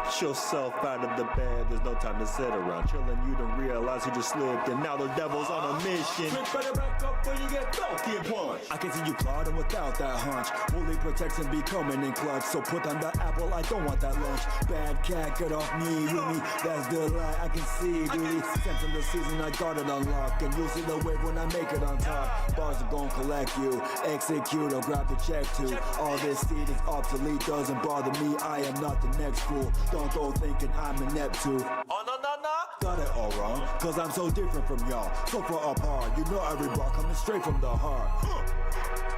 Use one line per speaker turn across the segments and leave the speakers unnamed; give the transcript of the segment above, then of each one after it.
Get yourself out of the bed, there's no time to sit around chilling. You don't realize you just slipped, and now the devil's on a mission.
Better back up when you get Falcon punch. I can see you plotting without that hunch. Fully protects and be coming in clutch. So put on the apple, I don't want that lunch. Bad cat, get off me, you me. That's the lie, I can see, duty. Since in the season, I got it unlocked. And you'll see the wave when I make it on top. Bars are gonna collect you, execute, I'll grab the check too. All this seed is obsolete, doesn't bother me. I am not the next fool. Don't go thinking I'm inept too.
Oh no no no!
Got it all wrong, cause I'm so different from y'all. So far apart, you know every bar coming straight from the heart.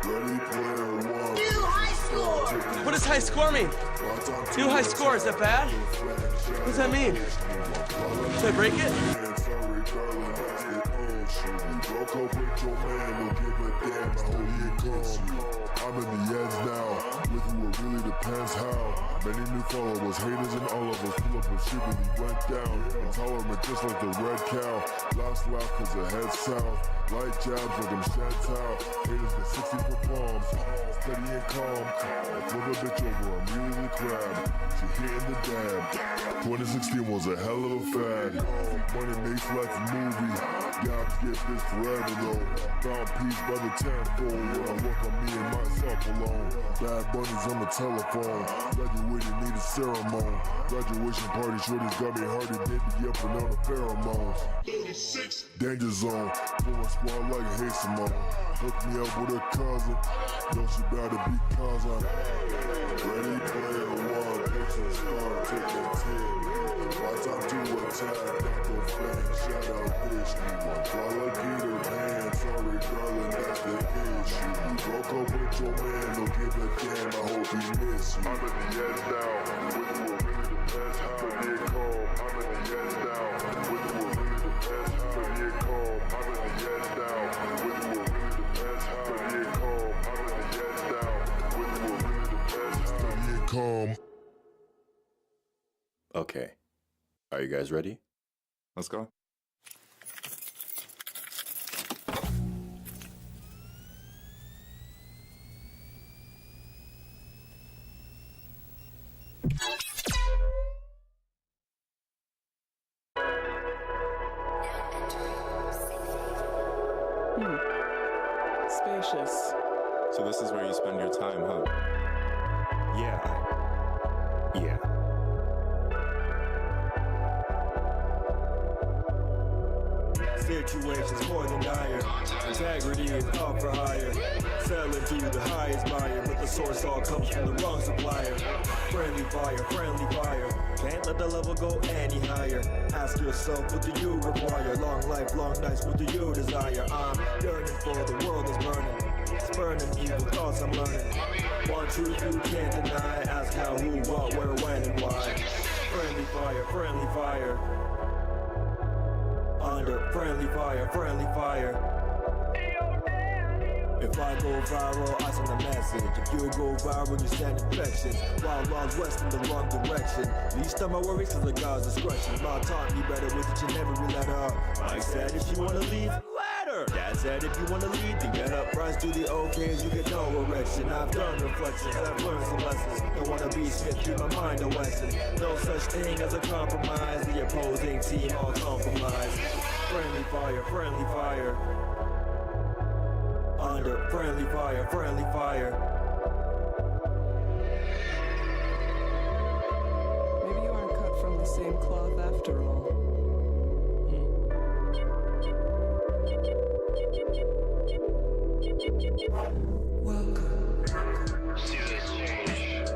Ready, player one.
New high score!
What does high score mean? New high score, is that bad? What does that mean? Should I break it?
Broke up with your man, don't give a damn, I hope you come. I'm in the edge now, with you it really depends how. Many new followers, haters and all of us pull up and shit really went down. Intolerant just like the red cow. Last laugh cause it head south. Light jabs like I'm Chantal. Haters get 60 for palms. Steady and calm. I flip a bitch over, immediately crab. She hitting the dab. 2016 was a hell of a fad. Money makes life a movie. Jobs get this forever though. Found peace by the tenfold. When I work on me and myself alone. Bad bunnies on the telephone. Graduated need a ceremony. Graduation party shorties got me hardy. They be up and on the pheromones. Danger zone. Full squad like hey Simone. Hook me up with a cousin. Know she bout to be cousin. Ready player one. Picture start taking 10. My time to attack. Knuckle fan. Shout out bitch. You want fly like Peter Pan. Sorry darling, that's the issue. You broke up with your man. Don't give a damn. I hope he miss you. I'm at the edge now. With you it really depends how to get calm. I'm at the edge now. With you it really depends how to get calm. I'm at the edge now. With you it really depends how to get calm. I'm at the edge now. With you it really depends how to get calm.
Okay. Are you guys ready?
Let's go.
Spacious.
So this is where you spend your time, huh?
Yeah. Situations more than dire. Integrity is up for hire. Selling to the highest buyer, but the source all comes from the wrong supplier. Friendly fire, friendly fire. Can't let the level go any higher. Ask yourself, what do you require? Long life, long nights, what do you desire? I'm yearning for the world is burning. It's burning evil thoughts I'm learning. One truth you can't deny. Ask how, who, what, where, when, and why. Friendly fire, friendly fire. Under friendly fire, friendly fire. If I go viral, I send a message. If you go viral, you stand infections. Wild Wild West in the wrong direction. Least of my worries cause of God's discretion. Mom taught me better with it, you never really let up. Mike said if you wanna leave, let her. Dad said if you wanna lead, then get up. Rise to the okays, you get no erection. I've done reflections, I've learned some lessons. Don't wanna be skipped through my mind a lesson. No such thing as a compromise. The opposing team all compromised. Friendly fire, friendly fire. Under friendly fire, friendly fire.
Maybe you aren't cut from the same cloth after all. Welcome.
Seasons change,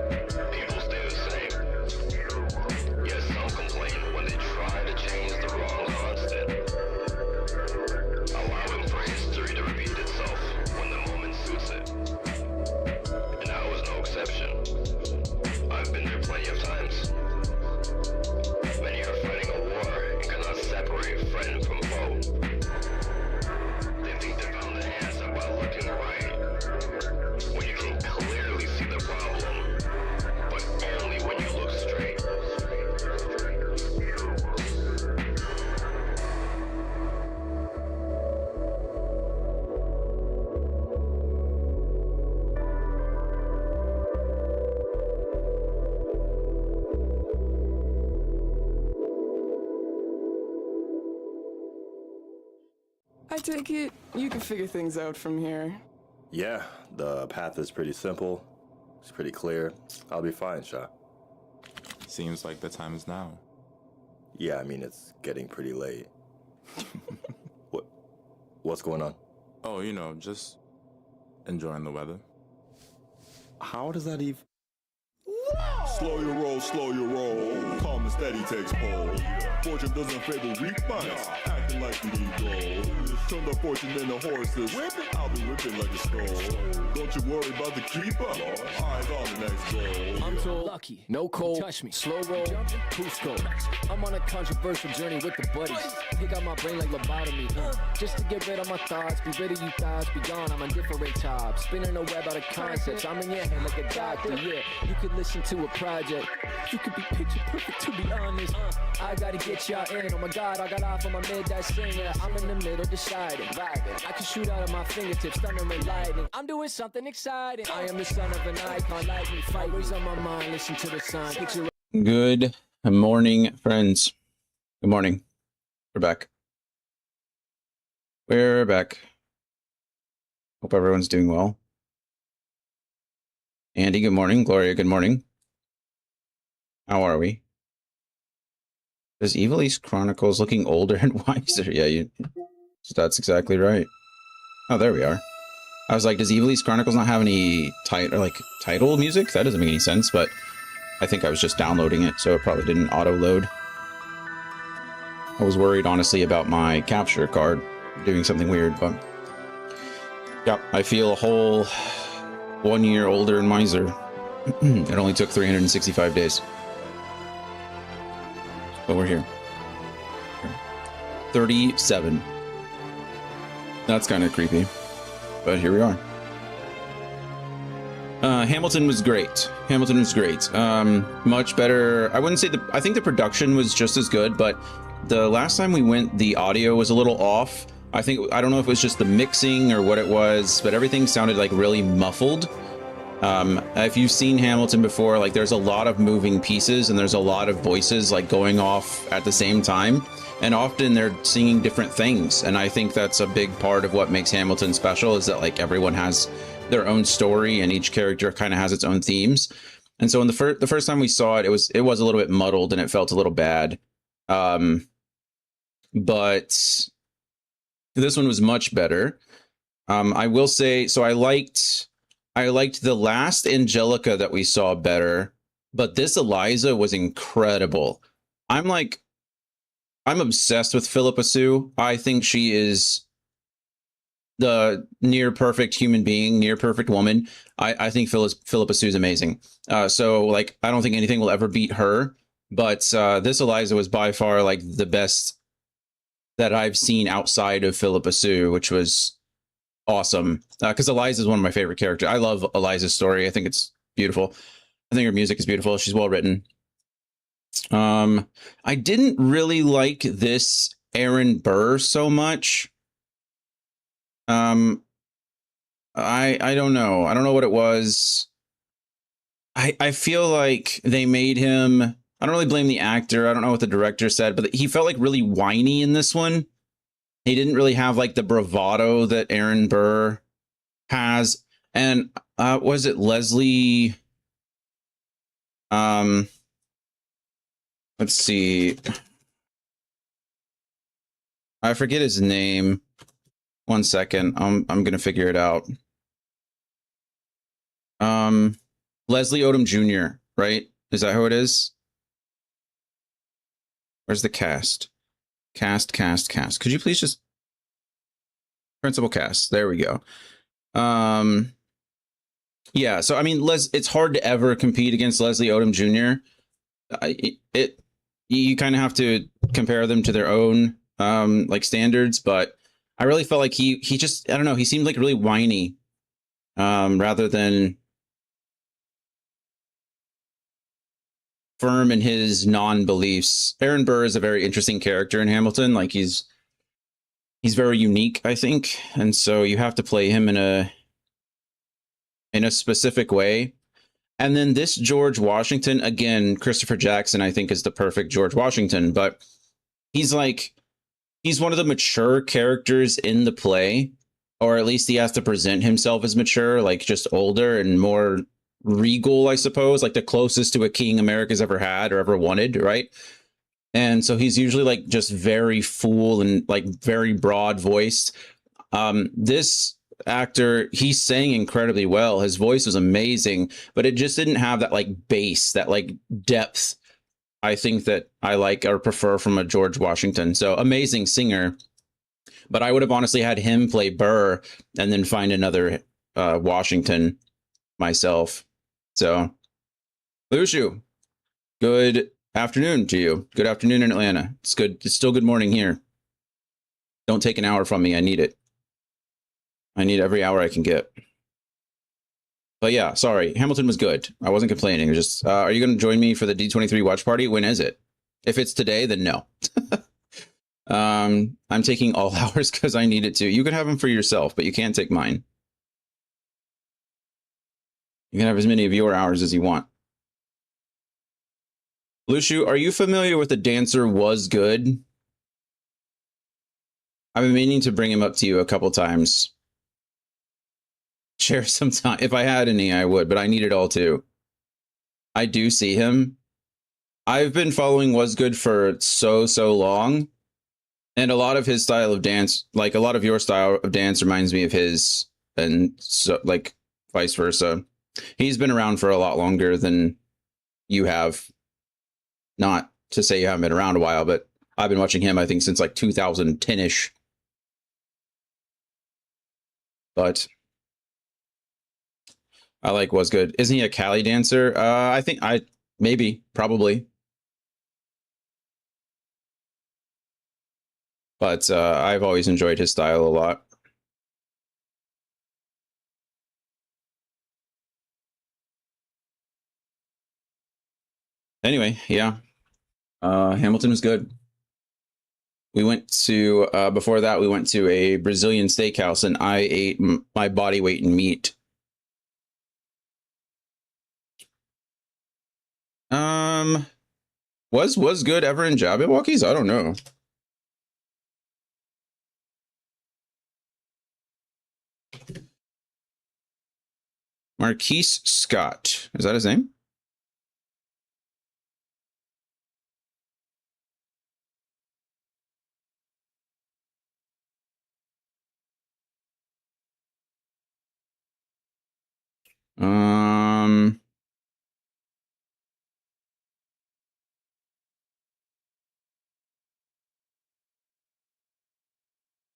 people stay the same. Yes, some complain when they try to change the wrong constant. Allowing for history to repeat itself when the moment suits it. And I was no exception. I've been there plenty of times. Many are fighting a war and cannot separate friend from foe. They think they found the answer by looking right,
I take it you can figure things out from here.
Yeah, the path is pretty simple. It's pretty clear. I'll be fine, Shah.
Seems like the time is now.
Yeah, I mean, it's getting pretty late. What's going on?
Oh, you know, just enjoying the weather.
How does that even...
Slow your roll, slow your roll. Calm and steady takes hold. Fortune doesn't favor weak minds, acting like you need gold. Turn the fortune into horses. I'll be whipping like a skull. Don't you worry about the keeper. Eyes on the next goal.
I'm so lucky. No cold. Touch me. Slow roll. Cusco. I'm on a controversial journey with the buddies. Take out my brain like lobotomy. Just to get rid of my thoughts. Be rid of you thoughts. Be gone. I'm on different tops. Spinning a web out of concepts. I'm in your head like a doctor. Yeah. You could listen to a project. You could be picture perfect to be honest. I gotta get y'all in. Oh my god, I got off on my midnight singer. I'm in the middle deciding, vibing. I can shoot out of my fingertips, thunder and lightning. I'm doing something exciting. I am the son of an icon, lightning fight. Always on my mind, listen to the sun. Picture.
Good morning, friends. Good morning. We're back. We're back. Hope everyone's doing well. Andy, good morning. Gloria, good morning. How are we? Is Ivalice Chronicles looking older and wiser? Yeah, that's exactly right. Oh, there we are. I was like, does Ivalice Chronicles not have any title music? That doesn't make any sense, but I think I was just downloading it, so it probably didn't auto-load. I was worried, honestly, about my capture card doing something weird, but yeah, I feel a whole 1 year older and wiser. It only took 365 days. But we're here. 37. That's kind of creepy. But here we are. Hamilton was great. Hamilton was great. Much better. I wouldn't say I think the production was just as good, but the last time we went, the audio was a little off. I don't know if it was just the mixing or what it was, but everything sounded like really muffled. If you've seen Hamilton before, like there's a lot of moving pieces and there's a lot of voices like going off at the same time, and often they're singing different things. And I think that's a big part of what makes Hamilton special, is that like everyone has their own story and each character kind of has its own themes. And so in the first time we saw it, it was a little bit muddled and it felt a little bad. But this one was much better. I will say, so I liked the last Angelica that we saw better, but this Eliza was incredible. I'm obsessed with Philippa Sue. I think she is the near perfect human being, near perfect woman. I think Philippa Sue is amazing. So like, I don't think anything will ever beat her, but this Eliza was by far like the best that I've seen outside of Philippa Sue, which was awesome, because Eliza is one of my favorite characters. I love Eliza's story. I think it's beautiful. I think her music is beautiful. She's well written. I didn't really like this Aaron Burr so much. I don't know. I don't know what it was. I feel like they made him, I don't really blame the actor. I don't know what the director said, but he felt like really whiny in this one. He didn't really have like the bravado that Aaron Burr has. And was it Leslie? Let's see. I forget his name. 1 second. I'm gonna figure it out. Leslie Odom Jr., right? Is that who it is? Where's the cast? Cast. Could you please just principal cast? There we go. Yeah, so I mean, it's hard to ever compete against Leslie Odom Jr. You kind of have to compare them to their own like standards, but I really felt like he just, I don't know, he seemed like really whiny rather than firm in his non-beliefs. Aaron Burr is a very interesting character in Hamilton. Like he's very unique, I think, and so you have to play him in a specific way. And then this George Washington, again, Christopher Jackson, I think, is the perfect George Washington, but he's like he's one of the mature characters in the play, or at least he has to present himself as mature, like just older and more regal, I suppose, like the closest to a king America's ever had or ever wanted, right? And so he's usually like just very full and like very broad voiced. This actor, he's sang incredibly well. His voice was amazing, but it just didn't have that like bass, that like depth I think that I like or prefer from a George Washington. So amazing singer, but I would have honestly had him play Burr and then find another Washington myself. So, Lushu, good afternoon to you. Good afternoon in Atlanta. It's good. It's still good morning here. Don't take an hour from me. I need it. I need every hour I can get. But yeah, sorry. Hamilton was good. I wasn't complaining. It was just, are you going to join me for the D23 watch party? When is it? If it's today, then no. I'm taking all hours because I need it to. You can have them for yourself, but you can't take mine. You can have as many of your hours as you want. Lushu, are you familiar with the dancer Was Good? I've been meaning to bring him up to you a couple times. Share some time. If I had any, I would, but I need it all too. I do see him. I've been following Was Good for so long. And a lot of his style of dance, like a lot of your style of dance reminds me of his, and so like vice versa. He's been around for a lot longer than you have. Not to say you haven't been around a while, but I've been watching him, I think, since like 2010-ish. But I like Was Good. Isn't he a Cali dancer? I think maybe, probably. But I've always enjoyed his style a lot. Anyway, yeah. Hamilton was good. We went to, before that, we went to a Brazilian steakhouse and I ate my body weight in meat. Was Good ever in Jabberwockies? I don't know. Marquise Scott. Is that his name?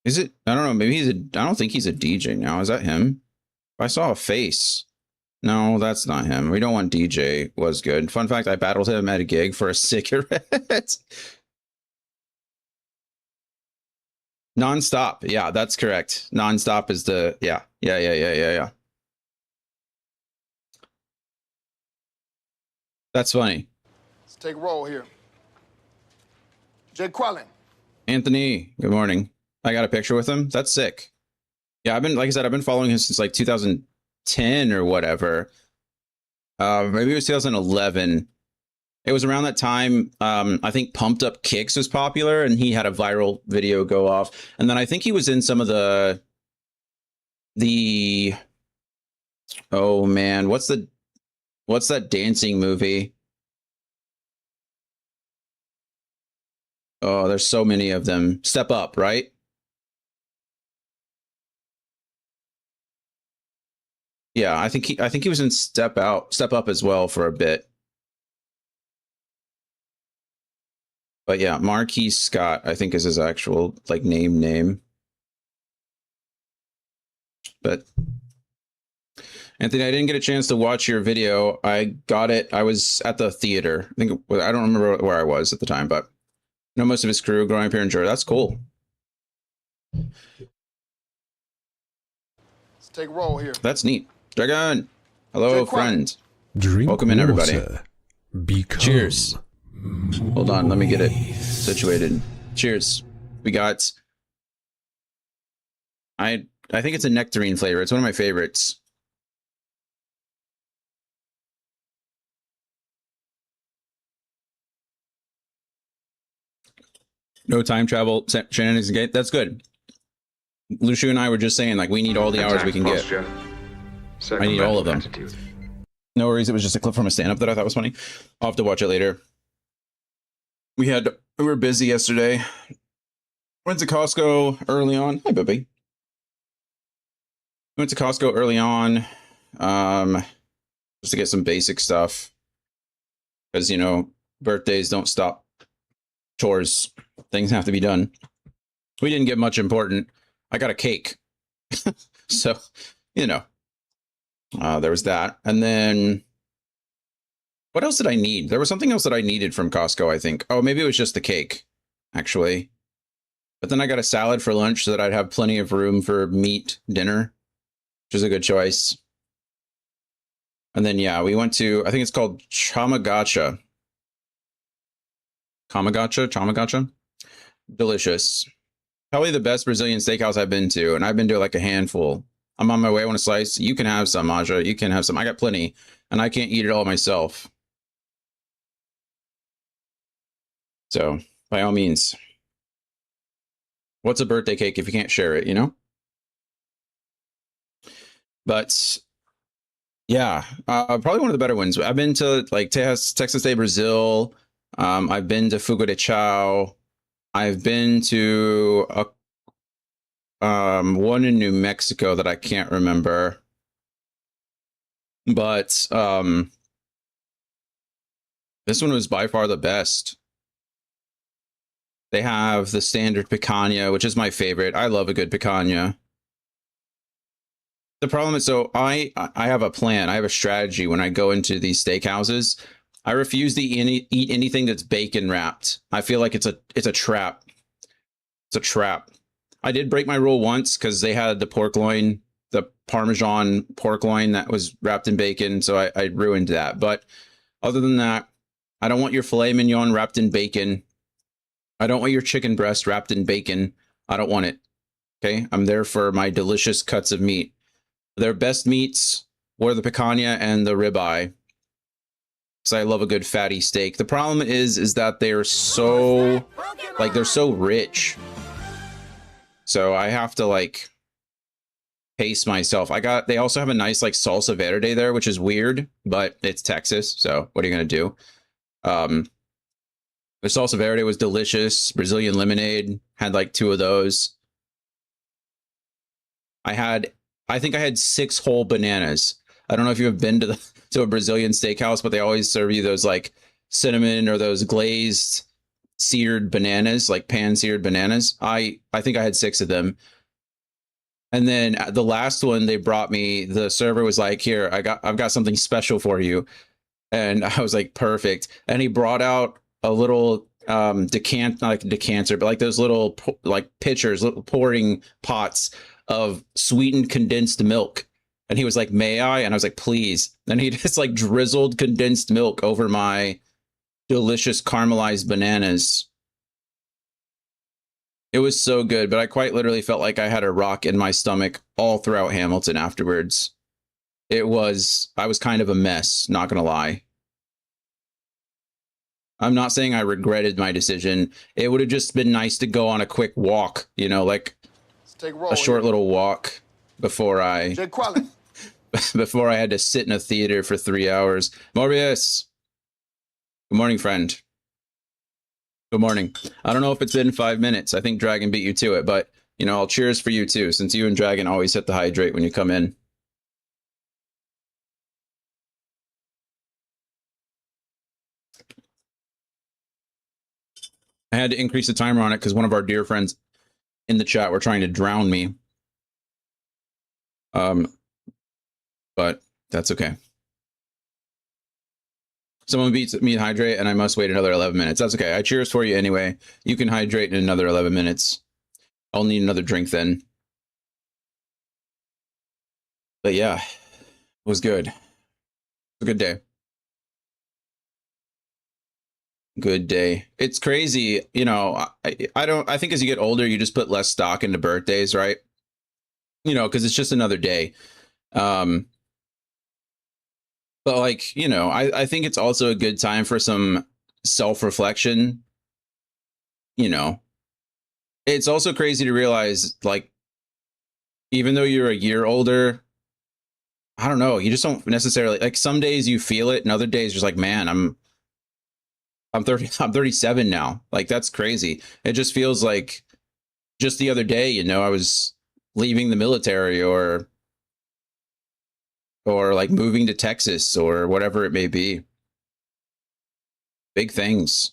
Is it? I don't know. Maybe I don't think he's a DJ now. Is that him? I saw a face. No, that's not him. We don't want DJ. Was Good. Fun fact, I battled him at a gig for a cigarette. Nonstop. Yeah, that's correct. Nonstop is the, yeah. That's funny.
Let's take a roll here. Jay Quellen.
Anthony, good morning. I got a picture with him. That's sick. Yeah, like I said, I've been following him since like 2010 or whatever. Maybe it was 2011. It was around that time. I think Pumped Up Kicks was popular and he had a viral video go off. And then I think he was in some of the, oh man, what's that dancing movie? Oh, there's so many of them. Step Up, right? Yeah, I think he was in Step Up as well for a bit. But yeah, Marquise Scott, I think is his actual like name. But Anthony, I didn't get a chance to watch your video. I got it. I was at the theater. I don't remember where I was at the time, but I know most of his crew growing up here in Georgia. That's cool.
Let's take a roll here.
That's neat. Dragon, hello, friend.
Drink
welcome in, everybody.
Become
cheers. Hold on, let me get it situated. Cheers. We got. I think it's a nectarine flavor. It's one of my favorites. No time travel shenanigans gate. That's good. Lucia and I were just saying, like, we need all the hours we can get. I need all of them. No worries. It was just a clip from a stand-up that I thought was funny. I'll have to watch it later. We were busy yesterday. Went to Costco early on. Hi, Bubby. Went to Costco early on, just to get some basic stuff. Because, you know, birthdays don't stop chores. Things have to be done. We didn't get much important. I got a cake. So, you know, there was that. And then what else did I need? There was something else that I needed from Costco, I think. Oh, maybe it was just the cake, actually. But then I got a salad for lunch so that I'd have plenty of room for meat dinner, which is a good choice. And then, yeah, we went to, I think it's called Chamagacha. Chamagacha? Delicious. Probably the best Brazilian steakhouse I've been to, and I've been to like a handful. I'm on my way. I want a slice. You can have some, Aja. You can have some. I got plenty, and I can't eat it all myself. So, by all means. What's a birthday cake if you can't share it, you know? But, yeah, probably one of the better ones. I've been to, like, Texas Day, Brazil. I've been to Fogo de Chao. I've been to one in New Mexico that I can't remember. But this one was by far the best. They have the standard picanha, which is my favorite. I love a good picanha. The problem is, so I have a plan. I have a strategy when I go into these steakhouses. I refuse to eat anything that's bacon wrapped. I feel like it's a trap. It's a trap. I did break my rule once because they had the pork loin, the Parmesan pork loin that was wrapped in bacon. So I ruined that. But other than that, I don't want your filet mignon wrapped in bacon. I don't want your chicken breast wrapped in bacon. I don't want it. Okay. I'm there for my delicious cuts of meat. Their best meats were the picanha and the ribeye. Because I love a good fatty steak. The problem is that they're so, like, they're so rich. So I have to, like, pace myself. They also have a nice, like, salsa verde there, which is weird, but it's Texas. So what are you going to do? The salsa verde was delicious. Brazilian lemonade, had like 2 of those. I think I had 6 whole bananas. I don't know if you have been to a Brazilian steakhouse, but they always serve you those like cinnamon or those glazed seared bananas, like pan seared bananas. I think I had 6 of them. And then the last one they brought me, the server was like, "Here, I've got something special for you." And I was like, "Perfect." And he brought out a little decanter, but like those little like pitchers, little pouring pots of sweetened condensed milk. And he was like, "May I?" And I was like, "Please." And he just like drizzled condensed milk over my delicious caramelized bananas. It was so good, but I quite literally felt like I had a rock in my stomach all throughout Hamilton afterwards. I was kind of a mess, not gonna lie. I'm not saying I regretted my decision. It would have just been nice to go on a quick walk, you know, like a short little walk before I before I had to sit in a theater for 3 hours. Morbius. Good morning, friend. Good morning. I don't know if it's been 5 minutes. I think Dragon beat you to it, but you know, I'll cheers for you too, since you and Dragon always hit the hydrate when you come in. I had to increase the timer on it because one of our dear friends in the chat were trying to drown me. But that's okay. Someone beats me and hydrate, and I must wait another 11 minutes. That's okay. I cheers for you anyway. You can hydrate in another 11 minutes. I'll need another drink then. But yeah, it was good. It was a good day. Good day. It's crazy. You know, I think as you get older, you just put less stock into birthdays, right? You know, because it's just another day. But like, you know, I think it's also a good time for some self-reflection. You know, It's also crazy to realize, like, even though you're a year older, I don't know, you just don't necessarily, like, some days you feel it and other days you're just like, man, I'm 30, I'm 37 now. Like, that's crazy. It just feels like just the other day, you know, I was leaving the military or like moving to Texas or whatever it may be. Big things.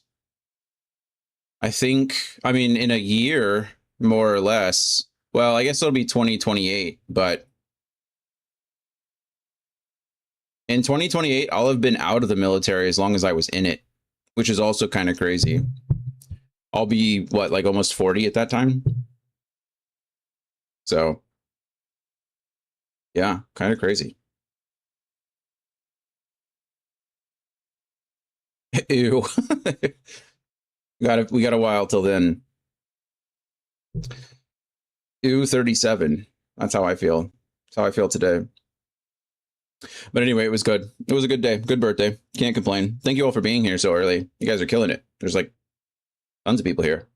I think, I mean, in a year, more or less, well, I guess it'll be 2028, but in 2028, I'll have been out of the military as long as I was in it, which is also kind of crazy. I'll be, what, like almost 40 at that time? So, yeah, kind of crazy. Ew. We got a while till then. Ew, 37. That's how I feel. That's how I feel today. But anyway, it was good. It was a good day. Good birthday. Can't complain. Thank you all for being here so early. You guys are killing it. There's like tons of people here.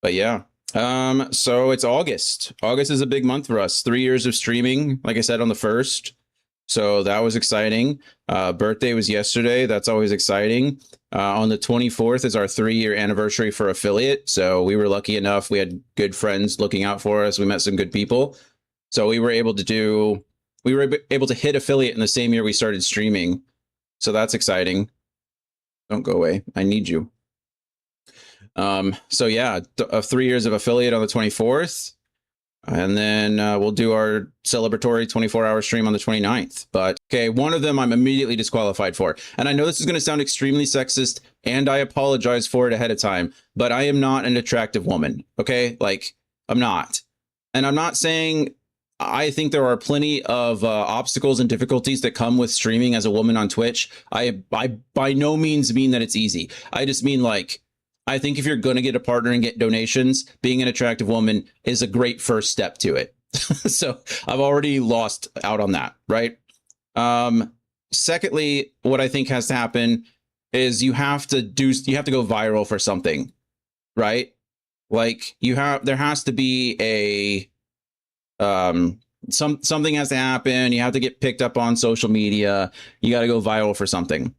But yeah. So it's August. August is a big month for us. 3 years of streaming, like I said, on the 1st. So that was exciting. Birthday was yesterday. That's always exciting. On the 24th is our 3-year anniversary for affiliate. So we were lucky enough. We had good friends looking out for us. We met some good people. So we were able to hit affiliate in the same year we started streaming. So that's exciting. Don't go away. I need you. So yeah, 3 years of affiliate on the 24th. And then we'll do our celebratory 24-hour stream on the 29th. But okay, one of them I'm immediately disqualified for. And I know this is going to sound extremely sexist, and I apologize for it ahead of time, but I am not an attractive woman. Okay, like, I'm not. And I'm not saying, I think there are plenty of obstacles and difficulties that come with streaming as a woman on Twitch. I by no means mean that it's easy. I just mean, like, I think if you're going to get a partner and get donations, being an attractive woman is a great first step to it. So I've already lost out on that, right? Secondly, what I think has to happen is you have to go viral for something, right? Like, there has to be something has to happen. You have to get picked up on social media. You got to go viral for something.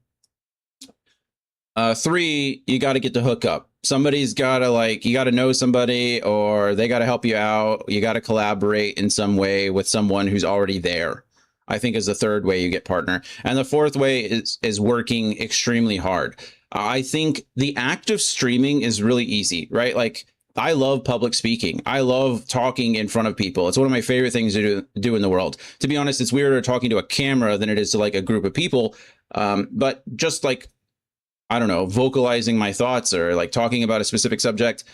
3, you got to get the hookup. Somebody's got to, you got to know somebody, or they got to help you out. You got to collaborate in some way with someone who's already there, I think, is the 3rd way you get partner. And the 4th way is working extremely hard. I think the act of streaming is really easy, right? Like, I love public speaking. I love talking in front of people. It's one of my favorite things to do in the world. To be honest, it's weirder talking to a camera than it is to, like, a group of people. But just, like, I don't know, vocalizing my thoughts or, like, talking about a specific subject,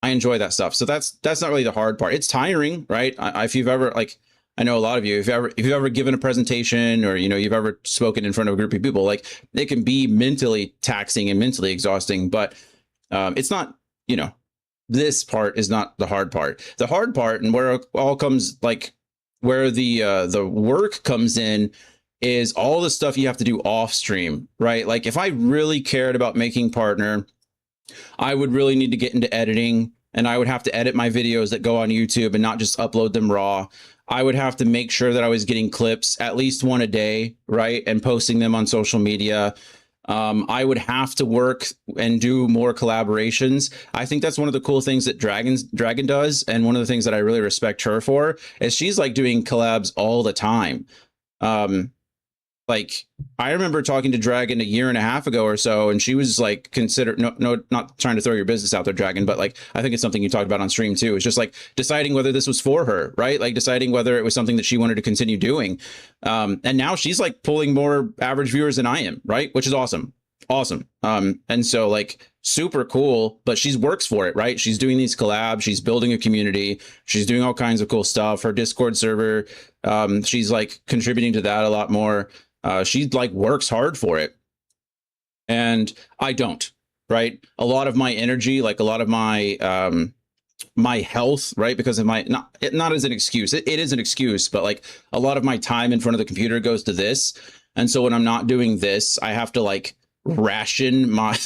I enjoy that stuff. So that's not really the hard part. It's tiring, right? If you've ever, like, I know a lot of you, if you've ever given a presentation, or, you know, you've ever spoken in front of a group of people, like, it can be mentally taxing and mentally exhausting, but it's not, you know, this part is not the hard part. The hard part, and where it all comes, like, where the work comes in, is all the stuff you have to do off stream, right? Like, if I really cared about making partner, I would really need to get into editing, and I would have to edit my videos that go on YouTube and not just upload them raw. I would have to make sure that I was getting clips, at least one a day, right? And posting them on social media. I would have to work and do more collaborations. I think that's one of the cool things that Dragon does. And one of the things that I really respect her for is she's, like, doing collabs all the time. Like, I remember talking to Dragon a year and a half ago or so, and she was like, no, not trying to throw your business out there, Dragon, but, like, I think it's something you talked about on stream too. It's just, like, deciding whether this was for her, right? Like, deciding whether it was something that she wanted to continue doing. And now she's, like, pulling more average viewers than I am, right? Which is awesome. Awesome. And so, like, super cool, but she works for it, right? She's doing these collabs. She's building a community. She's doing all kinds of cool stuff. Her Discord server, she's, like, contributing to that a lot more. She, like, works hard for it, and I don't, right? A lot of my energy, like, a lot of my my health, right? Because of my, not as an excuse, it is an excuse, but, like, a lot of my time in front of the computer goes to this. And so when I'm not doing this, I have to, like, ration my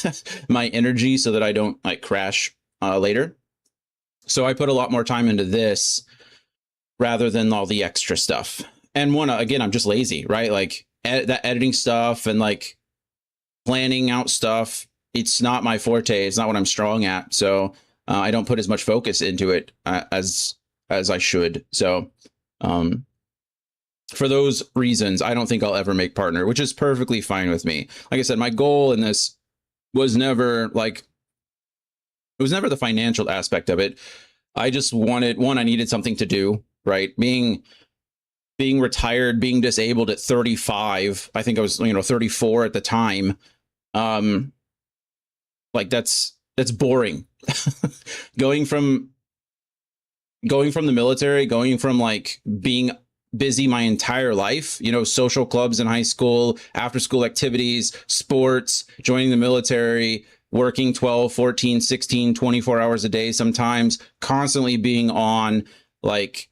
my energy so that I don't like crash later. So I put a lot more time into this rather than all the extra stuff. And again, I'm just lazy, right? Like that editing stuff and like planning out stuff. It's not my forte. It's not what I'm strong at. So I don't put as much focus into it as I should. So for those reasons, I don't think I'll ever make partner, which is perfectly fine with me. Like I said, my goal in this was never the financial aspect of it. I just wanted, I needed something to do, right? Being retired, being disabled at 35, I think I was, 34 at the time. Like that's boring. going from the military, going from like being busy my entire life, social clubs in high school, after school activities, sports, joining the military, working 12, 14, 16, 24 hours a day, sometimes constantly being on, like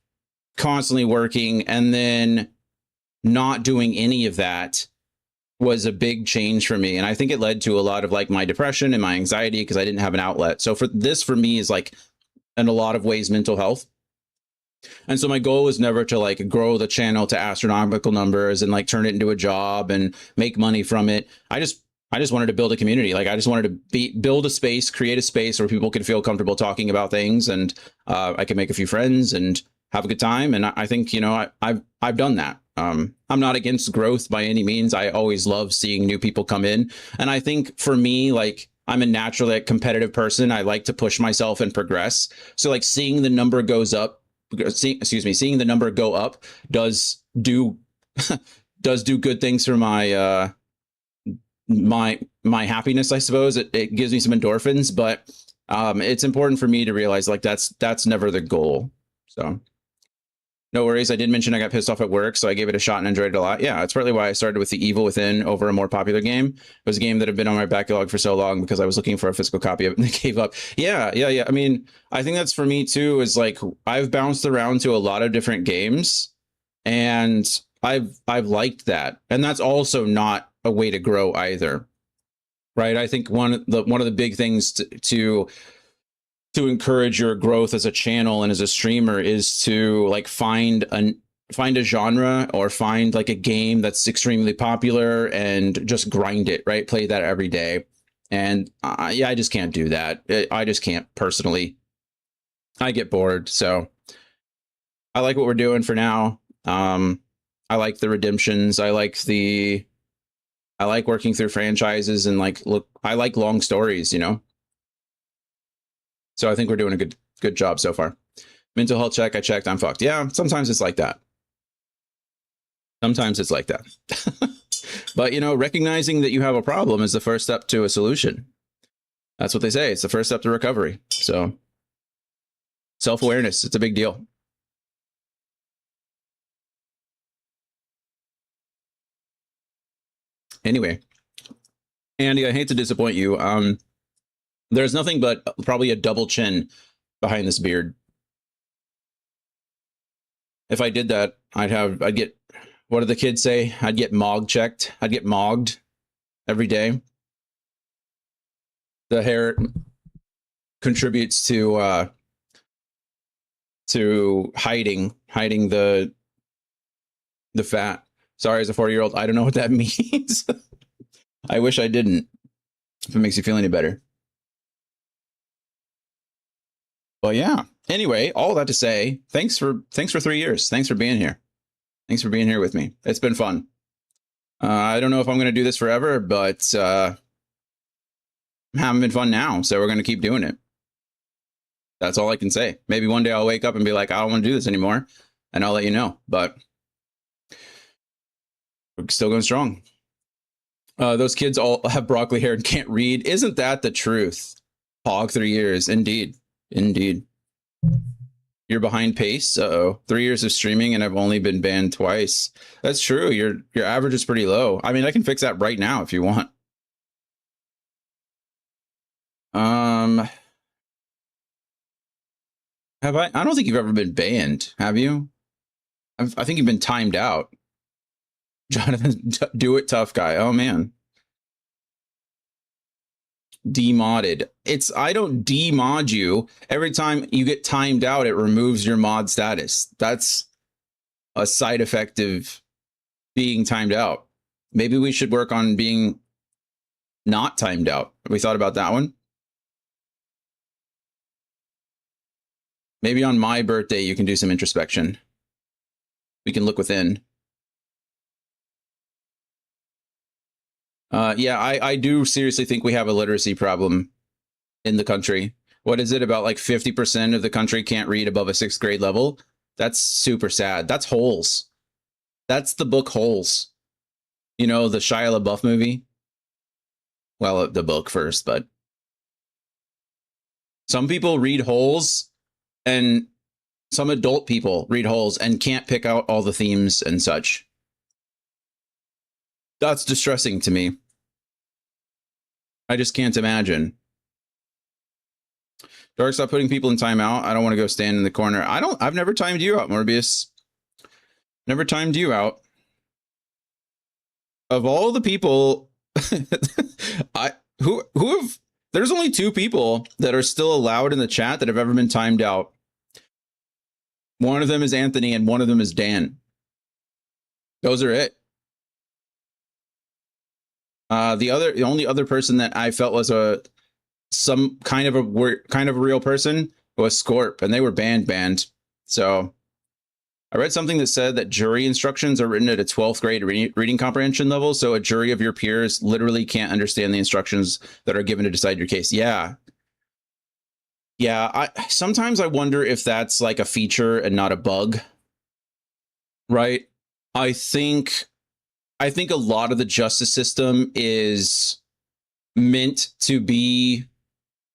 constantly working, and then not doing any of that was a big change for me. And I think it led to a lot of like my depression and my anxiety because I didn't have an outlet. So for me is like in a lot of ways mental health. And so my goal was never to like grow the channel to astronomical numbers and like turn it into a job and make money from it. I just wanted to build a community. Like I just wanted to build a space, create a space where people could feel comfortable talking about things, and I could make a few friends and have a good time. And I think, I've done that. I'm not against growth by any means. I always love seeing new people come in. And I think for me, like I'm a naturally competitive person. I like to push myself and progress. So like seeing the number seeing the number go up does do good things for my my happiness, I suppose. It gives me some endorphins, but it's important for me to realize like that's never the goal. So no worries. I did mention I got pissed off at work, so I gave it a shot and enjoyed it a lot. Yeah, it's partly why I started with The Evil Within over a more popular game. It was a game that had been on my backlog for so long because I was looking for a physical copy of it and I gave up. Yeah. I mean, I think that's for me too, is like I've bounced around to a lot of different games and I've liked that. And that's also not a way to grow either. Right? I think one of the big things to encourage your growth as a channel and as a streamer is to like find a genre or find like a game that's extremely popular and just grind it, right? Play that every day. And I just can't do that. I just can't personally. I get bored. So I like what we're doing for now. I like the redemptions. I like working through franchises and I like long stories, So I think we're doing a good job so far. Mental health check, I checked, I'm fucked. Yeah, sometimes it's like that. But, recognizing that you have a problem is the first step to a solution. That's what they say. It's the first step to recovery. So self-awareness, it's a big deal. Anyway, Andy, I hate to disappoint you. There's nothing but probably a double chin behind this beard. If I did that, I'd get, what do the kids say? I'd get mog checked. I'd get mogged every day. The hair contributes to hiding the fat. Sorry, as a 40-year-old, I don't know what that means. I wish I didn't. If it makes you feel any better. Well, yeah. Anyway, all that to say, thanks for 3 years. Thanks for being here. Thanks for being here with me. It's been fun. I don't know if I'm going to do this forever, but I'm having been fun now, so we're going to keep doing it. That's all I can say. Maybe one day I'll wake up and be like, I don't want to do this anymore, and I'll let you know. But we're still going strong. Those kids all have broccoli hair and can't read. Isn't that the truth? Hog 3 years. Indeed. You're behind pace. 3 years of streaming and I've only been banned twice. That's true. Your average is pretty low. I mean, I can fix that right now if you want. Have I? I don't think you've ever been banned, have you? I think you've been timed out. Jonathan, do it tough guy. Oh man. demodded. I don't demod you. Every time you get timed out, it removes your mod status. That's a side effect of being timed out. Maybe we should work on being not timed out. Have we thought about that one? Maybe on my birthday, you can do some introspection. We can look within. Yeah, I do seriously think we have a literacy problem in the country. What is it? About like 50% of the country can't read above a 6th grade level. That's super sad. That's Holes. That's the book Holes. You know, the Shia LaBeouf movie? Well, the book first, but some people read Holes, and some adult people read Holes and can't pick out all the themes and such. That's distressing to me. I just can't imagine. Dark, stop putting people in timeout. I don't want to go stand in the corner. I've never timed you out, Morbius. Never timed you out. Of all the people, there's only 2 people that are still allowed in the chat that have ever been timed out. One of them is Anthony and one of them is Dan. Those are it. The only other person that I felt was some kind of a real person was Scorp, and they were banned. So I read something that said that jury instructions are written at a 12th grade reading comprehension level, so a jury of your peers literally can't understand the instructions that are given to decide your case. Yeah. Sometimes I wonder if that's like a feature and not a bug, right? I think a lot of the justice system is meant to be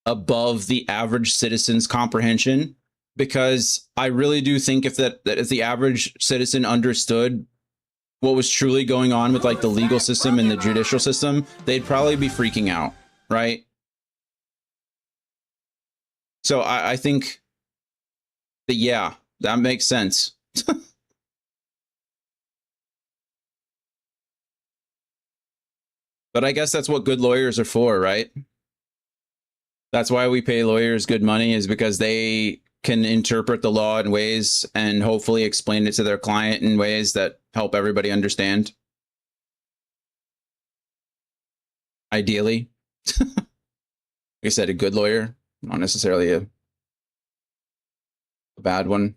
above the average citizen's comprehension, because I really do think if the average citizen understood what was truly going on with like the legal system and the judicial system, they'd probably be freaking out, right? So I think that, yeah, that makes sense. But I guess that's what good lawyers are for, right? That's why we pay lawyers good money, is because they can interpret the law in ways and hopefully explain it to their client in ways that help everybody understand. Ideally. Like I said, a good lawyer, not necessarily a bad one.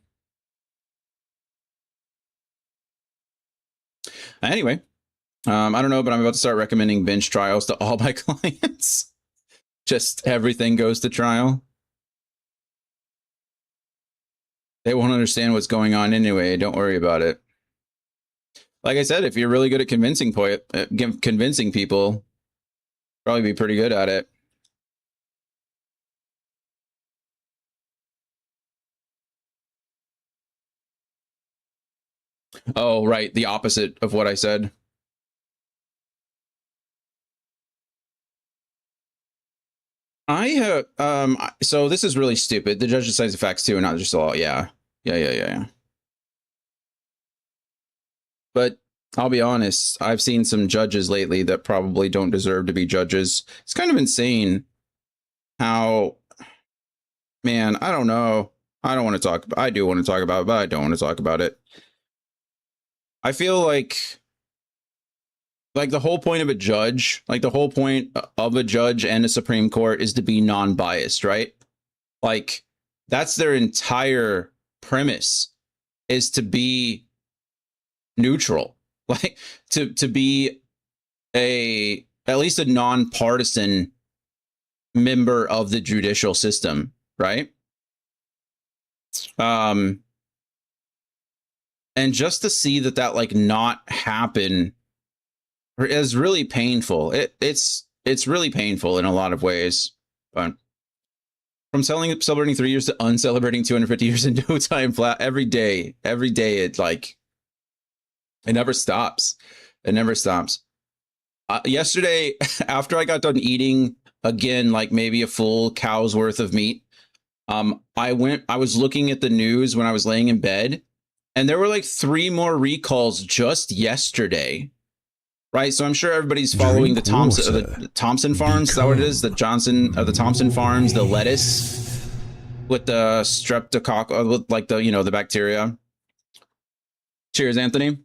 Anyway. I don't know, but I'm about to start recommending bench trials to all my clients. Just everything goes to trial. They won't understand what's going on anyway. Don't worry about it. Like I said, if you're really good at convincing people, probably be pretty good at it. Oh, right. The opposite of what I said. So this is really stupid. The judge decides the facts too, and not just the law. Yeah. But I'll be honest, I've seen some judges lately that probably don't deserve to be judges. It's kind of insane how, man, I don't know. I do want to talk about it, but I don't want to talk about it. I feel like the whole point of a judge, and a Supreme Court is to be non-biased, right? Like, that's their entire premise, is to be neutral, like to be at least a nonpartisan member of the judicial system, right? And just to see that like not happen is really painful. It's really painful in a lot of ways. But from celebrating 3 years to uncelebrating 250 years in no time flat, every day, it never stops. It never stops. Yesterday, after I got done eating again, like maybe a full cow's worth of meat, I was looking at the news when I was laying in bed, and there were like 3 more recalls just yesterday. right? So I'm sure everybody's following the Thompson farms. Is that what it is? The Thompson farms, the lettuce with the streptococcus, with like the bacteria. Cheers, Anthony.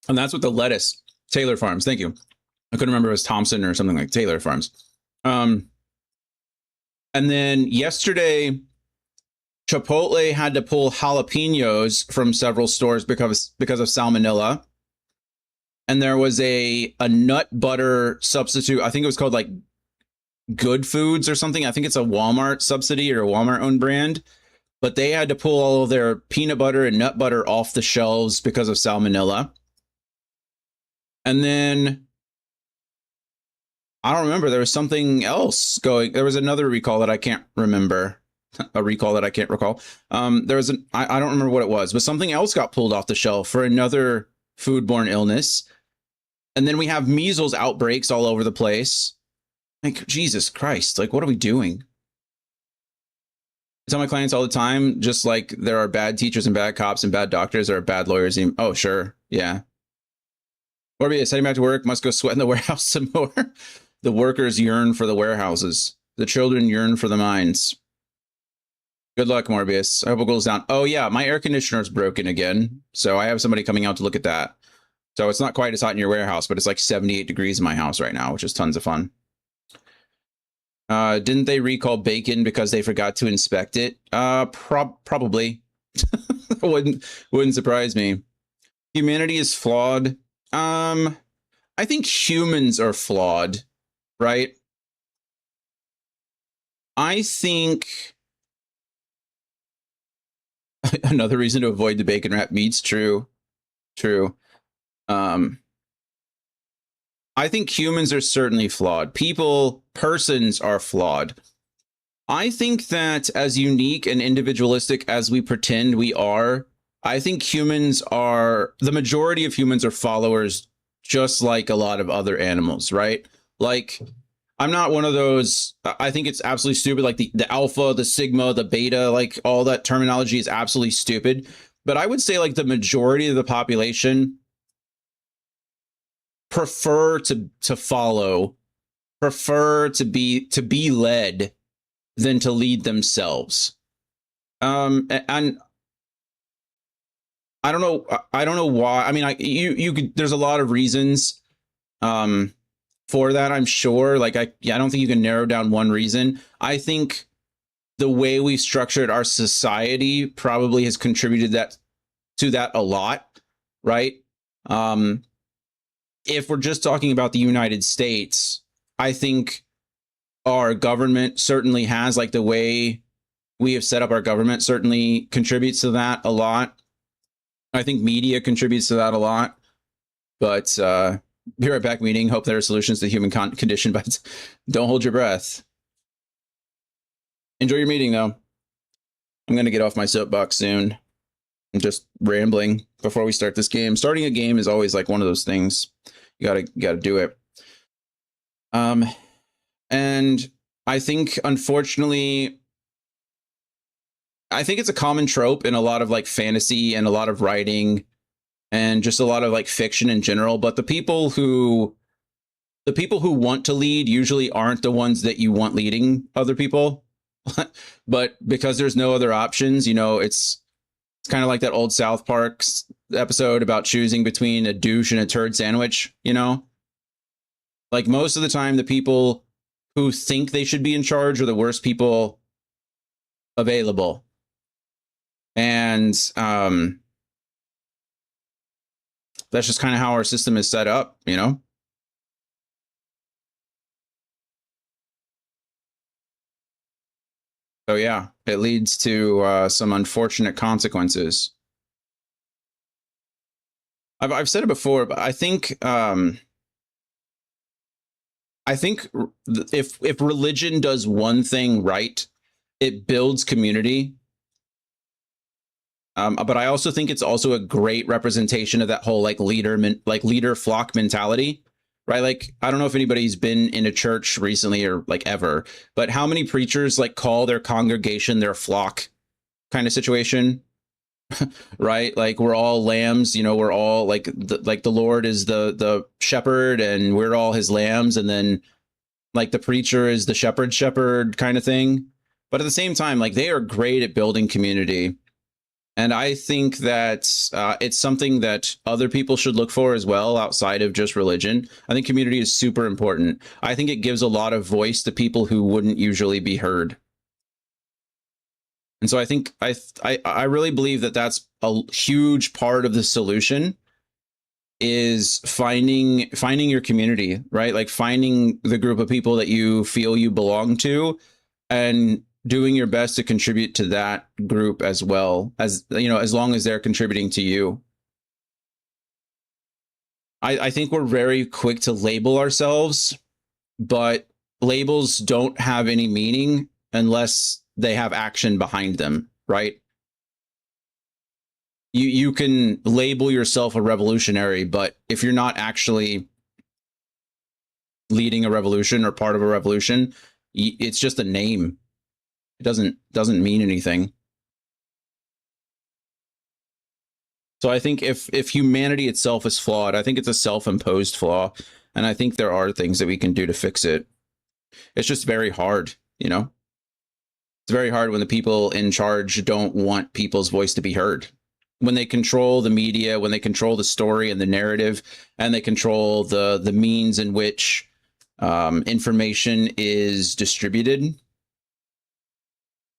And that's what the lettuce, Taylor Farms. Thank you. I couldn't remember if it was Thompson or something like Taylor Farms. And then yesterday, Chipotle had to pull jalapenos from several stores because of salmonella. And there was a nut butter substitute. I think it was called like Good Foods or something. I think it's a Walmart subsidy or a Walmart owned brand. But they had to pull all of their peanut butter and nut butter off the shelves because of salmonella. And then I don't remember. There was something else going. There was another recall that I can't remember. A recall that I can't recall. There was I don't remember what it was, but something else got pulled off the shelf for another foodborne illness. And then we have measles outbreaks all over the place. Like, Jesus Christ, like, what are we doing? I tell my clients all the time, just like there are bad teachers and bad cops and bad doctors, there are bad lawyers. And, oh, sure. Yeah. Morbius, heading back to work, must go sweat in the warehouse some more. The workers yearn for the warehouses. The children yearn for the mines. Good luck, Morbius. I hope it goes down. Oh, yeah, my air conditioner is broken again. So I have somebody coming out to look at that. So it's not quite as hot in your warehouse, but it's like 78 degrees in my house right now, which is tons of fun. Didn't they recall bacon because they forgot to inspect it? Probably. wouldn't surprise me. Humanity is flawed. I think humans are flawed, right? I think another reason to avoid the bacon wrap meats. True. I think humans are certainly flawed. Persons are flawed. I think that as unique and individualistic as we pretend we are, I think the majority of humans are followers, just like a lot of other animals, right? Like, I'm not one of those, I think it's absolutely stupid, like the alpha, the sigma, the beta, like all that terminology is absolutely stupid. But I would say like the majority of the population prefer to follow, prefer to be led than to lead themselves. And I don't know why. I mean, you could, there's a lot of reasons for that, I'm sure. Like I don't think you can narrow down one reason. I think the way we've structured our society probably has contributed to that a lot, right? If we're just talking about the United States, I think our government certainly has, like the way we have set up our government certainly contributes to that a lot. I think media contributes to that a lot. But be right back, meeting. Hope there are solutions to the human condition, but don't hold your breath. Enjoy your meeting, though. I'm going to get off my soapbox soon. I'm just rambling before we start this game. Starting a game is always like one of those things. You gotta do it. And I think, unfortunately, I think it's a common trope in a lot of like fantasy and a lot of writing and just a lot of like fiction in general. But the people who want to lead usually aren't the ones that you want leading other people. But because there's no other options, it's kind of like that old South Park episode about choosing between a douche and a turd sandwich, Like most of the time, the people who think they should be in charge are the worst people available. And that's just kind of how our system is set up, So yeah, it leads to some unfortunate consequences. I've said it before, but I think if religion does one thing right, it builds community. But I also think it's also a great representation of that whole like leader flock mentality. Right. Like, I don't know if anybody's been in a church recently or like ever, but how many preachers like call their congregation their flock kind of situation? right? Like we're all lambs, you know, we're all like the Lord is the shepherd and we're all his lambs, and then like the preacher is the shepherd kind of thing. But at the same time, like they are great at building community. And I think that it's something that other people should look for as well outside of just religion. I think community is super important. I think it gives a lot of voice to people who wouldn't usually be heard. And so I think I really believe that that's a huge part of the solution, is finding your community, right? Like finding the group of people that you feel you belong to and doing your best to contribute to that group as well, as you know, as long as they're contributing to you. I think we're very quick to label ourselves, but labels don't have any meaning unless they have action behind them, right? You can label yourself a revolutionary, but if you're not actually leading a revolution or part of a revolution, it's just a name. It doesn't mean anything. So I think if humanity itself is flawed, I think it's a self-imposed flaw, and I think there are things that we can do to fix it. It's just very hard, you know? It's very hard when the people in charge don't want people's voice to be heard. When they control the media, when they control the story and the narrative, and they control the means in which information is distributed,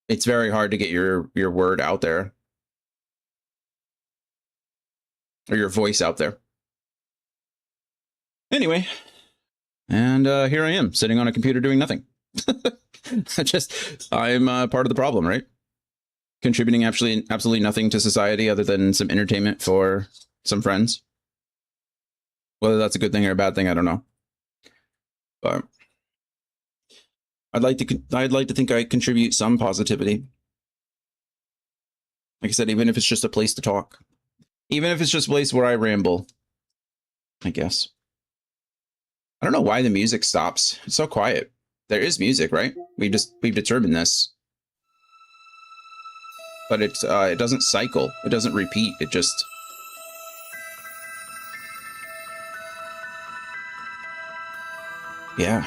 it's very hard to get your word out there, or your voice out there. Anyway, and here I am sitting on a computer doing nothing. I'm part of the problem, right? Contributing absolutely nothing to society other than some entertainment for some friends. Whether that's a good thing or a bad thing, I don't know. But I'd like to think I contribute some positivity. Like I said, even if it's just a place to talk. Even if it's just a place where I ramble, I guess. I don't know why the music stops. It's so quiet. There is music, right? We've determined this. But it doesn't cycle. It doesn't repeat. It just... Yeah.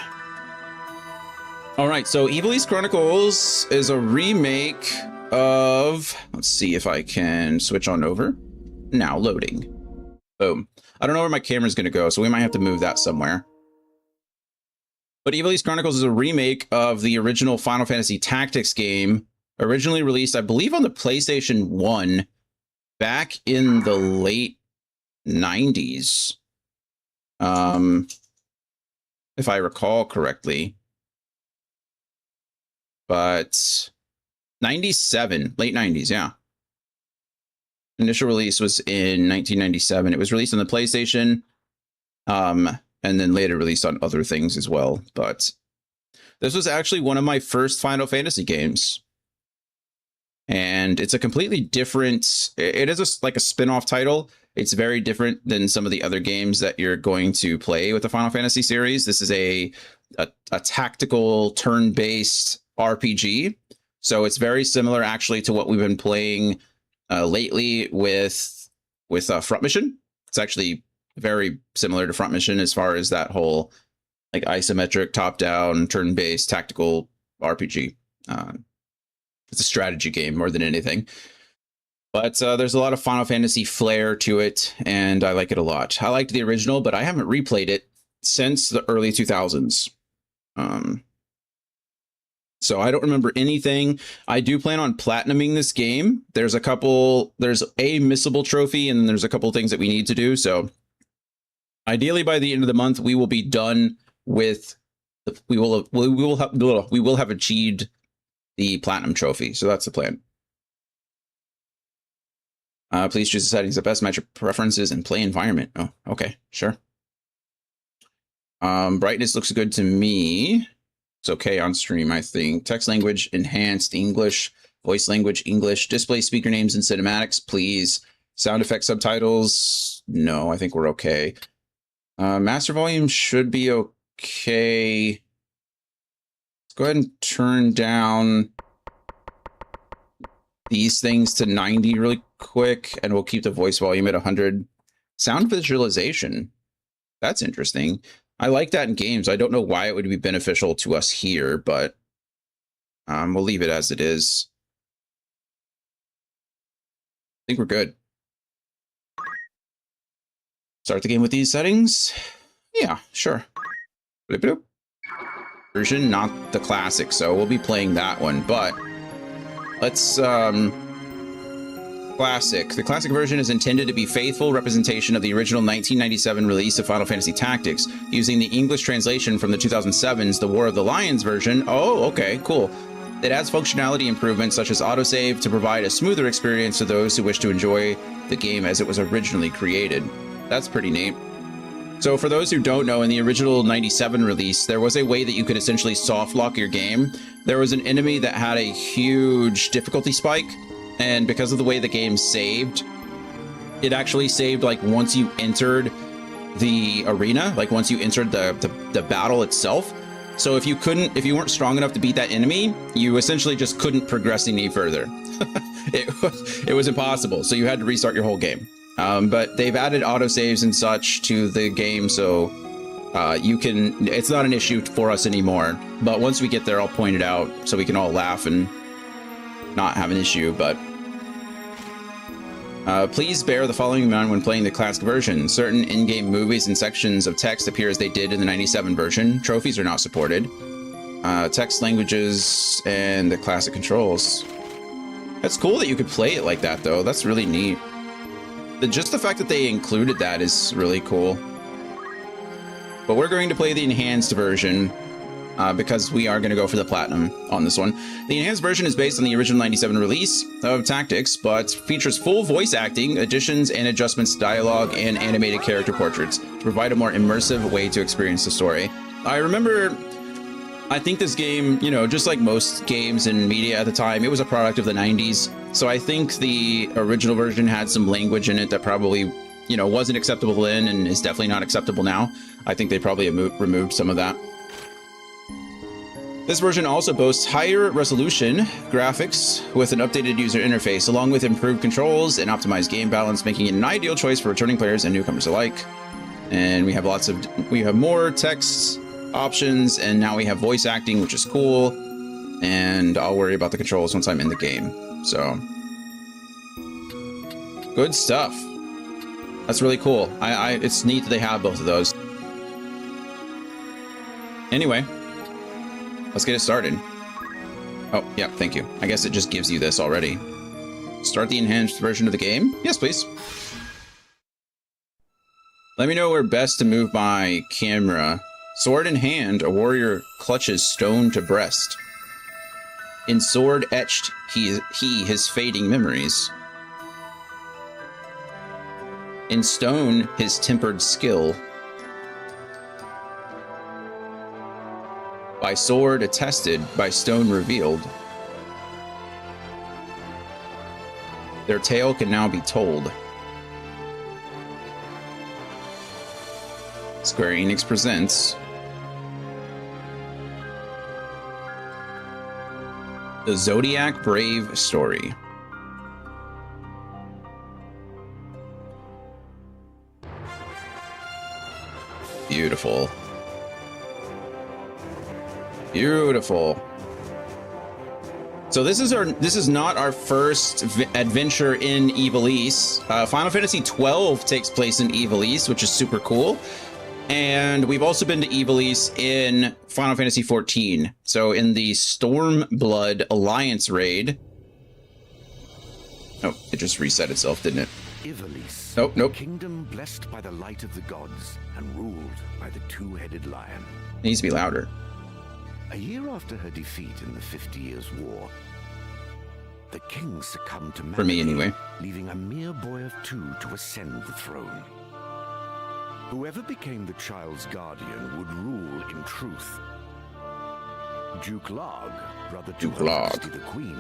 All right, so Ivalice Chronicles is a remake of... Let's see if I can switch on over. Now loading. Boom. I don't know where my camera's going to go, so we might have to move that somewhere. But Ivalice Chronicles is a remake of the original Final Fantasy Tactics game, originally released, I believe, on the PlayStation 1 back in the late 90s. If I recall correctly. But 97, late 90s, yeah. Initial release was in 1997. It was released on the PlayStation, and then later released on other things as well. But this was actually one of my first Final Fantasy games. And it's a completely different... It is like a spin-off title. It's very different than some of the other games that you're going to play with the Final Fantasy series. This is a tactical turn-based RPG. So it's very similar, actually, to what we've been playing lately with Front Mission. It's actually very similar to Front Mission as far as that whole like isometric, top-down, turn-based tactical RPG. It's a strategy game more than anything. But there's a lot of Final Fantasy flair to it, and I like it a lot. I liked the original, but I haven't replayed it since the early 2000s. So I don't remember anything. I do plan on platinuming this game. There's a missable trophy, and there's a couple things that we need to do. So ideally by the end of the month, we will be done with, we will have achieved the platinum trophy. So that's the plan. Please choose the settings that best match your preferences and play environment. Oh, okay, sure. Brightness looks good to me. It's okay on stream, I think. Text language, enhanced, English. Voice language, English. Display speaker names and cinematics, please. Sound effects, subtitles. No, I think we're okay. Master volume should be okay. Let's go ahead and turn down these things to 90 really quick, and we'll keep the voice volume at 100. Sound visualization. That's interesting. I like that in games. I don't know why it would be beneficial to us here, but we'll leave it as it is. I think we're good. Start the game with these settings. Yeah, sure. Bloop, bloop. Version, not the classic, so we'll be playing that one, but let's classic. The classic version is intended to be faithful representation of the original 1997 release of Final Fantasy Tactics, using the English translation from the 2007's The War of the Lions version. Oh, okay, cool. It adds functionality improvements such as autosave to provide a smoother experience to those who wish to enjoy the game as it was originally created. That's pretty neat. So for those who don't know, in the original 97 release, there was a way that you could essentially soft lock your game. There was an enemy that had a huge difficulty spike, and because of the way the game saved, it actually saved like once you entered the arena, like once you entered the battle itself. So if you weren't strong enough to beat that enemy, you essentially just couldn't progress any further. It was impossible. So you had to restart your whole game. But they've added autosaves and such to the game, so it's not an issue for us anymore. But once we get there, I'll point it out so we can all laugh and not have an issue. But please bear the following in mind when playing the classic version. Certain in-game movies and sections of text appear as they did in the 97 version. Trophies are not supported. Text languages and the classic controls. That's cool that you could play it like that, though. That's really neat. Just the fact that they included that is really cool. But we're going to play the enhanced version because we are going to go for the platinum on this one. The enhanced version is based on the original 97 release of Tactics, but features full voice acting, additions and adjustments to dialogue, and animated character portraits to provide a more immersive way to experience the story. I think this game, just like most games and media at the time, it was a product of the 90s. So I think the original version had some language in it that probably, wasn't acceptable then and is definitely not acceptable now. I think they probably removed some of that. This version also boasts higher resolution graphics with an updated user interface, along with improved controls and optimized game balance, making it an ideal choice for returning players and newcomers alike. And we have more text options, and now we have voice acting, which is cool, and I'll worry about the controls once I'm in the game. So good stuff. That's really cool. It's neat that they have both of those. Anyway, let's get it started. Oh yeah, thank you. I guess it just gives you this already. Start the enhanced version of the game? Yes, please. Let me know where best to move my camera. Sword in hand, a warrior clutches stone to breast. In sword etched, he his fading memories. In stone, his tempered skill. By sword attested, by stone revealed. Their tale can now be told. Square Enix presents The Zodiac Brave Story. Beautiful. Beautiful. So this is not our first adventure in Ivalice. Final Fantasy XII takes place in Ivalice, which is super cool. And we've also been to Ivalice in Final Fantasy XIV. So in the Stormblood Alliance raid. Oh, it just reset itself, didn't it?
Ivalice,
nope.
A kingdom blessed by the light of the gods and ruled by the two-headed lion.
It needs to be louder.
A year after her defeat in the 50 Years' War, the king succumbed to malady,
for me anyway,
leaving a mere boy of 2 to ascend the throne. Whoever became the child's guardian would rule in truth. Duke Larg, brother to Her Majesty the Queen,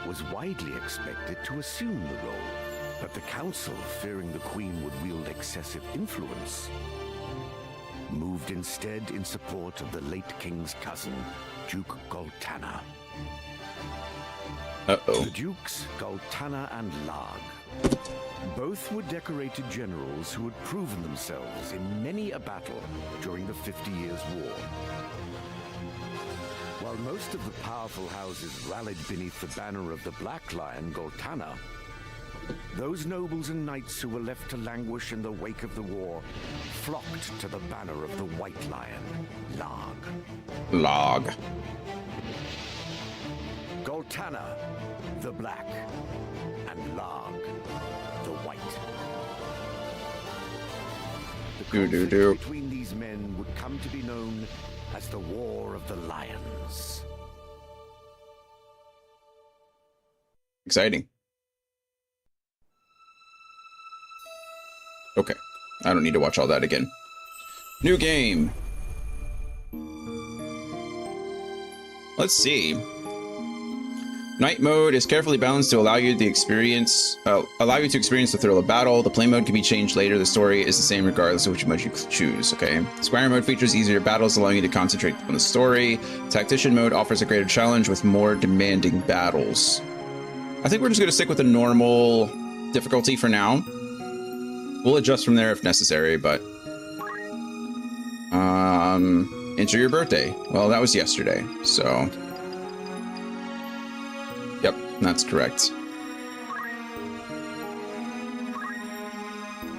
was widely expected to assume the role, but the council, fearing the Queen would wield excessive influence, moved instead in support of the late king's cousin, Duke Goltana.
Uh-oh.
The Dukes Goltana and Lag. Both were decorated generals who had proven themselves in many a battle during the 50 Years' War. While most of the powerful houses rallied beneath the banner of the Black Lion, Goltana, those nobles and knights who were left to languish in the wake of the war flocked to the banner of the White Lion, Lag.
Lag.
Goltana, the Black, and Lag, the White. The conflict between these men would come to be known as the War of the Lions.
Exciting. Okay, I don't need to watch all that again. New game. Let's see. Night mode is carefully balanced to allow you to experience the thrill of battle. The play mode can be changed later. The story is the same regardless of which mode you choose. Okay. Squire mode features easier battles, allowing you to concentrate on the story. Tactician mode offers a greater challenge with more demanding battles. I think we're just going to stick with the normal difficulty for now. We'll adjust from there if necessary, but enter your birthday. Well, that was yesterday, so yep, that's correct.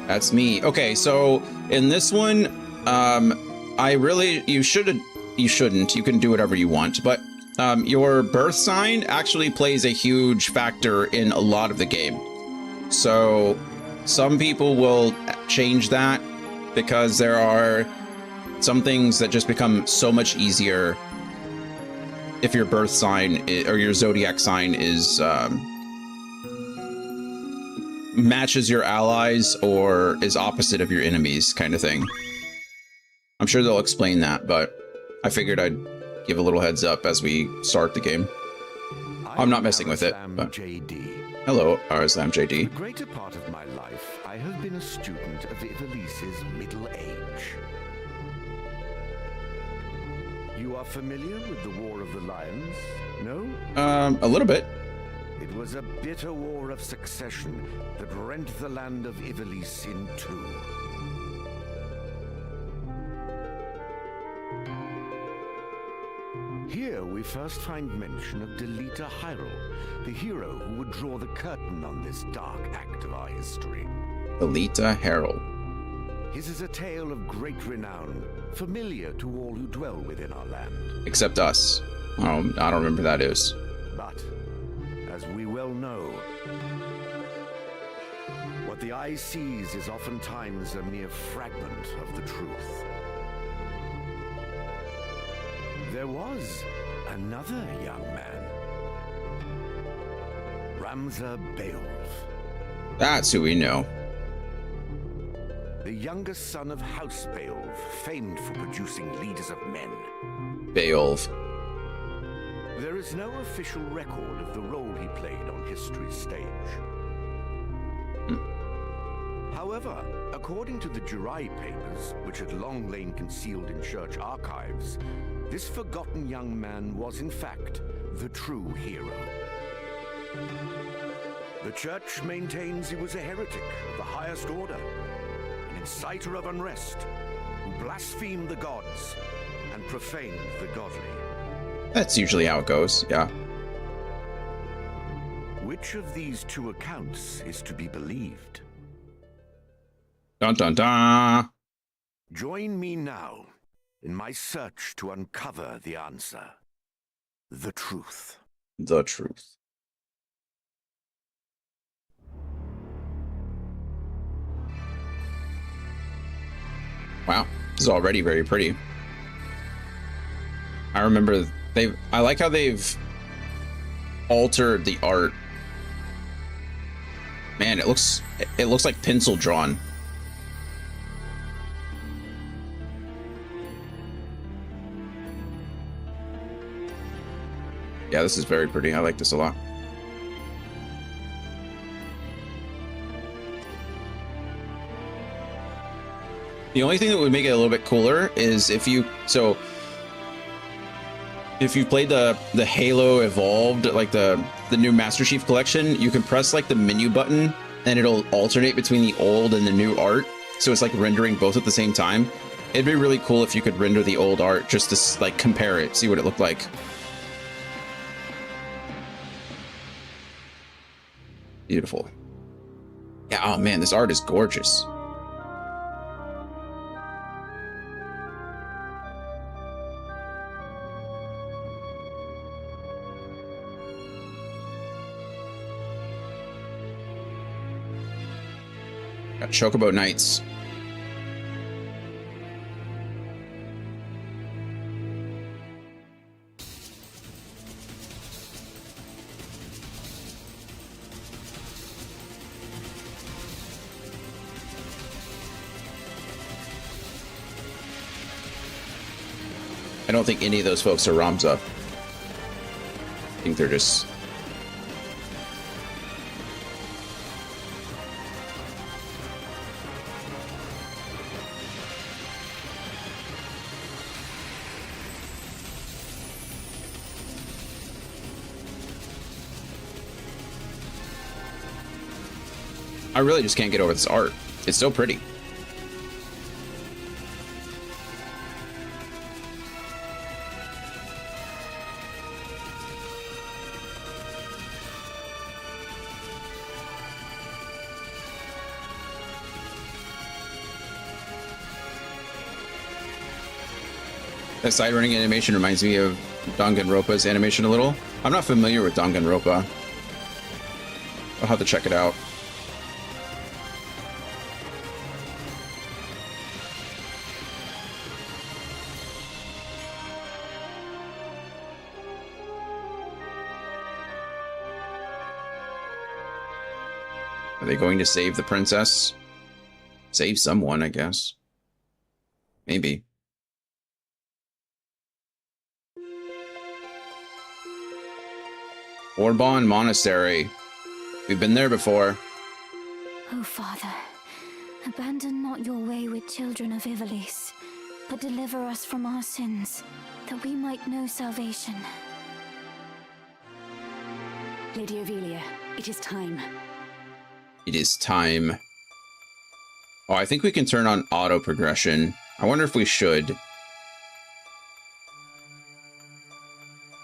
That's me. Okay, so in this one, you shouldn't. You can do whatever you want, but your birth sign actually plays a huge factor in a lot of the game. So some people will change that because there are some things that just become so much easier if your birth sign or your zodiac sign is matches your allies or is opposite of your enemies, kind of thing. I'm sure they'll explain that, but I figured I'd give a little heads up as we start the game. I'm not messing with it. But... Hello, Arslam JD.
The greater part of my life, I have been a student of Ivalice's middle age. You are familiar with the War of the Lions? No?
A little bit.
It was a bitter war of succession that rent the land of Ivalice in two. Here we first find mention of Delita Hyrule, the hero who would draw the curtain on this dark act of our history.
Delita Hyrule.
His is a tale of great renown, familiar to all who dwell within our land.
Except us. I don't remember who that is.
But, as we well know, what the eye sees is oftentimes a mere fragment of the truth. There was another young man, Ramza Beowulf.
That's who we know.
The youngest son of House Beowulf, famed for producing leaders of men.
Beowulf.
There is no official record of the role he played on history's stage. However, according to the Jurai papers, which had long lain concealed in church archives, this forgotten young man was in fact the true hero. The church maintains he was a heretic of the highest order, an inciter of unrest, who blasphemed the gods and profaned the godly.
That's usually how it goes, yeah.
Which of these two accounts is to be believed?
Dun dun dun!
Join me now in my search to uncover the answer. The truth.
The truth. Wow, this is already very pretty. I remember I like how they've altered the art. Man, it looks like pencil drawn. Yeah, this is very pretty. I like this a lot. The only thing that would make it a little bit cooler is if you played the Halo Evolved, like the the new Master Chief Collection, you can press like the menu button and it'll alternate between the old and the new art. So it's like rendering both at the same time. It'd be really cool if you could render the old art just to like compare it, see what it looked like. Beautiful. Yeah, oh man, this art is gorgeous. Got Chocobo Knights. I don't think any of those folks are Ramza. I think they're just... I really just can't get over this art. It's so pretty. That side running animation reminds me of Danganronpa's animation a little. I'm not familiar with Danganronpa. I'll have to check it out. Are they going to save the princess? Save someone, I guess. Maybe. Orbon Monastery. We've been there before.
Oh, Father, abandon not your wayward children of Ivalice, but deliver us from our sins, that we might know salvation.
Lady Ovelia, it is time.
It is time. Oh, I think we can turn on auto progression. I wonder if we should.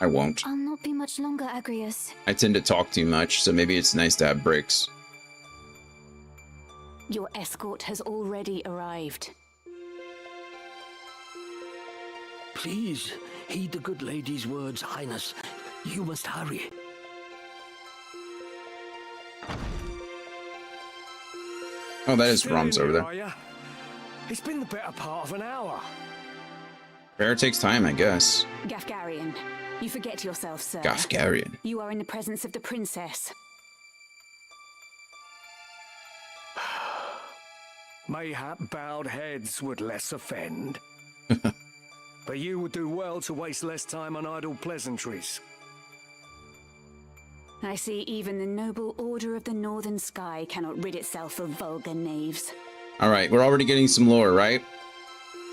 I won't.
I'll not be much longer, Agrius.
I tend to talk too much, so maybe it's nice to have breaks.
Your escort has already arrived.
Please, heed the good lady's words, Highness. You must hurry.
Oh, that is Rom's over there.
It's been the better part of an hour.
Fair takes time, I guess.
Gafgarian, you forget yourself, sir.
Gafgarian.
You are in the presence of the princess.
Mayhap bowed heads would less offend. But you would do well to waste less time on idle pleasantries.
I see even the noble Order of the Northern Sky cannot rid itself of vulgar knaves.
Alright, we're already getting some lore, right?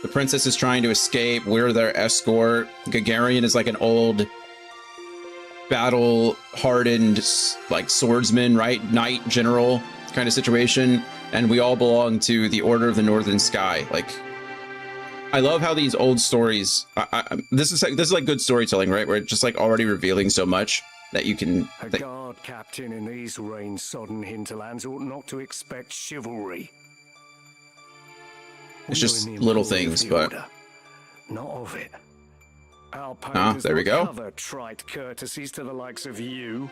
The princess is trying to escape. We're their escort. Gagarian is like an old battle-hardened, like, swordsman, right? Knight general kind of situation. And we all belong to the Order of the Northern Sky. Like, I love how these old stories... This is like good storytelling, right? Where it's just like already revealing so much that you can...
A guard captain in these rain-sodden hinterlands ought not to expect chivalry.
It's just little things, but...
Not of it. Our
there we go.
Cover trite courtesies to the likes of you.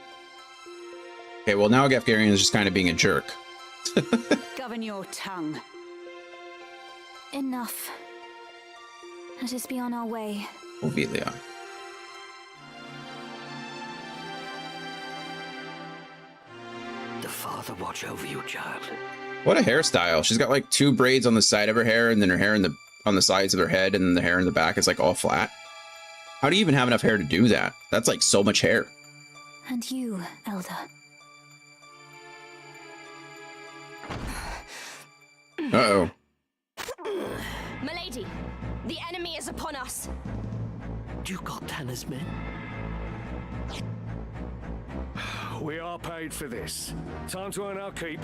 Okay, well now Gafgarian is just kind of being a jerk.
Govern your tongue.
Enough. Let us be on our way.
Ovelia.
The Father watch over you, child.
What a hairstyle. She's got like 2 braids on the side of her hair, and then her hair on the sides of her head, and then the hair in the back is like all flat. How do you even have enough hair to do that? That's like so much hair.
And you, Elder.
Uh-oh.
Milady, the enemy is upon us.
You got Tanner's men? We are paid for this. Time to earn our keep.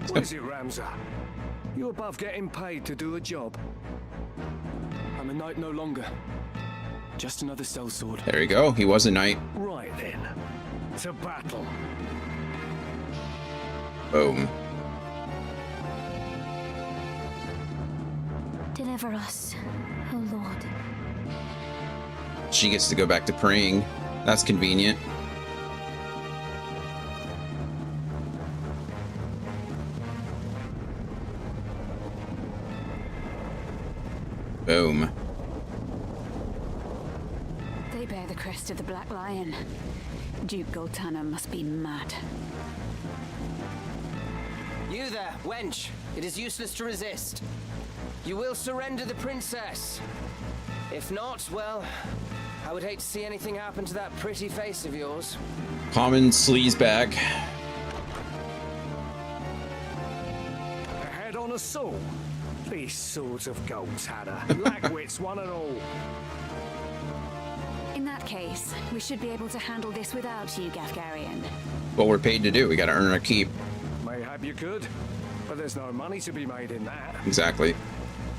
What is it, Ramza? You above getting paid to do a job?
I'm a knight no longer. Just another sellsword.
There you go. He was a knight.
Right then. To battle.
Boom.
Deliver us, O Lord.
She gets to go back to praying. That's convenient. Boom.
They bear the crest of the Black Lion. Duke Goltana must be mad.
You there, wench. It is useless to resist. You will surrender the princess. If not, well, I would hate to see anything happen to that pretty face of yours.
Common sleazebag.
A head on a saw. These swords of Goltana. Lack wits, one and all.
In that case, we should be able to handle this without you, Gafgarian.
What we're paid to do. We gotta earn our keep.
Mayhap you could, but there's no money to be made in that.
Exactly.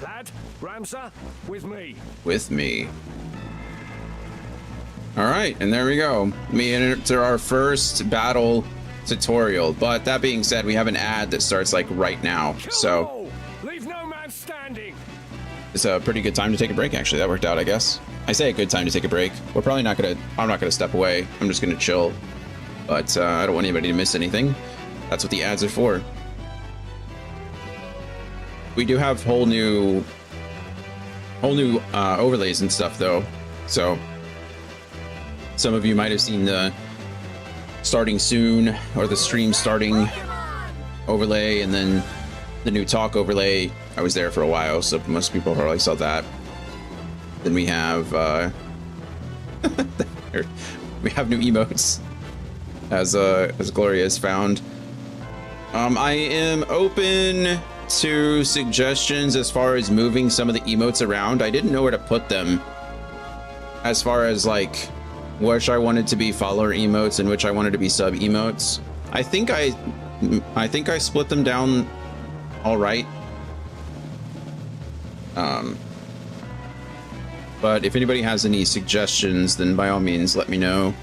Lad, Ramza, with me.
With me. Alright, and there we go. We enter our first battle tutorial. But that being said, we have an ad that starts like right now. So
leave no man standing.
It's a pretty good time to take a break, actually. That worked out, I guess. I say a good time to take a break. We're probably not gonna, I'm not gonna step away. I'm just gonna chill. But I don't want anybody to miss anything. That's what the ads are for. We do have whole new overlays and stuff though. So some of you might have seen the starting soon or the stream starting overlay, and then the new talk overlay. I was there for a while, so most people probably saw that. Then we have we have new emotes, as Gloria has found. I am open to suggestions as far as moving some of the emotes around. I didn't know where to put them, as far as like which I wanted to be follower emotes and which I wanted to be sub emotes. I think I split them down all right. But if anybody has any suggestions, then by all means let me know.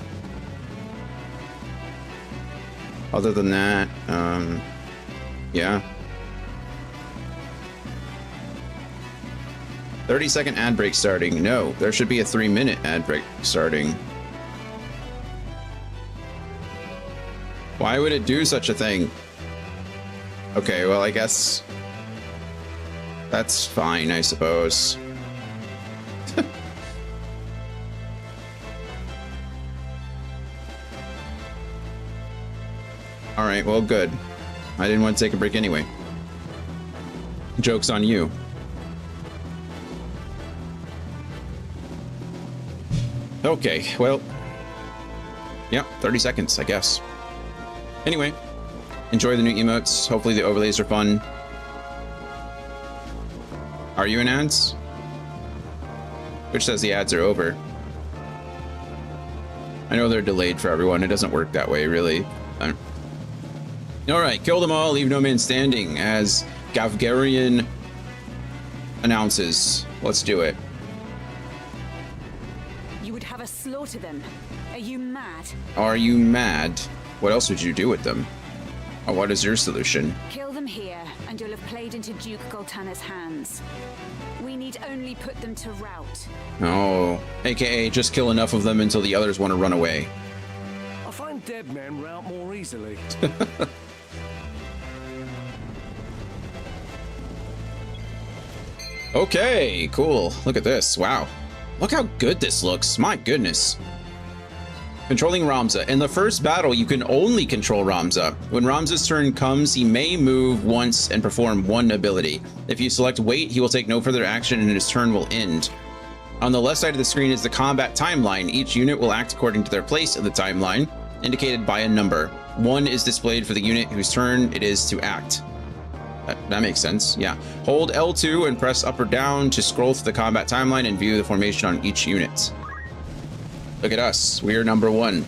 Other than that, yeah. 30-second ad break starting. No, there should be a 3-minute ad break starting. Why would it do such a thing? Okay, well, I guess that's fine, I suppose. All right, well, good. I didn't want to take a break anyway. Joke's on you. Okay, well, yeah, 30 seconds, I guess. Anyway, enjoy the new emotes. Hopefully the overlays are fun. Are you in ads? Which says the ads are over. I know they're delayed for everyone. It doesn't work that way, really. All right, kill them all, leave no man standing, as Gafgarian announces. Let's do it.
You would have us slaughter them. Are you mad?
Are you mad? What else would you do with them? Or what is your solution?
Kill them here, and you'll have played into Duke Goltana's hands. We need only put them to rout.
Oh, aka just kill enough of them until the others want to run away.
I find dead men rout more easily.
Okay, cool. Look at this. Wow. Look how good this looks. My goodness. Controlling Ramza. In the first battle, you can only control Ramza. When Ramza's turn comes, he may move once and perform one ability. If you select wait, he will take no further action and his turn will end. On the left side of the screen is the combat timeline. Each unit will act according to their place in the timeline, indicated by a number. 1 is displayed for the unit whose turn it is to act. That makes sense, yeah. Hold L2 and press up or down to scroll through the combat timeline and view the formation on each unit. Look at us, we are number 1.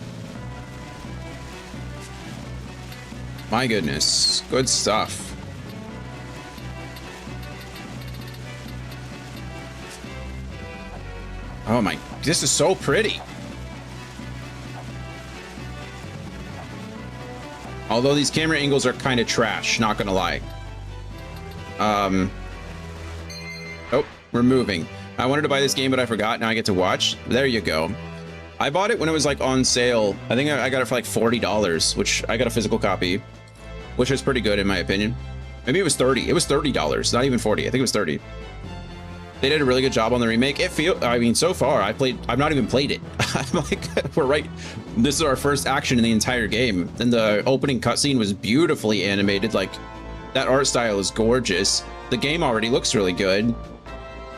My goodness. Good stuff. Oh my, this is so pretty. Although these camera angles are kind of trash, not gonna lie. Oh, we're moving. I wanted to buy this game, but I forgot. Now I get to watch. There you go. I bought it when it was like on sale. I think I got it for like $40, which I got a physical copy, which was pretty good in my opinion. Maybe it was 30. It was $30, not even 40. I think it was 30. They did a really good job on the remake. I mean, so far I've not even played it. I'm like, we're right. This is our first action in the entire game. And the opening cutscene was beautifully animated. Like, that art style is gorgeous. The game already looks really good.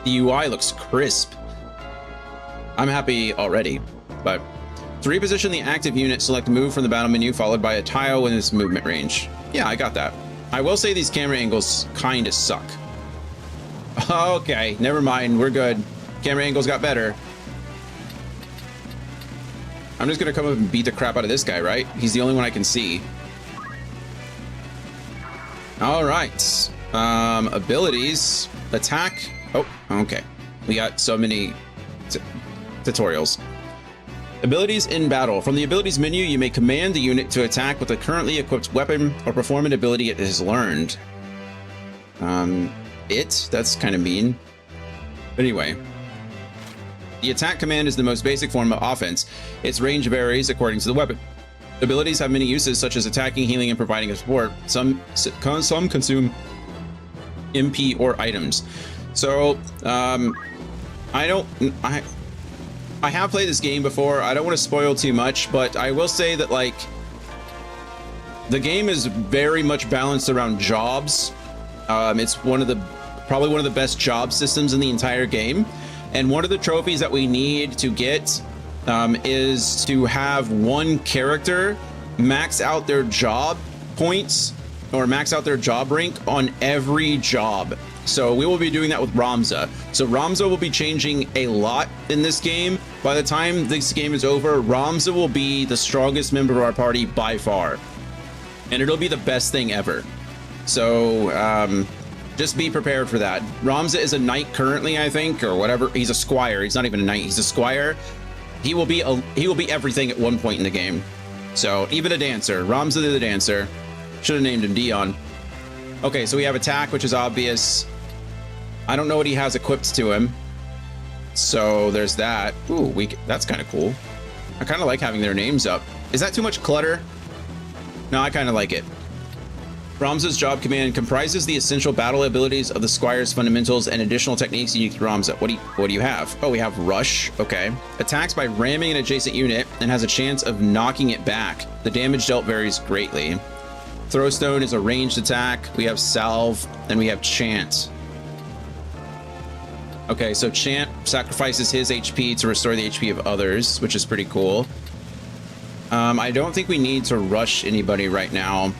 The UI looks crisp. I'm happy already. But to reposition the active unit, select move from the battle menu, followed by a tile in its movement range. Yeah, I got that. I will say these camera angles kind of suck. Okay, never mind. We're good. Camera angles got better. I'm just gonna come up and beat the crap out of this guy, right? He's the only one I can see. All right. Abilities. Attack. Oh, okay. We got so many tutorials. Abilities in battle. From the abilities menu, you may command the unit to attack with a currently equipped weapon or perform an ability it has learned. That's kind of mean. But anyway. The attack command is the most basic form of offense. Its range varies according to the weapon. Abilities have many uses, such as attacking, healing, and providing a support. Some consume MP or items. So, I have played this game before. I don't want to spoil too much, but I will say that, like, the game is very much balanced around jobs. It's probably one of the best job systems in the entire game. And one of the trophies that we need to get is to have one character max out their job points or max out their job rank on every job. So we will be doing that with Ramza. So Ramza will be changing a lot in this game. By the time this game is over, Ramza will be the strongest member of our party by far. And it'll be the best thing ever. So just be prepared for that. Ramza is a knight currently, I think, or whatever. He's a squire. He's not even a knight. He's a squire. He will be everything at one point in the game. So even a dancer. Ramza the dancer. Should have named him Dion. Okay, so we have attack, which is obvious. I don't know what he has equipped to him. So there's that. Ooh, that's kind of cool. I kind of like having their names up. Is that too much clutter? No, I kind of like it. Ramza's job command comprises the essential battle abilities of the Squire's fundamentals and additional techniques unique to Ramza. What do you have? Oh, we have Rush. Okay. Attacks by ramming an adjacent unit and has a chance of knocking it back. The damage dealt varies greatly. Throwstone is a ranged attack. We have Salve, and we have Chant. Okay, so Chant sacrifices his HP to restore the HP of others, which is pretty cool. I don't think we need to rush anybody right now.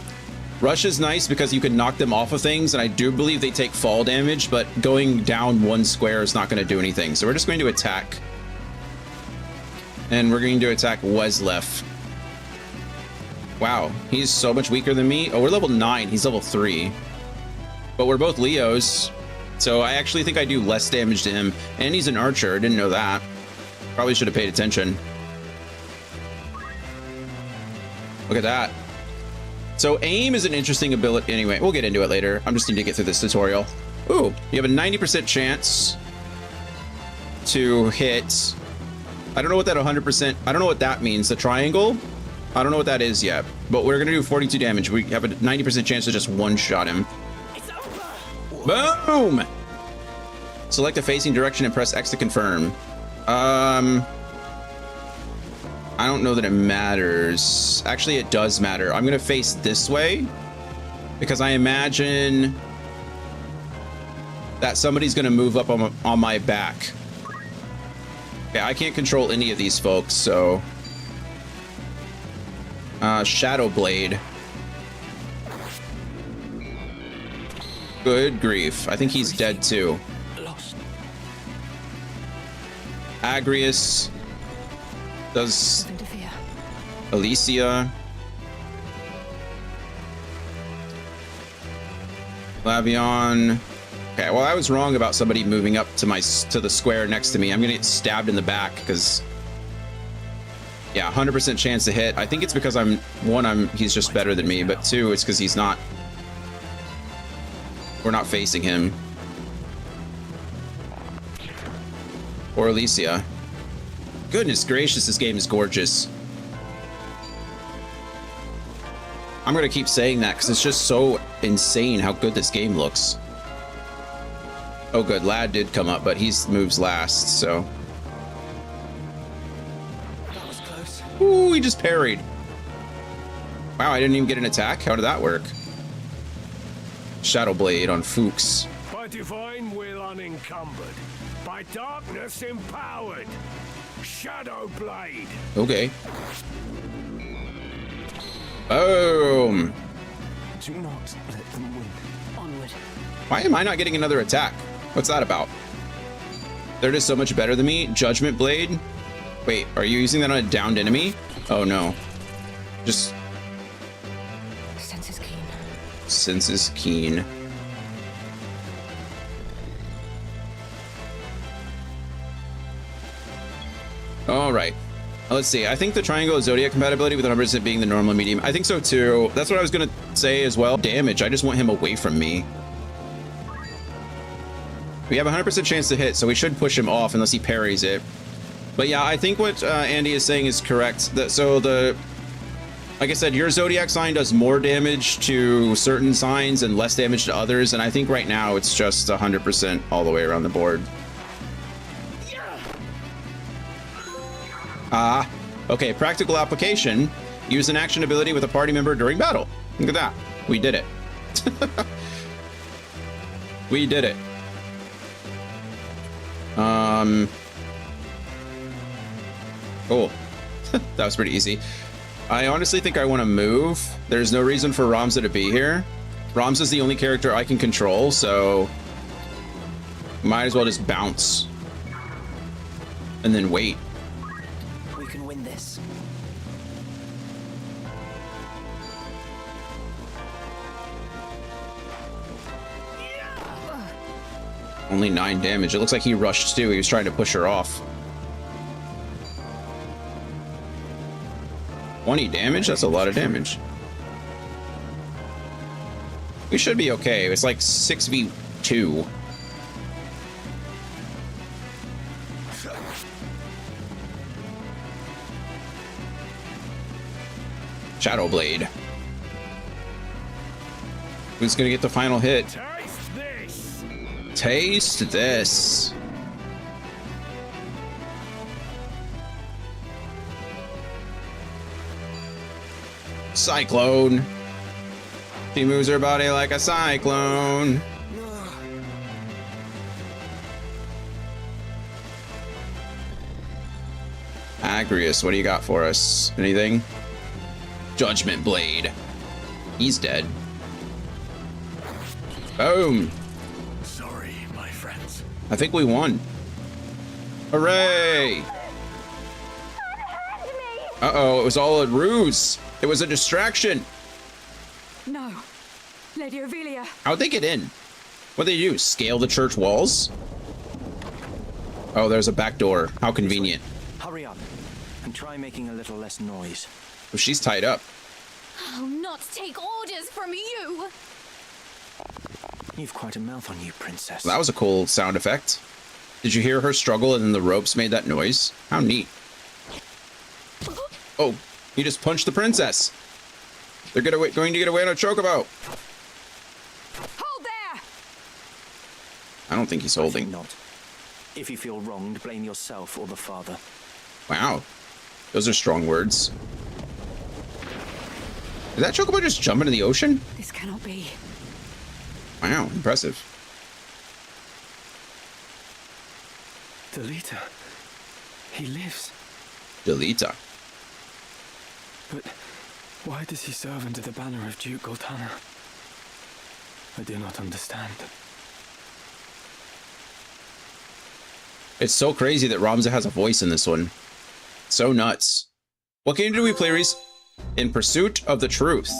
Rush is nice because you can knock them off of things, and I do believe they take fall damage, but going down one square is not going to do anything. So we're just going to attack. And we're going to attack Weslef. Wow, he's so much weaker than me. Oh, we're level 9. He's level 3. But we're both Leos. So I actually think I do less damage to him. And he's an archer. Didn't know that. Probably should have paid attention. Look at that. So aim is an interesting ability. Anyway, we'll get into it later. I'm just need to get through this tutorial. Ooh, you have a 90% chance to hit. I don't know what that 100%. I don't know what that means. The triangle. I don't know what that is yet, but we're gonna do 42 damage. We have a 90% chance to just one-shot him. Boom! Select a facing direction and press X to confirm. I don't know that it matters. Actually, it does matter. I'm gonna face this way because I imagine that somebody's gonna move up on my back. Okay, I can't control any of these folks, so. Shadow Blade. Good grief. I think he's dead too. Agrius does Alicia. Lavion. Okay, well, I was wrong about somebody moving up to the square next to me. I'm gonna get stabbed in the back because, yeah, 100% chance to hit. I think it's because he's just better than me, but 2, it's because we're not facing him. Or Alicia. Goodness gracious, this game is gorgeous. I'm gonna keep saying that because it's just so insane how good this game looks. Oh good, Lad did come up, but he moves last, so.
That was close.
Ooh, he just parried. Wow, I didn't even get an attack? How did that work? Shadow Blade on Fuchs.
By divine will unencumbered, by darkness empowered. Shadow Blade.
Okay. Boom.
Do not let them win.
Onward.
Why am I not getting another attack? What's that about? They're just so much better than me. Judgment Blade. Wait, are you using that on a downed enemy? Oh no. Just.
Senses keen.
Senses keen. All right. Let's see. I think the triangle is Zodiac compatibility with 100% being the normal medium. I think so too. That's what I was going to say as well. Damage. I just want him away from me. We have a 100% chance to hit, so we should push him off unless he parries it. But yeah, I think what Andy is saying is correct. Like I said, your Zodiac sign does more damage to certain signs and less damage to others. And I think right now it's just 100% all the way around the board. Okay, practical application. Use an action ability with a party member during battle. Look at that. We did it. We did it. Cool. That was pretty easy. I honestly think I want to move. There's no reason for Ramza to be here. Ramza's the only character I can control, so might as well just bounce. And then wait.
We can win this.
Only 9 damage. It looks like he rushed too. He was trying to push her off. 20 damage? That's a lot of damage. We should be okay. It's like 6v2. Shadow Blade. Who's gonna get the final hit?
Taste this.
Taste this. Cyclone. She moves her body like a cyclone. Agrius, what do you got for us? Anything? Judgment Blade. He's dead. Boom.
Sorry, my friends.
I think we won. Hooray! Uh-oh, it was all a ruse. It was a distraction.
No. Lady Ivalice.
How'd they get in? What'd they do? Scale the church walls? Oh, there's a back door. How convenient.
Hurry up and try making a little less noise.
Oh, she's tied up.
I'll not take orders from you.
You've quite a mouth on you, princess.
That was a cool sound effect. Did you hear her struggle and then the ropes made that noise? How neat. Oh, he just punched the princess. They're going to get away on a chocobo.
Hold there!
I don't think he's holding.
Not. If you feel wronged, blame yourself or the father.
Wow. Those are strong words. Did that chocobo just jump into the ocean?
This cannot be.
Wow, impressive.
Delita. He lives.
Delita.
But why does he serve under the banner of Duke Goltana? I do not understand.
It's so crazy that Ramza has a voice in this one. So nuts. What game do we play, Reese? In Pursuit of the Truth.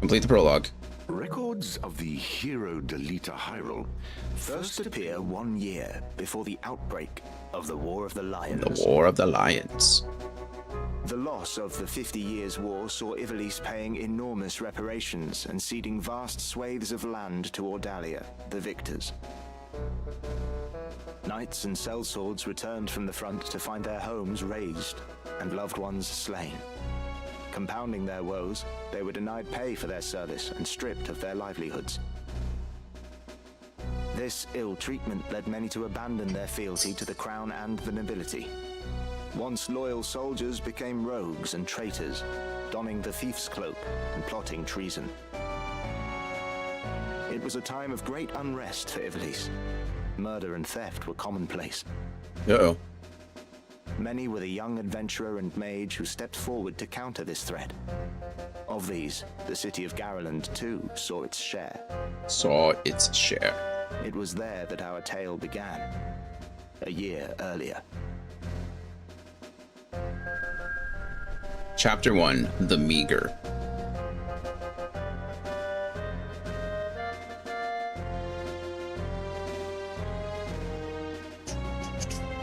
Complete the prologue.
Record records of the hero Delita Hyrule first appear 1 year before the outbreak of the War of the Lions.
The War of the Lions.
The loss of the 50 Years' War saw Ivalice paying enormous reparations and ceding vast swathes of land to Ordalia, the victors. Knights and sellswords returned from the front to find their homes razed and loved ones slain. Compounding their woes, they were denied pay for their service and stripped of their livelihoods. This ill treatment led many to abandon their fealty to the crown and the nobility. Once loyal soldiers became rogues and traitors, donning the thief's cloak and plotting treason. It was a time of great unrest for Ivalice. Murder and theft were commonplace.
Uh-oh.
Many were the young adventurer and mage who stepped forward to counter this threat. Of these, the city of Garland too saw its share. It was there that our tale began, a year earlier.
Chapter 1, The Meager.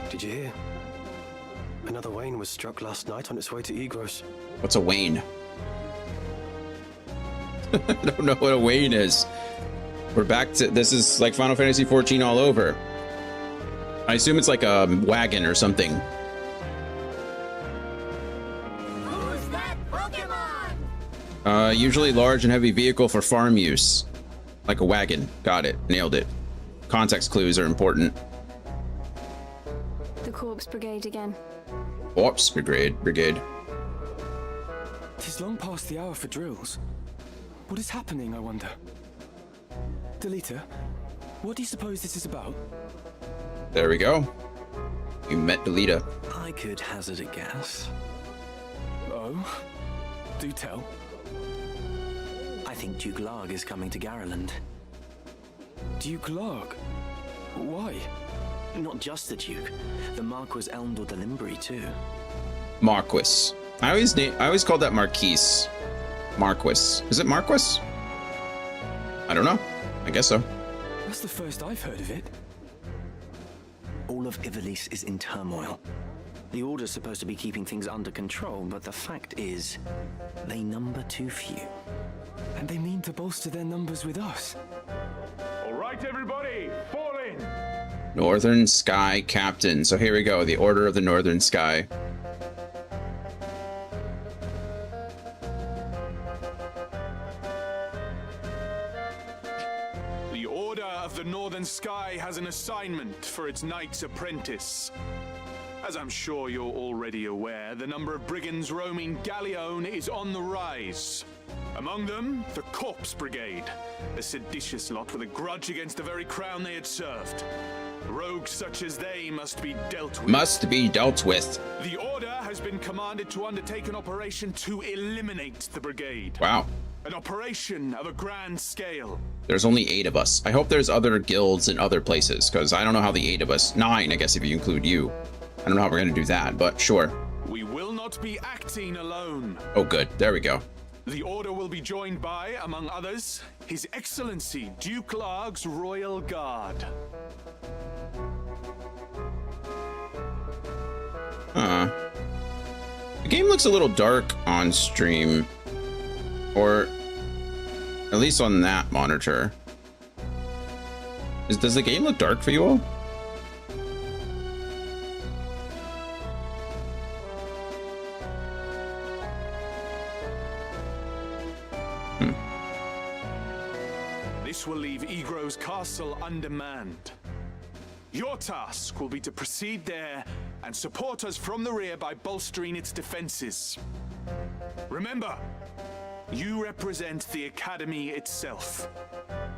Did you hear? Another Wayne was struck last night on its way to Igros.
What's a Wayne? I don't know what a Wayne is. We're back to, this is like Final Fantasy XIV all over. I assume it's like a wagon or something.
Who's that Pokemon?
Usually large and heavy vehicle for farm use. Like a wagon. Got it. Nailed it. Context clues are important.
The Corpse Brigade again.
Corpse Brigade.
Tis long past the hour for drills. What is happening, I wonder? Delita, what do you suppose this is about?
There we go. You met Delita.
I could hazard a guess. Oh? Do tell. I think Duke Larg is coming to Garland. Duke Larg? Why? Not just the Duke. The Marquis Elmdor de Limbri, too.
Marquis. I always called that Marquise. Marquis. Is it Marquis? I don't know. I guess so.
That's the first I've heard of it. All of Ivalice is in turmoil. The Order's supposed to be keeping things under control, but the fact is, they number too few. And they mean to bolster their numbers with us.
All right, everybody, fall in!
Northern Sky Captain. So here we go. The Order of the Northern Sky.
The Order of the Northern Sky has an assignment for its Knight's Apprentice. As I'm sure you're already aware, the number of brigands roaming Galleon is on the rise. Among them, the Corpse Brigade, a seditious lot with a grudge against the very crown they had served. Rogues such as they must be dealt with. The Order has been commanded to undertake an operation to eliminate the brigade.
Wow.
An operation of a grand scale.
There's only 8 of us. I hope there's other guilds in other places, because I don't know how the 8 of us... 9, I guess, if you include you. I don't know how we're going to do that, but sure.
We will not be acting alone.
Oh, good. There we go.
The Order will be joined by, among others, His Excellency Duke Larg's Royal Guard.
The game looks a little dark on stream. Or at least on that monitor. Does the game look dark for you all?
This will leave Igros Castle undermanned. Your task will be to proceed there and support us from the rear by bolstering its defenses. Remember, you represent the Academy itself.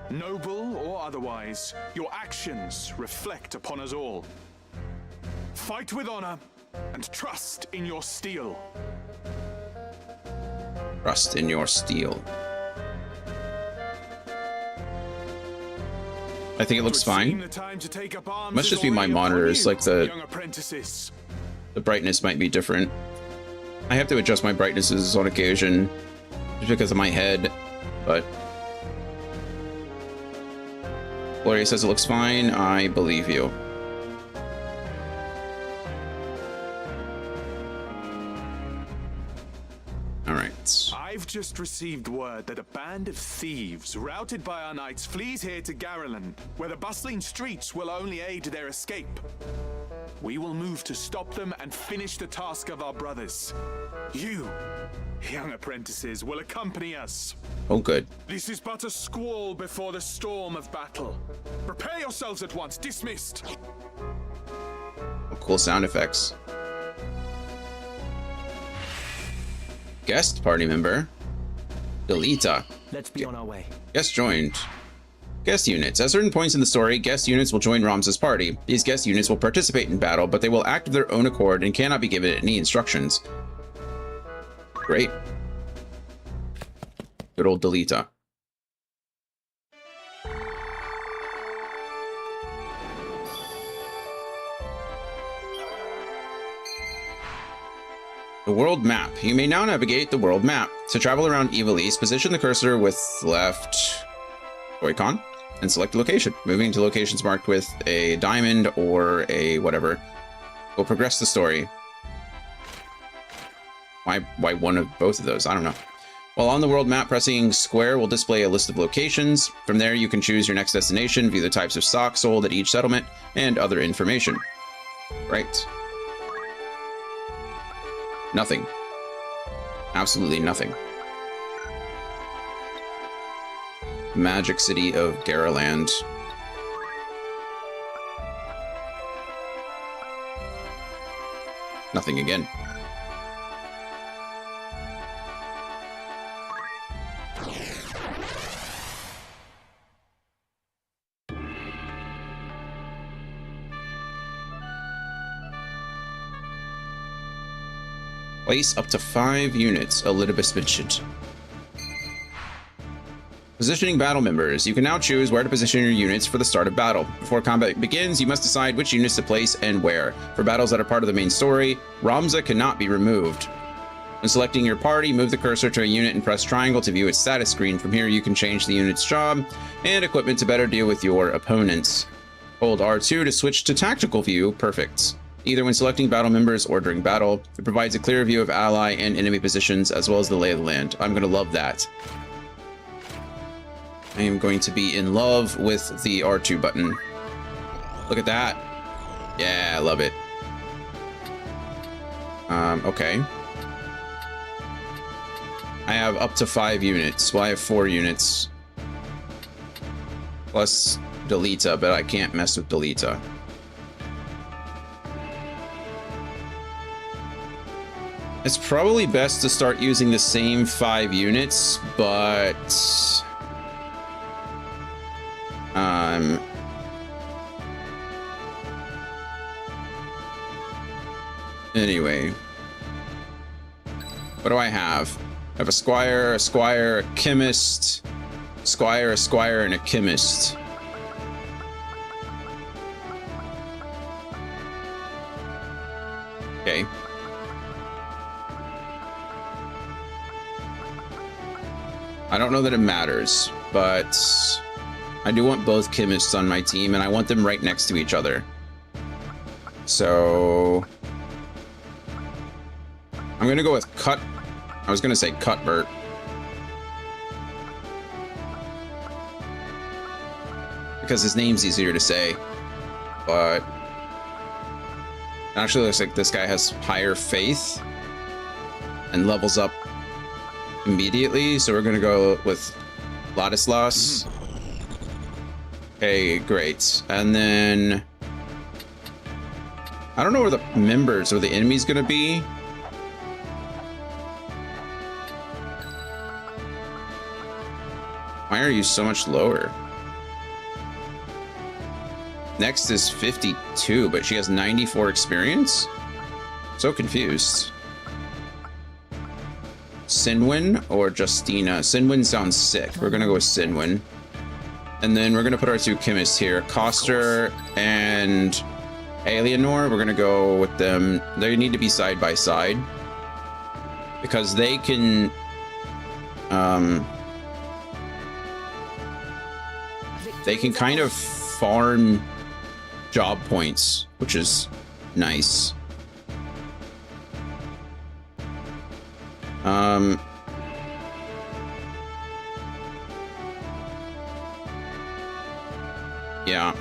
Noble or otherwise, your actions reflect upon us all. Fight with honor and trust in your steel.
Trust in your steel. I think it looks fine. Must just be my monitors, like the brightness might be different. I have to adjust my brightnesses on occasion just because of my head, but Gloria says it looks fine. I believe you. All right.
I've just received word that a band of thieves, routed by our knights, flees here to Garland, where the bustling streets will only aid their escape. We will move to stop them and finish the task of our brothers. You, young apprentices, will accompany us.
Oh, good.
This is but a squall before the storm of battle. Prepare yourselves at once. Dismissed.
Oh, cool sound effects. Guest party member, Delita.
Let's be on our way.
Guest joined. Guest units. At certain points in the story, guest units will join Ramza's party. These guest units will participate in battle, but they will act of their own accord and cannot be given any instructions. Great. Good old Delita. The world map. You may now navigate the world map. To travel around Ivalice, position the cursor with left Joy-Con and select a location. Moving to locations marked with a diamond or a whatever will progress the story. Why one of both of those? I don't know. While on the world map, pressing square will display a list of locations. From there, you can choose your next destination, view the types of stock sold at each settlement, and other information. Right. Nothing. Absolutely nothing. Magic City of Garaland. Nothing again. Place up to 5 units, Elidibus mentioned. Positioning battle members. You can now choose where to position your units for the start of battle. Before combat begins, you must decide which units to place and where. For battles that are part of the main story, Ramza cannot be removed. When selecting your party, move the cursor to a unit and press triangle to view its status screen. From here, you can change the unit's job and equipment to better deal with your opponents. Hold R2 to switch to tactical view. Perfect. Either when selecting battle members or during battle. It provides a clear view of ally and enemy positions, as well as the lay of the land. I'm going to love that. I am going to be in love with the R2 button. Look at that. Yeah, I love it. Okay. I have up to 5 units. Well, I have 4 units. Plus Delita, but I can't mess with Delita. It's probably best to start using the same 5 units, but anyway, what do I have? I have a squire, a chemist, a squire, and a chemist. Okay. I don't know that it matters, but I do want both chemists on my team, and I want them right next to each other. So I'm gonna go with I was gonna say Cuthbert. Because his name's easier to say, but it actually looks like this guy has higher faith and levels up immediately, so we're gonna go with Ladislas. Okay, great. And then I don't know where the members or the enemy's gonna be. Why are you so much lower? Next is 52, but she has 94 experience? So confused. Sinwin or Justina? Sinwin sounds sick. We're gonna go with Sinwin. And then we're gonna put our 2 chemists here. Coster and Alienor, we're gonna go with them. They need to be side by side. Because they can... they can kind of farm job points, which is nice. Yeah.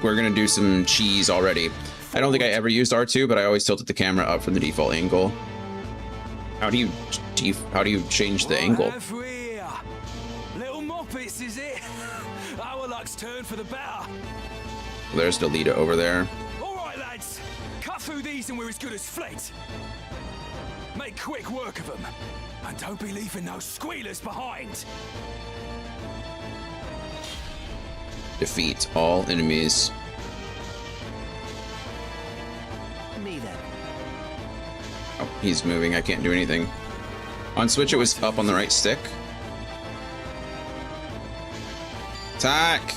We're gonna do some cheese already. I don't think I ever used R2, but I always tilted the camera up from the default angle. How do you change the angle?
Little moppets, is it? Our luck's turned for the better.
There's Delita over there.
All right, lads, cut through these and we're as good as flint. Make quick work of them, and don't be leaving no squealers behind.
Defeat all enemies.
Me then.
Oh, he's moving. I can't do anything. On Switch, it was up on the right stick. Attack!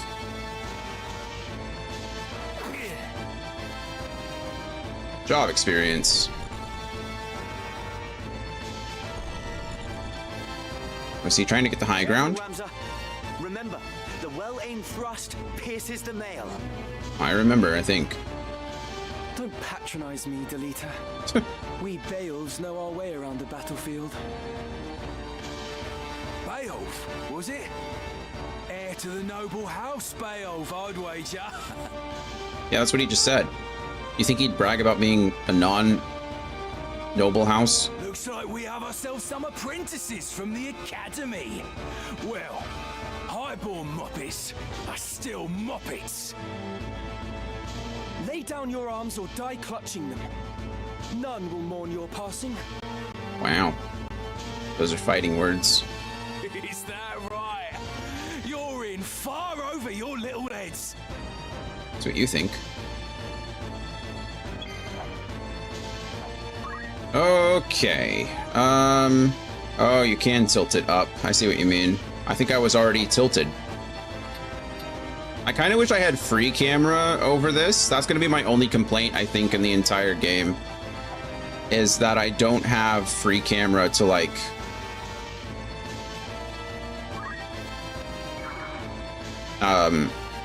Job experience. Was he trying to get the high ground?
Remember, the well-aimed thrust pierces the mail.
I remember, I think.
Don't patronize me, Delita. We Beowulfs know our way around the battlefield.
Beowulf, was it? Heir to the noble house, Beowulf, I'd wager.
Yeah, that's what he just said. You think he'd brag about being a non-noble house?
Looks like we have ourselves some apprentices from the academy. Well, highborn moppets are still moppets.
Lay down your arms or die clutching them. None will mourn your passing.
Wow. Those are fighting words.
Is that right? You're in far over your little heads.
That's what you think. Okay. Oh, you can tilt it up. I see what you mean. I think I was already tilted. I kind of wish I had free camera over this. That's going to be my only complaint, I think, in the entire game. Is that I don't have free camera to, like...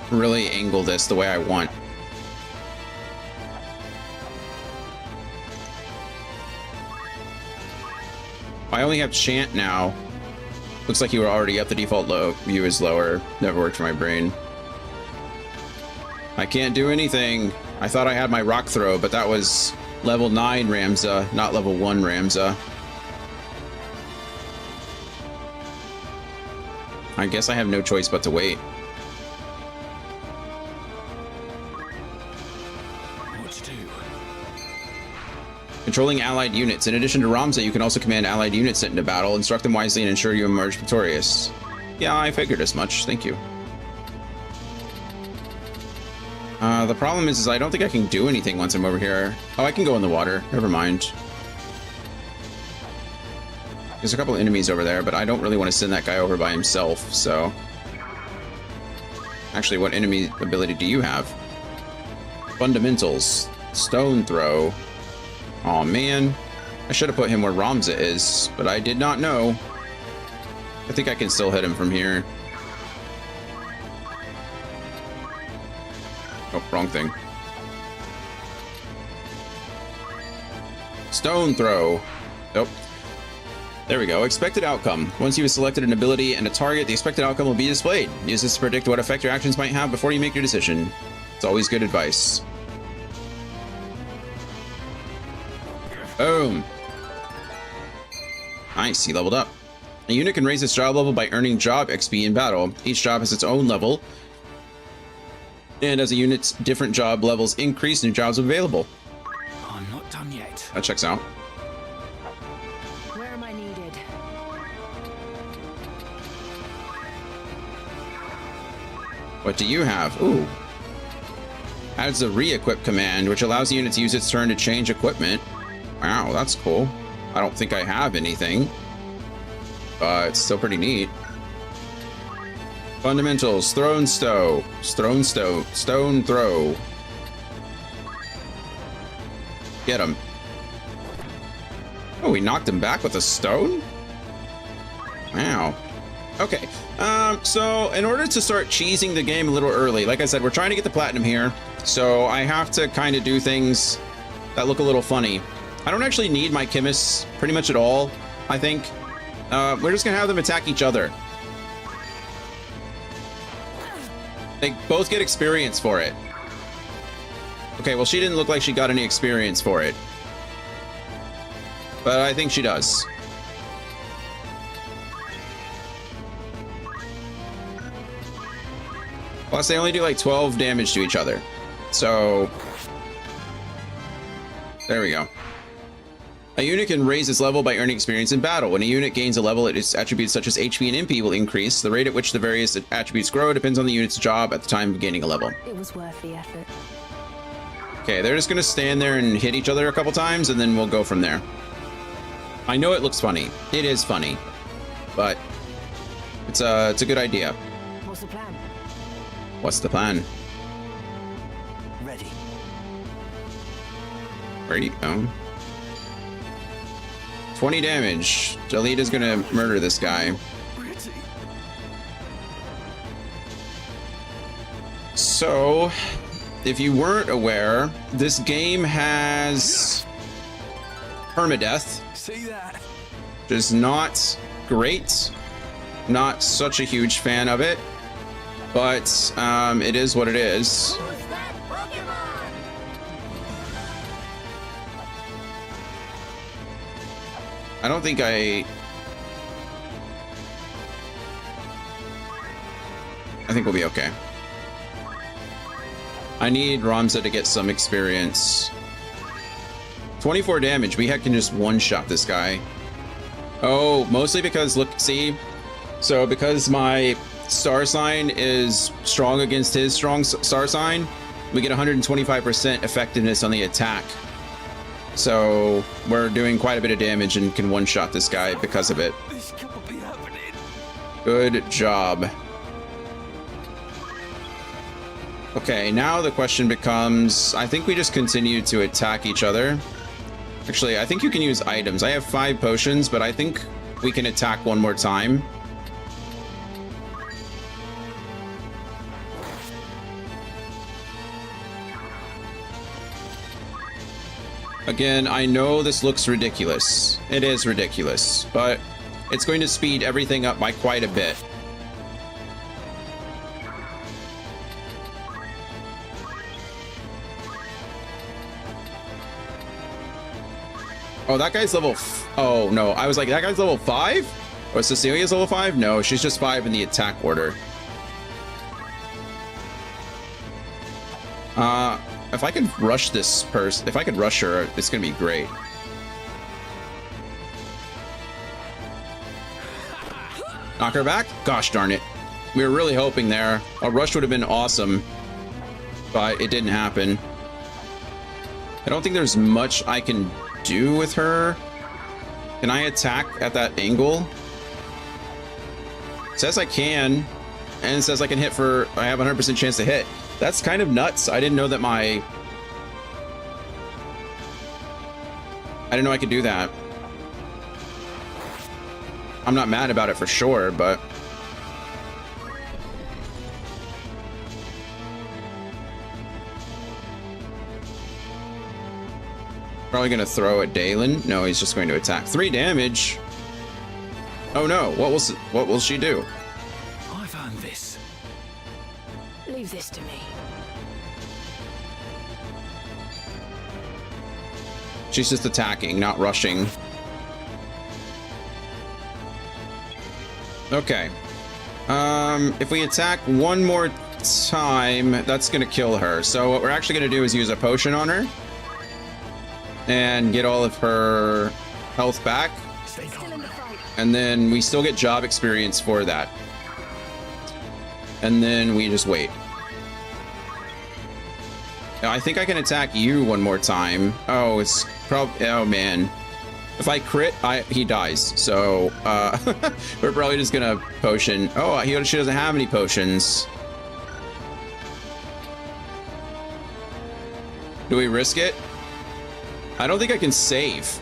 really angle this the way I want. I only have chant now. Looks like you were already up. The default low view is lower. Never worked for my brain. I can't do anything. I thought I had my rock throw, but that was level 9 Ramza, not level 1 Ramza. I guess I have no choice but to wait.
What to do?
Controlling allied units. In addition to Ramza, you can also command allied units sent into battle, instruct them wisely, and ensure you emerge victorious. Yeah, I figured as much. Thank you. The problem is I don't think I can do anything once I'm over here. Oh, I can go in the water. Never mind. There's a couple enemies over there, but I don't really want to send that guy over by himself, so... Actually, what enemy ability do you have? Fundamentals. Stone throw. Aw, man. I should have put him where Ramza is, but I did not know. I think I can still hit him from here. Oh, wrong thing. Stone throw. Nope. There we go. Expected outcome. Once you have selected an ability and a target, the expected outcome will be displayed. Use this to predict what effect your actions might have before you make your decision. It's always good advice. Boom. Nice, he leveled up. A unit can raise its job level by earning job XP in battle. Each job has its own level. And as a unit's different job levels increase, new jobs are available.
I'm not done yet.
That checks out.
Where am I needed?
What do you have? Ooh. Adds the re-equip command, which allows the unit to use its turn to change equipment. Wow, that's cool. I don't think I have anything, but it's still pretty neat. Fundamentals, stone throw. Get him. Oh, we knocked him back with a stone? Wow. Okay, so in order to start cheesing the game a little early, like I said, we're trying to get the platinum here, so I have to kind of do things that look a little funny. I don't actually need my chemists pretty much at all, I think. We're just gonna have them attack each other. They both get experience for it. Okay, well, she didn't look like she got any experience for it, but I think she does. Plus, they only do like 12 damage to each other. So, there we go. A unit can raise its level by earning experience in battle. When a unit gains a level, its attributes such as HP and MP will increase. The rate at which the various attributes grow depends on the unit's job at the time of gaining a level.
It was worth the effort.
Okay, they're just gonna stand there and hit each other a couple times, and then we'll go from there. I know it looks funny. It is funny, but it's a good idea.
What's the plan?
What's the plan?
Ready.
Ready? Oh. 20 damage. Jalita's gonna murder this guy. So, if you weren't aware, this game has permadeath.
See that?
Which is not great. Not such a huge fan of it, but it is what it is. I don't think I think we'll be okay. I need Ramza to get some experience. 24 damage. We can just one-shot this guy. Oh, mostly because, look, see? So because my star sign is strong against his strong star sign, we get 125% effectiveness on the attack. So we're doing quite a bit of damage and can one-shot this guy because of it.
This can't be happening.
Good job. Okay, now the question becomes, I think we just continue to attack each other. Actually, I think you can use items. I have 5 potions, but I think we can attack one more time. Again, I know this looks ridiculous. It is ridiculous, but it's going to speed everything up by quite a bit. Oh, that guy's level... Oh, no. I was like, that guy's level 5? Or Cecilia's level 5? No, she's just 5 in the attack order. If I could rush this person... If I could rush her, it's gonna be great. Knock her back? Gosh darn it. We were really hoping there. A rush would have been awesome, but it didn't happen. I don't think there's much I can do with her. Can I attack at that angle? It says I can, and it says I can hit for... I have a 100% chance to hit. That's kind of nuts. I didn't know that I didn't know I could do that. I'm not mad about it for sure, but... Probably gonna throw at Dalen. No, he's just going to attack. 3 damage. Oh no, what will she do?
I've earned this.
Leave this to me.
She's just attacking, not rushing. Okay. If we attack one more time, that's gonna kill her. So what we're actually gonna do is use a potion on her and get all of her health back. And then we still get job experience for that. And then we just wait. Now, I think I can attack you one more time. Oh, it's probably... Oh, man. If I crit, he dies. So, we're probably just gonna potion. Oh, she doesn't have any potions. Do we risk it? I don't think I can save.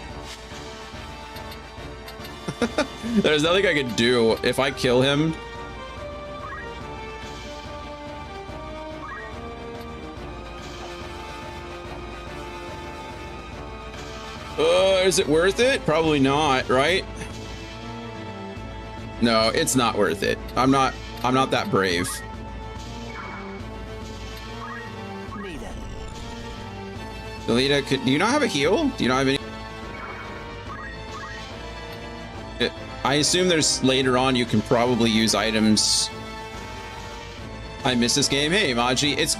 There's nothing I could do if I kill him. Is it worth it? Probably not, right? No, it's not worth it. I'm not that brave. Delita, do you not have a heal? Do you not have any? I assume there's later on you can probably use items. I miss this game. Hey, Maji, it's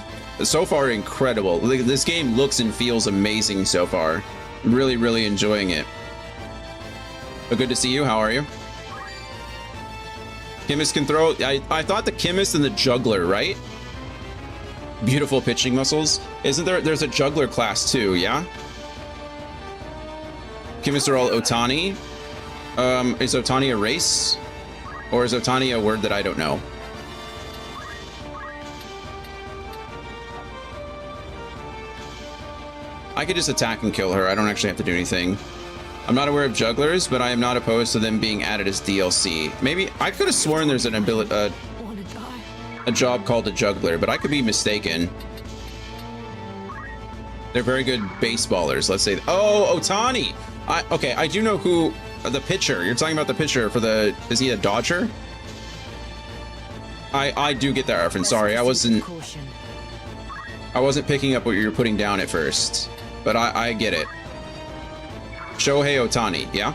so far incredible. This game looks and feels amazing so far. I'm really, really enjoying it. But good to see you. How are you? Chemist can throw. I thought the chemist and the juggler, right? Beautiful pitching muscles. Isn't there? There's a juggler class too, yeah? Chemists are all Otani. Is Otani a race? Or is Otani a word that I don't know? I could just attack and kill her. I don't actually have to do anything. I'm not aware of jugglers, but I am not opposed to them being added as DLC. Maybe I could have sworn there's an ability, a job called a juggler, but I could be mistaken. They're very good baseballers. Let's say. Oh, Otani. Okay, I do know who the pitcher. You're talking about the pitcher for the. Is he a Dodger? I do get that reference. Sorry, I wasn't picking up what you were putting down at first, but I get it. Shohei Otani, yeah?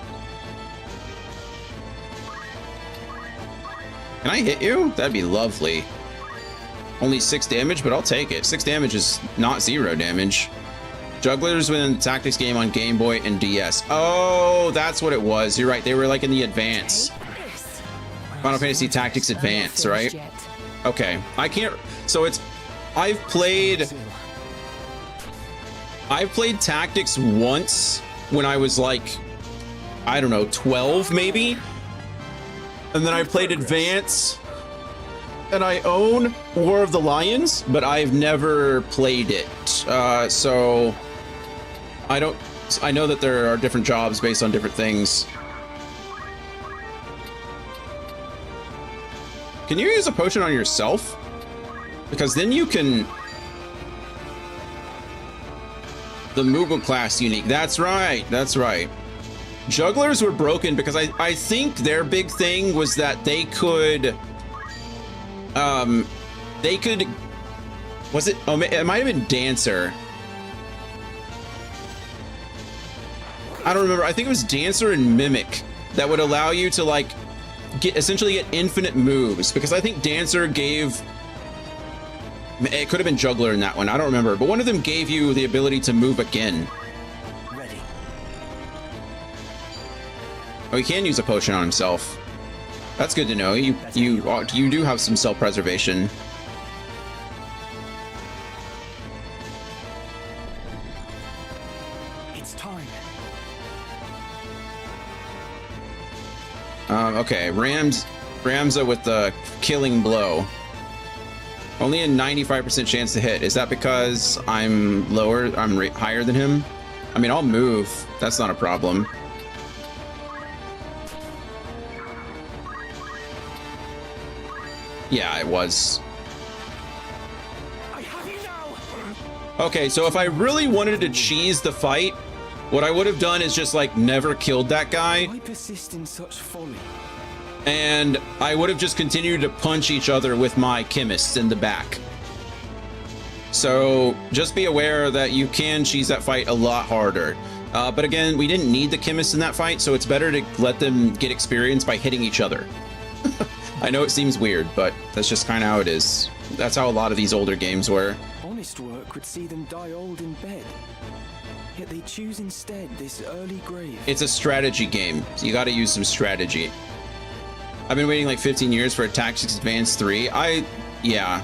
Can I hit you? That'd be lovely. Only 6 damage, but I'll take it. 6 damage is not 0 damage. Jugglers within the tactics game on Game Boy and DS. Oh, that's what it was. You're right. They were like in the advance. Final Fantasy Tactics Advance, right? Okay. I can't. So it's. I've played Tactics once when I was like, I don't know, 12 maybe. And then I played Advance. And I own War of the Lions, but I've never played it. So I know that there are different jobs based on different things. Can you use a potion on yourself? Because then you can... The Moogle class unique. That's right. That's right. Jugglers were broken because I think their big thing was that they could... Was it... Oh, it might have been Dancer. I don't remember. I think it was Dancer and Mimic that would allow you to, like, essentially get infinite moves. Because I think Dancer gave... It could have been Juggler in that one. I don't remember. But one of them gave you the ability to move again.
Ready.
Oh, he can use a potion on himself. That's good to know. You do have some self-preservation.
It's time.
Okay, Ramza with the killing blow. Only a 95% chance to hit. Is that because I'm lower? I'm higher than him? I mean, I'll move. That's not a problem. Yeah, it was. Okay, so if I really wanted to cheese the fight, what I would have done is just like never killed that guy.
Why persist in such folly?
And I would have just continued to punch each other with my chemists in the back. So just be aware that you can cheese that fight a lot harder. But again, we didn't need the chemists in that fight, so it's better to let them get experience by hitting each other. I know it seems weird, but that's just kind of how it is. That's how a lot of these older games were.
Honest work would see them die old in bed. Yet they choose instead this early grave.
It's a strategy game. So you got to use some strategy. I've been waiting like 15 years for a Tactics Advance 3. Yeah,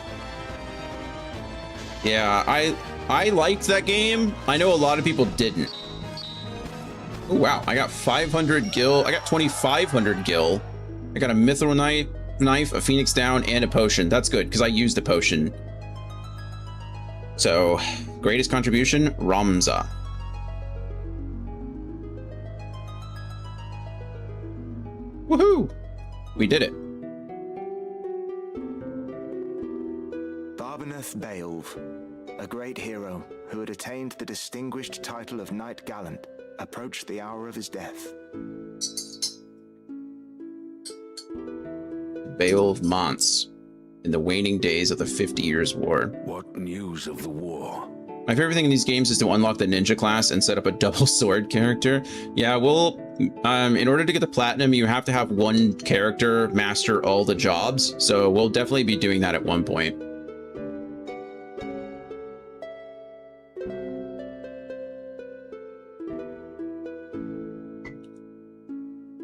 I liked that game. I know a lot of people didn't. Oh, wow. I got 500 gil. I got 2,500 gil. I got a mithril knife, a phoenix down, and a potion. That's good, because I used a potion. So, greatest contribution, Ramza. We did it.
Barbeneth Beowulf, a great hero who had attained the distinguished title of Knight Gallant, approached the hour of his death.
Beowulf Mance, in the waning days of the 50 Years' War.
What news of the war?
My favorite thing in these games is to unlock the ninja class and set up a double sword character. Yeah, well, in order to get the platinum, you have to have one character master all the jobs. So we'll definitely be doing that at one point.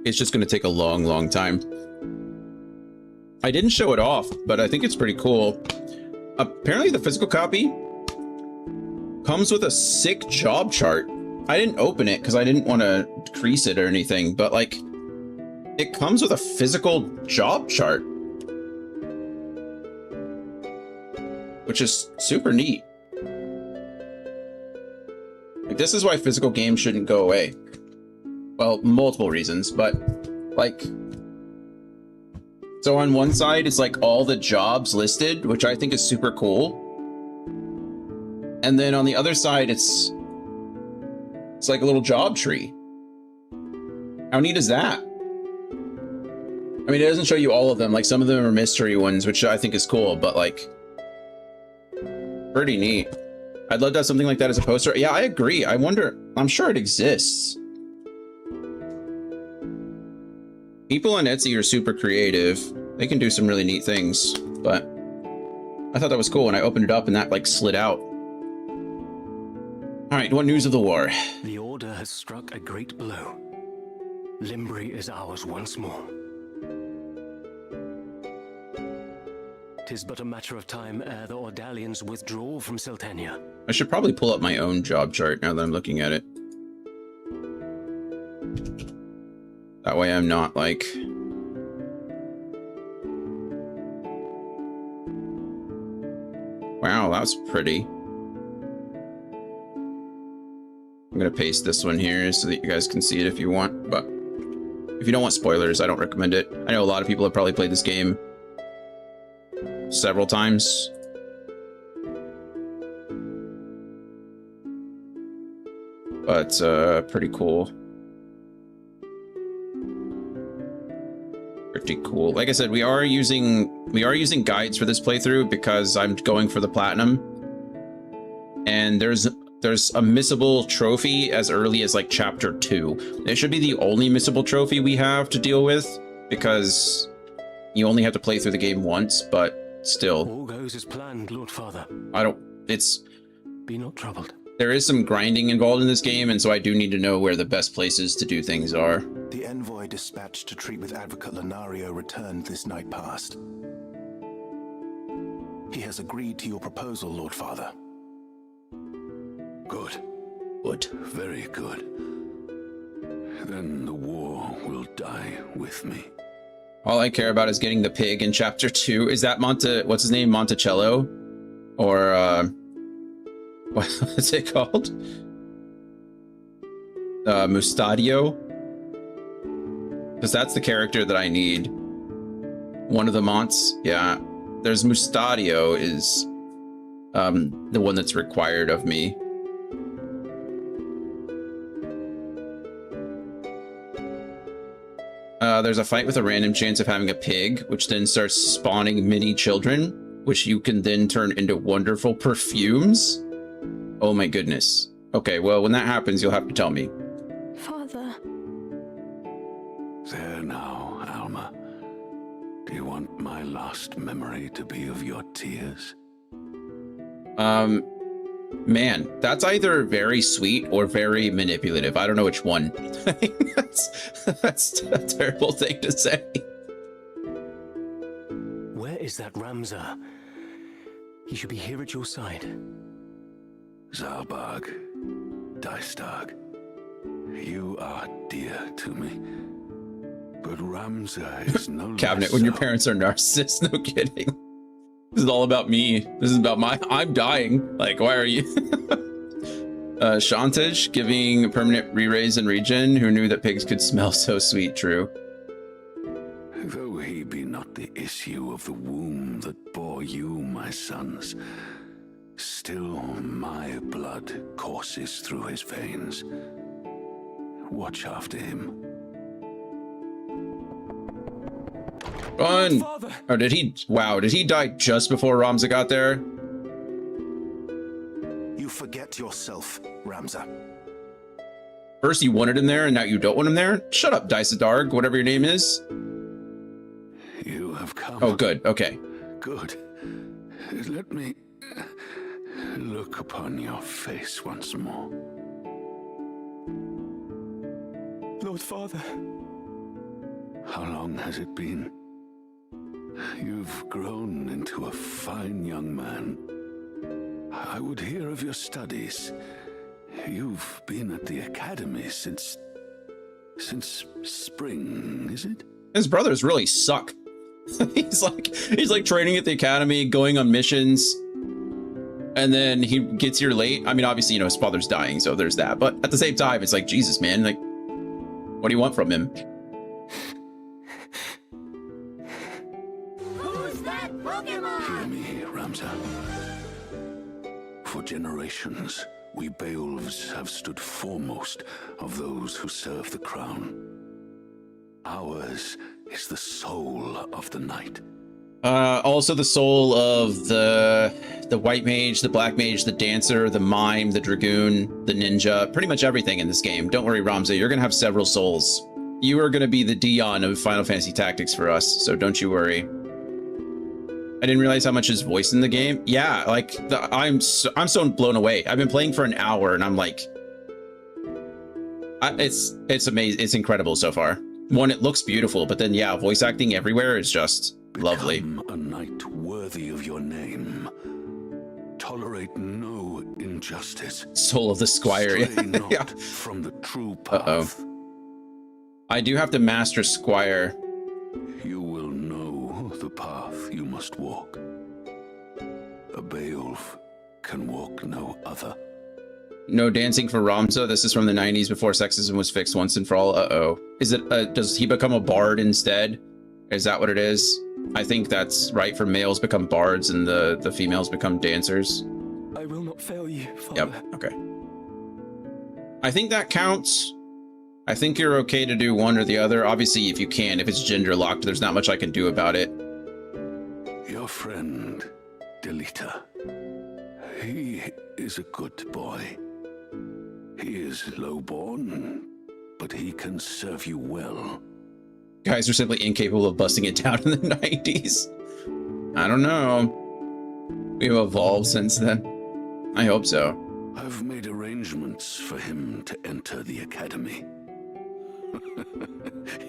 It's just going to take a long, long time. I didn't show it off, but I think it's pretty cool. Apparently the physical copy comes with a sick job chart. I didn't open it because I didn't want to crease it or anything, but like, it comes with a physical job chart, which is super neat. Like, this is why physical games shouldn't go away. Well, multiple reasons, but like, so on one side, it's like all the jobs listed, which I think is super cool. And then on the other side, it's like a little job tree. How neat is that? I mean, it doesn't show you all of them. Like, some of them are mystery ones, which I think is cool, but like, pretty neat. I'd love to have something like that as a poster. Yeah, I agree. I wonder, I'm sure it exists. People on Etsy are super creative. They can do some really neat things, but I thought that was cool when I opened it up and that like slid out. All right, what news of the war?
The Order has struck a great blow. Limbri is ours once more. 'Tis but a matter of time ere the Ordalians withdraw from Seltenia.
I should probably pull up my own job chart now that I'm looking at it. That way I'm not like... Wow, that's pretty. I'm gonna paste this one here so that you guys can see it if you want, but if you don't want spoilers, I don't recommend it. I know a lot of people have probably played this game several times. But pretty cool. Pretty cool. Like I said, we are using guides for this playthrough because I'm going for the platinum. And there's a missable trophy as early as like chapter 2. It should be the only missable trophy we have to deal with because you only have to play through the game once, but still.
All goes as planned, Lord Father.
Be
not troubled.
There is some grinding involved in this game, and so I do need to know where the best places to do things are.
The envoy dispatched to treat with Advocate Lenario returned this night past. He has agreed to your proposal, Lord Father.
Good.
Good.
Very good. Then the war will die with me.
All I care about is getting the pig in chapter 2. Is that what's his name? Monticello? Or, what's it called? Mustadio? Because that's the character that I need. One of the Monts? Yeah. There's Mustadio is the one that's required of me. There's a fight with a random chance of having a pig, which then starts spawning mini children, which you can then turn into wonderful perfumes. Oh my goodness. Okay, well, when that happens, you'll have to tell me.
Father.
There now, Alma. Do you want my last memory to be of your tears?
Man, that's either very sweet or very manipulative. I don't know which one. That's a terrible thing to say.
Where is that Ramza? He should be here at your side.
Zalbag, Daistag, you are dear to me. But Ramza is no
Cabinet,
less
when your
so.
parents are narcissists, no kidding. This is all about me. This is about I'm dying. Like, why are you? Shantage, giving permanent re-raise and regen. Who knew that pigs could smell so sweet? True.
Though he issue of the womb that bore you, my sons. Still my blood courses through his veins. Watch after him.
Run! Oh, did he? Wow, did he die just before Ramza got there?
You forget yourself, Ramza.
First you wanted him there, and now you don't want him there? Shut up, Dysadarg, whatever your name is.
You have come.
Oh, good. Okay.
Good. Let me look upon your face once more.
Lord Father.
How long has it been? You've grown into a fine young man. I would hear of your studies. You've been at the academy since spring, is it?
His brothers really suck. he's like training at the academy, going on missions, and then he gets here late. I mean, obviously, you know, his father's dying, so there's that. But at the same time, it's like, Jesus, man, like, what do you want from him?
Who's that Pokemon?
Hear me, Ramza. For generations, we Beowulfs have stood foremost of those who serve the crown. Ours is the soul of the night.
Also the soul of the white mage, the black mage, the dancer, the mime, the dragoon, the ninja, pretty much everything in this game. Don't worry, Ramza, you're gonna have several souls. You are gonna be the Dion of Final Fantasy Tactics for us, so don't you worry. I didn't realize how much is voiced in the game. Yeah, like I'm so blown away. I've been playing for an hour and I'm like, it's amazing. It's incredible so far. One, it looks beautiful, but then yeah, voice acting everywhere is just lovely.
Become a knight worthy of your name. Tolerate no injustice.
Soul of the Squire.
Stray not
yeah.
From the true path.
I do have to master Squire.
You will know the path you must walk. A Beowulf can walk no other.
No dancing for Ramza. This is from the 90s before sexism was fixed once and for all. Uh-oh. Is it, does he become a bard instead? Is that what it is? I think that's right, for males become bards and the females become dancers.
I will not fail you, Father.
Yep, okay. I think that counts. I think you're okay to do one or the other. Obviously, if you can, if it's gender locked, there's not much I can do about it.
Your friend, Delita. He is a good boy. He is lowborn, but he can serve you well.
Guys are simply incapable of busting it down in the 90s. I don't know. We've evolved since then. I hope so.
I've made arrangements for him to enter the academy.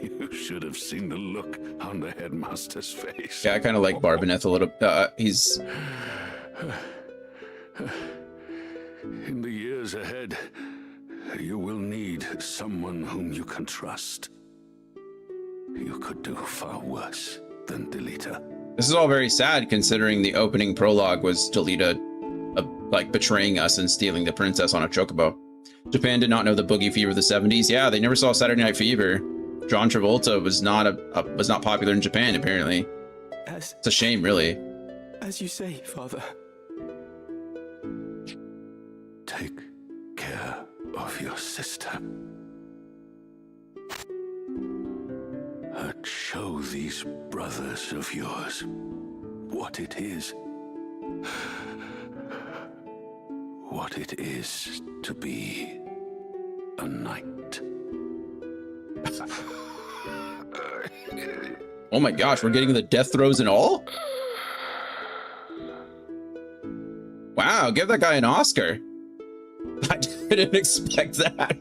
You should have seen the look on the headmaster's face.
Yeah, I kind of like Barbineth a little. He's...
In the years ahead, you will need someone whom you can trust. You could do far worse than Delita.
This is all very sad, considering the opening prologue was Delita, like, betraying us and stealing the princess on a chocobo. Japan did not know the boogie fever of the 70s. Yeah, they never saw Saturday Night Fever. John Travolta was not popular in Japan, apparently. It's a shame, really.
As you say, Father.
Take care of your sister. And show these brothers of yours what it is. What it is to be a knight.
Oh my gosh, we're getting the death throes and all? Wow, give that guy an Oscar. I didn't expect that.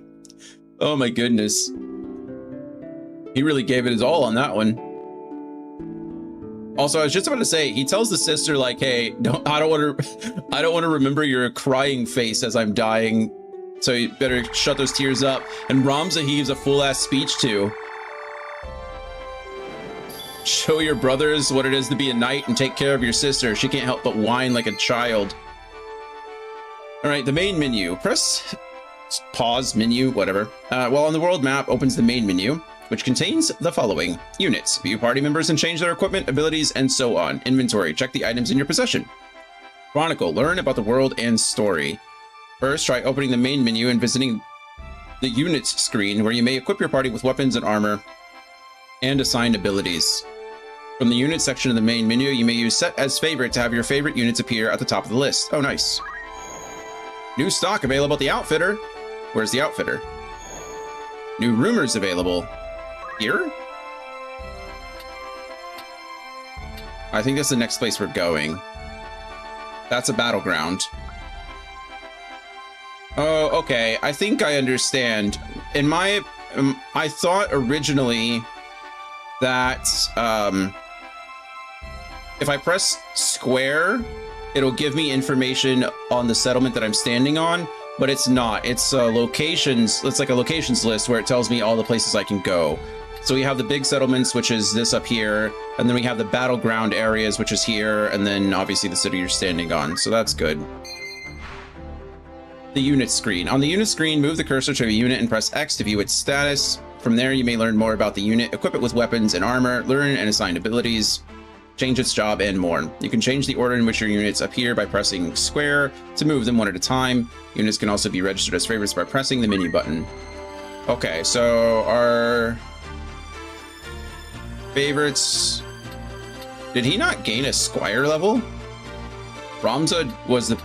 Oh my goodness. He really gave it his all on that one. Also, I was just about to say, he tells the sister, like, hey, I don't want to remember your crying face as I'm dying. So you better shut those tears up. And Ramza he gives a full-ass speech to. Show your brothers what it is to be a knight and take care of your sister. She can't help but whine like a child. All right, the main menu. Press pause menu, whatever. While on the world map opens the main menu, which contains the following: units, view party members and change their equipment, abilities, and so on. Inventory, check the items in your possession. Chronicle, learn about the world and story. First, try opening the main menu and visiting the units screen, where you may equip your party with weapons and armor and assign abilities. From the units section of the main menu, you may use set as favorite to have your favorite units appear at the top of the list. Oh, nice. New stock available at the outfitter. Where's the outfitter? New rumors available. Here? I think that's the next place we're going. That's a battleground. Oh, okay. I think I understand. In my... I thought originally that if I press square, it'll give me information on the settlement that I'm standing on, but it's not. It's locations. It's like a locations list where it tells me all the places I can go. So we have the big settlements, which is this up here, and then we have the battleground areas, which is here, and then obviously the city you're standing on. So that's good. The unit screen. On the unit screen, move the cursor to a unit and press X to view its status. From there, you may learn more about the unit, equip it with weapons and armor, learn and assign abilities, change its job, and more. You can change the order in which your units appear by pressing square to move them one at a time. Units can also be registered as favorites by pressing the menu button. Okay, so our favorites... Did he not gain a squire level? Ramza was the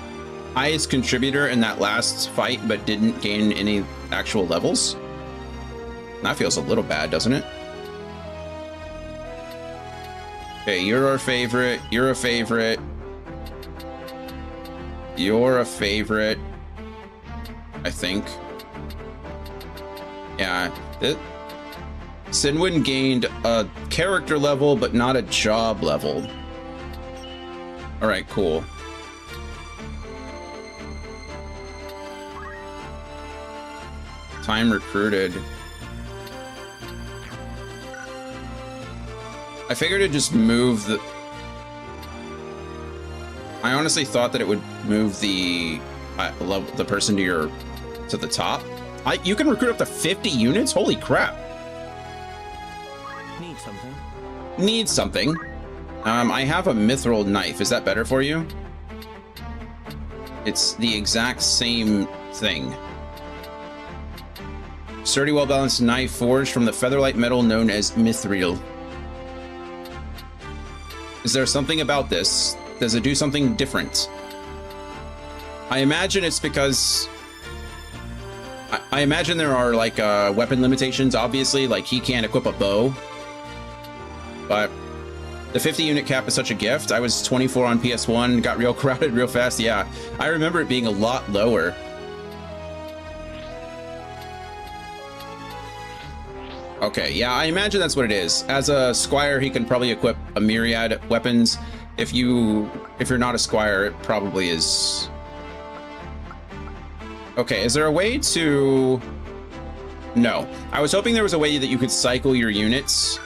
highest contributor in that last fight, but didn't gain any actual levels? That feels a little bad, doesn't it? Okay, you're our favorite. You're a favorite. You're a favorite. I think. Yeah. Sinwin gained a character level, but not a job level. All right, cool. Time recruited. I figured it'd just move the... I honestly thought that it would move the person to the top. You can recruit up to 50 units? Holy crap.
Need something?
Need something. I have a mithril knife. Is that better for you? It's the exact same thing. Sturdy, well-balanced knife forged from the featherlight metal known as mithril. Is there something about this? Does it do something different? I imagine it's because... I imagine there are, like, weapon limitations, obviously. Like, he can't equip a bow. But the 50 unit cap is such a gift. I was 24 on PS1, got real crowded real fast. Yeah, I remember it being a lot lower. Okay, yeah, I imagine that's what it is. As a squire, he can probably equip a myriad weapons. If you're not a squire, it probably is. Okay, is there a way to... No. I was hoping there was a way that you could cycle your units.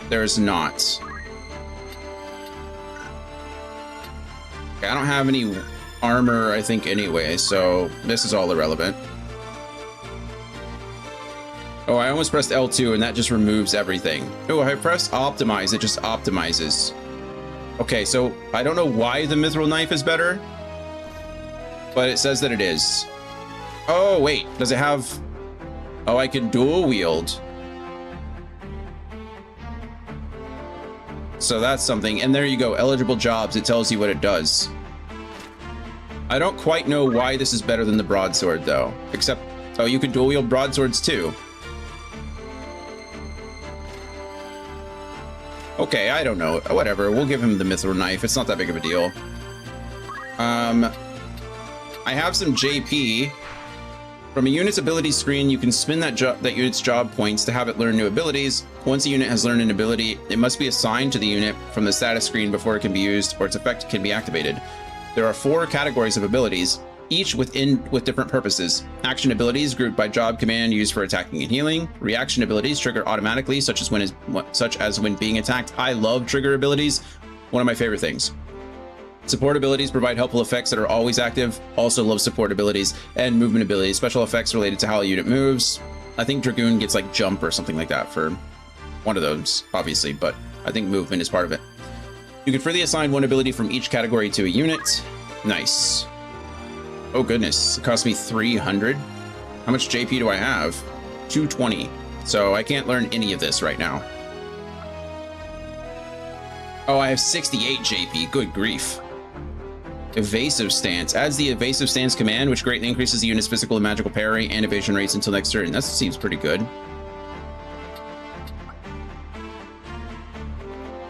There's not. Okay, I don't have any armor, I think, anyway, so this is all irrelevant. Oh, I almost pressed L2 and that just removes everything. Oh, I pressed optimize, it just optimizes. Okay, so I don't know why the mithril knife is better, but it says that it is. Oh, wait, does it have... Oh, I can dual wield. So that's something, and there you go, eligible jobs, it tells you what it does. I don't quite know why this is better than the broadsword, though, except, oh, you can dual wield broadswords too. Okay, I don't know. Whatever, we'll give him the mithril knife. It's not that big of a deal. I have some JP. From a unit's ability screen, you can spin that unit's job points to have it learn new abilities. Once a unit has learned an ability, it must be assigned to the unit from the status screen before it can be used or its effect can be activated. There are 4 categories of abilities, each with different purposes. Action abilities grouped by job command used for attacking and healing. Reaction abilities trigger automatically, such as when being attacked. I love trigger abilities, one of my favorite things. Support abilities provide helpful effects that are always active. Also love support abilities and movement abilities. Special effects related to how a unit moves. I think Dragoon gets like jump or something like that for one of those, obviously, but I think movement is part of it. You can freely assign one ability from each category to a unit. Nice. Oh goodness, it cost me 300. How much JP do I have? 220. So I can't learn any of this right now. Oh, I have 68 JP. Good grief. Evasive Stance. Adds the Evasive Stance command, which greatly increases the unit's physical and magical parry and evasion rates until next turn. That seems pretty good.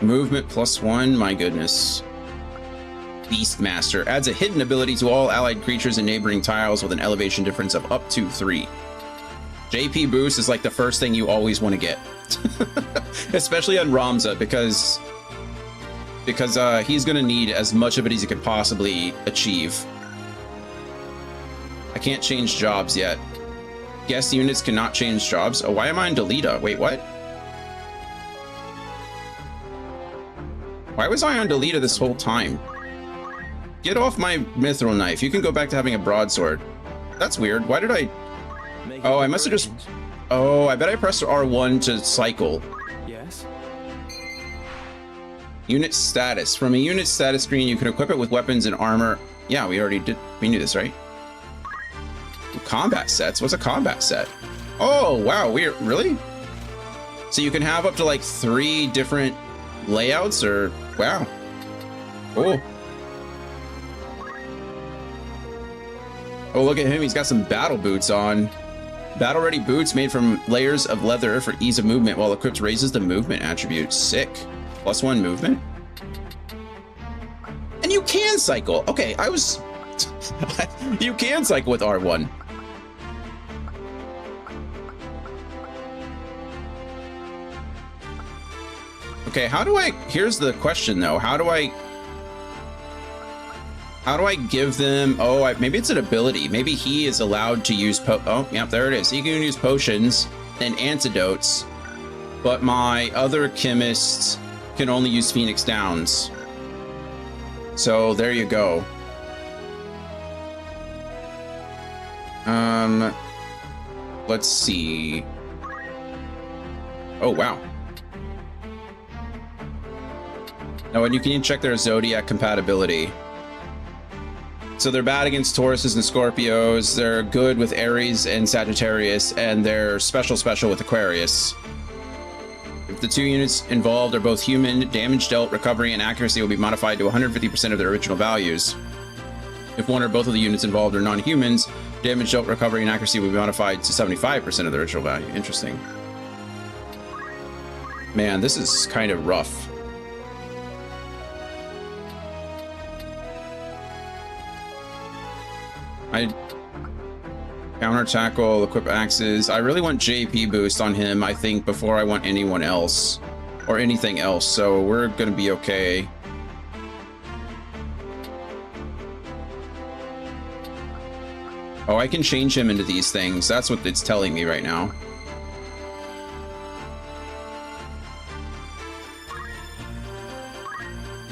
Movement +1. My goodness. Beastmaster. Adds a hidden ability to all allied creatures and neighboring tiles with an elevation difference of up to 3. JP boost is like the first thing you always want to get. Especially on Ramza, because he's going to need as much of it as he could possibly achieve. I can't change jobs yet. Guest units cannot change jobs. Oh, why am I on Delita? Wait, what? Why was I on Delita this whole time? Get off my mithril knife. You can go back to having a broadsword. That's weird. Why did I... Oh, I must have just... Oh, I bet I pressed R1 to cycle.
Yes.
Unit status. From a unit status screen, you can equip it with weapons and armor. Yeah, we already did. We knew this, right? Combat sets. What's a combat set? Oh, wow. Weird. Really? So you can have up to like 3 different layouts, or... Wow. Cool. Oh, look at him. He's got some battle boots on. Battle-ready boots made from layers of leather for ease of movement, while equipped raises the movement attribute. Sick. +1 movement. And you can cycle. Okay, I was... You can cycle with R1. Okay, how do I... Here's the question, though. How do I give them... Oh, maybe it's an ability. Maybe he is allowed to use... Oh, yeah, there it is. He can use potions and antidotes, but my other chemists can only use Phoenix Downs. So there you go. Let's see. Oh, wow. Oh, and you can check their Zodiac compatibility. So they're bad against Tauruses and Scorpios. They're good with Aries and Sagittarius, and they're special with Aquarius. If the 2 units involved are both human, damage dealt, recovery, and accuracy will be modified to 150% of their original values. If one or both of the units involved are non-humans, damage dealt, recovery, and accuracy will be modified to 75% of their original value. Interesting. Man, this is kind of rough. I counter tackle, equip axes. I really want JP boost on him, I think, before I want anyone else or anything else. So we're gonna be okay. Oh, I can change him into these things. That's what it's telling me right now.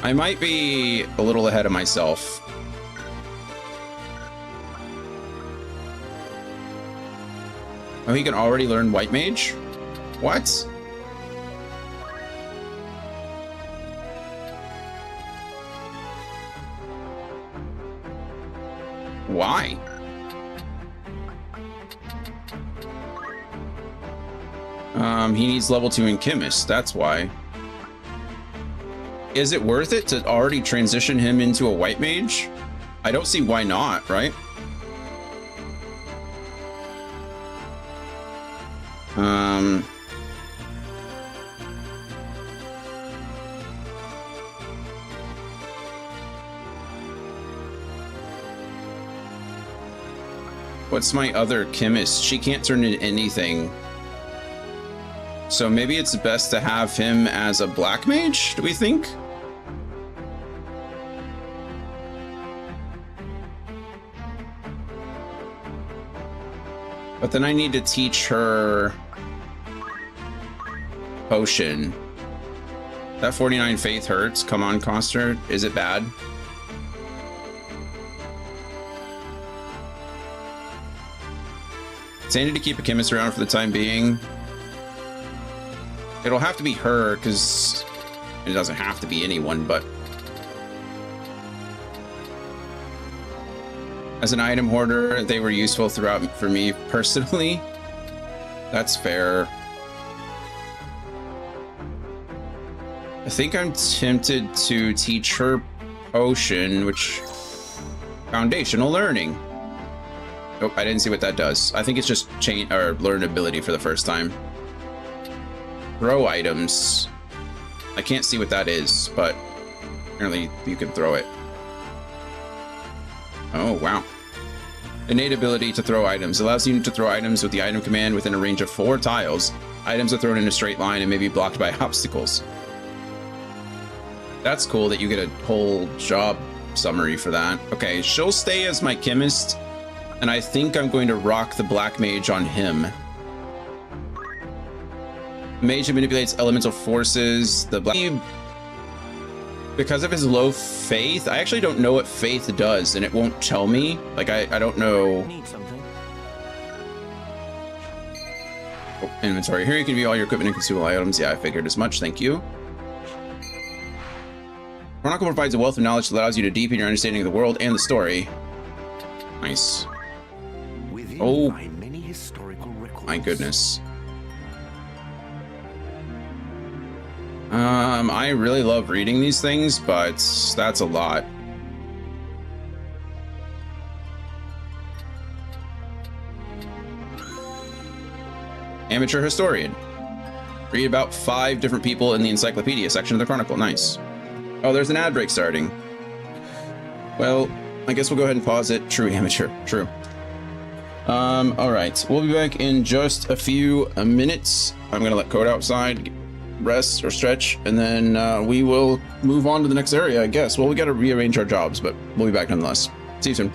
I might be a little ahead of myself. Oh, he can already learn White Mage? What? Why? He needs level 2 in Chemist, that's why. Is it worth it to already transition him into a White Mage? I don't see why not, right? What's my other chemist? She can't turn into anything. So maybe it's best to have him as a black mage, do we think? But then I need to teach her potion. That 49 faith hurts. Come on, Coster. Is it bad? Sandy to keep a chemist around for the time being. It'll have to be her, because it doesn't have to be anyone, but as an item hoarder, they were useful throughout for me personally. That's fair. I think I'm tempted to teach her potion, which foundational learning. Oh, I didn't see what that does. I think it's just chain or learn ability for the first time. Throw items. I can't see what that is, but apparently you can throw it. Oh, wow. Innate ability to throw items. Allows you to throw items with the item command within a range of 4 tiles. Items are thrown in a straight line and may be blocked by obstacles. That's cool that you get a whole job summary for that. Okay, she'll stay as my chemist, and I think I'm going to rock the Black Mage on him. Mage who manipulates elemental forces. The Black... Because of his low faith, I actually don't know what faith does, and it won't tell me. Like, I don't know.
Need something?
Oh, inventory. Here you can view all your equipment and consumable items. Yeah, I figured as much. Thank you. Chronicle provides a wealth of knowledge that allows you to deepen your understanding of the world and the story. Nice. Oh,
many historical records.
My goodness. I really love reading these things, but that's a lot. Amateur historian. Read about 5 different people in the encyclopedia section of the Chronicle. Nice. Oh, there's an ad break starting. Well, I guess we'll go ahead and pause it. True amateur. True. All right. We'll be back in just a few minutes. I'm going to let Code outside, rest or stretch, and then we will move on to the next area, I guess. Well, we got to rearrange our jobs, but we'll be back nonetheless. See you soon.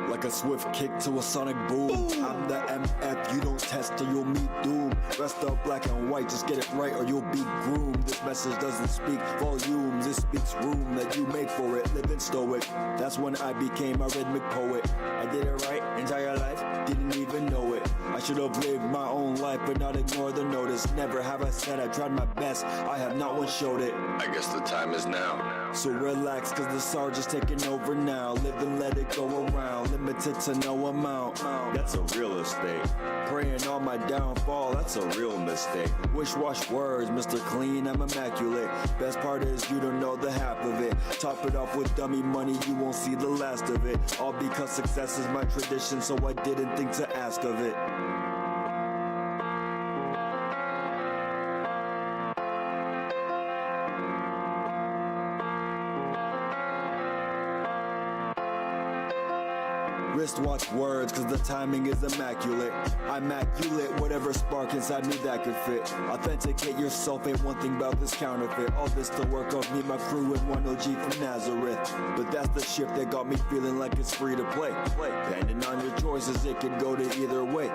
Like a swift kick to a sonic boom. I'm the MF, you don't test or you'll meet doom. Rest up black and white, just get it right or you'll be groomed. This message doesn't speak volumes, it speaks room that you make for it. Live and stow it. That's when I became a rhythmic poet. I did it right, entire life, didn't even know it. I should have lived my own life but not ignore the notice. Never have I said I tried my best, I have not once showed it.
I guess the time is now.
So relax, cause the sergeant's taking over now. Live and let it go around, limited to no amount. That's a real estate. Praying on my downfall, that's a real mistake. Wish-wash words, Mr. Clean, I'm immaculate. Best part is you don't know the half of it. Top it off with dummy money, you won't see the last of it. All because success is my tradition, so I didn't think to ask of it. Wristwatch words, cause the timing is immaculate. I'm immaculate, whatever spark inside me that could fit. Authenticate yourself, ain't one thing about this counterfeit. All this to work off me, my crew, and one OG from Nazareth. But that's the shift that got me feeling like it's free to play. Depending on your choices, it could go to either way.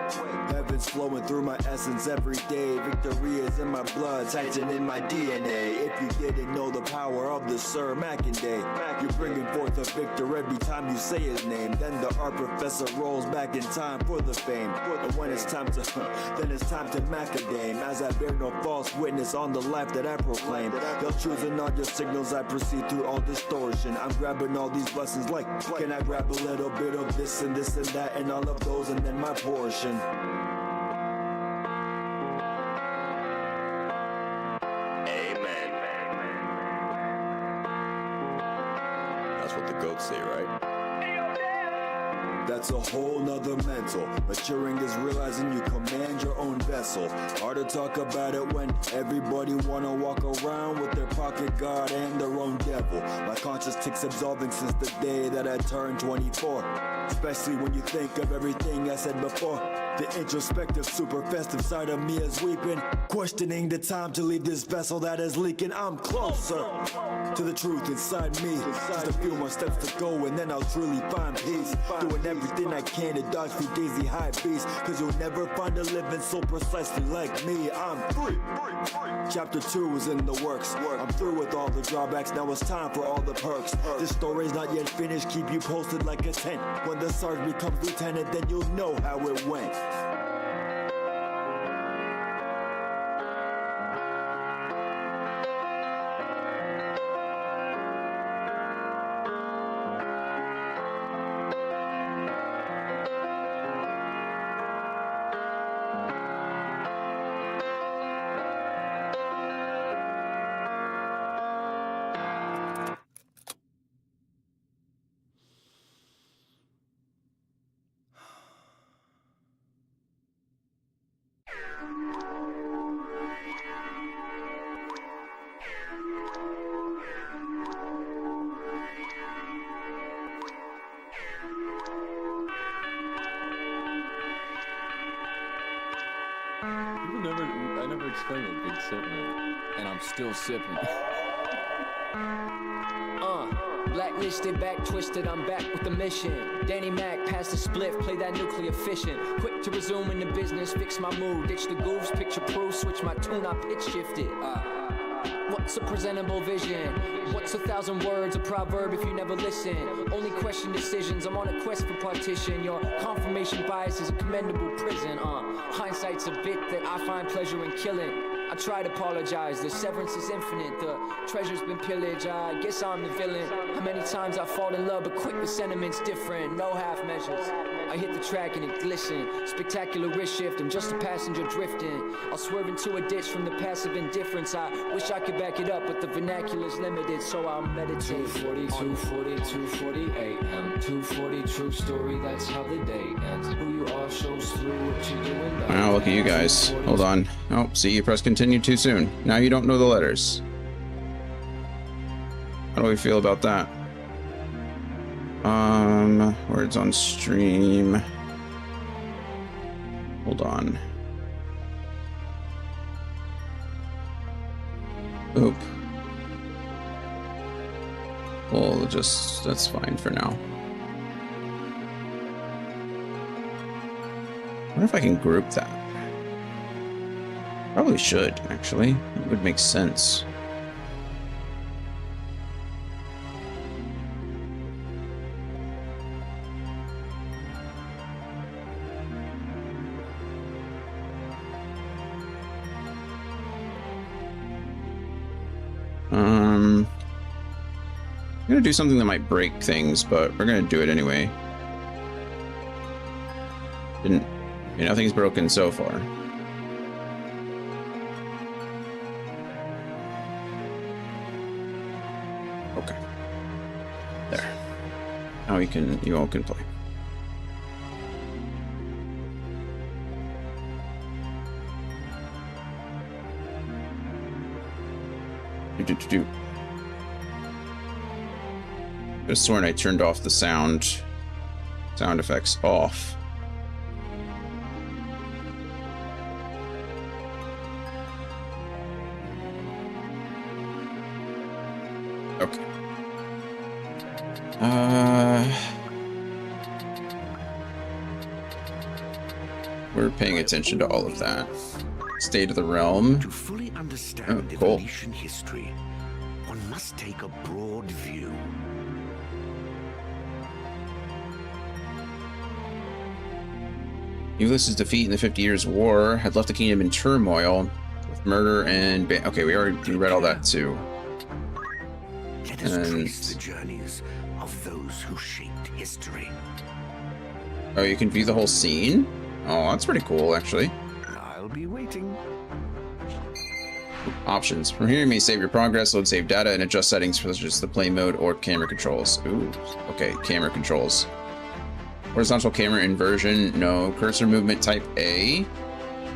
Heaven's flowing through my essence every day. Victory is in my blood, Titan in my DNA. If you didn't know the power of the Sir Mackinday, you're bringing forth a victor every time you say his name. Then the art professor rolls back in time for the fame. And when it's time to, then it's time to macadame. As I bear no false witness on the life that I proclaim. They'll choosing all your signals, I proceed through all distortion. I'm grabbing all these blessings like, can I grab a little bit of this and that and all of those and then my portion.
Amen.
That's what the goats say, right?
That's a whole nother mental. Maturing is realizing you command your own vessel. Hard to talk about it when everybody wanna walk around with their pocket god and their own devil. My conscience ticks absolving since the day that I turned 24. Especially when you think of everything I said before. The introspective, super festive side of me is weeping, questioning the time to leave this vessel that is leaking. I'm closer to the truth inside me. Just a few more steps to go and then I'll truly find peace. Doing everything I can to dodge through daisy high beats, cause you'll never find a living so precisely like me. I'm free. Chapter 2 is in the works. I'm through with all the drawbacks, now it's time for all the perks. This story's not yet finished, keep you posted like a tent. When the sergeant becomes lieutenant, then you'll know how it went.
I never explained it, big sip, man. And I'm still sipping.
Blacklisted, back twisted, I'm back with the mission. Danny Mac, pass the spliff, play that nuclear fission. Quick to resume in the business, fix my mood, ditch the goofs, picture proof, switch my tune, I pitch shifted. What's a presentable vision? What's 1,000 words, a proverb if you never listen? Only question decisions, I'm on a quest for partition. Your confirmation bias is a commendable prison. Hindsight's a bit that I find pleasure in killing. I try to apologize, the severance is infinite, the treasure's been pillaged, I guess I'm the villain. How many times I fall in love, but quick the sentiment's different, no half measures. I hit the track and it glisten, spectacular wrist shift, I'm just a passenger drifting. I'll swerve into a ditch from the passive indifference, I wish I could back it up, but the vernacular's limited, so I'll meditate.
2:40, 2:40, 2:40 a.m. 2:40, true story, that's how the day ends. Who you are shows through what you're doing.
Wow, look at you guys. Hold on. Oh, see, you press continue too soon. Now you don't know the letters. How do we feel about that? Words on stream. Hold on. Oop. Well, that's fine for now. I wonder if I can group that. Probably should, actually. It would make sense. I'm gonna do something that might break things, but we're gonna do it anyway. Nothing's broken so far. Okay. There. Now you all can play. I could have sworn I turned off the sound effects off. Okay. We're paying attention to all of that. State of the realm.
To fully understand Ivalician history, one must take a broad view.
Ivalice's defeat in the 50 Years' War had left the kingdom in turmoil with murder and okay, we read all that too.
Let us trace the journeys of those who shaped history.
Oh, you can view the whole scene? Oh, that's pretty cool, actually.
I'll be waiting.
Options. From here, you may save your progress, load save data, and adjust settings for such as the play mode or camera controls. Ooh, okay, camera controls. Horizontal camera inversion, no. Cursor movement type A.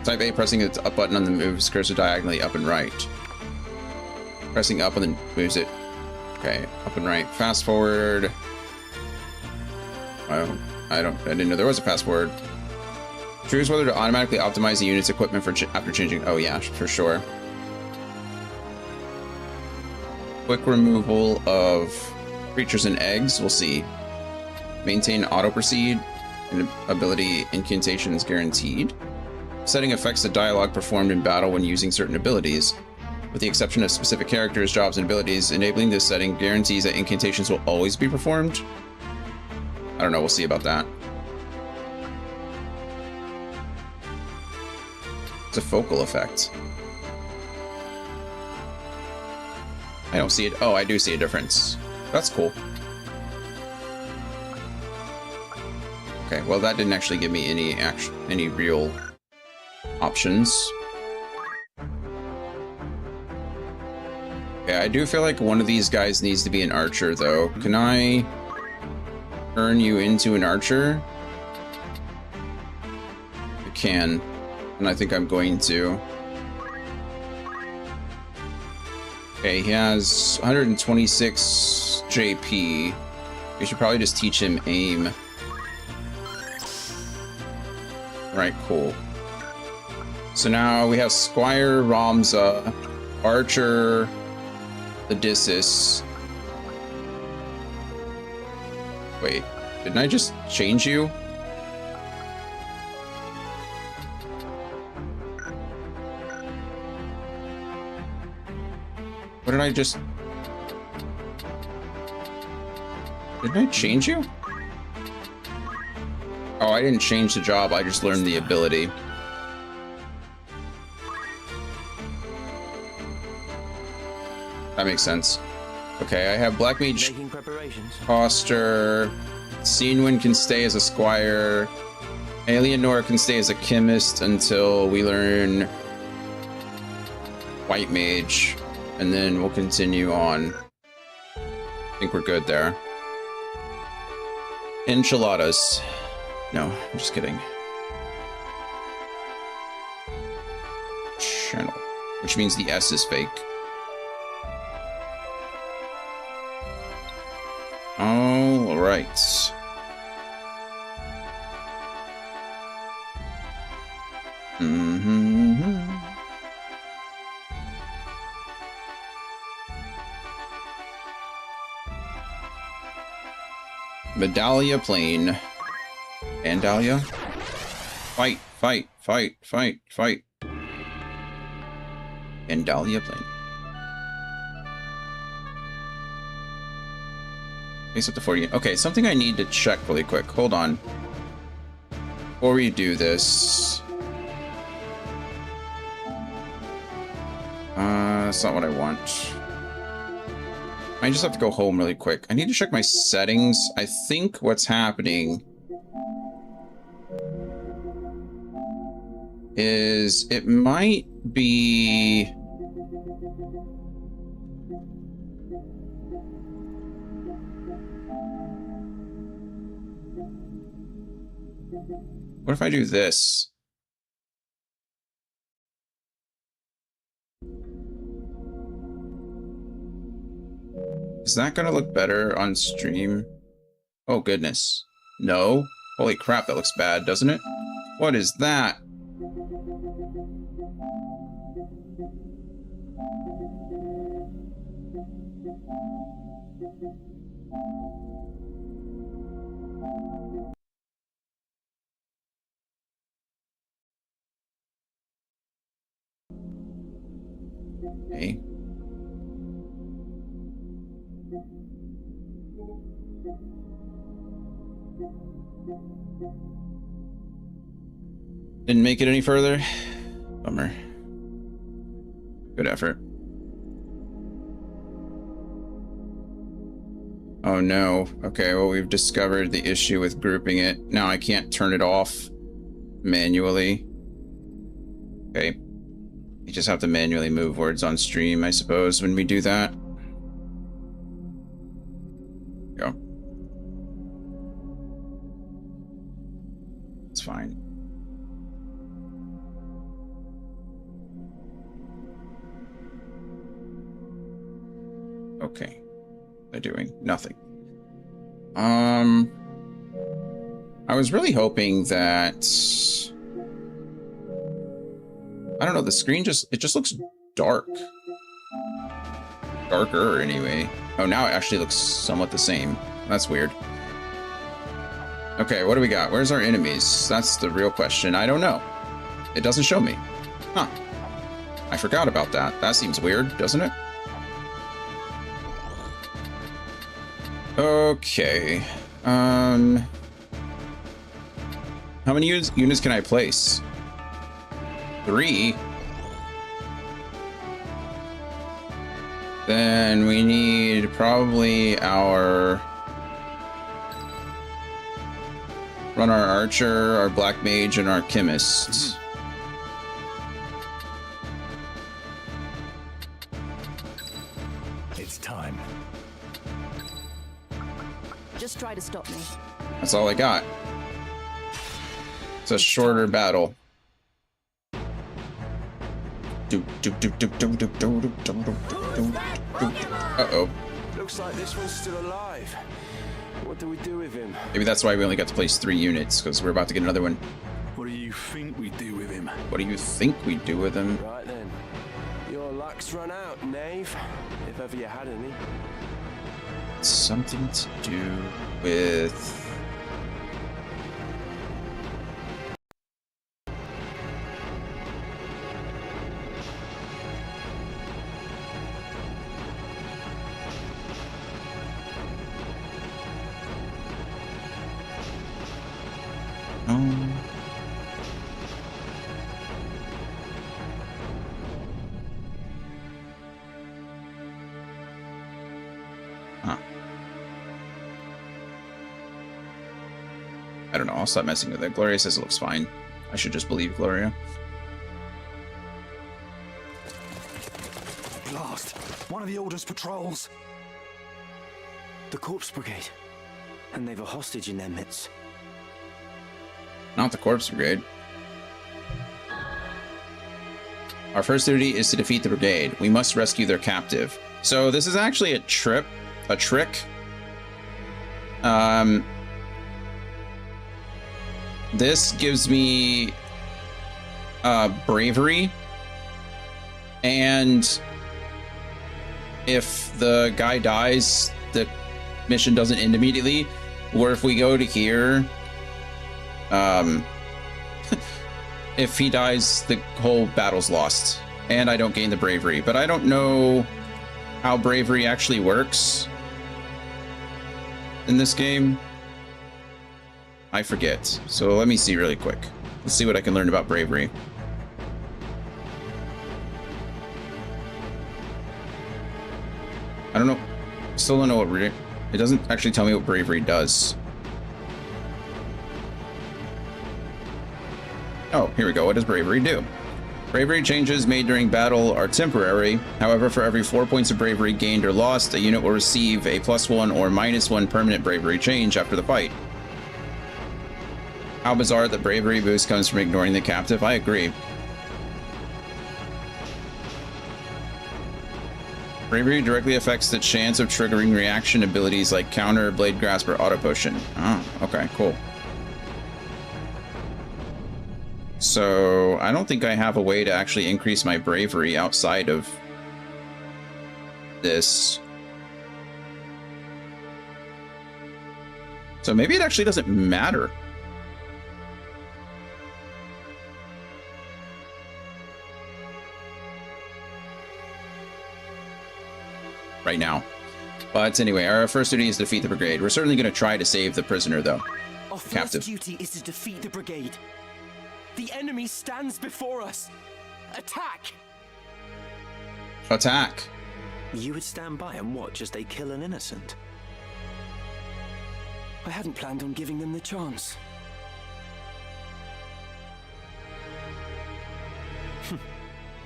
Type A, pressing the up button on the moves cursor diagonally up and right. Pressing up and then moves it. Okay, up and right. Fast forward. Oh, I didn't know there was a fast forward. Choose whether to automatically optimize the unit's equipment for after changing. Oh yeah, for sure. Quick removal of creatures and eggs. We'll see. Maintain auto proceed and ability incantations guaranteed. Setting affects the dialogue performed in battle when using certain abilities. With the exception of specific characters, jobs, and abilities, enabling this setting guarantees that incantations will always be performed. I don't know, we'll see about that. It's a focal effect. I don't see it. Oh, I do see a difference. That's cool. Okay, well that didn't actually give me any real options. Okay, I do feel like one of these guys needs to be an archer though. Can I turn you into an archer? I can, and I think I'm going to. Okay, he has 126 JP. We should probably just teach him aim. Alright, cool. So now we have Squire, Ramza, Archer, Odysseus. Wait, didn't I just change you? What did I just... Didn't I change you? Oh, I didn't change the job, I just learned the ability. That makes sense. Okay, I have Black Mage, Foster, Senwin can stay as a Squire, Alienor can stay as a Chemist until we learn White Mage, and then we'll continue on. I think we're good there. Enchiladas. No, I'm just kidding. Channel, which means the S is fake. All right. Medallia Plain. Andalia? Fight, fight, fight, fight, fight. Andalia Plain. Face up to 40. Okay, something I need to check really quick. Hold on. Before we do this. That's not what I want. I just have to go home really quick. I need to check my settings. I think what's happening is it might be... What if I do this? Is that gonna look better on stream? Oh goodness. No? Holy crap, that looks bad, doesn't it? What is that? Okay. Didn't make it any further. Bummer. Good effort. Oh no. Okay, well we've discovered the issue with grouping it. Now I can't turn it off manually. Okay. You just have to manually move words on stream, I suppose, when we do that. Go. It's fine. Okay. They're doing nothing. I was really hoping that I don't know, the screen it just looks dark. Darker, anyway. Oh, now it actually looks somewhat the same. That's weird. Okay, what do we got? Where's our enemies? That's the real question. I don't know. It doesn't show me. Huh. I forgot about that. That seems weird, doesn't it? Okay. How many units can I place? 3? Then we need probably run our archer, our black mage, and our chemist.
It's time.
Just try to stop me.
That's all I got. It's a shorter battle. Uh-oh.
Looks like this one's still alive. What do we do with him?
Maybe that's why we only got to place 3 units, because we're about to get another one.
What do you think we do with him?
What do you think we do with him?
Right then. Your luck's run out, knave. If ever you had any.
It's something to do with... I don't know, I'll stop messing with it. Gloria says it looks fine. I should just believe Gloria.
At last, one of the Order's patrols.
The Corpse Brigade. And they've a hostage in their midst.
Not the Corpse Brigade. Our first duty is to defeat the brigade. We must rescue their captive. So this is actually a trick. This gives me bravery, and if the guy dies, the mission doesn't end immediately. Or if we go to here, if he dies, the whole battle's lost, and I don't gain the bravery. But I don't know how bravery actually works in this game. I forget. So let me see really quick. Let's see what I can learn about bravery. I don't know. Still don't know what it doesn't actually tell me what bravery does. Oh, here we go. What does bravery do? Bravery changes made during battle are temporary. However, for every 4 points of bravery gained or lost, a unit will receive a +1 or -1 permanent bravery change after the fight. How bizarre that bravery boost comes from ignoring the captive. I agree. Bravery directly affects the chance of triggering reaction abilities like counter, blade grasp, or auto potion. Oh, okay, cool. So I don't think I have a way to actually increase my bravery outside of this. So maybe it actually doesn't matter. Right now. But anyway, our first duty is to defeat the brigade. We're certainly going to try to save the prisoner, though.
Our first duty is to defeat the brigade. The enemy stands before us. Attack!
Attack!
You would stand by and watch as they kill an innocent? I hadn't planned on giving them the chance.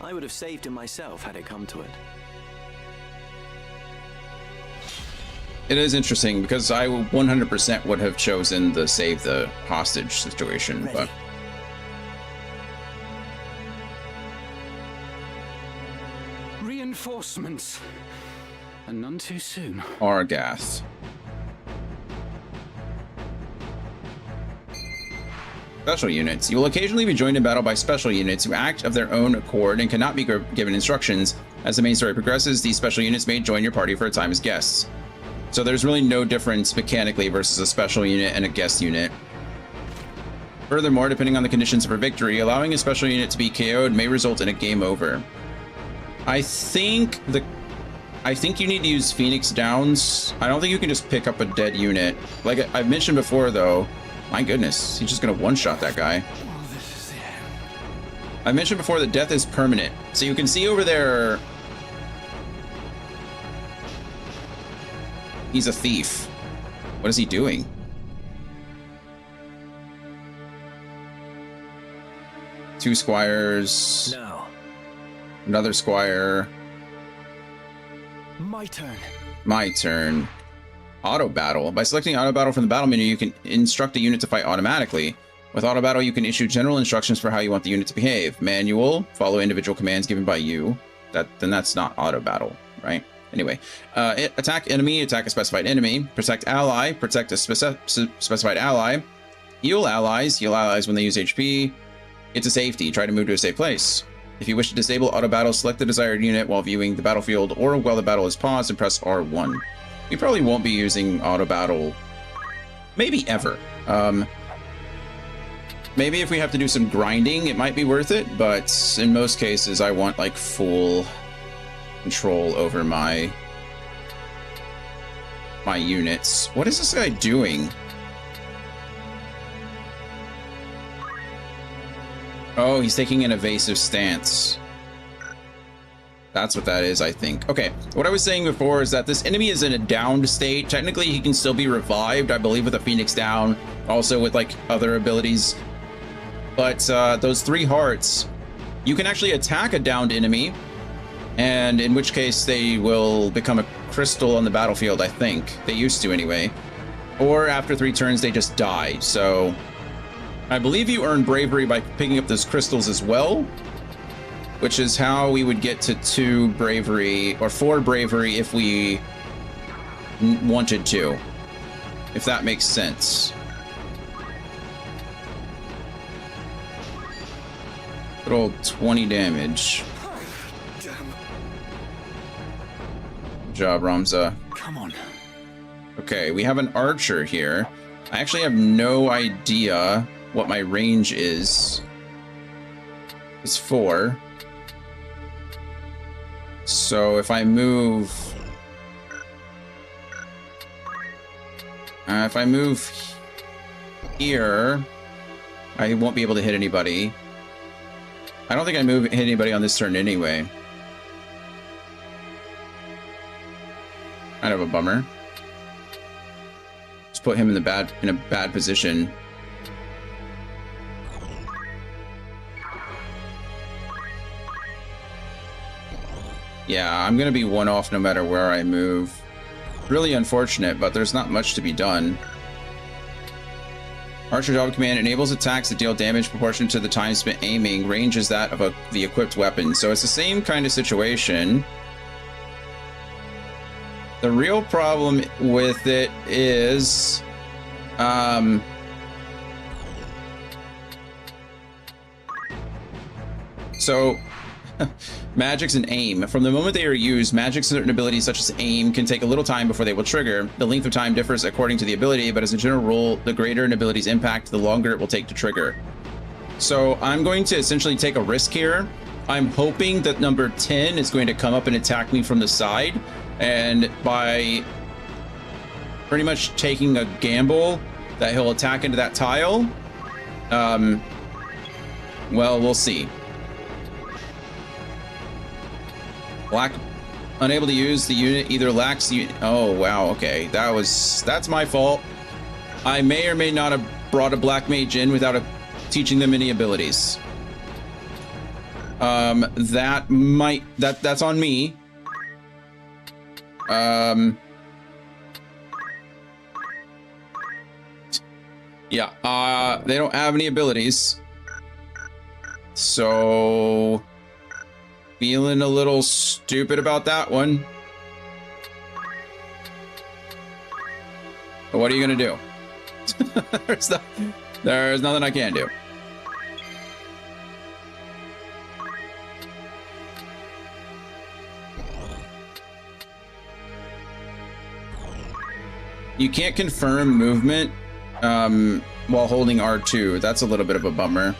I would have saved him myself had it come to it.
It is interesting because I 100% would have chosen the save the hostage situation,
Ready.
but
Reinforcements, and none too soon.
Argath. Special units. You will occasionally be joined in battle by special units who act of their own accord and cannot be given instructions. As the main story progresses, these special units may join your party for a time as guests. So there's really no difference mechanically versus a special unit and a guest unit. Furthermore, depending on the conditions for victory, allowing a special unit to be KO'd may result in a game over. I think you need to use Phoenix Downs. I don't think you can just pick up a dead unit. Like I've mentioned before, though, my goodness, he's just gonna one-shot that guy. I mentioned before that death is permanent. So you can see over there, he's a thief. What is he doing? Two squires.
No.
Another squire.
My turn.
My turn. Auto battle. By selecting auto battle from the battle menu, you can instruct a unit to fight automatically. With auto battle, you can issue general instructions for how you want the unit to behave. Manual, follow individual commands given by you. Then that's not auto battle, right? Anyway, attack enemy, attack a specified enemy. Protect ally, protect a specified ally. Heal allies when they use HP. Get to safety, try to move to a safe place. If you wish to disable auto battle, select the desired unit while viewing the battlefield or while the battle is paused and press R1. We probably won't be using auto battle, maybe ever. Maybe if we have to do some grinding, it might be worth it, but in most cases, I want like full control over my units. What is this guy doing? Oh, he's taking an evasive stance. That's what that is, I think. Okay, what I was saying before is that this enemy is in a downed state. Technically, he can still be revived, I believe, with a Phoenix down, also with like other abilities. But those 3 hearts, you can actually attack a downed enemy, and in which case they will become a crystal on the battlefield, I think. They used to anyway. Or after 3 turns, they just die. So I believe you earn bravery by picking up those crystals as well, which is how we would get to 2 bravery or 4 bravery if we wanted to, if that makes sense. Good old 20 damage. Good job, Ramza.
Come on.
Okay, we have an archer here. I actually have no idea what my range is. It's 4. So if I move... if I move here, I won't be able to hit anybody. I don't think I hit anybody on this turn anyway. Kind of a bummer. Just put him in a bad position. Yeah, I'm gonna be 1 off no matter where I move. Really unfortunate, but there's not much to be done. Archer job command enables attacks that deal damage proportionate to the time spent aiming. Range is that of the equipped weapon. So it's the same kind of situation. The real problem with it is... so... magics and aim. From the moment they are used, magics and certain abilities such as aim can take a little time before they will trigger. The length of time differs according to the ability, but as a general rule, the greater an ability's impact, the longer it will take to trigger. So I'm going to essentially take a risk here. I'm hoping that number 10 is going to come up and attack me from the side, and by pretty much taking a gamble that he'll attack into that tile, well, we'll see. Black, unable to use the unit, either lacks unit. Oh, wow, okay. That's my fault. I may or may not have brought a black mage in without teaching them any abilities. That's on me. Yeah, they don't have any abilities. So... feeling a little stupid about that one. But what are you gonna do? There's nothing I can do. You can't confirm movement while holding R2. That's a little bit of a bummer.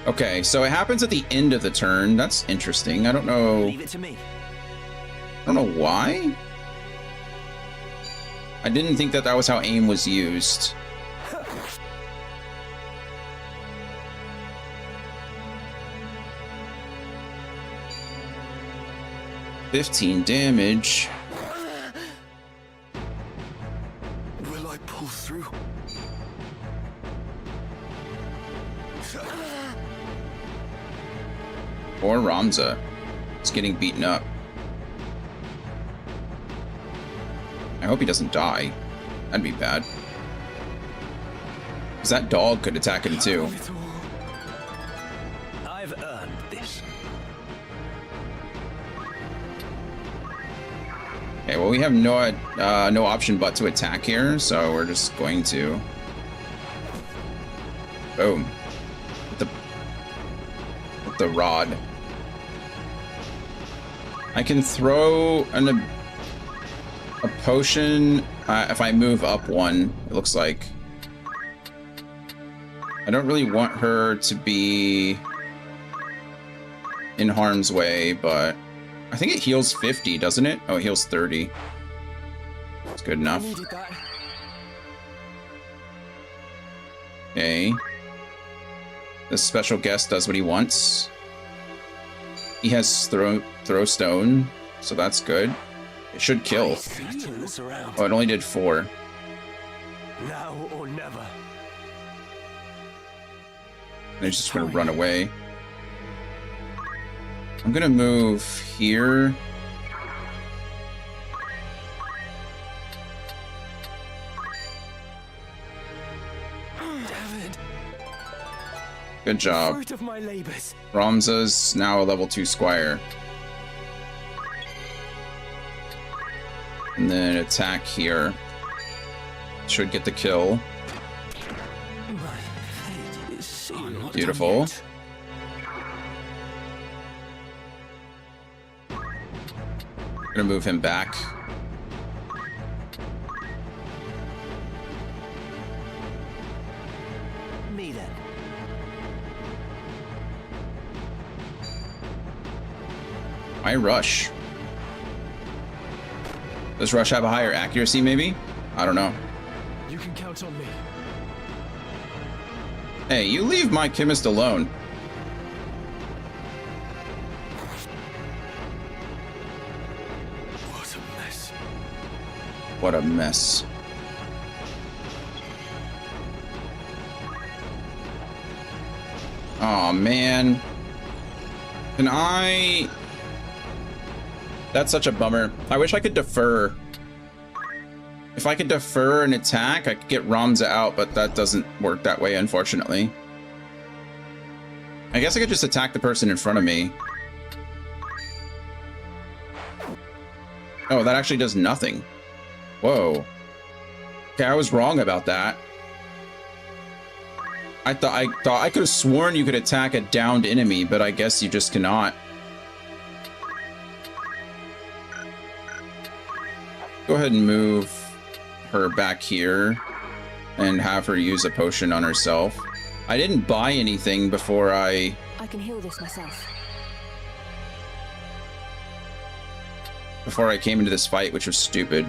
Okay, so it happens at the end of the turn. That's interesting. I don't know.
Leave it to me.
I don't know why. I didn't think that was how aim was used. $15 damage.
Will I pull through?
Or Ramza is getting beaten up. I hope he doesn't die. That'd be bad. Because that dog could attack him too.
I've earned this.
Okay, well we have no option but to attack here, so we're just going to. Boom. With the rod. I can throw a potion if I move up one, it looks like. I don't really want her to be in harm's way, but I think it heals 50, doesn't it? Oh, it heals 30. That's good enough. Okay. This special guest does what he wants. He has throw stone, so that's good. It should kill. Oh, it only did 4.
Now or never.
And he's just gonna run away. I'm gonna move here. Good job.
Fruit of my labors.
Ramza's now a level 2 squire. And then attack here. Should get the kill. Beautiful. Gonna move him back.
Me then.
I rush. Does Rush have a higher accuracy, maybe? I don't know.
You can count on me.
Hey, you leave my chemist alone.
What a mess.
What a mess. Aw, man. Can I... That's such a bummer. I wish I could defer. If I could defer an attack, I could get Ramza out, but that doesn't work that way, unfortunately. I guess I could just attack the person in front of me. Oh, that actually does nothing. Whoa. Okay, I was wrong about that. I thought I could have sworn you could attack a downed enemy, but I guess you just cannot. Go ahead and move her back here and have her use a potion on herself. I didn't buy anything before I
can heal this myself.
Before I came into this fight, which was stupid.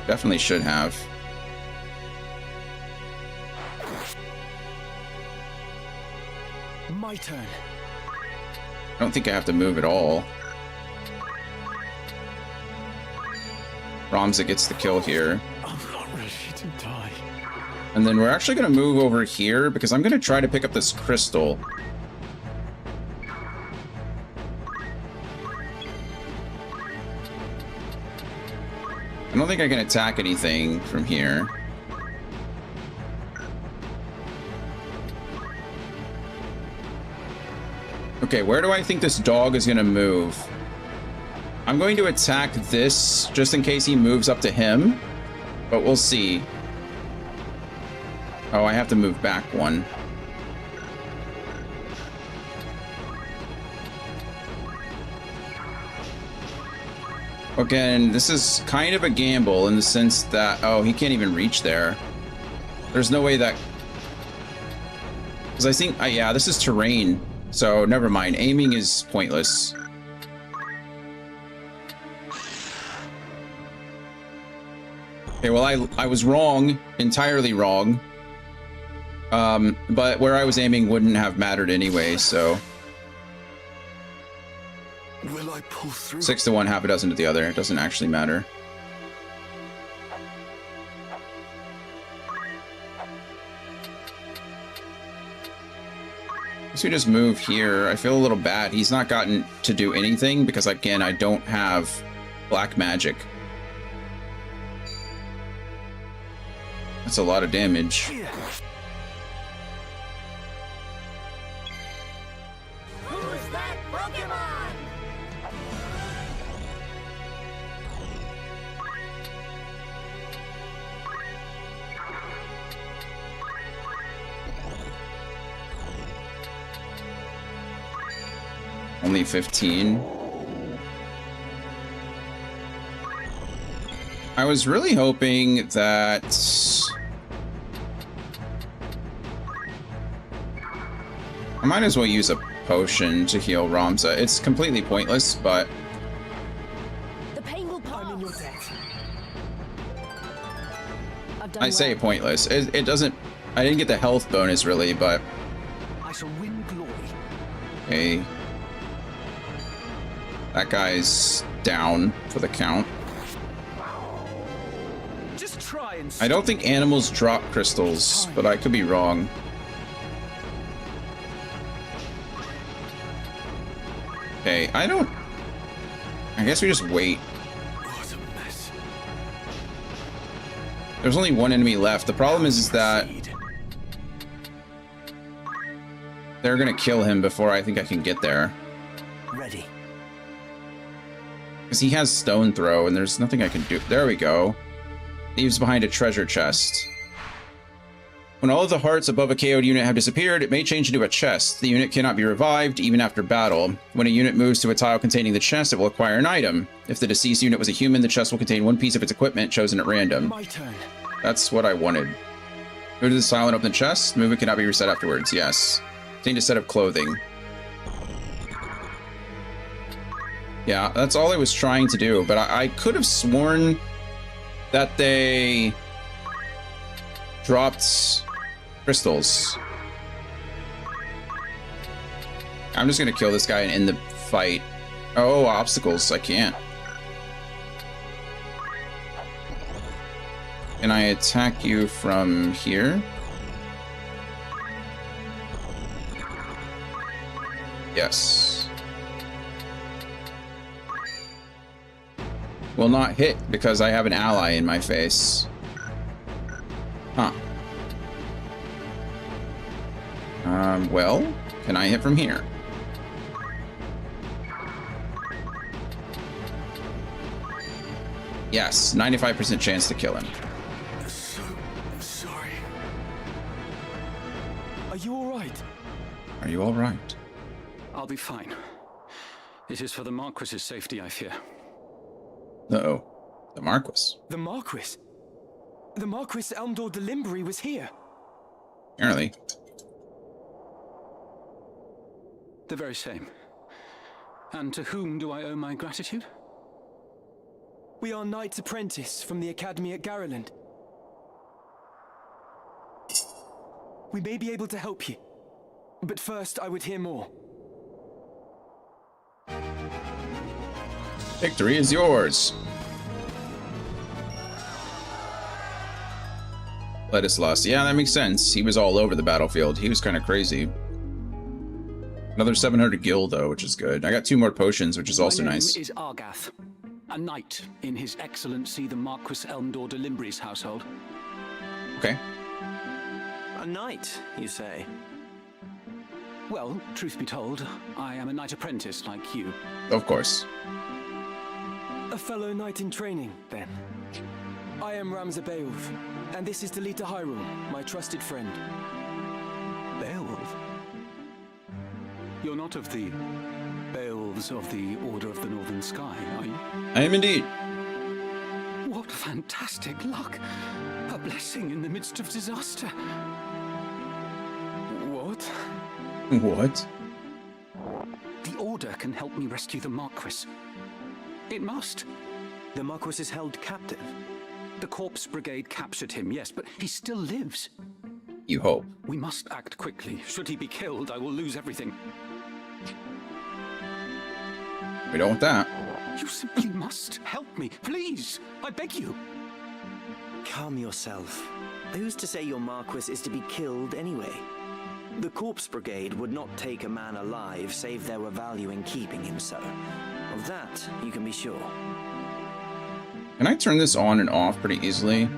Definitely should have.
My turn.
I don't think I have to move at all. Ramza gets the kill here.
I'm not ready to die.
And then we're actually going to move over here because I'm going to try to pick up this crystal. I don't think I can attack anything from here. Okay, where do I think this dog is going to move? I'm going to attack this just in case he moves up to him, but we'll see. Oh, I have to move back one. Again, this is kind of a gamble in the sense that, oh, he can't even reach there. There's no way that... Because I think, yeah, this is terrain, so never mind. Aiming is pointless. Okay, well, I was wrong, entirely wrong. But where I was aiming wouldn't have mattered anyway, so...
Will I pull through?
6 to 1, half a dozen to the other. It doesn't actually matter. Guess we just move here. I feel a little bad. He's not gotten to do anything because, again, I don't have black magic. That's a lot of damage.
Who's that Pokemon?
Only 15. I was really hoping that... I might as well use a potion to heal Ramza. It's completely pointless, but...
The pain will pass. I'm in your debt.
I say pointless. It doesn't... I didn't get the health bonus, really, but...
I shall win glory.
Okay. That guy's down for the count.
Just try and...
I don't think animals drop crystals, but I could be wrong. Okay, I guess we just wait.
What a mess.
There's only one enemy left. The problem is that they're gonna kill him before I think I can get there.
Ready.
Because he has stone throw and there's nothing I can do. There we go. Leaves behind a treasure chest. When all of the hearts above a KO'd unit have disappeared, it may change into a chest. The unit cannot be revived, even after battle. When a unit moves to a tile containing the chest, it will acquire an item. If the deceased unit was a human, the chest will contain one piece of its equipment chosen at random.
My turn.
That's what I wanted. Go to the tile and open the chest. Movement cannot be reset afterwards. Yes. Obtained a set of clothing. Yeah, that's all I was trying to do, but I could have sworn that they dropped crystals. I'm just gonna kill this guy and end the fight. Oh, obstacles. I can't. Can I attack you from here? Yes. Will not hit because I have an ally in my face. Huh. Well, can I hit from here? Yes, 95% chance to kill him.
So sorry.
Are you all right?
Are you all right?
I'll be fine. It is for the Marquis's safety, I fear.
Uh-oh. The Marquis.
The Marquis? The Marquis Elmdor de Limbri was here.
Apparently.
The very same. And to whom do I owe my gratitude?
We are Knights Apprentice from the Academy at Garland. We may be able to help you. But first, I would hear more.
Victory is yours. Ladislas. Yeah, that makes sense. He was all over the battlefield. He was kind of crazy. Another 700 gil, though, which is good. I got 2 more potions, which is also nice.
My name is Argath, a knight in His Excellency the Marquis Elmdor de Limbri's household.
Okay.
A knight, you say?
Well, truth be told, I am a knight apprentice like you.
Of course.
A fellow knight in training, then. I am Ramza Beowulf, and this is Delita Hyrule, my trusted friend.
Beowulf?
You're not of the
Beowulf
yourselves of the Order of the Northern Sky, are you?
I am indeed.
What fantastic luck! A blessing in the midst of disaster. What?
What?
The Order can help me rescue the Marquis. It must.
The Marquis is held captive.
The Corpse Brigade captured him, yes, but he still lives.
You hope.
We must act quickly. Should he be killed, I will lose everything.
We don't want that.
You simply must help me, please. I beg you.
Calm yourself. Who's to say your Marquis is to be killed anyway? The Corpse Brigade would not take a man alive, save there were value in keeping him so. Of that, you can be sure.
Can I turn this on and off pretty easily?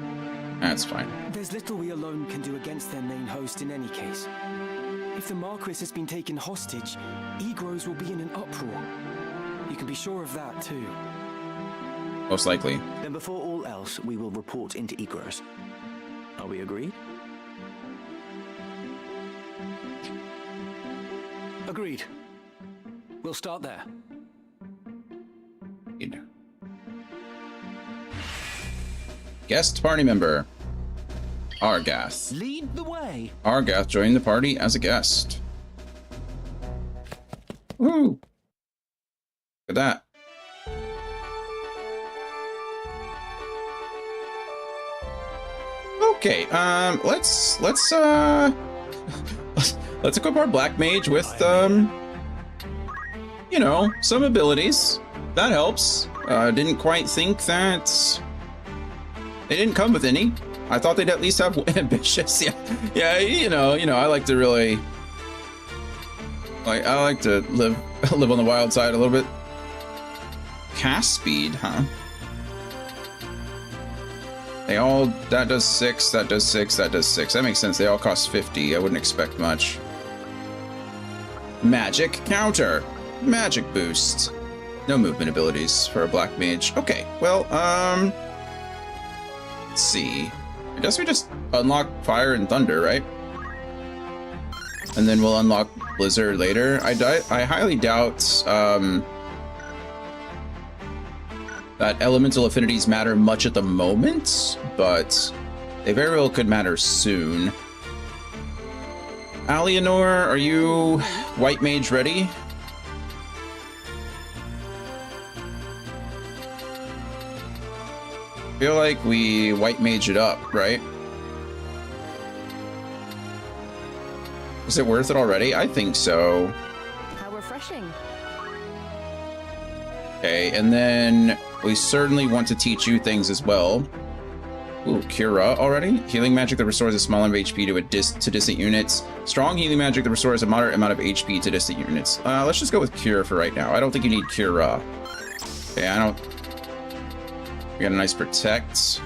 That's fine.
There's little we alone can do against their main host in any case. If the Marquis has been taken hostage, Egros will be in an uproar. You can be sure of that, too.
Most likely.
Then before all else, we will report into Egros. Are we agreed?
Agreed. We'll start there.
Guest party member. Argath.
Lead the way.
Argath joined the party as a guest. Woo! Look at that. Okay, let's equip our Black Mage with you know, some abilities. That helps. Didn't quite think that they didn't come with any. I thought they'd at least have ambitious. Yeah, you know, I like to really I like to live on the wild side a little bit. Cast speed, huh? They all, that does 6, that does 6, that does 6. That makes sense. They all cost 50. I wouldn't expect much. Magic counter. Magic boost. No movement abilities for a Black Mage. Okay, well, let's see. I guess we just unlock Fire and Thunder, right? And then we'll unlock Blizzard later. I highly doubt that elemental affinities matter much at the moment, but they very well could matter soon. Alienor, are you White Mage ready? I feel like we White Mage it up, right? Is it worth it already? I think so.
How refreshing.
Okay, and then we certainly want to teach you things as well. Ooh, Cura already? Healing magic that restores a small amount of HP to distant units. Strong healing magic that restores a moderate amount of HP to distant units. Let's just go with Cure for right now. I don't think you need Cura. Okay, I don't... We got a nice Protect.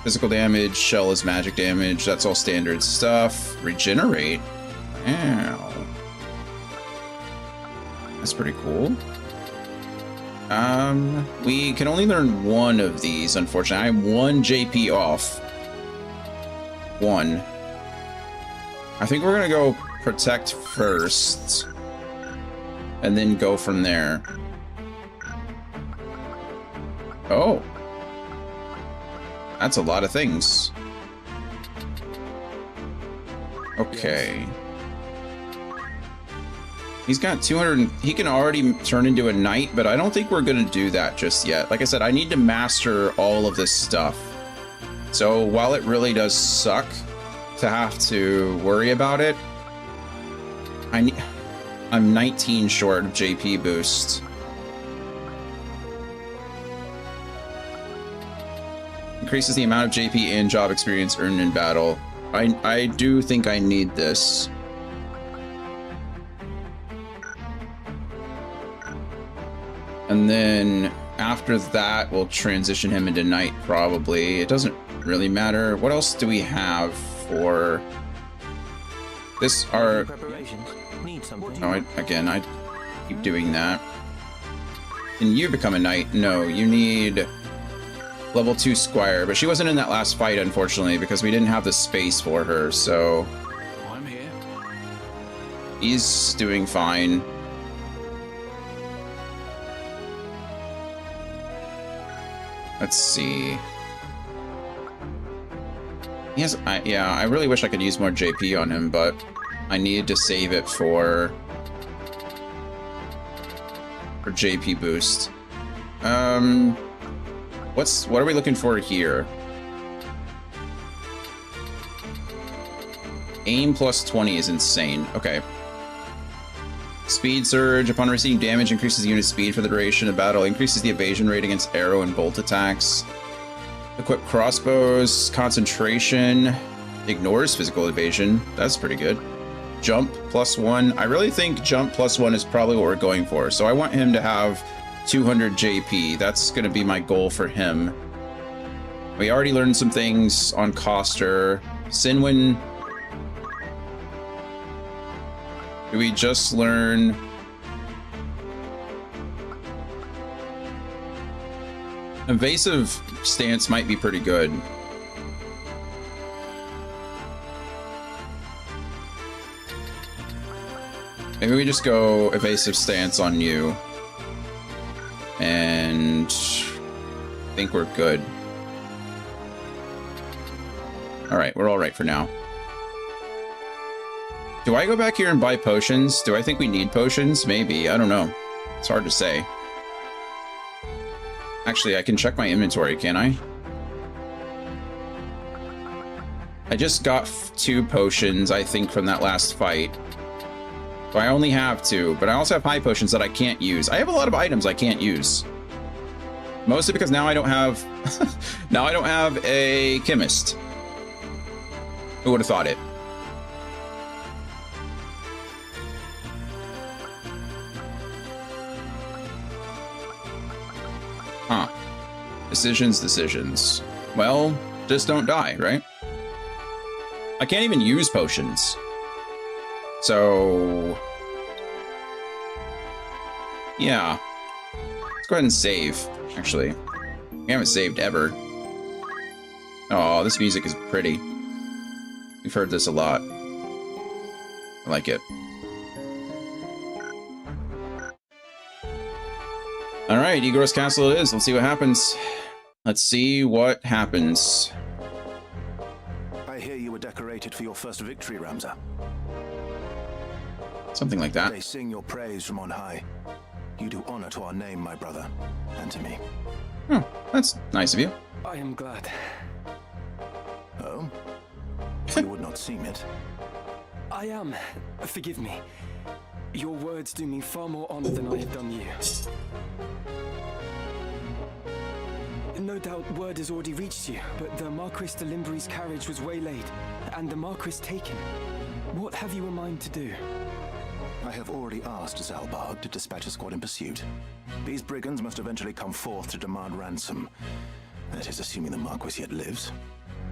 Physical damage, Shell is magic damage. That's all standard stuff. Regenerate. Wow. That's pretty cool. We can only learn one of these, unfortunately. I'm 1 JP off. 1. I think we're gonna go Protect first. And then go from there. Oh. That's a lot of things. Okay. He's got 200, he can already turn into a knight, but I don't think we're gonna do that just yet. Like I said, I need to master all of this stuff. So while it really does suck to have to worry about it, I'm 19 short of JP boost. Increases the amount of JP and job experience earned in battle. I do think I need this. And then after that, we'll transition him into knight probably. It doesn't really matter. What else do we have for this? Our no, I keep doing that. Can you become a knight? No, you need level 2 squire, but she wasn't in that last fight, unfortunately, because we didn't have the space for her, so...
I'm
He's doing fine. Let's see. Yes, I really wish I could use more JP on him, but I needed to save it for JP boost. What are we looking for here? Aim plus 20 is insane. Okay. Speed surge. Upon receiving damage, increases the unit speed for the duration of battle. Increases the evasion rate against arrow and bolt attacks. Equip crossbows. Concentration. Ignores physical evasion. That's pretty good. Jump plus 1. I really think jump plus 1 is probably what we're going for. So I want him to have 200 JP. That's going to be my goal for him. We already learned some things on Coster. Sinwin. Do we just learn? Evasive stance might be pretty good. Maybe we just go evasive stance on you. And I think we're good. All right, we're all right for now. Do I go back here and buy potions? Do I think we need potions? Maybe. I don't know. It's hard to say. Actually, I can check my inventory, can't I? I just got 2 potions, I think, from that last fight. So I only have 2, but I also have high potions that I can't use. I have a lot of items I can't use. Mostly because now I don't have... now I don't have a chemist. Who would have thought it? Huh. Decisions. Well, just don't die, right? I can't even use potions. So... yeah. Let's go ahead and save, actually. We haven't saved ever. Oh, this music is pretty. We've heard this a lot. I like it. Alright, Igor's castle it is. Let's see what happens. Let's see what happens.
I hear you were decorated for your first victory, Ramza.
Something like that.
They sing your praise from on high. You do honor to our name, my brother, and to me.
Oh, that's nice of you.
I am glad.
Oh? You would not seem it.
I am. Forgive me. Your words do me far more honor than I have done you. No doubt word has already reached you, but the Marquis de Limbre's carriage was waylaid, and the Marquis taken. What have you in mind to do?
I have already asked Zalbarg to dispatch a squad in pursuit. These brigands must eventually come forth to demand ransom. That is assuming the Marquis yet lives.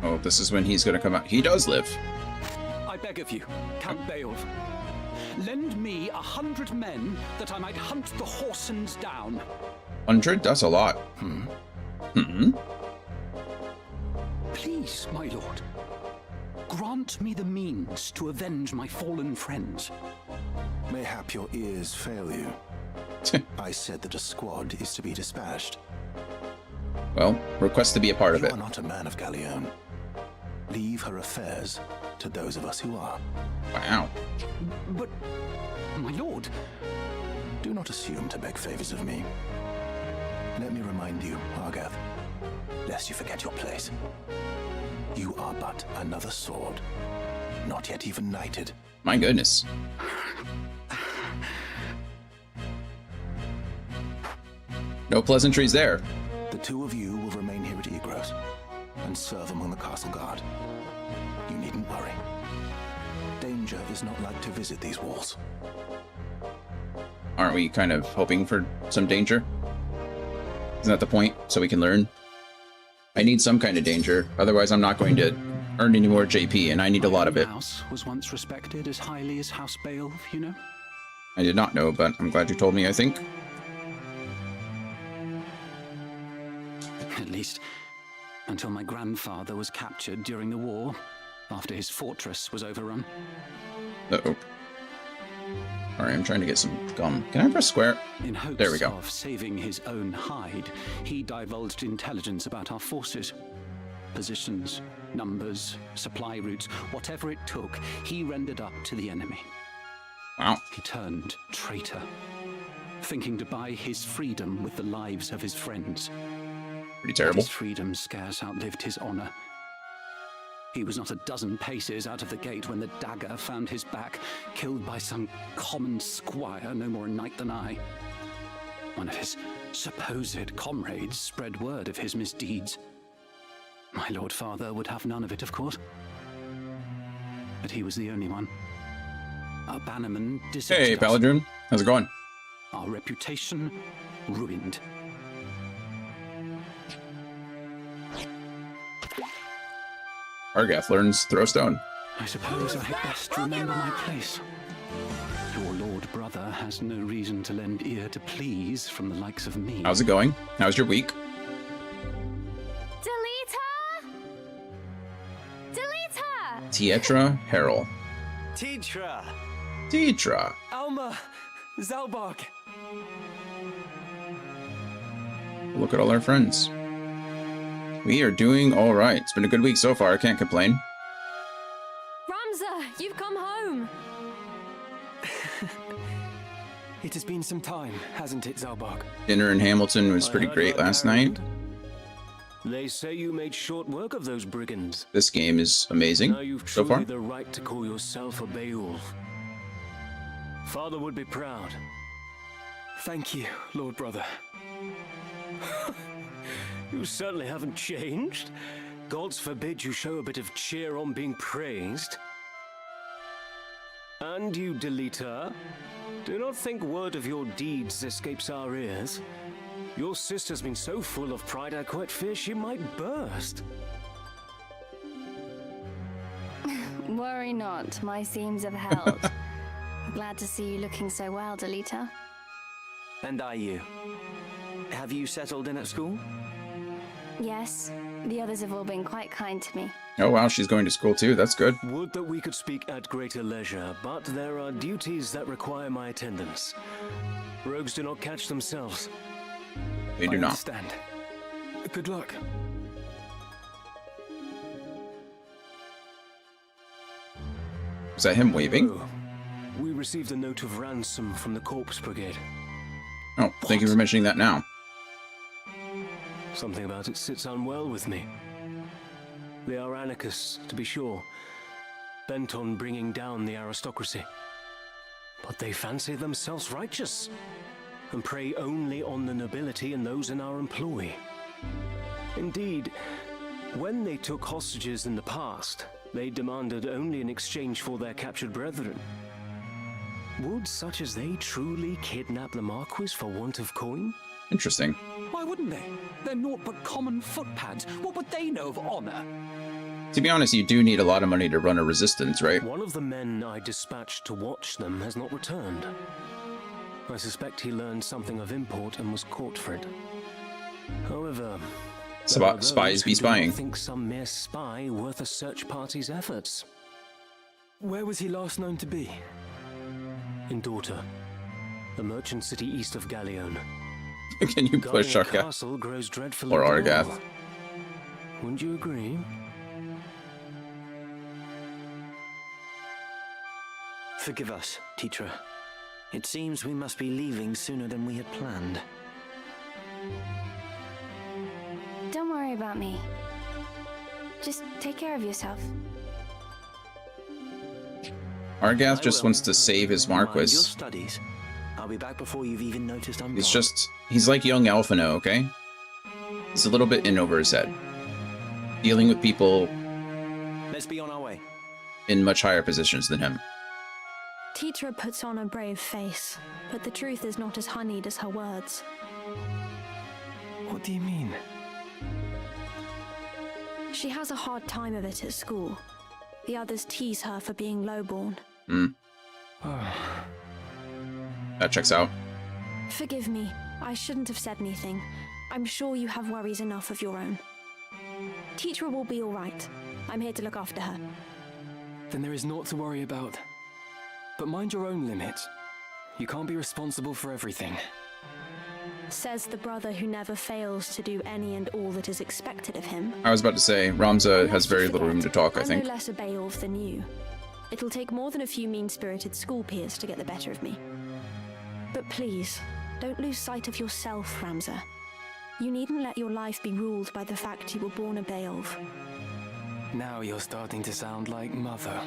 Oh, this is when he's gonna come out. He does live.
I beg of you, Count Beowulf, lend me 100 men that I might hunt the Horsens down.
100? That's a lot.
Please, my lord, grant me the means to avenge my fallen friends.
Mayhap your ears fail you. I said that a squad is to be dispatched.
Well, request to be a part of it.
You are not a man of Galleon. Leave her affairs to those of us who are.
Wow.
But, my lord...
Do not assume to beg favors of me. Let me remind you, Argath, lest you forget your place. You are but another sword, not yet even knighted.
My goodness. No pleasantries there.
The 2 of you will remain here at Igros and serve among the castle guard. You needn't worry. Danger is not like to visit these walls.
Aren't we kind of hoping for some danger? Isn't that the point? So we can learn? I need some kind of danger, otherwise I'm not going to earn any more JP, and I need a lot of it.
House was once respected as highly as House Beowulf, you know?
I did not know, but I'm glad you told me, I think.
At least, until my grandfather was captured during the war, after his fortress was overrun.
Uh-oh. Alright, I'm trying to get some gum. Can I press square?
In hopes
There we go.
of saving his own hide, he divulged intelligence about our forces. Positions, numbers, supply routes, whatever it took, he rendered up to the enemy.
Wow.
He turned traitor, thinking to buy his freedom with the lives of his friends.
Pretty terrible.
His freedom scarce outlived his honor. He was not a dozen paces out of the gate when the dagger found his back, killed by some common squire, no more a knight than I. One of his supposed comrades spread word of his misdeeds. My lord father would have none of it, of course. But he was the only one. Our bannerman deserted
Hey,
us.
Paladin. How's it going?
Our reputation ruined.
Argath learns throw stone.
I suppose I had best remember my place. Your lord brother has no reason to lend ear to pleas from the likes of me.
How's it going? How's your week? Tietra Harrell.
Tetra!
Tetra.
Alma! Zalbog!
Look at all our friends. We are doing all right. It's been a good week so far. I can't complain.
Ramza, you've come home.
It has been some time, hasn't it, Zalbog?
Dinner in Hamilton was pretty great last night.
They say you made short work of those brigands.
This game is amazing
Now you've
so far.
truly the right to call yourself a Beowulf. Father would be proud.
Thank you, Lord Brother.
You certainly haven't changed. Gods forbid you show a bit of cheer on being praised. And you, Delita, do not think word of your deeds escapes our ears. Your sister's been so full of pride I quite fear she might burst.
Worry not, my seams have held. Glad to see you looking so well, Delita.
And are you? Have you settled in at school?
Yes, the others have all been quite kind to me.
Oh wow, she's going to school too. That's good.
Would that we could speak at greater leisure, but there are duties that require my attendance. Rogues do not catch themselves.
They do
I
not.
understand. Good luck.
Is that him waving?
Oh, we received a note of ransom from the Corpse Brigade.
Oh, thank you for mentioning that now.
Something about it sits unwell with me. They are anarchists, to be sure, bent on bringing down the aristocracy. But they fancy themselves righteous, and prey only on the nobility and those in our employ. Indeed, when they took hostages in the past, they demanded only in exchange for their captured brethren. Would such as they truly kidnap the Marquis for want of coin?
Interesting.
Why wouldn't they? They're naught but common footpads. What would they know of honor?
To be honest, you do need a lot of money to run a resistance, right?
One of the men I dispatched to watch them has not returned. I suspect he learned something of import and was caught for it. However,
Spies be spying.
I think some mere spy worth a search party's efforts.
Where was he last known to be?
In Daughter, a merchant city east of Galleon.
Can you push
Guarding a
Argath?
castle grows dreadfully
Or
dull.
Argath?
Wouldn't you agree?
Forgive us, Tetra. It seems we must be leaving sooner than we had planned.
Don't worry about me. Just take care of yourself.
Argath just wants to save his
Mind your
Marquis.
studies. I'll be back before you've even noticed I'm
He's
gone.
he's like young Alphino, okay? He's a little bit in over his head. Dealing with people
Let's be on our way.
in much higher positions than him.
Tetra puts on a brave face, but the truth is not as honeyed as her words.
What do you mean?
She has a hard time of it at school. The others tease her for being lowborn.
That checks out.
Forgive me, I shouldn't have said anything. I'm sure you have worries enough of your own. Tetra will be all right. I'm here to look after her.
Then there is naught to worry about. but mind your own limit. You can't be responsible for everything.
Says the brother who never fails to do any and all that is expected of him.
I was about to say, Ramza has very little room to talk, I think.
I'm no less a Beowulf than you. It'll take more than a few mean-spirited school peers to get the better of me. But please, don't lose sight of yourself, Ramza. You needn't let your life be ruled by the fact you were born a Beowulf.
Now you're starting to sound like Mother.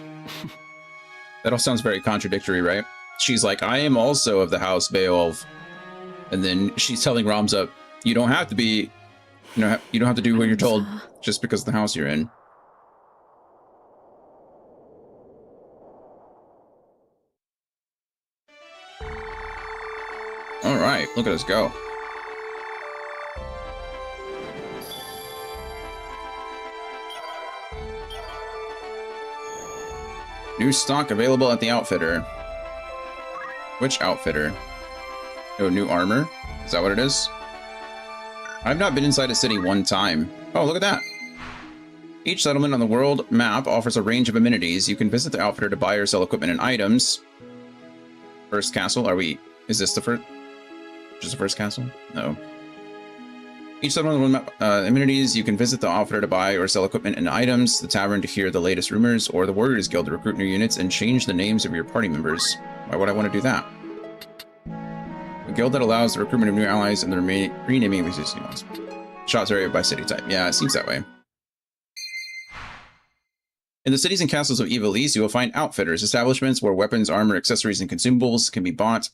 That all sounds very contradictory, right? She's like, I am also of the House Beowulf. And then she's telling Ramza, you don't have to be, you know, you don't have to do what you're told just because of the house you're in. All right, look at us go. New stock available at the outfitter. Which outfitter? Oh, new armor? Is that what it is? I've not been inside a city one time. Oh, look at that. Each settlement on the world map offers a range of amenities. You can visit the outfitter to buy or sell equipment and items. First castle? Is this the first? Just the first castle? No. Each settlement on the world map, amenities. You can visit the outfitter to buy or sell equipment and items, the tavern to hear the latest rumors, or the Warriors Guild to recruit new units and change the names of your party members. Why would I want to do that? A guild that allows the recruitment of new allies and the renaming of existing ones. Shots area by city type. Yeah, it seems that way. In the cities and castles of Ivalice, you will find outfitters, establishments where weapons, armor, accessories, and consumables can be bought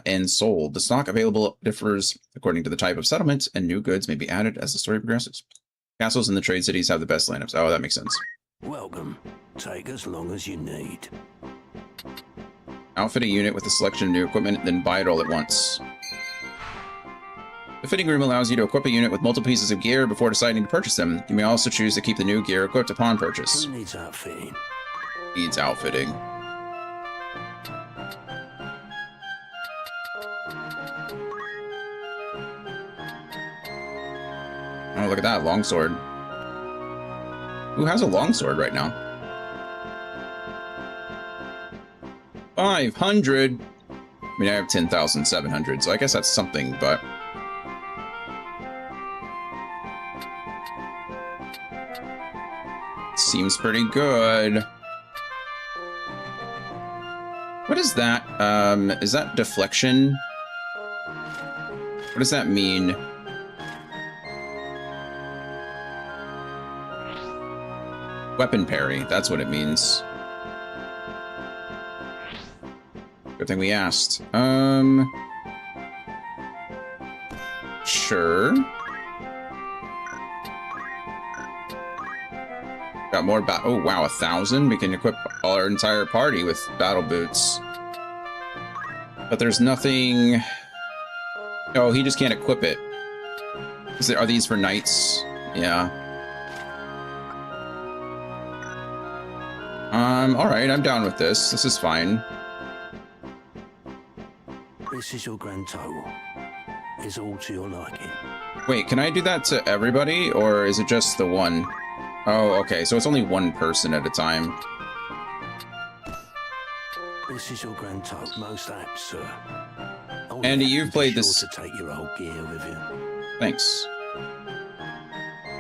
and sold. The stock available differs according to the type of settlement, and new goods may be added as the story progresses. Castles in the trade cities have the best lineups. Oh, that makes sense.
Welcome. Take as long as you need.
Outfit a unit with a selection of new equipment, then buy it all at once. The fitting room allows you to equip a unit with multiple pieces of gear before deciding to purchase them. You may also choose to keep the new gear equipped upon purchase.
Who needs outfitting?
Needs outfitting. Oh, look at that, longsword. Who has a longsword right now? 500. I mean, I have 10,700, so I guess that's something, but seems pretty good. What is that? Is that deflection? What does that mean? Weapon parry, that's what it means. Good thing we asked. Sure. Got more oh wow, 1,000? We can equip our entire party with battle boots. But there's nothing... Oh, he just can't equip it. Are these for knights? Yeah. Alright, I'm down with this. This is fine.
This is your grand total. It's all to your liking.
Wait, can I do that to everybody, or is it just the one? Oh, okay, so it's only one person at a time.
This is your grand total. Most apt, sir.
Andy, you've played this...
to take your whole gear with you.
Thanks.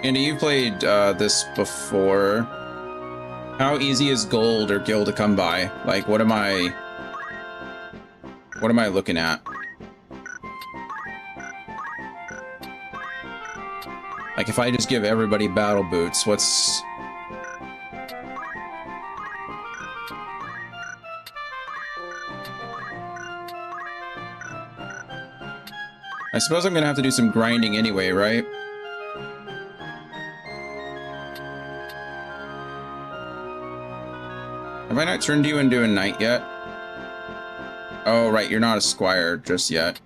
Andy, you've played this before. How easy is gold or gil to come by? Like, what am I looking at? Like, if I just give everybody battle boots, what's... I suppose I'm gonna have to do some grinding anyway, right? Have I not turned you into a knight yet? Oh, right, you're not a squire just yet.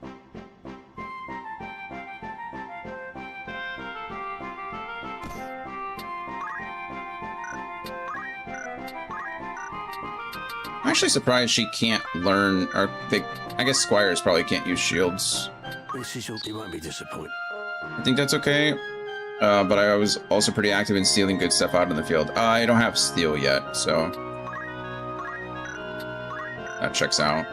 I'm actually surprised she can't learn, or I guess squires probably can't use shields.
This is your... You won't be disappointed.
I think that's okay. But I was also pretty active in stealing good stuff out in the field. I don't have steel yet, so... That checks out.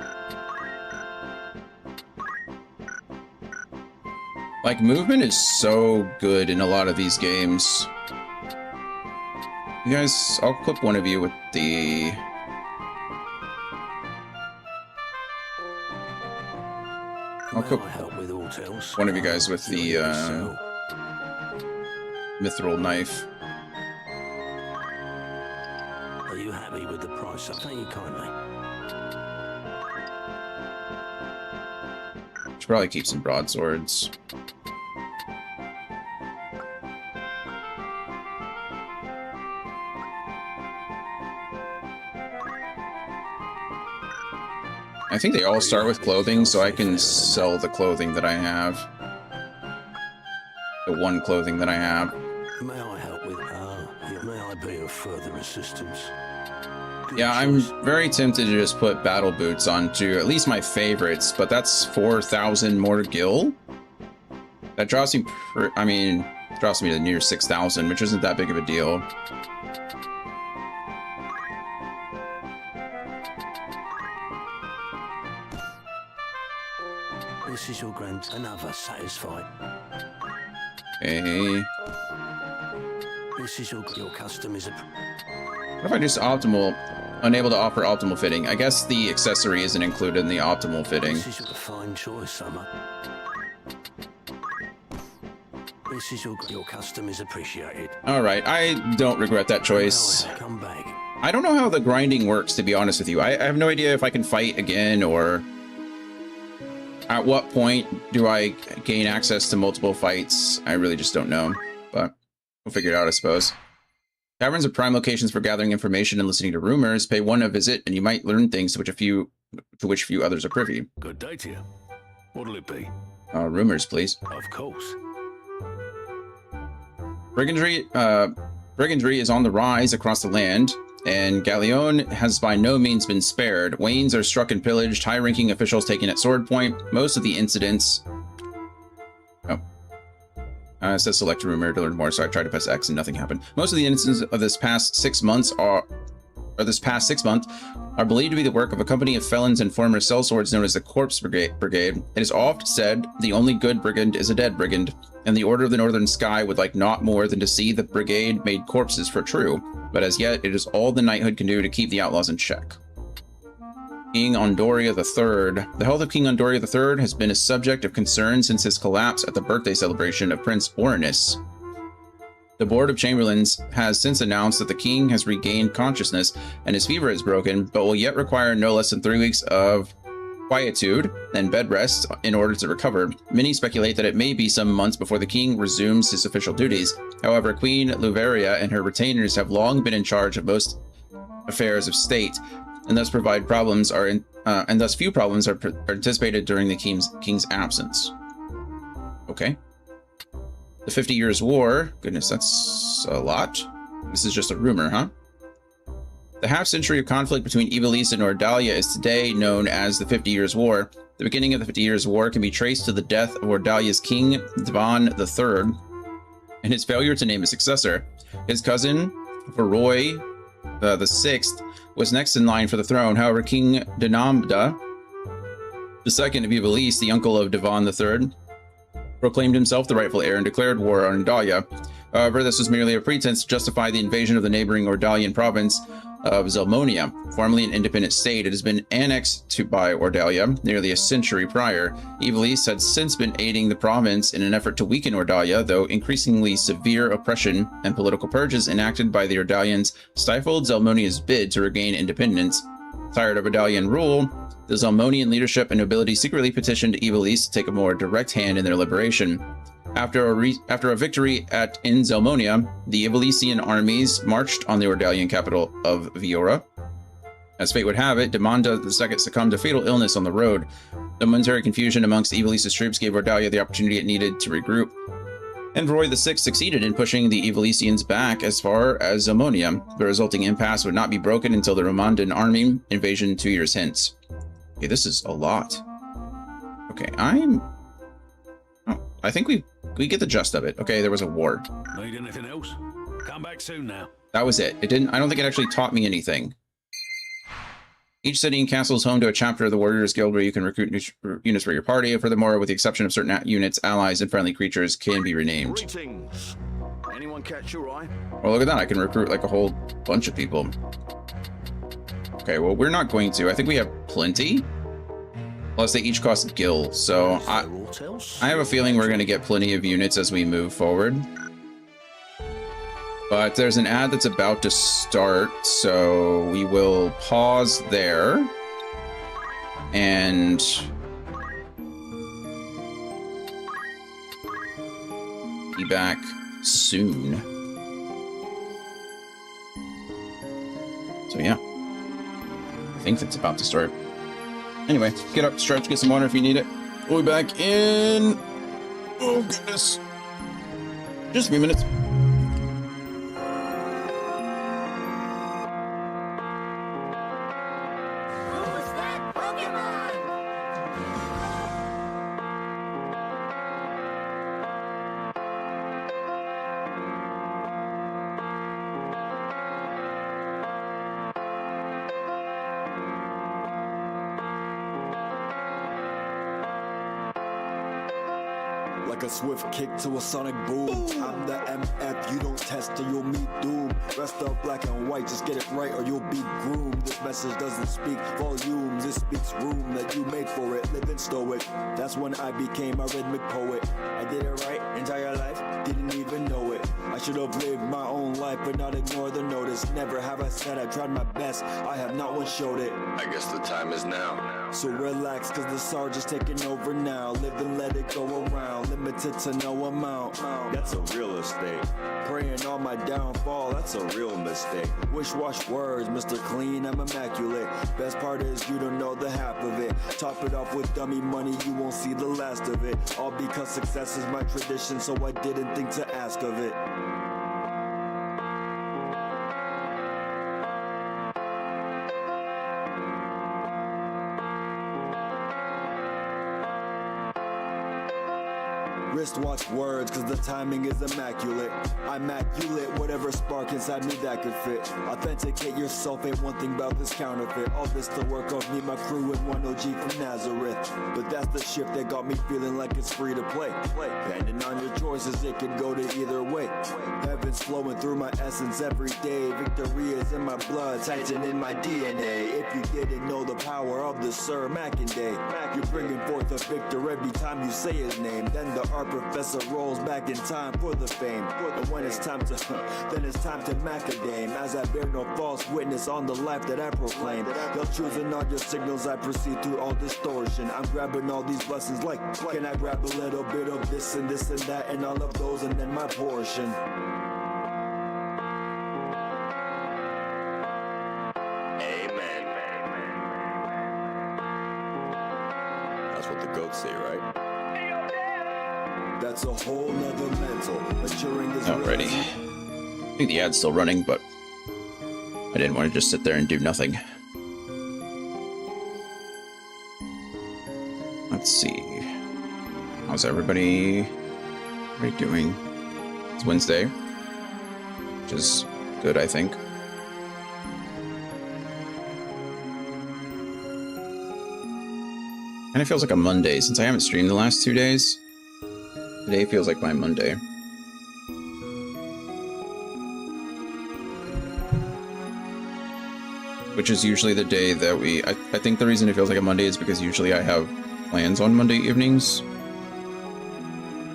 Like, movement is so good in a lot of these games. You guys, I'll clip one of you with the... I'll clip one of you guys with the mithril knife.
Are you happy with the price? Thank you kindly.
Should probably keep some broadswords. I think they all start with clothing, so I can sell the clothing that I have. The one clothing that I have.
May I help with... may I be of further assistance?
Yeah, I'm very tempted to just put battle boots onto at least my favorites, but that's 4,000 more gil. That drops me, drops me to near 6,000, which isn't that big of a deal.
This is your another satisfied.
Okay.
This is your custom is a...
What if I just unable to offer optimal fitting? I guess the accessory isn't included in the optimal fitting.
This is a fine choice, Summer. This is your custom is appreciated.
Alright, I don't regret that choice.
Come back.
I don't know how the grinding works, to be honest with you. I have no idea if I can fight again, or at what point do I gain access to multiple fights. I really just don't know, but we'll figure it out, I suppose. Taverns are prime locations for gathering information and listening to rumors. Pay one a visit, and you might learn things to which few others are privy.
Good day to you. What'll it be?
Rumors, please.
Of course.
Brigandry is on the rise across the land, and Galleon has by no means been spared. Wains are struck and pillaged, high-ranking officials taken at sword point. Most of the incidents... it says select a rumor to learn more, so I tried to press X and nothing happened. Most of the incidents of this past 6 months are believed to be the work of a company of felons and former sellswords known as the Corpse Brigade. It is oft said the only good brigand is a dead brigand, and the Order of the Northern Sky would like naught more than to see the brigade made corpses for true, but as yet it is all the knighthood can do to keep the outlaws in check. King Ondoria III. The health of King Ondoria III has been a subject of concern since his collapse at the birthday celebration of Prince Orinus. The Board of Chamberlains has since announced that the king has regained consciousness and his fever is broken, but will yet require no less than 3 weeks of quietude and bed rest in order to recover. Many speculate that it may be some months before the king resumes his official duties. However, Queen Luveria and her retainers have long been in charge of most affairs of state, and thus few problems are anticipated during the king's absence. Okay. The 50 Years' War. Goodness, that's a lot. This is just a rumor, huh? The half-century of conflict between Ivalice and Ordalia is today known as the 50 Years' War. The beginning of the 50 Years' War can be traced to the death of Ordalia's king, Divan III, and his failure to name a successor. His cousin, Veroy the Sixth, was next in line for the throne. However, King Dinamda II of Ivalice, the uncle of Divan III, proclaimed himself the rightful heir and declared war on Ordalia. However, this was merely a pretense to justify the invasion of the neighboring Ordalian province of Zelmonia. Formerly an independent state, it has been annexed by Ordalia nearly a century prior. Ivalice had since been aiding the province in an effort to weaken Ordalia, though increasingly severe oppression and political purges enacted by the Ordalians stifled Zelmonia's bid to regain independence. Tired of Ordalian rule, the Zelmonian leadership and nobility secretly petitioned Ivalice to take a more direct hand in their liberation. After a victory in Zelmonia, the Ivalician armies marched on the Ordalian capital of Viora. As fate would have it, Demanda II succumbed to fatal illness on the road. The momentary confusion amongst Ivalice's troops gave Ordalia the opportunity it needed to regroup, and Roy VI succeeded in pushing the Ivalicians back as far as Zelmonia. The resulting impasse would not be broken until the Romandan army invasion 2 years hence. Okay, this is a lot. Okay, I think we get the gist of it. Okay, there was a war.
Need anything else? Come back soon now.
That was it. I don't think it actually taught me anything. Each city and castle is home to a chapter of the Warriors Guild where you can recruit units for your party. Furthermore, with the exception of certain units, allies and friendly creatures can be renamed.
Greetings. Anyone catch your eye?
Well, look at that. I can recruit like a whole bunch of people. Okay, well, we're not going to. I think we have plenty. Plus, they each cost gil. So I have a feeling we're going to get plenty of units as we move forward. But there's an ad that's about to start, so we will pause there. And be back soon. So yeah, I think that's about to start. Anyway, get up, stretch, get some water if you need it. We'll be back in, oh goodness, just a few minutes.
Like a swift kick to a sonic boom. I'm the MF, you don't test or you'll meet doom. Rest up black and white, just get it right or you'll be groomed. This message doesn't speak volumes, it speaks room that you made for it. Live and stow it, that's when I became a rhythmic poet. I did it right, entire life, didn't even know it. I should have lived my own life but not ignore the notice. Never have I said I tried my best, I have not once showed it.
I guess the time is now.
So relax, cause the sergeant's taking over now. Live and let it go around, limited to no amount. That's a real estate. Praying on my downfall, that's a real mistake. Wish-wash words, Mr. Clean, I'm immaculate. Best part is you don't know the half of it. Top it off with dummy money, you won't see the last of it. All because success is my tradition, so I didn't think to ask of it. Wristwatch words, cause the timing is immaculate. I'm immaculate, whatever spark inside me that could fit. Authenticate yourself, ain't one thing about this counterfeit. All this to work off me, my crew, and one OG from Nazareth. But that's the shift that got me feeling like it's free to play. Depending on your choices, it could go to either way. Heaven's flowing through my essence every day. Victory is in my blood, Titan in my DNA. If you didn't know the power of the Sir Mackinday, you're bringing forth a victor every time you say his name. Then the art professor rolls back in time for the fame. And when it's time to, then it's time to macadame. As I bear no false witness on the life that I proclaim. They'll choosing all your signals, I proceed through all distortion. I'm grabbing all these blessings like, can I grab a little bit of this and that and all of those and then my portion.
Amen. That's what the goats say, right?
That's a whole nother mental. Maturing is
Alrighty. I think the ad's still running, but I didn't want to just sit there and do nothing. Let's see. How's everybody doing? It's Wednesday, which is good, I think. And it feels like a Monday since I haven't streamed the last 2 days. Today feels like my Monday. Which is usually the day that I think the reason it feels like a Monday is because usually I have plans on Monday evenings.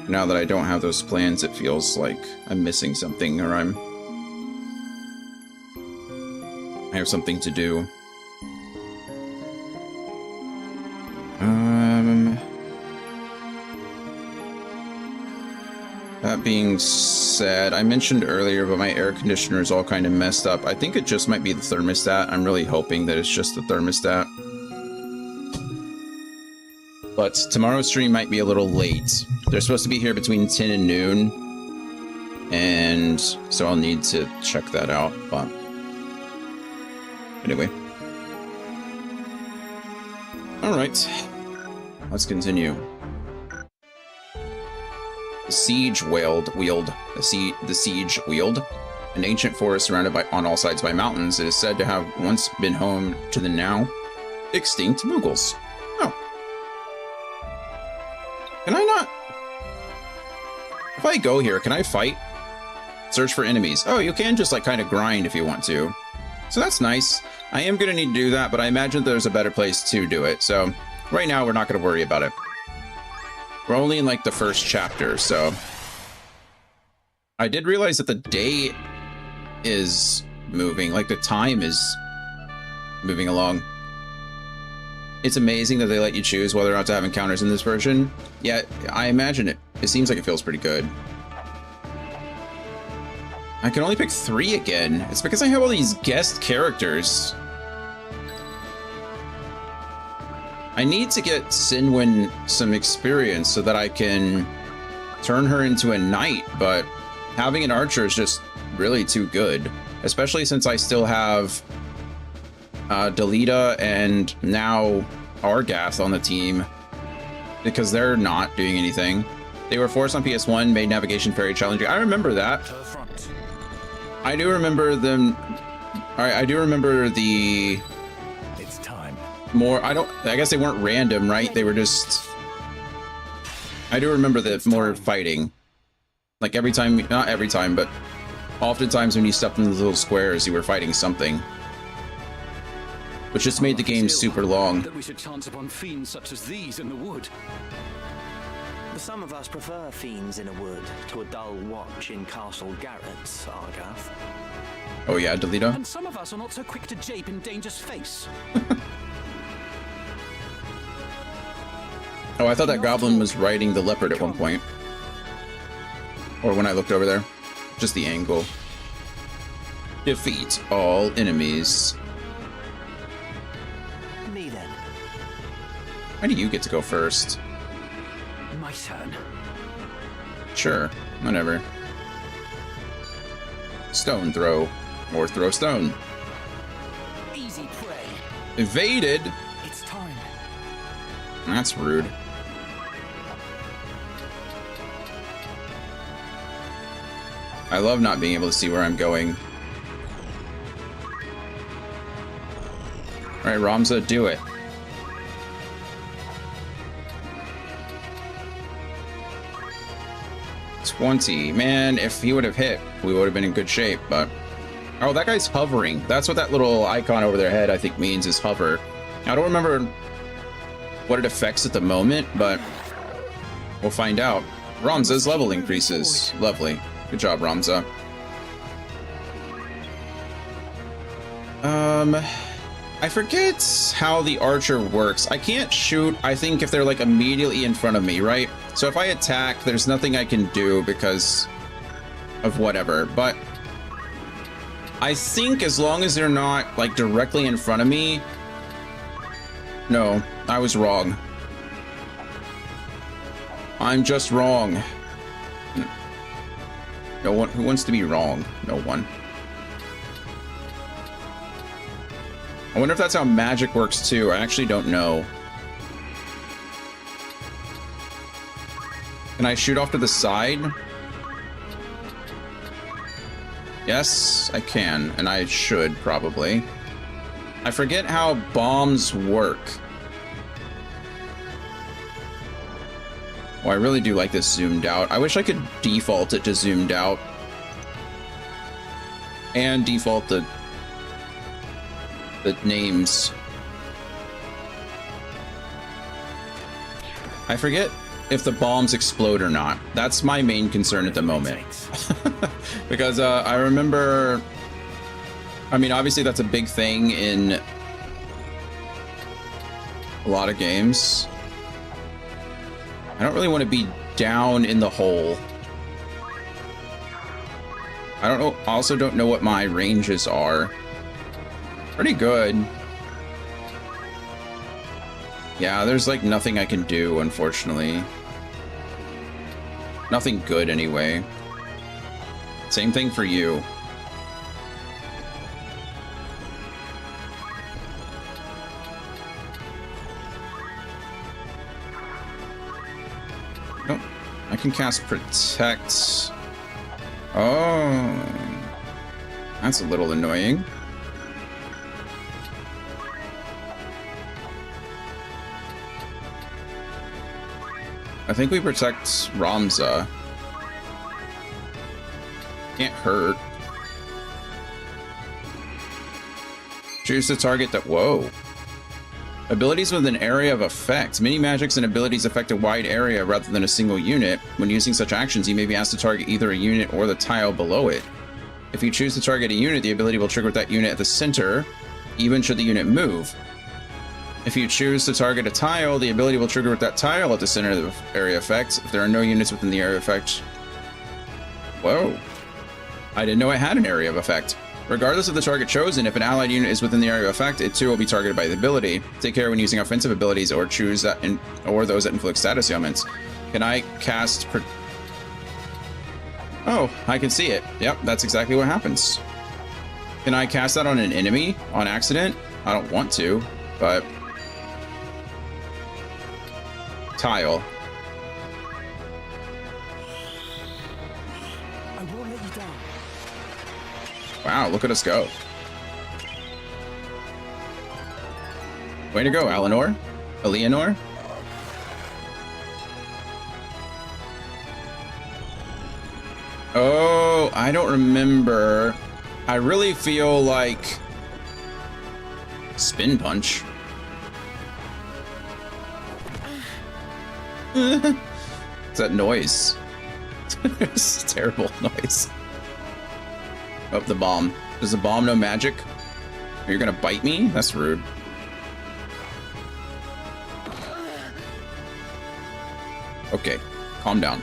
Now that I don't have those plans, it feels like I'm missing something or I have something to do. That being said, I mentioned earlier, but my air conditioner is all kind of messed up. I think it just might be the thermostat. I'm really hoping that it's just the thermostat. But tomorrow's stream might be a little late. They're supposed to be here between 10 and noon. And so I'll need to check that out. But anyway. Alright. Let's continue. The siege wield, an ancient forest surrounded on all sides by mountains. It is said to have once been home to the now extinct Mughals. Oh. Can I not? If I go here, can I fight? Search for enemies. Oh, you can just like kind of grind if you want to. So that's nice. I am going to need to do that, but I imagine there's a better place to do it. So right now we're not going to worry about it. We're only in like the first chapter, so. I did realize that the day is moving, like the time is moving along. It's amazing that they let you choose whether or not to have encounters in this version. Yeah, I imagine it. It seems like it feels pretty good. I can only pick 3 again. It's because I have all these guest characters. I need to get Sinwin some experience so that I can turn her into a knight, but having an archer is just really too good, especially since I still have Delita and now Argath on the team, because they're not doing anything. They were forced on PS1, made navigation very challenging. I remember that. I do remember them. I do remember the.
It's time.
More. I guess they weren't random, right? They were just. I do remember the more fighting. Like every time, not every time, but oftentimes when you stepped in the little squares, you were fighting something. Which just made the game super long.
That we should chance upon fiends such as these in the wood.
Some of us prefer fiends in a wood to a dull watch in Castle Garrett's, Argath.
Oh yeah, Delita?
And some of us are not so quick to jape in danger's face.
Oh, I thought that goblin was riding the leopard at one point. Or when I looked over there. Just the angle. Defeat all enemies.
Me then.
Why do you get to go first?
My turn.
Sure, whatever. Stone throw. Or throw stone.
Easy prey.
Evaded?
It's time.
That's rude. I love not being able to see where I'm going. Alright, Ramza, do it. Man, if he would have hit, we would have been in good shape, but... Oh, that guy's hovering. That's what that little icon over their head, I think, means, is hover. I don't remember what it affects at the moment, but we'll find out. Ramza's level increases. Lovely. Good job, Ramza. I forget how the archer works. I can't shoot, I think, if they're like immediately in front of me, right? So if I attack, there's nothing I can do because of whatever. But I think as long as they're not like directly in front of me. No, I was wrong. I'm just wrong. No one who wants to be wrong. No one. I wonder if that's how magic works too. I actually don't know. Can I shoot off to the side? Yes, I can, and I should probably. I forget how bombs work. Oh, I really do like this zoomed out. I wish I could default it to zoomed out. And default the names. I forget if the bombs explode or not. That's my main concern at the moment. Because I remember, I mean, obviously that's a big thing in a lot of games. I don't really want to be down in the hole. I don't know, also don't know what my ranges are. Pretty good. Yeah, there's like nothing I can do, unfortunately. Nothing good anyway. Same thing for you. Oh, I can cast Protect. Oh, that's a little annoying. I think we protect Ramza. Can't hurt. Choose to target that. Whoa. Abilities with an area of effect. Many magics and abilities affect a wide area rather than a single unit. When using such actions, you may be asked to target either a unit or the tile below it. If you choose to target a unit, the ability will trigger with that unit at the center, even should the unit move. If you choose to target a tile, the ability will trigger with that tile at the center of the area effect. If there are no units within the area effect... Whoa. I didn't know it had an area of effect. Regardless of the target chosen, if an allied unit is within the area of effect, it too will be targeted by the ability. Take care when using offensive abilities or choose that or those that inflict status ailments. Can I cast... Oh, I can see it. Yep, that's exactly what happens. Can I cast that on an enemy on accident? I don't want to, but... Tile.
I won't let you down.
Wow, look at us go. Way to go, Eleanor. Eleanor? Oh, I don't remember. I really feel like... Spin punch. What's that noise? It's a terrible noise. Oh, the bomb. Does the bomb know magic? You're gonna bite me? That's rude. Okay, calm down.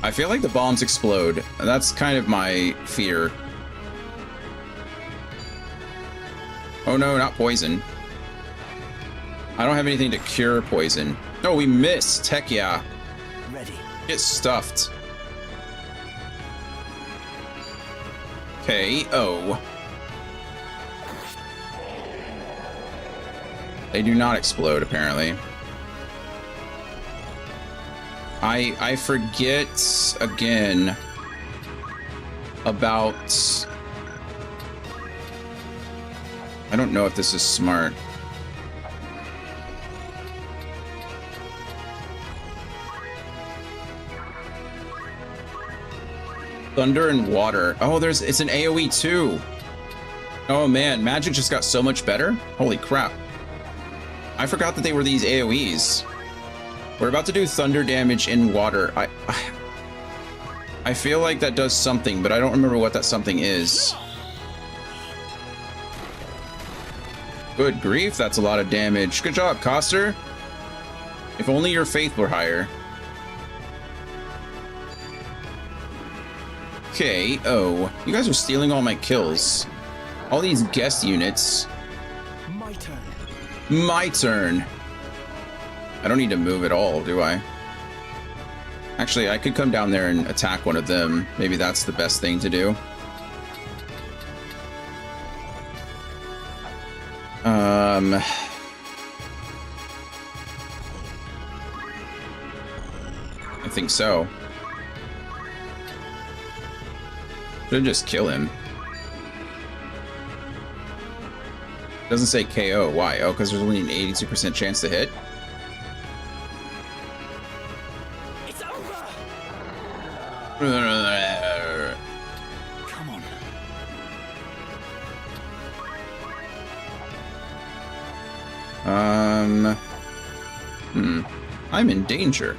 I feel like the bombs explode. That's kind of my fear. Oh no, not poison. I don't have anything to cure poison. No, we missed. Heck yeah.
Ready.
Get stuffed. KO. They do not explode, apparently. I forget again about... I don't know if this is smart. Thunder and water. Oh, it's an AoE too. Oh man, magic just got so much better. Holy crap. I forgot that they were these AoEs. We're about to do thunder damage in water. I feel like that does something, but I don't remember what that something is. Good grief, that's a lot of damage. Good job, Coster. If only your faith were higher. KO. You guys are stealing all my kills. All these guest units.
My turn.
My turn. I don't need to move at all, do I? Actually, I could come down there and attack one of them. Maybe that's the best thing to do. I think so. Should just kill him. Doesn't say KO. Why? Oh, because there's only an 82% chance to hit.
It's over.
Come on.
I'm in danger.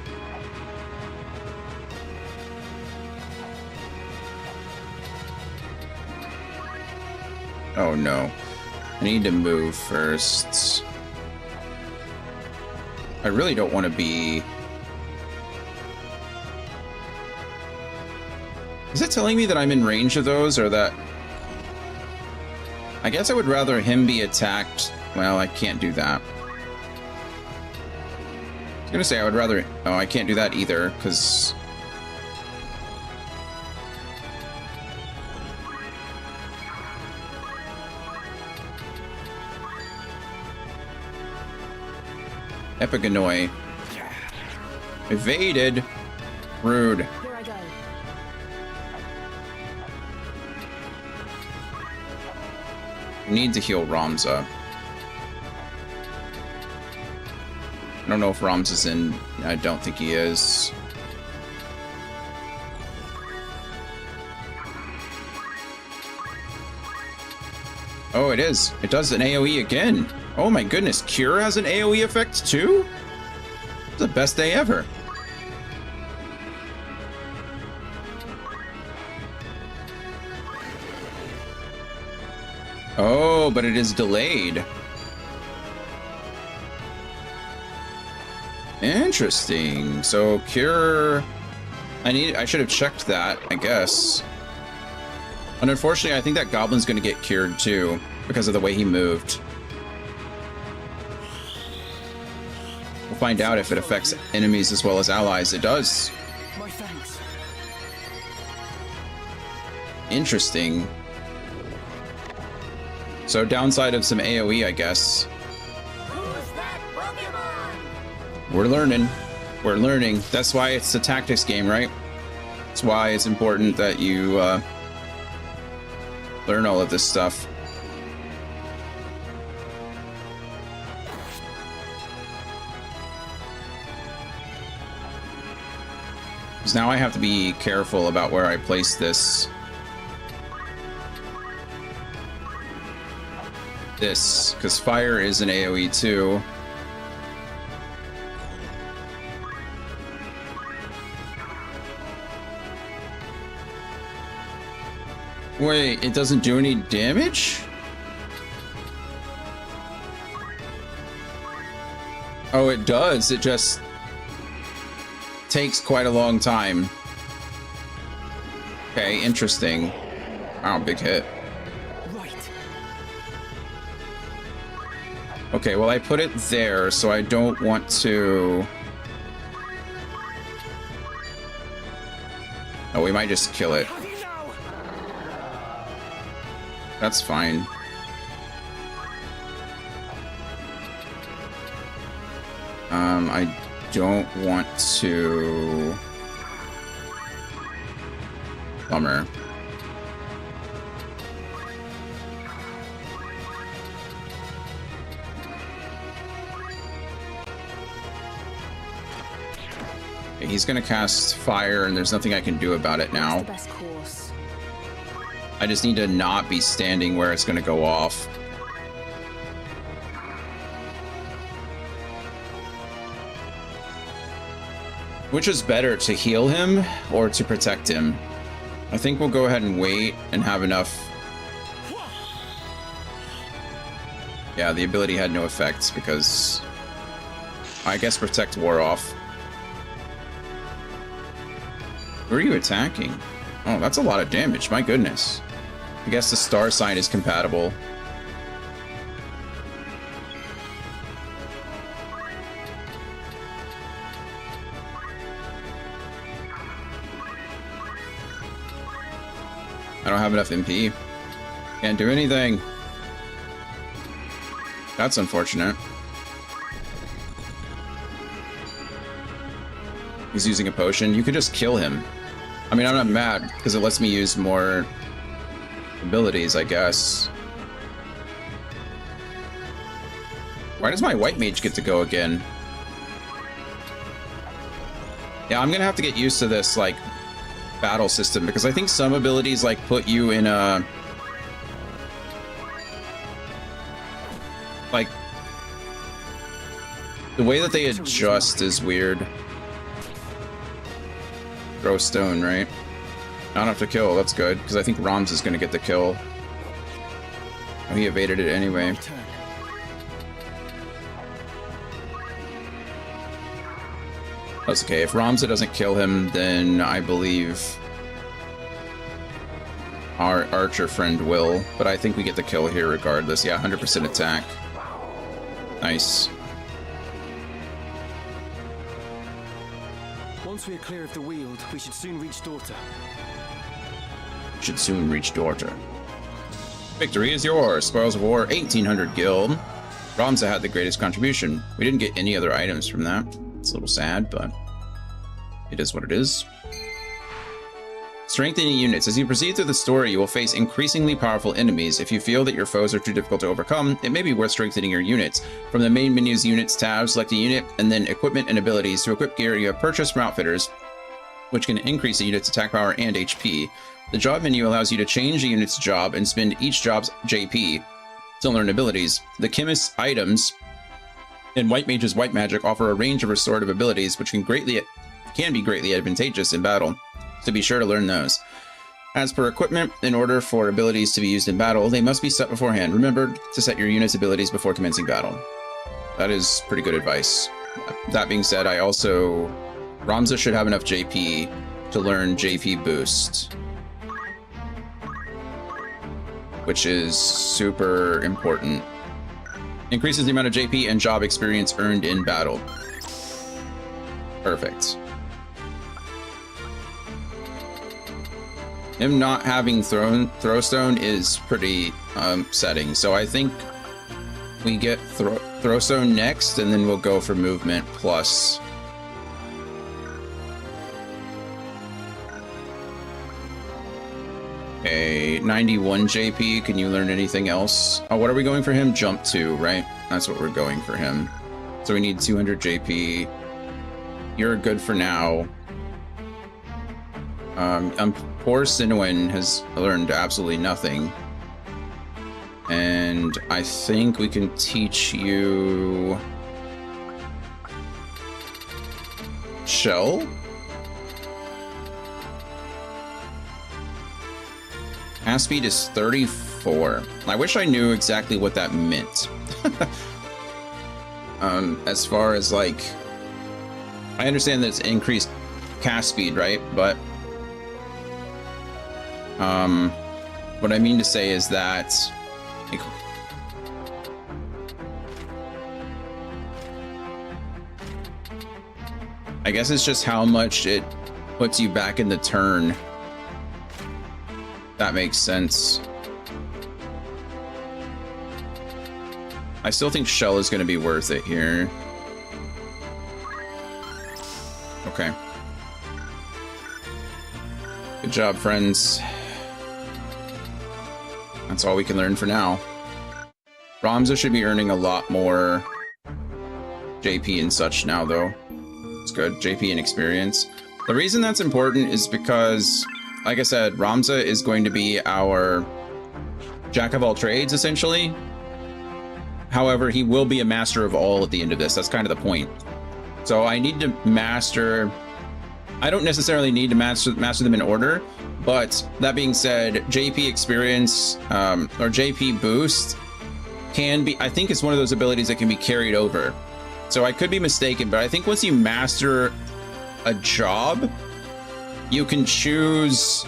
Oh no. I need to move first. I really don't want to be... Is it telling me that I'm in range of those, or that... I guess I would rather him be attacked. Well, I can't do that. I was gonna say I would rather... Oh, I can't do that either, because... Epiganoi. Evaded. Rude.
Here I go.
Need to heal Ramza. don't know if Rams is in. I don't think he is. Oh, it is. It does an AoE again. Oh my goodness. Cure has an AoE effect too? It's the best day ever. Oh, but it is delayed. Interesting. So Cure... I should have checked that, I guess. And unfortunately, I think that Goblin's going to get cured too, because of the way he moved. We'll find out if it affects enemies as well as allies. It does.
My thanks.
Interesting. So downside of some AoE, I guess.
Who's that Pokemon?
We're learning. We're learning. That's why it's a tactics game, right? That's why it's important that you learn all of this stuff. Because now I have to be careful about where I place this. Because fire is an AoE too. Wait, it doesn't do any damage? Oh, it does. It just takes quite a long time. Okay, interesting. Wow, big hit. Okay, well, I put it there, so I don't want to... Oh, we might just kill it. That's fine. I don't want to... Bummer. He's gonna cast fire, and there's nothing I can do about it now. I just need to not be standing where it's gonna go off. Which is better, to heal him or to protect him? I think we'll go ahead and wait and have enough. Yeah, the ability had no effects because I guess protect wore off. Who are you attacking? Oh, that's a lot of damage. My goodness. I guess the star sign is compatible. I don't have enough MP. Can't do anything. That's unfortunate. He's using a potion. You could just kill him. I mean, I'm not mad, because it lets me use more abilities, I guess. Why does my white mage get to go again? Yeah, I'm gonna have to get used to this, like, battle system, because I think some abilities, like, put you in a... Like... The way that they adjust is weird. Throw stone, right? I don't have to kill, that's good, because I think Rams is going to get the kill. Oh, he evaded it anyway. That's okay, if Ramza doesn't kill him, then I believe our archer friend will, but I think we get the kill here regardless. Yeah, 100% attack. Nice.
Once we are clear of the Weald, we should soon reach Daughter.
Should soon reach Daughter. Victory is yours. Spoils of War, 1800 gil. Ramza had the greatest contribution. We didn't get any other items from that. It's a little sad, but it is what it is. Strengthening units. As you proceed through the story, you will face increasingly powerful enemies. If you feel that your foes are too difficult to overcome, it may be worth strengthening your units. From the main menu's Units tab, select a unit, and then Equipment and Abilities. To equip gear, you have purchased from Outfitters, which can increase a unit's attack power and HP. The job menu allows you to change a unit's job and spend each job's JP to learn abilities. The Chemist's items and White Mage's White Magic offer a range of restorative abilities, which can be greatly advantageous in battle. So be sure to learn those. As per equipment, in order for abilities to be used in battle, they must be set beforehand. Remember to set your unit's abilities before commencing battle. That is pretty good advice. That being said, Ramza should have enough JP to learn JP Boost, which is super important. Increases the amount of JP and job experience earned in battle. Perfect. Him not having Throwstone is pretty upsetting. So I think we get Throwstone next, and then we'll go for movement plus. Okay, 91 JP. Can you learn anything else? Oh, what are we going for him? Jump 2, right? That's what we're going for him. So we need 200 JP. You're good for now. Poor Sinuin has learned absolutely nothing. And I think we can teach you Shell? Cast speed is 34. I wish I knew exactly what that meant. As far as like, I understand that it's increased cast speed, right? But what I mean to say is that like, I guess it's just how much it puts you back in the turn. That makes sense. I still think Shell is going to be worth it here. Okay. Good job, friends. That's all we can learn for now. Ramza should be earning a lot more JP and such now, though. It's good. JP and experience. The reason that's important is because, like I said, Ramza is going to be our jack of all trades, essentially. However, he will be a master of all at the end of this. That's kind of the point. So I need to master... I don't necessarily need to master them in order, but that being said, JP experience or JP boost can be, I think it's one of those abilities that can be carried over. So I could be mistaken, but I think once you master a job, you can choose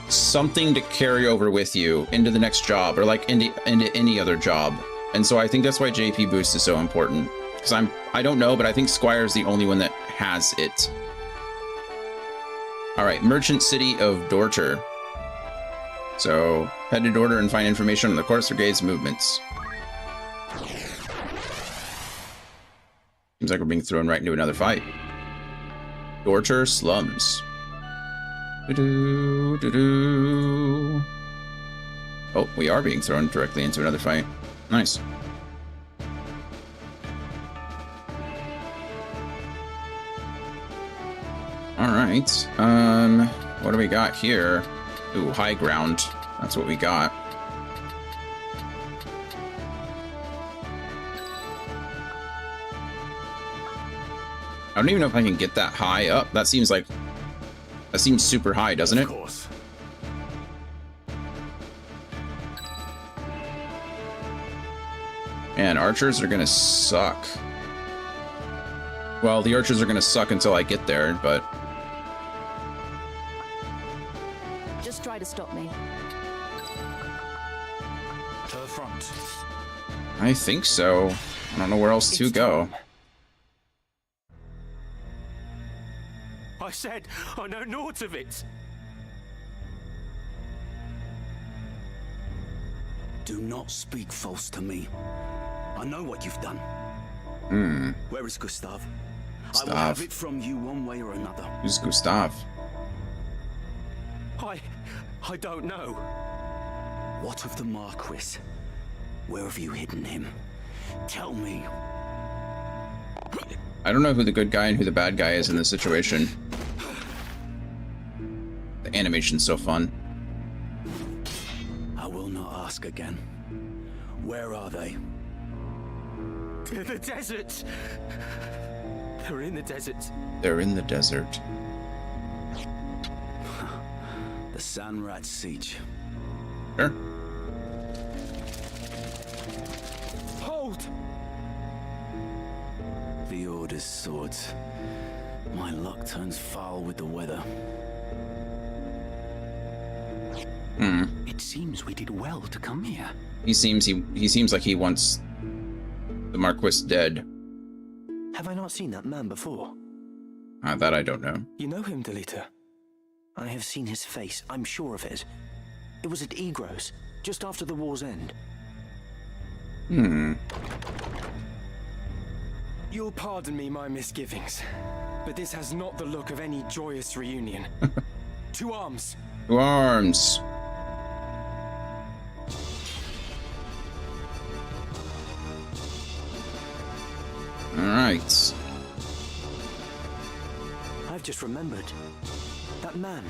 something to carry over with you into the next job or like into any other job. And so I think that's why JP boost is so important, because I don't know, but I think Squire's the only one that has it. All right, Merchant City of Dorter. So head to Dorter and find information on the Corpse Brigade's movements. Seems like we're being thrown right into another fight. Dorter slums. Oh, we are being thrown directly into another fight. Nice. All right. What do we got here? Ooh, high ground. That's what we got. I don't even know if I can get that high up. That seems super high, doesn't it? Of course. And archers are gonna suck. Well, the archers are gonna suck until I get there, but...
Just try to stop me.
To the front.
I think so. I don't know where else to go.
I said, I know naught of it. Do not speak false to me. I know what you've done. Where is Gustav? I will have it from you one way or another.
Who's Gustav?
I I don't know.
What of the Marquis? Where have you hidden him? Tell me.
I don't know who the good guy and who the bad guy is in this situation. The animation's so fun.
I will not ask again. Where are they?
The desert. They're in the desert.
They're in the desert.
The Sanrat Siege.
Sure.
Hold!
The Order's swords. My luck turns foul with the weather. It seems we did well to come here.
He seems like he wants the Marquis dead.
Have I not seen that man before?
That I don't know.
You know him, Delita?
I have seen his face, I'm sure of it. It was at Igros, just after the war's end.
You'll pardon me my misgivings, but this has not the look of any joyous reunion. To arms!
To arms! Alright.
I've just remembered. That man.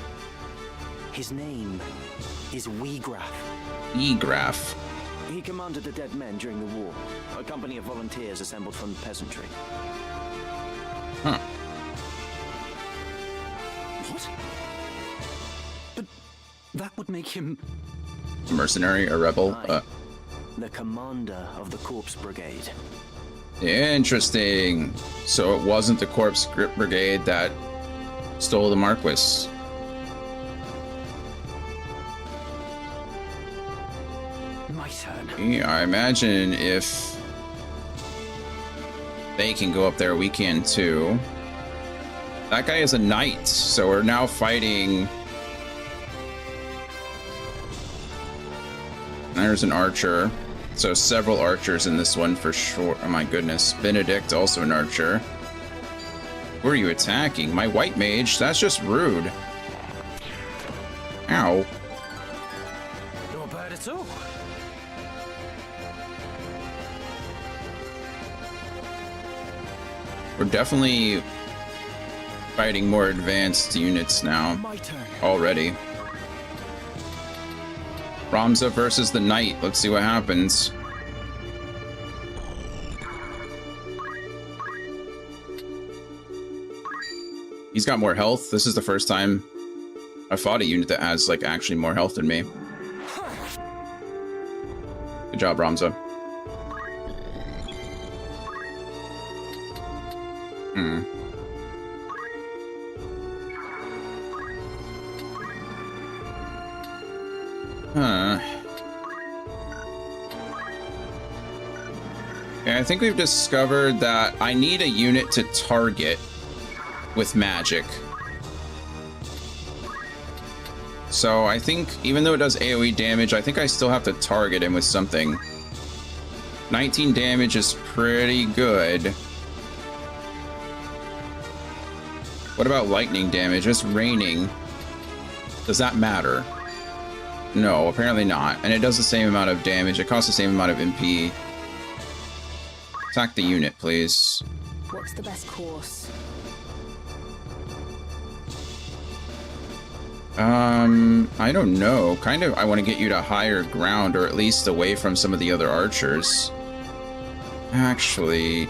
His name is Weegraf.
Weegraf.
He commanded the dead men during the war, a company of volunteers assembled from the peasantry.
Huh.
What? But that would make him...
A mercenary, a rebel?
The commander of the Corpse Brigade.
Interesting. So it wasn't the Corpse Brigade that stole the Marquis.
My turn.
Yeah, I imagine if they can go up there, we can too. That guy is a knight, so we're now fighting. There's an archer. So several archers in this one for sure. Oh my goodness. Benedict, also an archer. Who are you attacking? My white mage? That's just rude. Ow.
Not bad at all.
We're definitely fighting more advanced units now.
My turn.
Already. Ramza versus the knight. Let's see what happens. He's got more health. This is the first time I fought a unit that has like actually more health than me. Good job, Ramza. Yeah, I think we've discovered that I need a unit to target with magic. So I think even though it does AoE damage, I think I still have to target him with something. 19 damage is pretty good. What about lightning damage? It's raining. Does that matter? No, apparently not. And it does the same amount of damage. It costs the same amount of MP. Attack the unit, please.
What's the best course?
I don't know. Kind of, I want to get you to higher ground, or at least away from some of the other archers. Actually...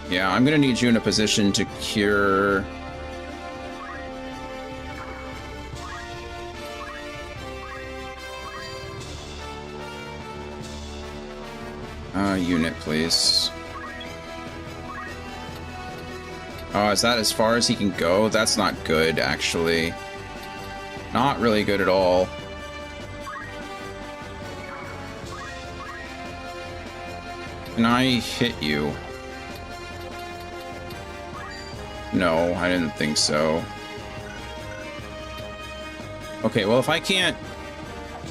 yeah, I'm gonna need you in a position to cure... unit, please. Oh, is that as far as he can go? That's not good, actually. Not really good at all. Can I hit you? No, I didn't think so. Okay, well, if I can't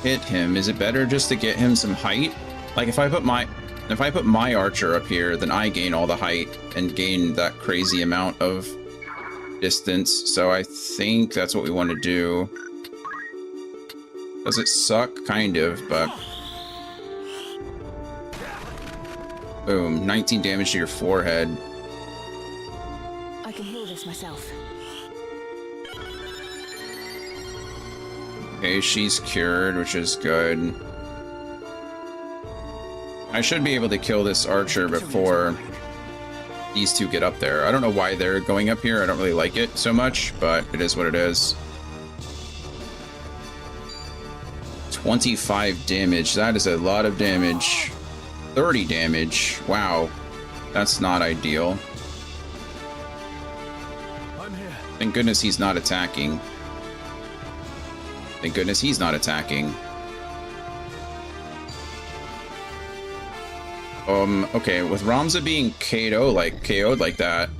hit him, is it better just to get him some height? Like, if I put my... If I put my archer up here, then I gain all the height and gain that crazy amount of distance. So I think that's what we want to do. Does it suck? Kind of, but... Boom. 19 damage to your forehead.
I can heal this myself.
Okay, she's cured, which is good. I should be able to kill this archer before these two get up there. I don't know why they're going up here. I don't really like it so much, but it is what it is. 25 damage. That is a lot of damage. 30 damage. Wow. That's not ideal. Thank goodness he's not attacking. Thank goodness he's not attacking. Okay, with Ramza being KO'd like that,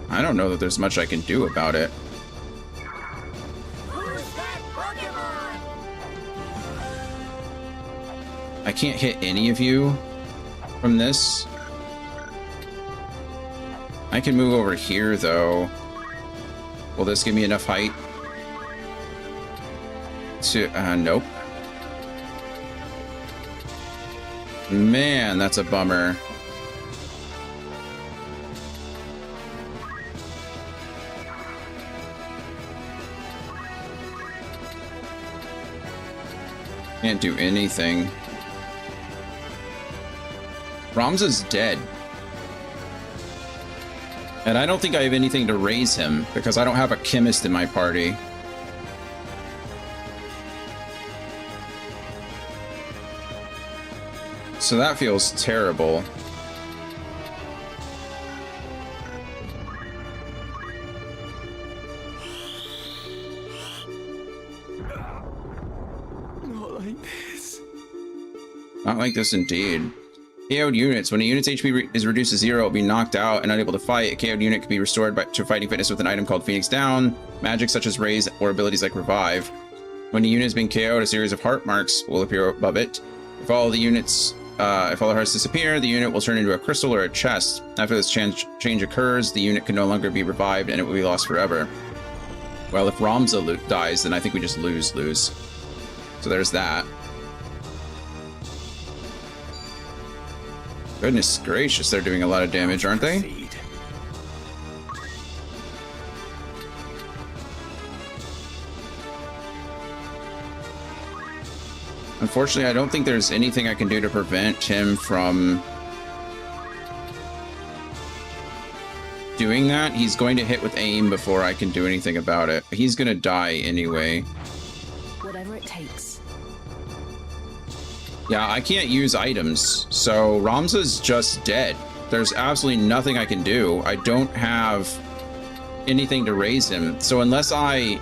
I don't know that there's much I can do about it. I can't hit any of you from this. I can move over here, though. Will this give me enough height? Nope. Man, that's a bummer. Can't do anything. Ramza's dead. And I don't think I have anything to raise him, because I don't have a chemist in my party. So that feels terrible.
Not like this.
Not like this indeed. KO'd units. When a unit's HP is reduced to 0, it'll be knocked out and unable to fight. A KO'd unit can be restored to fighting fitness with an item called Phoenix Down, magic such as Raise, or abilities like Revive. When a unit has been KO'd, a series of heart marks will appear above it. If all the hearts disappear, the unit will turn into a crystal or a chest. After this change occurs, the unit can no longer be revived and it will be lost forever. Well, if Ramza dies, then I think we just lose. So there's that. Goodness gracious, they're doing a lot of damage, aren't they? Unfortunately, I don't think there's anything I can do to prevent him from doing that. He's going to hit with aim before I can do anything about it. He's going to die anyway.
Whatever it takes.
Yeah, I can't use items, so Ramza's just dead. There's absolutely nothing I can do. I don't have anything to raise him, so unless I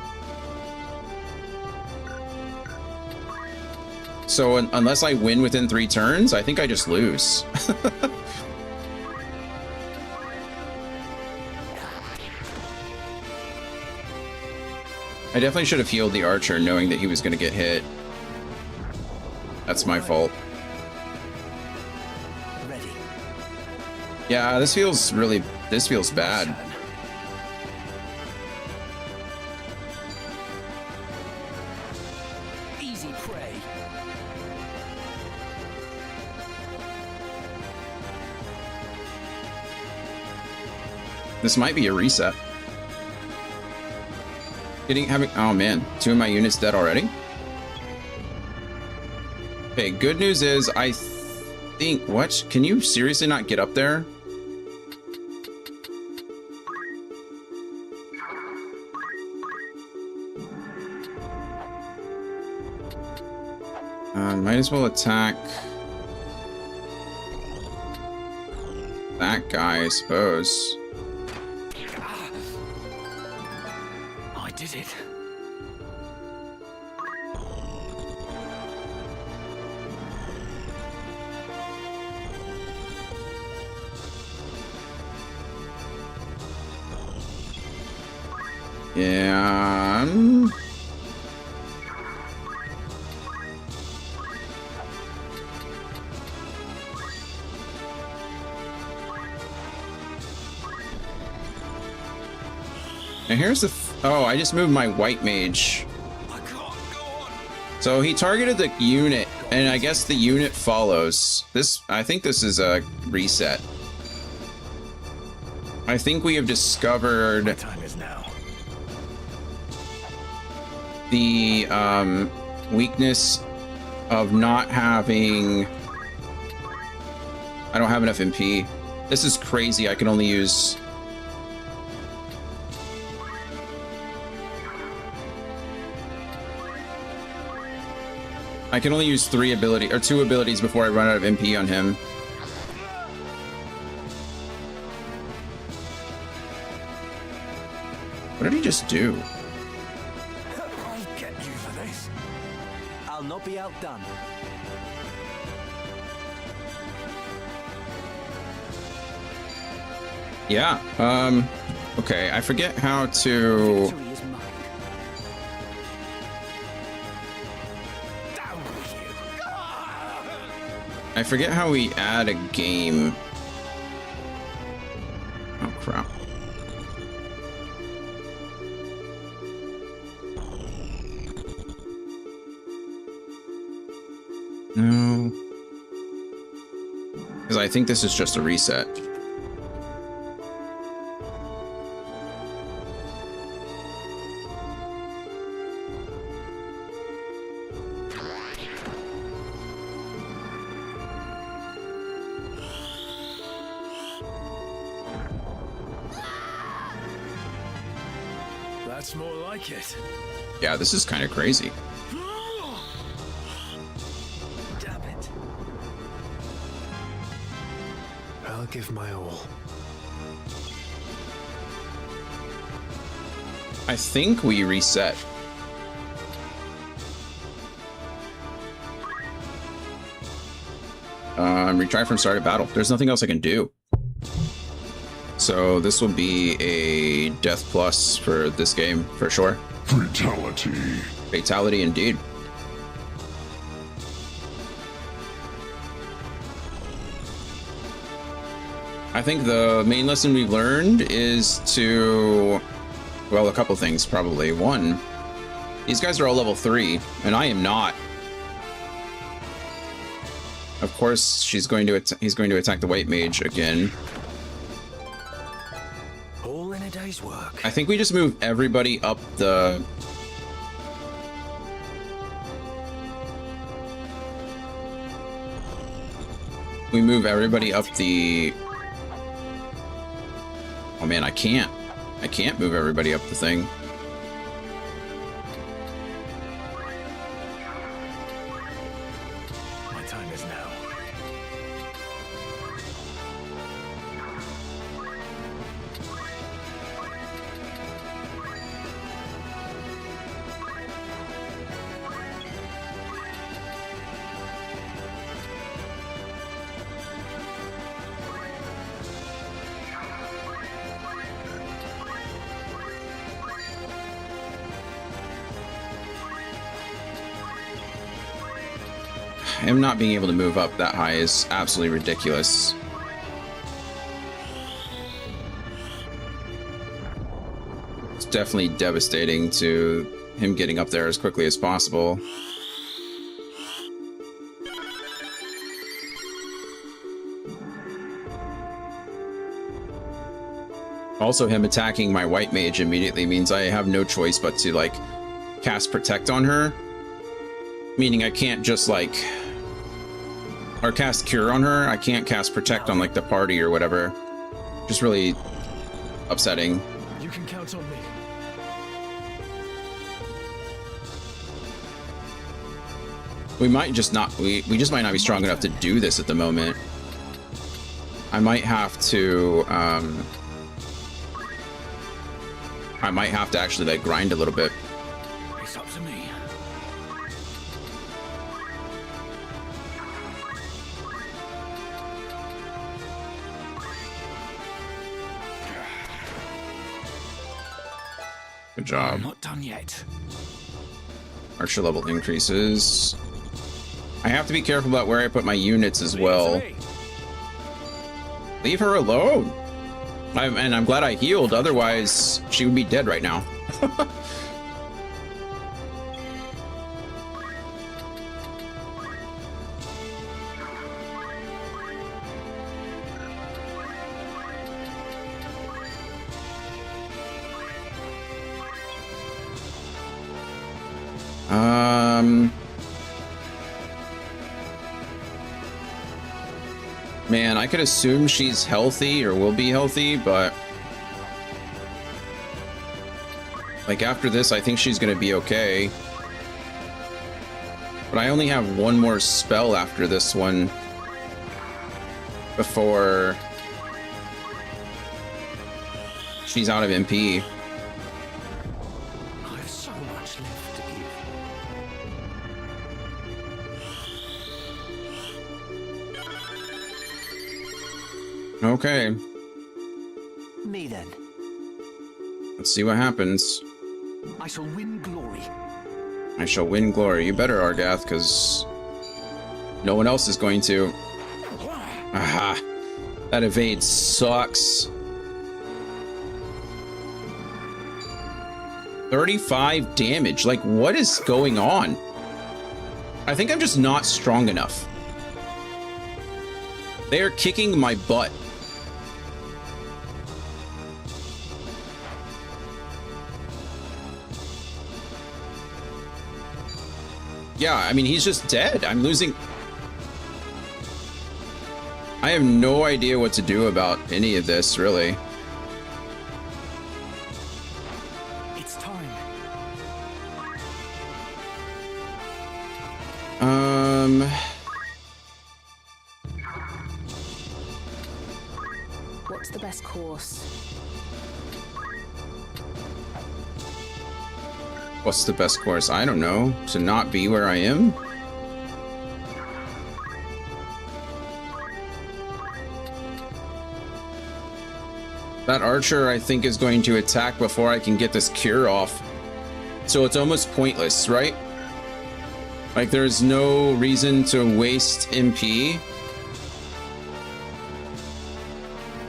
win within 3 turns, I think I just lose. I definitely should have healed the archer knowing that he was going to get hit. That's my fault.
Ready.
Yeah, this feels bad.
Easy prey.
This might be a reset. Oh man, 2 of my units dead already? Okay, good news is I think, what? Can you seriously not get up there? Might as well attack that guy, I suppose.
I did it.
Yeah. And here's the... oh, I just moved my white mage. So he targeted the unit, and I guess the unit follows. This, I think this is a reset. I think we have discovered...
My time is now.
The weakness of not having... I don't have enough MP. This is crazy. I can only use... I can only use 2 abilities before I run out of MP on him. What did he just do?
I'll get you for this. I'll not be outdone.
Yeah, okay, I forget how to... I forget how we add a game. Oh, crap. No. Because I think this is just a reset.
That's more like it.
Yeah, this is kind of crazy.
Damn it. I'll give my all.
I think we reset. Retry from start of battle. There's nothing else I can do. So this will be a death plus for this game, for sure.
Fatality.
Fatality indeed. I think the main lesson we've learned is to... well, a couple things, probably. One, these guys are all level 3, and I am not. Of course, he's going to attack the white mage again.
All in a day's work.
I think we just move everybody up the... we move everybody up the... oh man, I can't move everybody up the thing.
My time is now.
Him not being able to move up that high is absolutely ridiculous. It's definitely devastating to him getting up there as quickly as possible. Also, him attacking my white mage immediately means I have no choice but to, like, cast Protect on her. Meaning I can't just, like... or cast Cure on her. I can't cast Protect on, like, the party or whatever. Just really upsetting.
You can count on me.
We might just not... we just might not be strong enough to do this at the moment. I might have to... I might have to actually, like, grind a little bit.
It's up to me.
Good job.
I'm not done yet.
Archer level increases. I have to be careful about where I put my units as well. Leave her alone. And I'm glad I healed, otherwise she would be dead right now. Man, I could assume she's healthy or will be healthy, but like after this, I think she's gonna be okay. But I only have one more spell after this one before she's out of MP.
I have so much left to give.
Okay.
Me then.
Let's see what happens.
I shall win glory.
I shall win glory. You better, Argath, because no one else is going to. Aha. That evade sucks. 35 damage. Like, what is going on? I think I'm just not strong enough. They are kicking my butt. Yeah, I mean, he's just dead. I'm losing. I have no idea what to do about any of this, really.
It's time.
What's the best course?
What's the best course? I don't know. To not be where I am? That archer, I think, is going to attack before I can get this cure off. So it's almost pointless, right? Like, there's no reason to waste MP.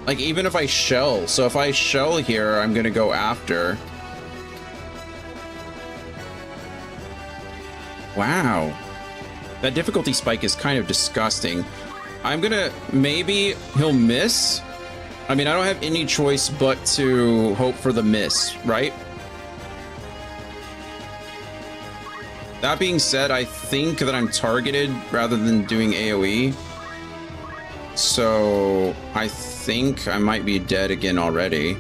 Like, even if I shell. So if I shell here, I'm gonna go after. Wow. That difficulty spike is kind of disgusting. I'm gonna... Maybe he'll miss? I mean, I don't have any choice but to hope for the miss, right? That being said, I think that I'm targeted rather than doing AoE. So I think I might be dead again already.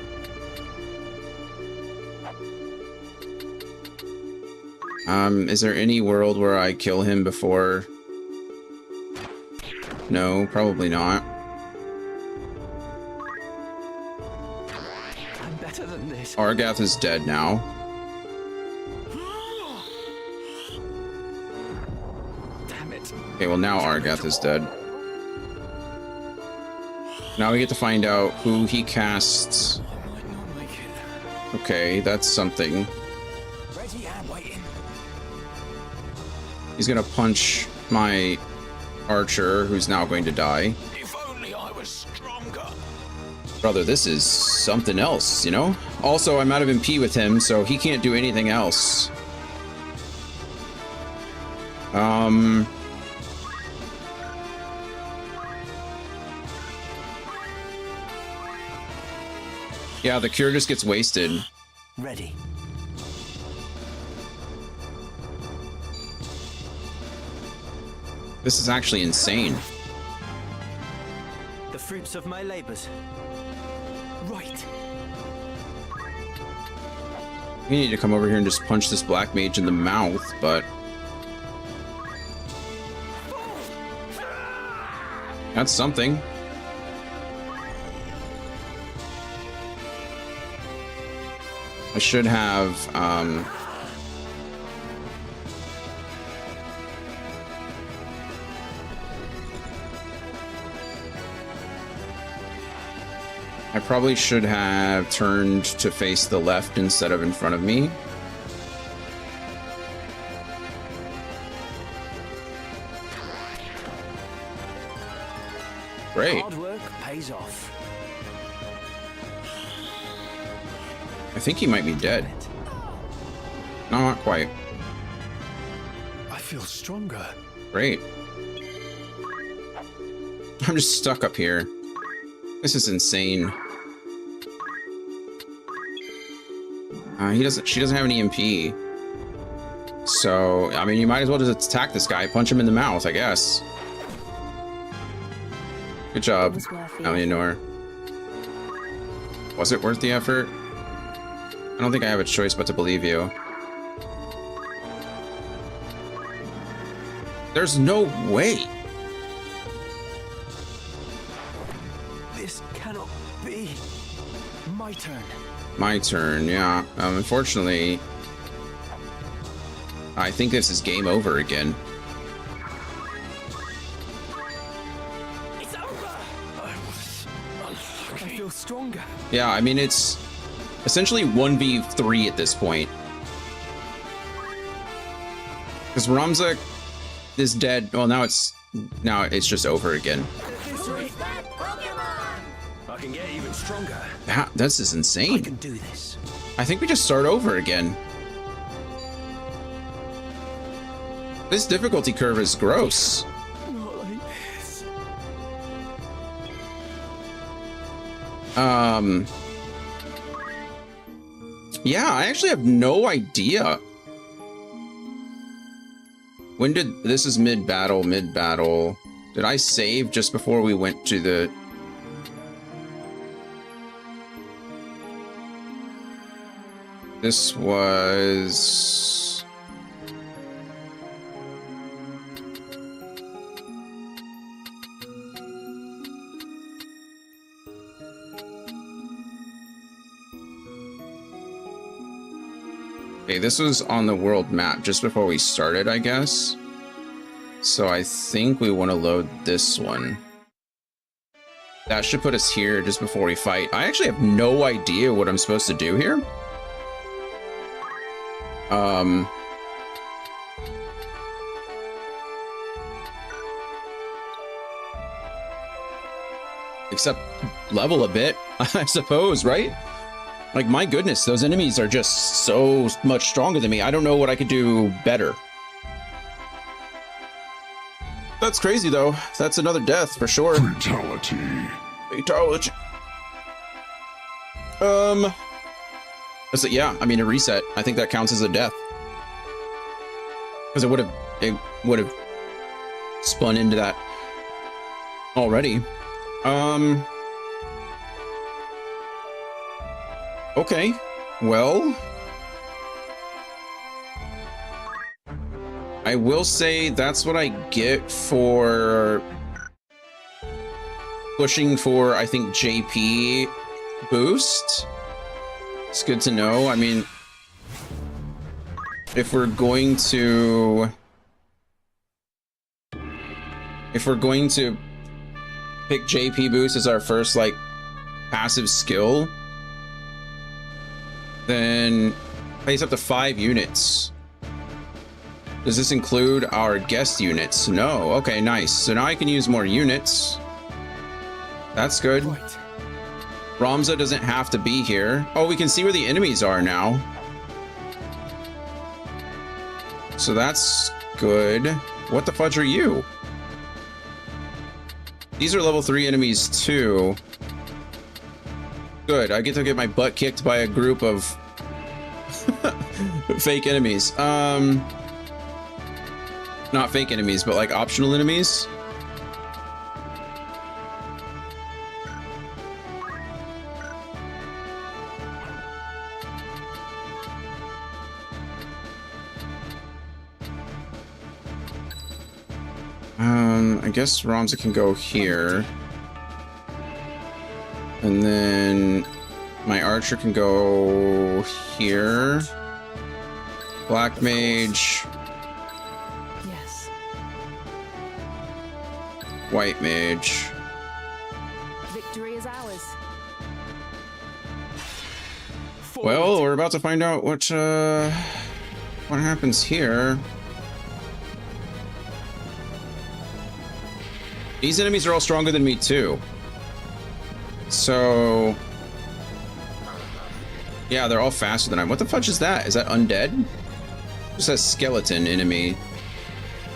Is there any world where I kill him before? No, probably not.
I'm better than this.
Argath is dead now.
Damn it.
Okay, well now Argath is dead. Now we get to find out who he casts. Okay, that's something. He's gonna punch my archer, who's now going to die.
If only I was stronger.
Brother, this is something else, you know? Also, I'm out of MP with him, so he can't do anything else. Yeah, the cure just gets wasted.
Ready.
This is actually insane.
The fruits of my labors. Right.
We need to come over here and just punch this black mage in the mouth, but... That's something. I should have, I probably should have turned to face the left instead of in front of me. Great.
Hard work pays off.
I think he might be dead. No, not quite.
I feel stronger.
Great. I'm just stuck up here. This is insane. She doesn't have an EMP. So, I mean, you might as well just attack this guy, punch him in the mouth, I guess. Good job, Eleanor. Was it worth the effort? I don't think I have a choice but to believe you. There's no way.
This cannot be. My turn.
My turn, yeah. Unfortunately, I think this is game over again.
It's over. I feel stronger.
Yeah, I mean, it's essentially 1v3 at this point. Because Ramza is dead. Well, now it's just over again.
I can get even stronger.
This is insane.
I can do this.
I think we just start over again. This difficulty curve is gross.
Not like this.
Yeah, I actually have no idea. When did this is mid-battle? Did I save just before we went to the This was okay, this was on the world map just before we started, I guess. So I think we want to load this one. That should put us here just before we fight. I actually have no idea what I'm supposed to do here. Except level a bit, I suppose, right? Like, my goodness, those enemies are just so much stronger than me. I don't know what I could do better. That's crazy, though. That's another death for sure.
Fatality.
Fatality. That's it, yeah, I mean, a reset. I think that counts as a death. Because it would have spun into that already. Okay, well, I will say that's what I get for pushing for, I think, JP boost. It's good to know. I mean, if we're going to pick JP boost as our first, like, passive skill, then pays up to 5 units. Does this include our guest units? No. Okay, nice. So now I can use more units. That's good. Ramza doesn't have to be here. Oh, we can see where the enemies are now. So that's good. What the fudge are you? These are level 3 enemies too. Good, I get to get my butt kicked by a group of fake enemies. Not fake enemies, but like optional enemies. I guess Ramza can go here. And then my archer can go here. Black mage.
Yes.
White mage.
Victory is ours.
Well, we're about to find out what happens here. These enemies are all stronger than me too. So Yeah, they're all faster than I am. What the fudge is that? Is that undead? It says skeleton enemy.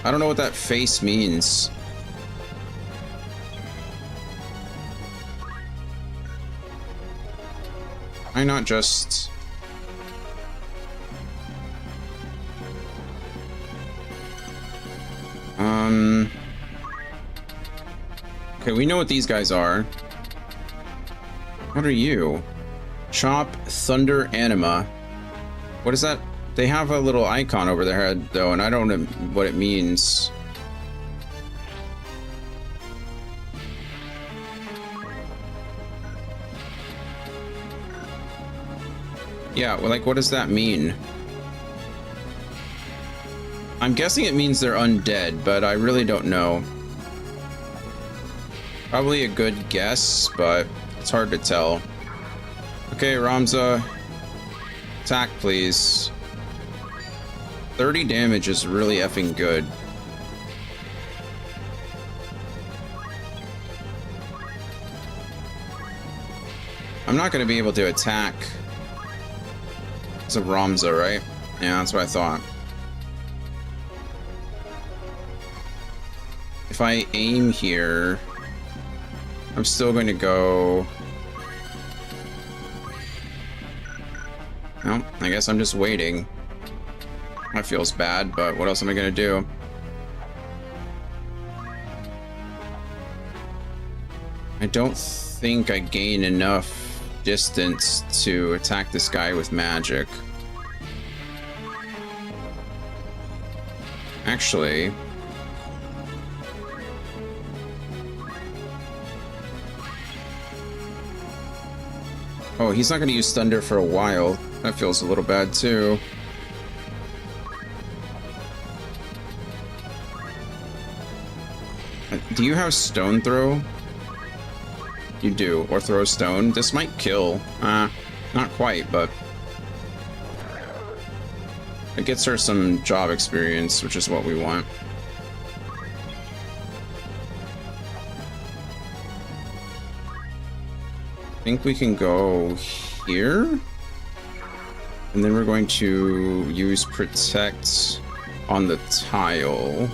I don't know what that face means. Why not just... Okay, we know what these guys are. What are you? Chop, Thunder, Anima. What is that? They have a little icon over their head, though, and I don't know what it means. Yeah, well, like, what does that mean? I'm guessing it means they're undead, but I really don't know. Probably a good guess, but it's hard to tell. Okay, Ramza. Attack, please. 30 damage is really effing good. I'm not going to be able to attack. It's a Ramza, right? Yeah, that's what I thought. If I aim here, I'm still going to go... Well, I guess I'm just waiting. That feels bad, but what else am I going to do? I don't think I gain enough distance to attack this guy with magic. Actually... Oh, he's not going to use Thunder for a while. That feels a little bad, too. Do you have Stone Throw? You do. Or Throw Stone. This might kill. Not quite, but... it gets her some job experience, which is what we want. I think we can go here. And then we're going to use Protect on the tile.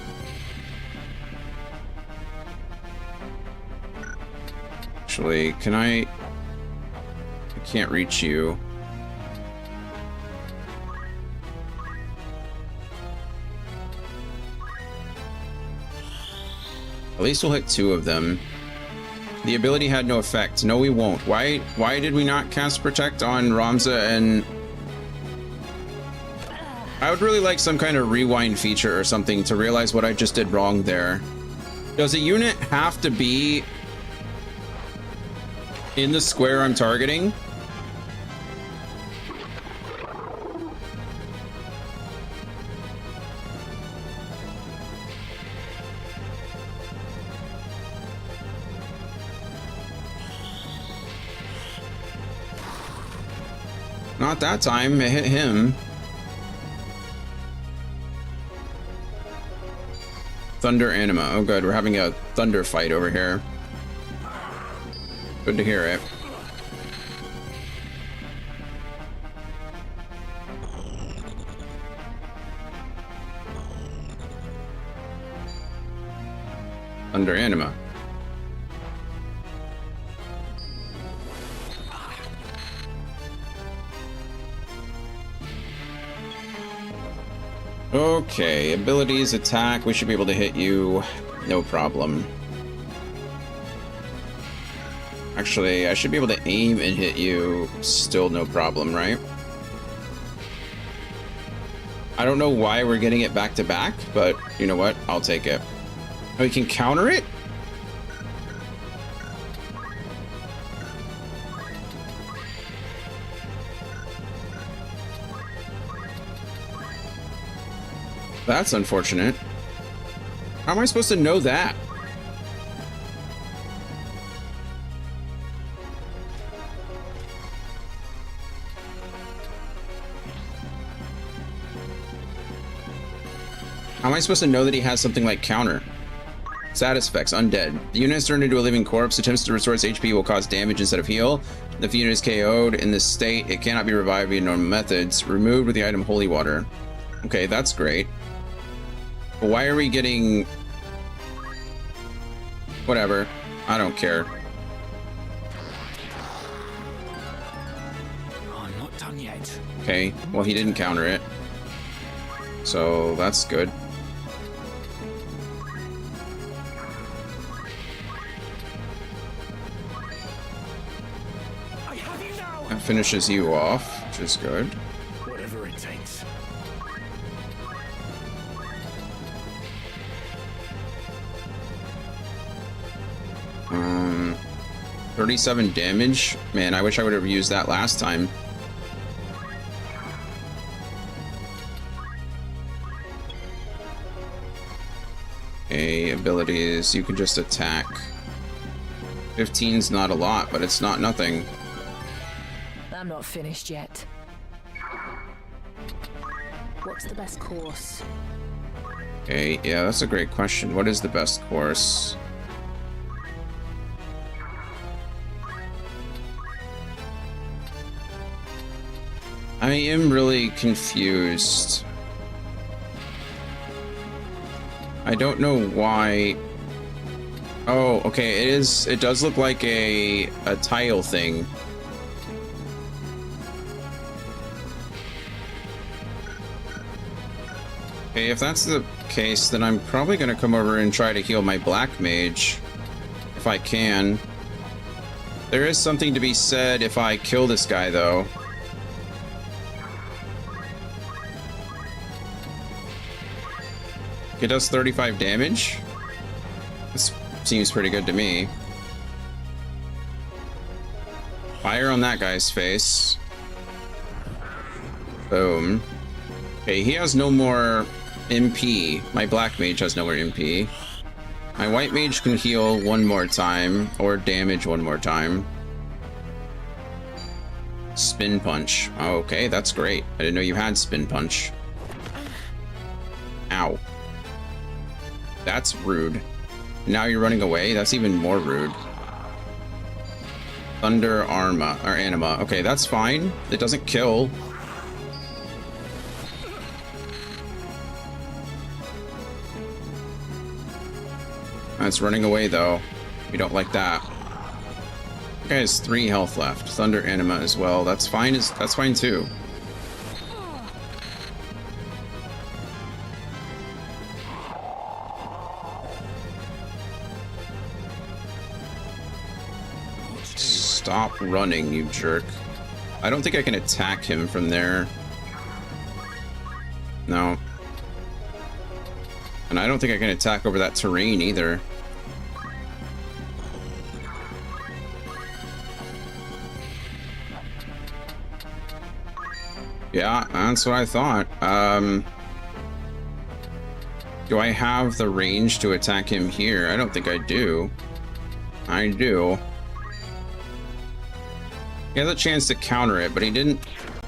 Actually, can I can't reach you. At least we'll hit 2 of them. The ability had no effect. No, we won't. Why did we not cast Protect on Ramza and... I would really like some kind of rewind feature or something to realize what I just did wrong there. Does a unit have to be in the square I'm targeting? Not that time. It hit him. Thunder Anima. Oh good, we're having a thunder fight over here. Good to hear it. Thunder Anima. Okay, abilities, attack, we should be able to hit you, no problem. Actually, I should be able to aim and hit you, still no problem, right? I don't know why we're getting it back to back, but you know what? I'll take it. Oh, we can counter it? That's unfortunate. How am I supposed to know that? How am I supposed to know that he has something like counter? Status effects, undead. The unit is turned into a living corpse. Attempts to restore its HP will cause damage instead of heal. If the unit is KO'd in this state, it cannot be revived via normal methods. Removed with the item Holy Water. Okay, that's great. But why are we getting... Whatever. I don't care.
I'm not done yet.
Okay, well he didn't counter it. So that's good. That finishes you off, which is good.
Whatever it takes.
37 damage. Man, I wish I would have used that last time. Okay, abilities. You can just attack. 15's not a lot, but it's not nothing.
I'm not finished yet. What's the best course?
Okay, yeah, that's a great question. What is the best course? I am really confused. I don't know why. Oh, okay, it does look like a tile thing. Okay, if that's the case, then I'm probably gonna come over and try to heal my black mage if I can. There is something to be said if I kill this guy though. It does 35 damage. This seems pretty good to me. Fire on that guy's face. Boom. Okay, he has no more MP. My black mage has no more MP. My white mage can heal one more time, or damage one more time. Spin punch. Oh, okay, that's great. I didn't know you had spin punch. Ow. That's rude. Now you're running away? That's even more rude. Thunder Arma, or Anima. Okay, that's fine. It doesn't kill. It's running away though. We don't like that. Okay, has 3 health left. Thunder Anima as well. That's fine. That's fine too. Stop running, you jerk. I don't think I can attack him from there. No. And I don't think I can attack over that terrain either. Yeah, that's what I thought. Do I have the range to attack him here? I don't think I do. I do. He has a chance to counter it, but he didn't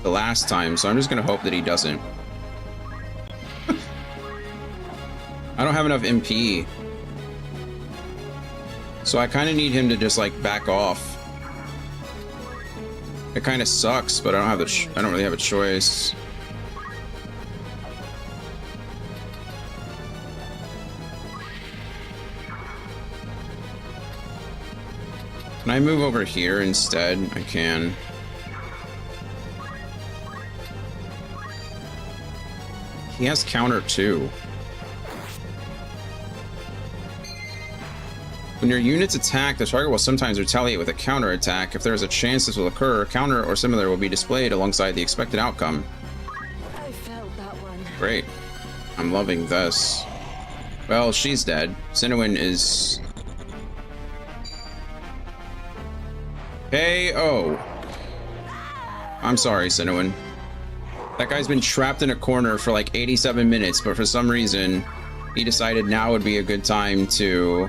the last time, so I'm just gonna hope that he doesn't. I don't have enough MP. So I kind of need him to just like back off. It kind of sucks, but I don't really have a choice. Can I move over here instead? I can. He has counter too. When your units attack, the target will sometimes retaliate with a counter attack. If there is a chance this will occur, counter or similar will be displayed alongside the expected outcome.
I felt that one.
Great. I'm loving this. Well, she's dead. Sinuin is... KO. I'm sorry, Sinuin. That guy's been trapped in a corner for like 87 minutes, but for some reason, he decided now would be a good time to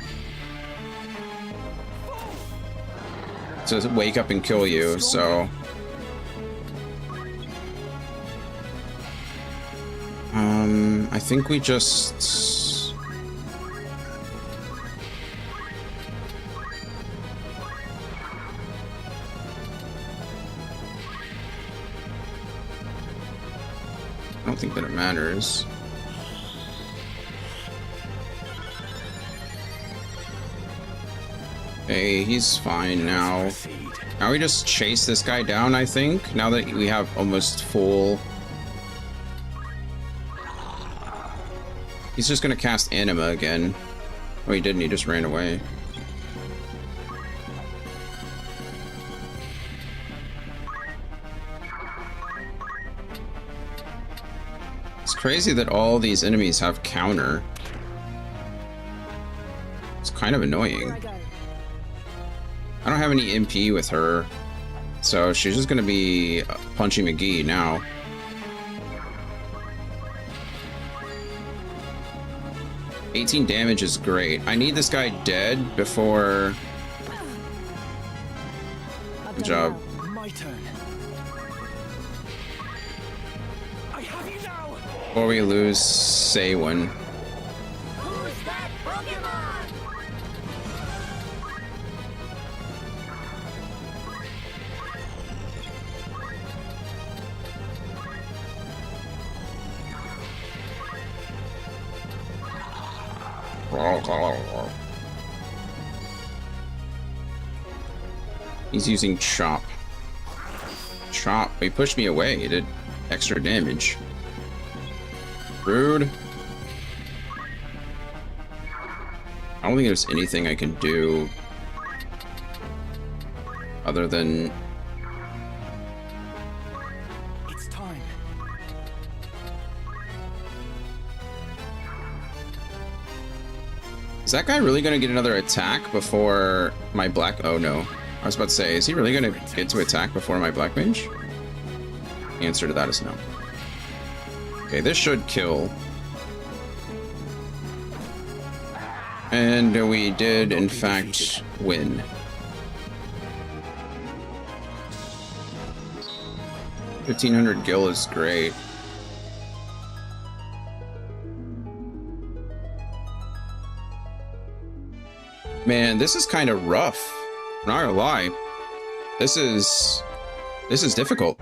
wake up and kill you, so... I think we just... I don't think that it matters. Okay, he's fine now. Now we just chase this guy down, I think, now that we have almost full... He's just gonna cast Anima again. Oh, he didn't, he just ran away. It's crazy that all these enemies have counter. It's kind of annoying. I don't have any MP with her, so she's just gonna be Punchy McGee now. $18 damage is great. I need this guy dead before... Good job.
My turn. I have you now.
Before we lose Saywin.
Who's that Pokemon?
He's using Chop. Chop. He pushed me away. He did extra damage. Rude. I don't think there's anything I can do other than...
It's time.
Is that guy really going to get another attack before my black... Oh, no. I was about to say, is he really going to get to attack before my black mage? The answer to that is no. Okay, this should kill. And we did, in fact, win. $1,500 gil is great. Man, this is kind of rough. Not gonna lie. This is difficult.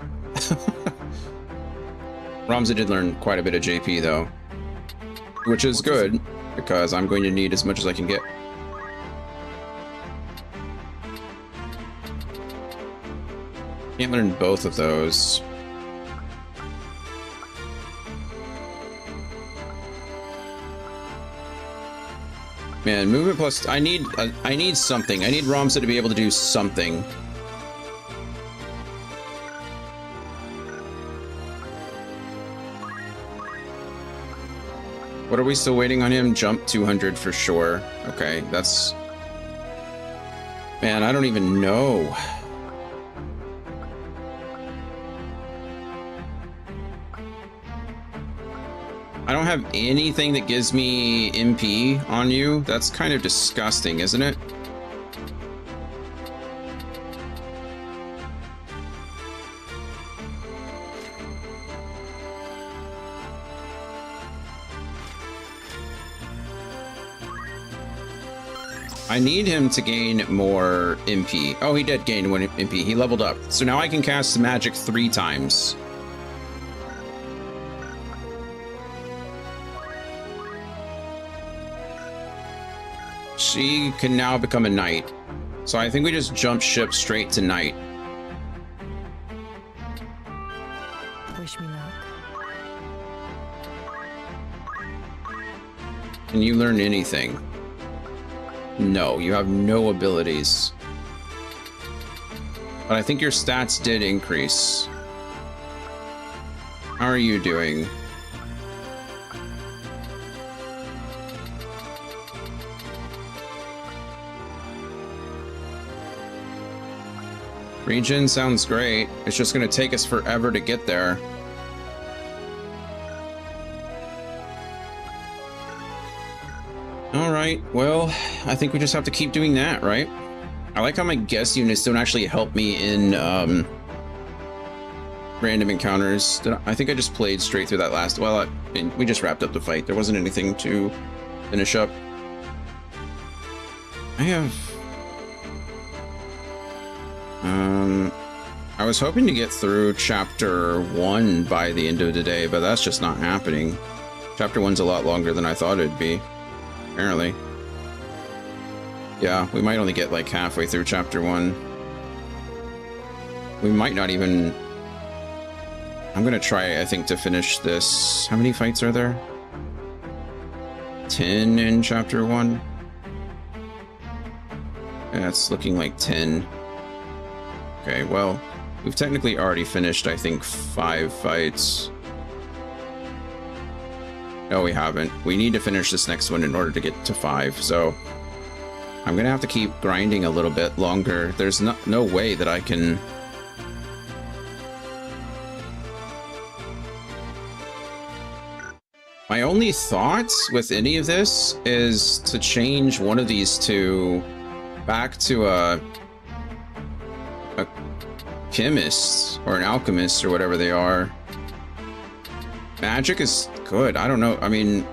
Ramza did learn quite a bit of JP though, which is good because I'm going to need as much as I can get. Can't learn both of those. Man, movement plus... I need something. I need Ramza to be able to do something. What are we still waiting on him? Jump 200 for sure. Okay, that's... Man, I don't even know. I don't have anything that gives me MP on you. That's kind of disgusting, isn't it? I need him to gain more MP. Oh, he did gain 1 MP. He leveled up. So now I can cast magic 3 times. She can now become a knight. So I think we just jump ship straight to knight.
Wish me luck.
Can you learn anything? No, you have no abilities. But I think your stats did increase. How are you doing? Regen sounds great. It's just going to take us forever to get there. Alright, well, I think we just have to keep doing that, right? I like how my guest units don't actually help me in random encounters. I think I just played straight through that last... Well, we just wrapped up the fight. There wasn't anything to finish up. I was hoping to get through chapter 1 by the end of the day, but that's just not happening. Chapter 1's a lot longer than I thought it'd be, apparently. Yeah, we might only get like halfway through chapter 1. We might not even... I'm gonna try, I think, to finish this. How many fights are there? 10 in chapter 1? Yeah, it's looking like 10. Okay, well, we've technically already finished, I think, 5 fights. No, we haven't. We need to finish this next one in order to get to 5, so... I'm gonna have to keep grinding a little bit longer. There's no way that I can... My only thought with any of this is to change one of these two back to a chemist or an alchemist or whatever they are. Magic is good. I don't know. I mean,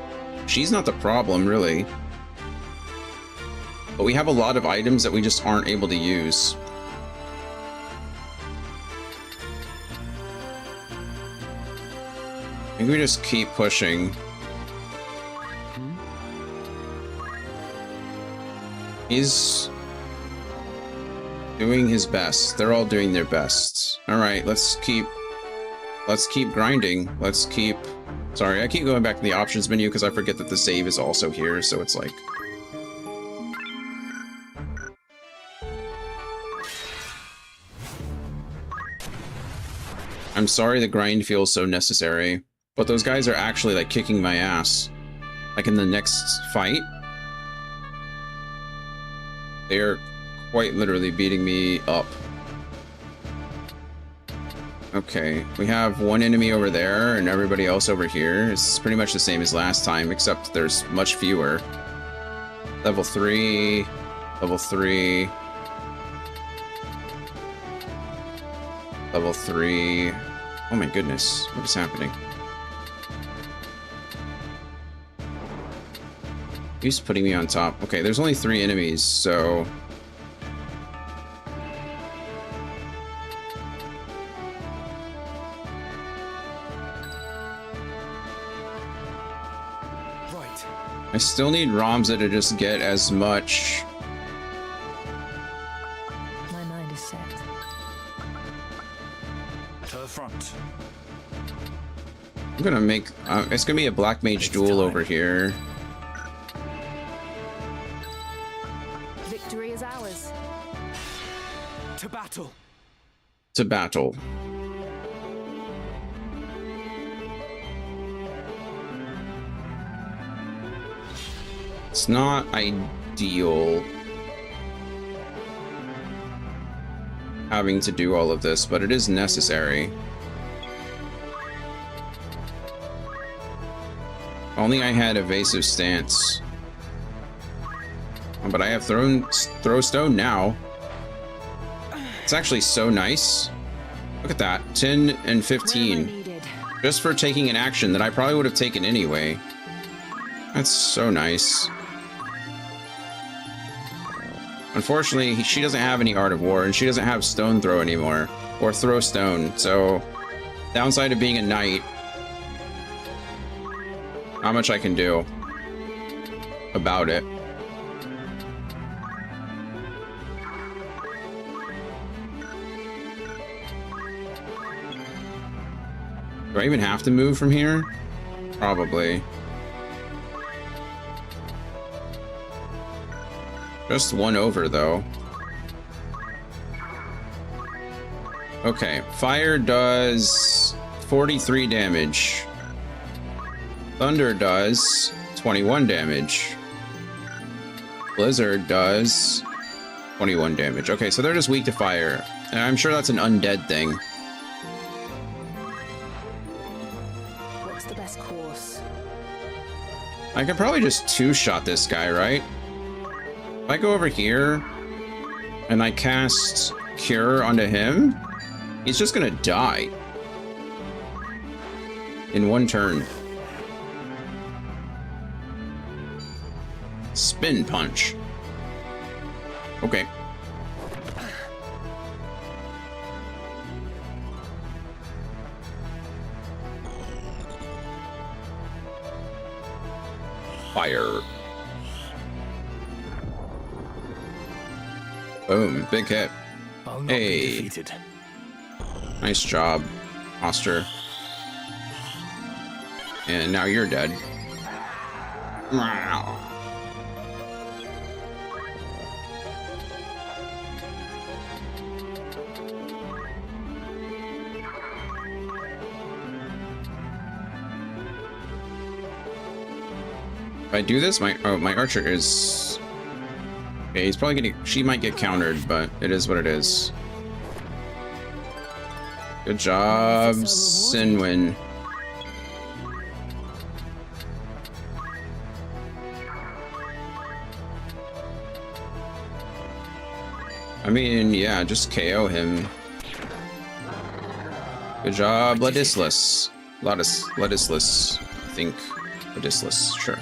she's not the problem, really. But we have a lot of items that we just aren't able to use. I think we just keep pushing. He's doing his best. They're all doing their best. All right, let's keep grinding. Let's keep... Sorry, I keep going back to the options menu because I forget that the save is also here, so it's like... I'm sorry the grind feels so necessary, but those guys are actually like kicking my ass. Like in the next fight, they're quite literally beating me up. Okay, we have one enemy over there and everybody else over here. It's pretty much the same as last time, except there's much fewer. Level 3, level 3, level 3. Oh my goodness, what is happening? He's putting me on top. Okay, there's only 3 enemies, so...
Right.
I still need Ramza to just get as much...
My mind is set.
To the front.
I'm gonna make... it's gonna be a Black Mage duel over here.
Victory is ours.
To battle.
To battle. It's not ideal having to do all of this, but it is necessary. Only I had evasive stance. But I have throw stone now. It's actually so nice. Look at that, 10 and 15. Just for taking an action that I probably would have taken anyway. That's so nice. Unfortunately, she doesn't have any Art of War, and she doesn't have Stone Throw anymore, or Throw Stone, so downside of being a knight, not much I can do about it. Do I even have to move from here? Probably. Just one over, though. Okay, fire does 43 damage. Thunder does 21 damage. Blizzard does 21 damage. Okay, so they're just weak to fire. And I'm sure that's an undead thing.
What's the best course?
I could probably just two-shot this guy, right? If I go over here and I cast Cure onto him, he's just gonna die in one turn. Spin punch. Okay. Fire. Boom. Big hit.
I'll not
Hey.
be defeated.
Nice job, Oster. And now you're dead. Wow. If I do this, my archer is... Okay, he's probably gonna... She might get countered, but it is what it is. Good job, Sinwin. I mean, yeah, just KO him. Good job, Ladislas. Ladislas, I think. Ladislas, sure.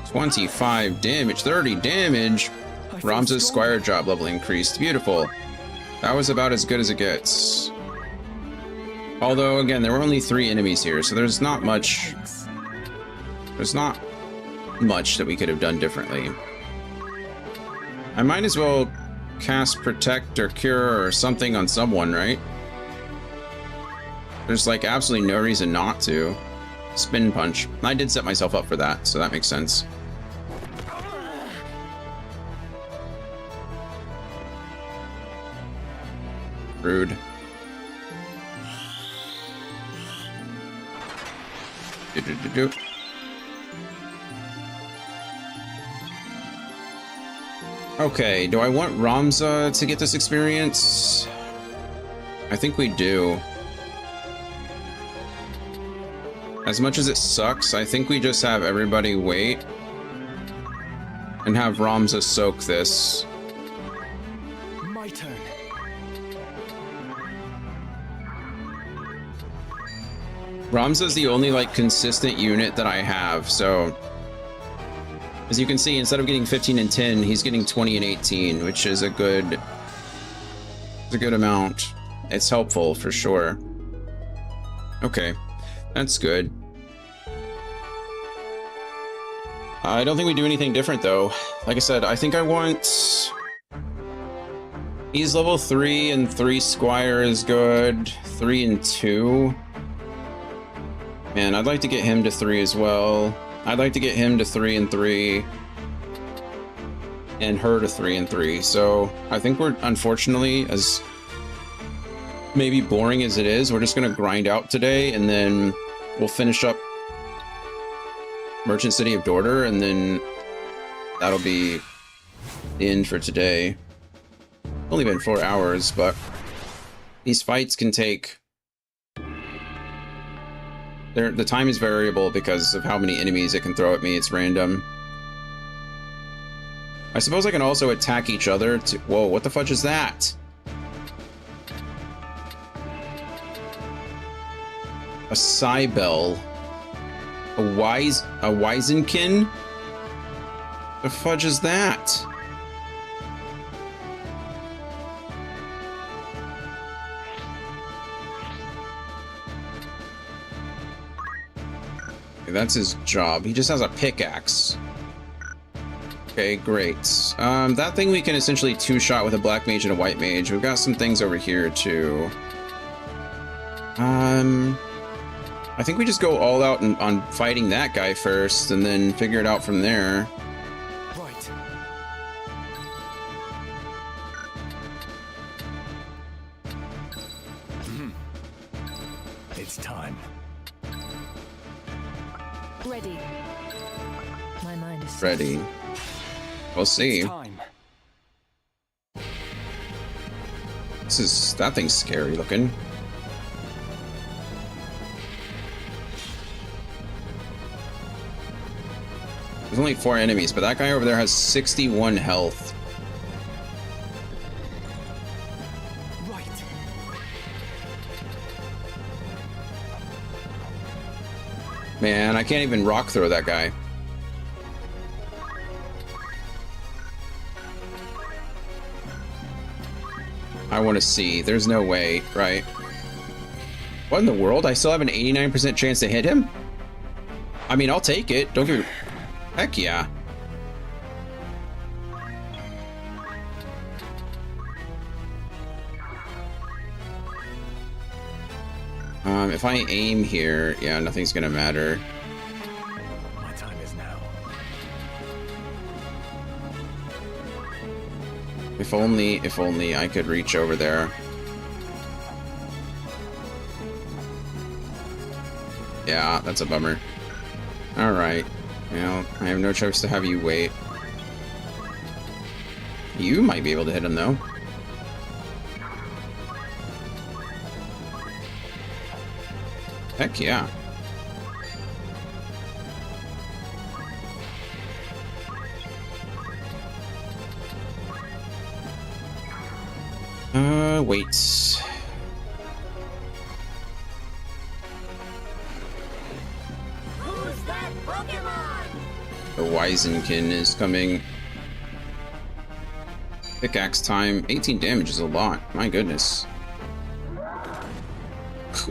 25 damage, 30 damage. Ramza's Squire job level increased. Beautiful. That was about as good as it gets. Although, again, there were only 3 enemies here, so there's not much... There's not much that we could have done differently. I might as well cast Protect or Cure or something on someone, right? There's, like, absolutely no reason not to. Spin Punch. I did set myself up for that, so that makes sense. Rude. Okay, do I want Ramza to get this experience? I think we do. As much as it sucks, I think we just have everybody wait and have Ramza soak this.
My turn.
Ramza's the only, like, consistent unit that I have, so... As you can see, instead of getting 15 and 10, he's getting 20 and 18, which is a good... It's a good amount. It's helpful, for sure. Okay, that's good. I don't think we do anything different, though. Like I said, I think I want... He's level 3, and 3 Squire is good. 3 and 2... Man, I'd like to get him to 3 as well. I'd like to get him to 3 and 3. And her to 3 and 3. So I think we're, unfortunately, as maybe boring as it is, we're just going to grind out today. And then we'll finish up Merchant City of Dorter. And then that'll be the end for today. Only been 4 hours, but these fights can take... The time is variable because of how many enemies it can throw at me. It's random. I suppose I can also attack each other to... Whoa, what the fudge is that? A Cybele. A Wizenkin? The fudge is that? That's his job. He just has a pickaxe. Okay, great. That thing we can essentially two-shot with a black mage and a white mage. We've got some things over here, too. I think we just go all out on fighting that guy first, and then figure it out from there.
Right.
It's time.
Ready. My mind is
Ready. We'll see. That thing's scary looking. There's only 4 enemies, but that guy over there has 61 health.
Right.
Man, I can't even rock throw that guy. I want to see. There's no way, right? What in the world? I still have an 89% chance to hit him? I mean, I'll take it. Don't get me... Heck yeah. If I aim here, yeah, nothing's gonna matter.
My time is now.
If only I could reach over there. Yeah, that's a bummer. Alright. Well, I have no choice to have you wait. You might be able to hit him, though. Heck yeah. Wait.
Who's that Pokemon?
The Wizenkin is coming. Pickaxe time. 18 damage is a lot. My goodness.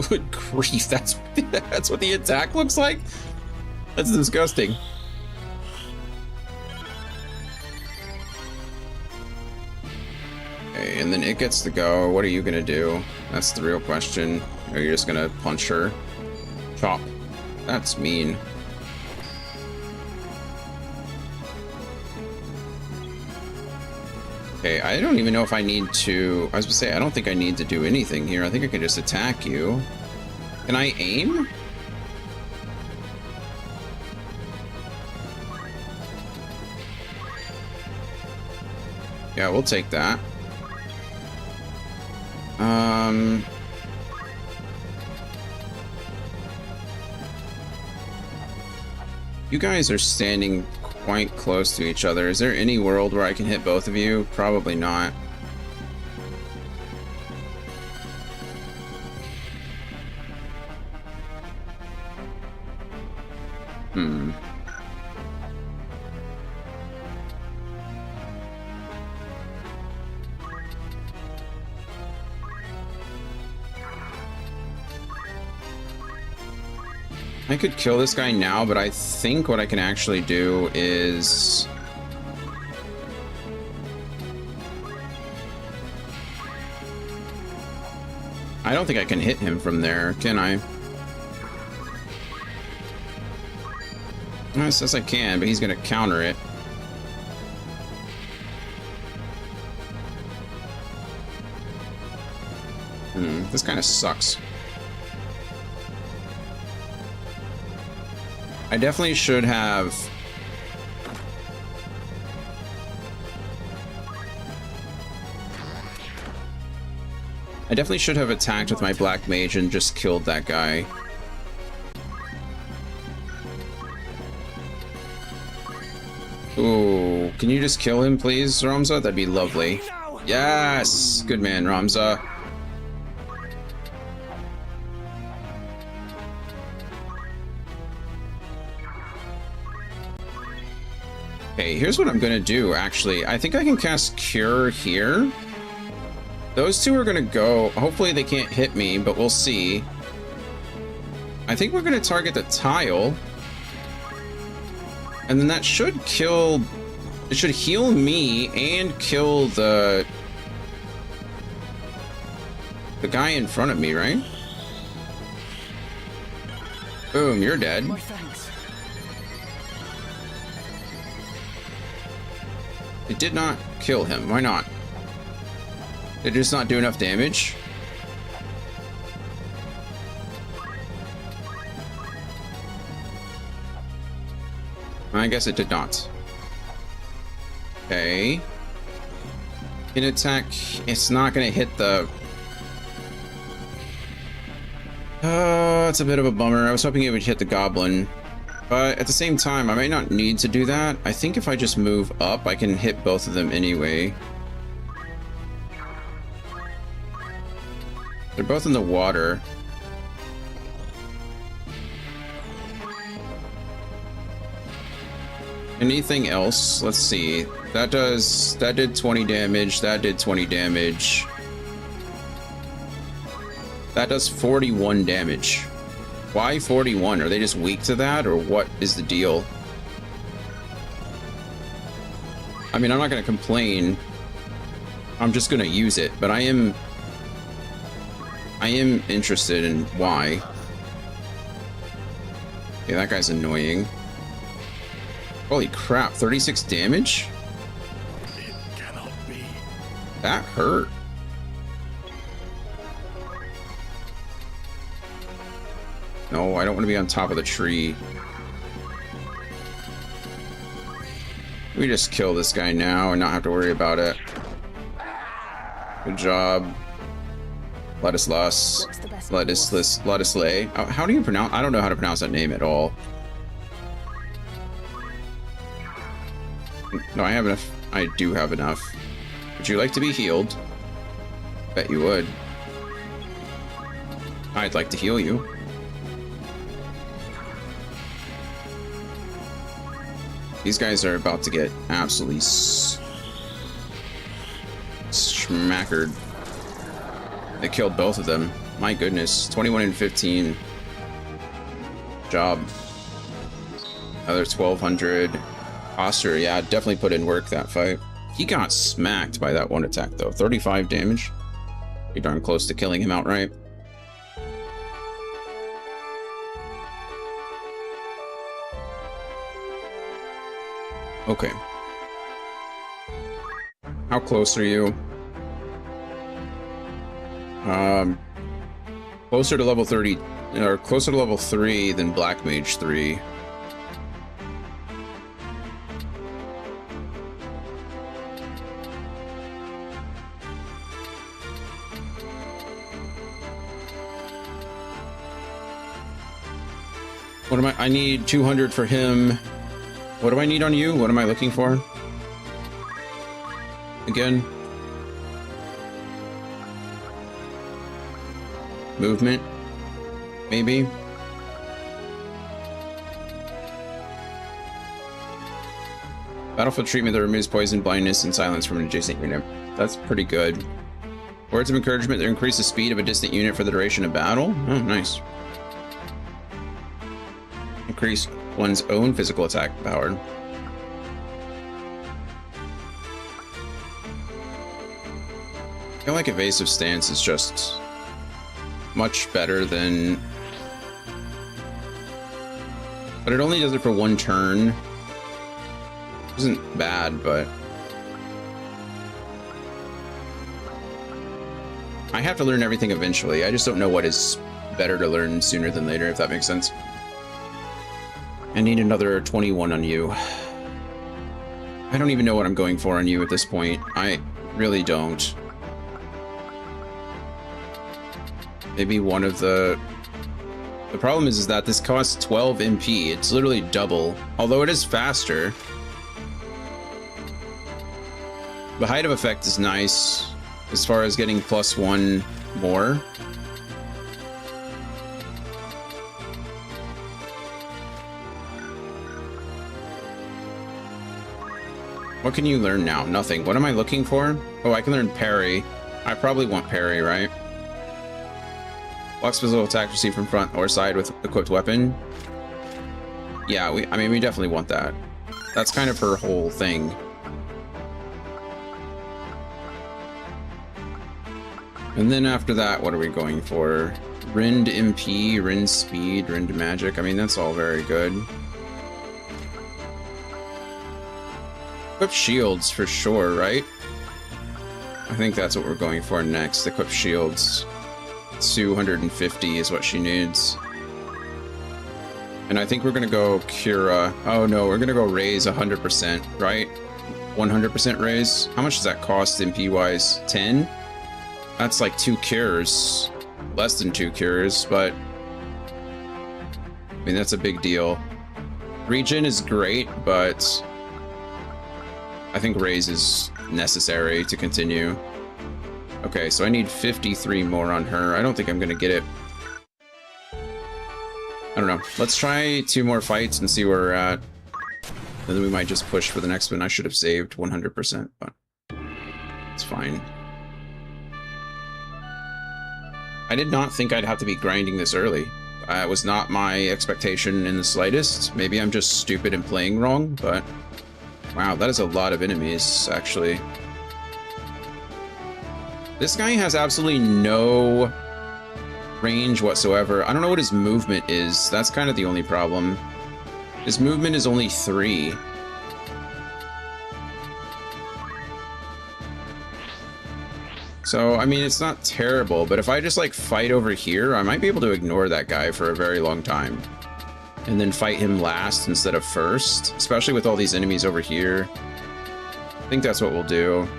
Good grief, that's what the attack looks like? That's disgusting. Okay, and then it gets to go. What are you gonna do? That's the real question. Are you just gonna punch her? Chop. That's mean. Okay, I don't even know if I need to... I was gonna say, I don't think I need to do anything here. I think I can just attack you. Can I aim? Yeah, we'll take that. You guys are standing quite close to each other. Is there any world where I can hit both of you? Probably not. I could kill this guy now, but I think what I can actually do is... I don't think I can hit him from there, can I? Well, it says I can, but he's gonna counter it. This kind of sucks. I definitely should have... I definitely should have attacked with my Black Mage and just killed that guy. Ooh, can you just kill him, please, Ramza? That'd be lovely. Yes! Good man, Ramza. Okay, here's what I'm gonna do, actually. I think I can cast Cure here. Those two are gonna go. Hopefully they can't hit me, but we'll see. I think we're gonna target the tile. And then that should kill... It should heal me and kill the guy in front of me, right? Boom, you're dead. It did not kill him. Why not? Did it just not do enough damage? I guess it did not. Okay. In attack, it's not gonna hit the... it's a bit of a bummer. I was hoping it would hit the goblin. But at the same time, I might not need to do that. I think if I just move up, I can hit both of them anyway. They're both in the water. Anything else? Let's see. That did 20 damage. That did 20 damage. That does 41 damage. Why 41? Are they just weak to that, or what is the deal? I mean, I'm not going to complain. I'm just going to use it, but I am interested in why. Okay, that guy's annoying. Holy crap, 36 damage?
It cannot be.
That hurt. No, I don't want to be on top of the tree. We just kill this guy now and not have to worry about it. Good job. Ladislas. Ladislay. How do you pronounce? I don't know how to pronounce that name at all. No, I have enough. I do have enough. Would you like to be healed? Bet you would. I'd like to heal you. These guys are about to get absolutely schmackered. They killed both of them. My goodness. 21 and 15. Job. Another 1200. Oster, yeah, definitely put in work that fight. He got smacked by that one attack, though. 35 damage. Pretty darn close to killing him outright. Okay. How close are you? Closer to level 30, or closer to level 3 than Black Mage 3. What am I need 200 for him. What do I need on you? What am I looking for? Again. Movement. Maybe. Battlefield treatment that removes poison, blindness, and silence from an adjacent unit. That's pretty good. Words of encouragement that increase the speed of a distant unit for the duration of battle. Oh, nice. Increase one's own physical attack power. I feel like evasive stance is just much better than, but it only does it for one turn. Isn't bad, but I have to learn everything eventually. I just don't know what is better to learn sooner than later, if that makes sense. I need another 21 on you. I don't even know what I'm going for on you at this point. I really don't. Maybe one of the problem is that this costs 12 MP. It's literally double. Although it is faster. The height of effect is nice as far as getting +1 more. What can you learn now? Nothing. What am I looking for? Oh, I can learn parry. I probably want parry, right? Blocks physical attack received from front or side with equipped weapon. Yeah, I mean, we definitely want that. That's kind of her whole thing. And then after that, what are we going for? Rend MP, Rend Speed, Rend Magic. I mean, that's all very good. Equip shields for sure, right? I think that's what we're going for next. Equip shields. 250 is what she needs. And I think we're gonna go Cura. Oh no, we're gonna go raise 100%, right? 100% raise. How much does that cost MP wise? 10? That's like 2 cures. Less than 2 cures, but I mean, that's a big deal. Regen is great, but I think raise is necessary to continue. Okay, so I need 53 more on her. I don't think I'm gonna get it. I don't know. Let's try 2 more fights and see where we're at. And then we might just push for the next one. I should have saved 100%, but it's fine. I did not think I'd have to be grinding this early. It was not my expectation in the slightest. Maybe I'm just stupid and playing wrong, but wow, that is a lot of enemies, actually. This guy has absolutely no range whatsoever. I don't know what his movement is. That's kind of the only problem. His movement is only 3. So, I mean, it's not terrible, but if I just, like, fight over here, I might be able to ignore that guy for a very long time. And then fight him last instead of first, especially with all these enemies over here. I think that's what we'll do.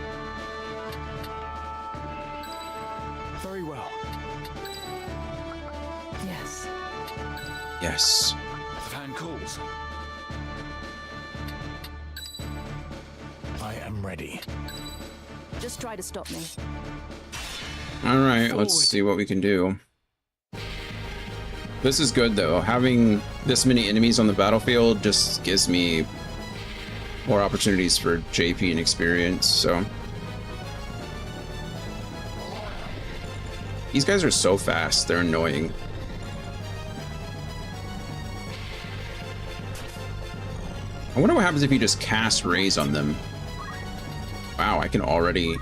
Very well.
Yes.
Yes.
The fan calls.
I am ready.
Just try to stop me.
Alright, let's see what we can do. This is good, though. Having this many enemies on the battlefield just gives me more opportunities for JP and experience, so... These guys are so fast, they're annoying. I wonder what happens if you just cast Rays on them. Wow, I can already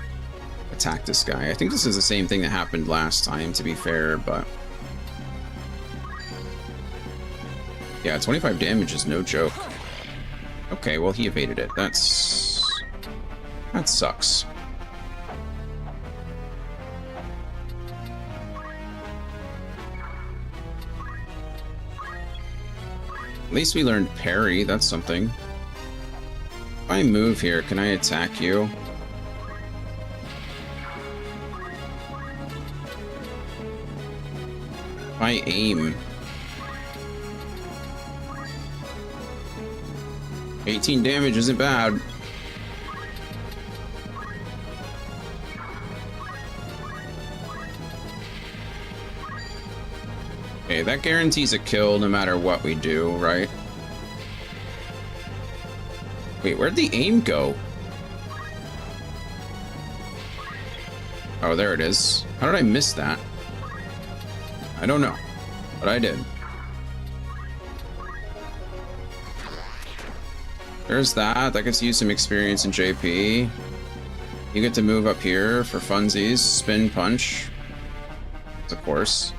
attack this guy. I think this is the same thing that happened last time, to be fair, but... Yeah, 25 damage is no joke. Okay, well, he evaded it. That sucks. At least we learned parry, that's something. If I move here, can I attack you? If I aim... 18 damage isn't bad. Okay, that guarantees a kill no matter what we do, right? Wait, where'd the aim go? Oh, there it is. How did I miss that? I don't know, but I did. There's that. That gets you some experience in JP. You get to move up here for funsies. Spin punch. Of course.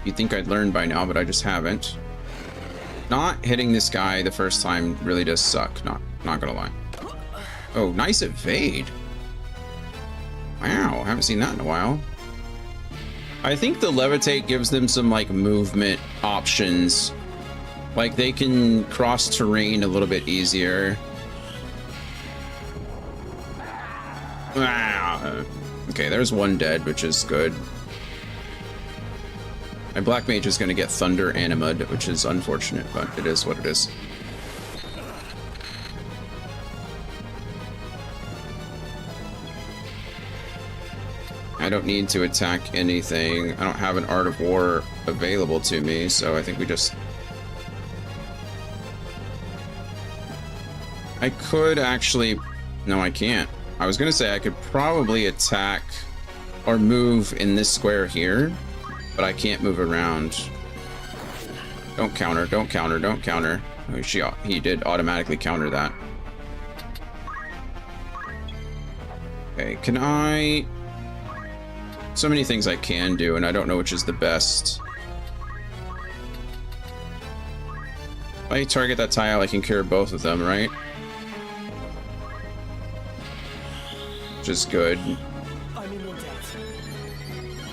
You'd think I'd learn by now, but I just haven't. Not hitting this guy the first time really does suck. Not gonna lie. Oh, nice evade. Wow, haven't seen that in a while. I think the levitate gives them some like movement options. Like they can cross terrain a little bit easier. Wow. Okay, there's one dead, which is good. My black mage is going to get thunder animaed, which is unfortunate, but it is what it is. I don't need to attack anything. I don't have an Art of War available to me, so I think we just... I could actually... No, I can't. I was going to say I could probably attack or move in this square here, but I can't move around. Don't counter, don't counter, don't counter. Oh, he did automatically counter that. Okay, can I... So many things I can do, and I don't know which is the best. If I target that tile, I can cure both of them, right? Which is good.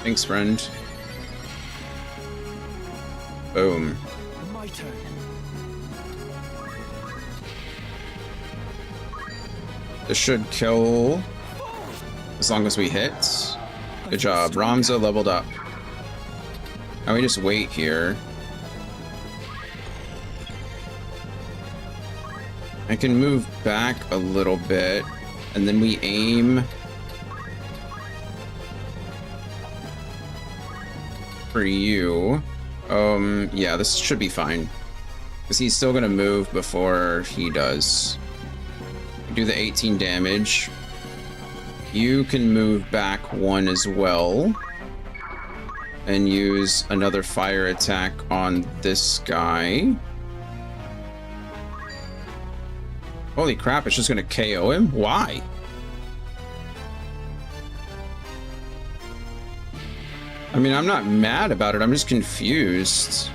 Thanks, friend. Boom.
My turn.
This should kill as long as we hit. Good job. Ramza leveled up. Now we just wait here. I can move back a little bit, and then we aim for you. Yeah, this should be fine. Because he's still gonna move before he does. Do the 18 damage. You can move back one as well. And use another fire attack on this guy. Holy crap, it's just gonna KO him? Why? I mean, I'm not mad about it, I'm just confused.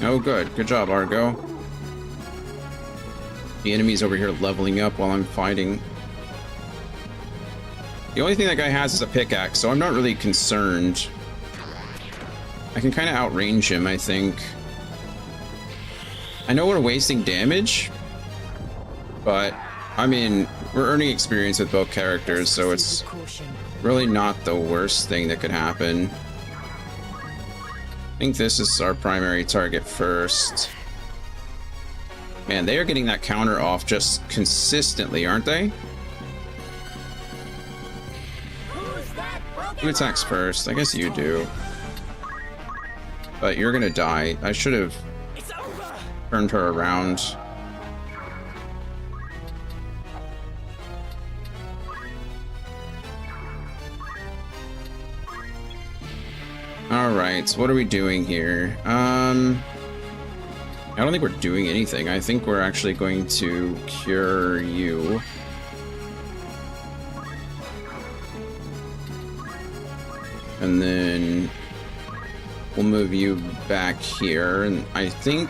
Oh, good. Good job, Argo. The enemy's over here leveling up while I'm fighting. The only thing that guy has is a pickaxe, so I'm not really concerned. I can kind of outrange him, I think. I know we're wasting damage, but, I mean, we're earning experience with both characters, so it's really not the worst thing that could happen. I think this is our primary target first. Man, they are getting that counter off just consistently, aren't they? Who attacks first? I guess you do. But you're gonna die. I should have turned her around. Alright, so what are we doing here? I don't think we're doing anything. I think we're actually going to cure you. And then we'll move you back here, and I think...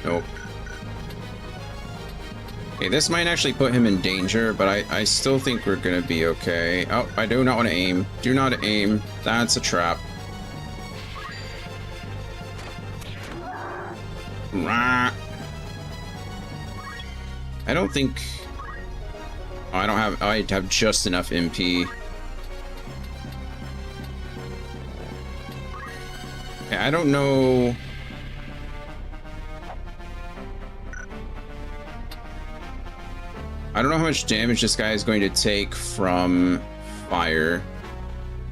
Nope. Okay, this might actually put him in danger, but I still think we're gonna be okay. Oh, I do not want to aim. Do not aim. That's a trap. I don't think... Oh, I don't have... I have just enough MP. Yeah, I don't know... I don't know how much damage this guy is going to take from fire.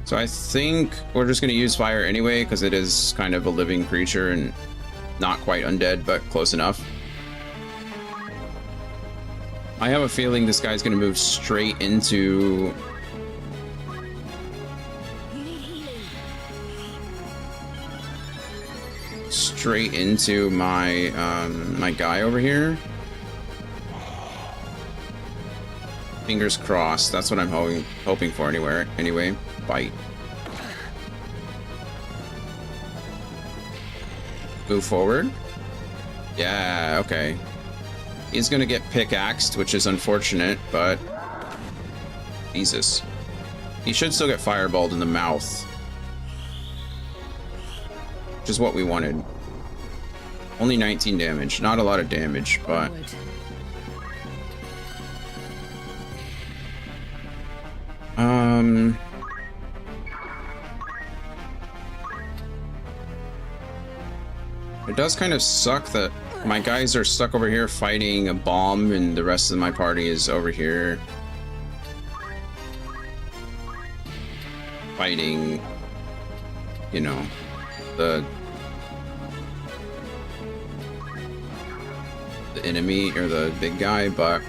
So I think we're just going to use fire anyway, because it is kind of a living creature and not quite undead, but close enough. I have a feeling this guy's going to move straight into... Straight into my, my guy over here. Fingers crossed. That's what I'm hoping for anyway. Bite. Move forward. Yeah, okay. He's gonna get pickaxed, which is unfortunate, but... Jesus. He should still get fireballed in the mouth. Which is what we wanted. Only 19 damage. Not a lot of damage, but... It does kind of suck that my guys are stuck over here fighting a bomb and the rest of my party is over here fighting, you know, the enemy or the big guy, but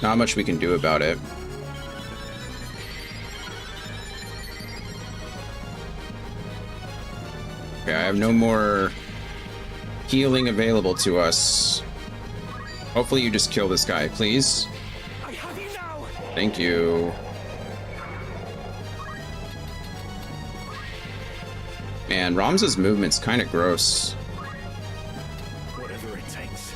not much we can do about it. Okay, I have no more healing available to us. Hopefully you just kill this guy, please. Thank you. Man, Ramza's movement's kind of gross.
Whatever it takes.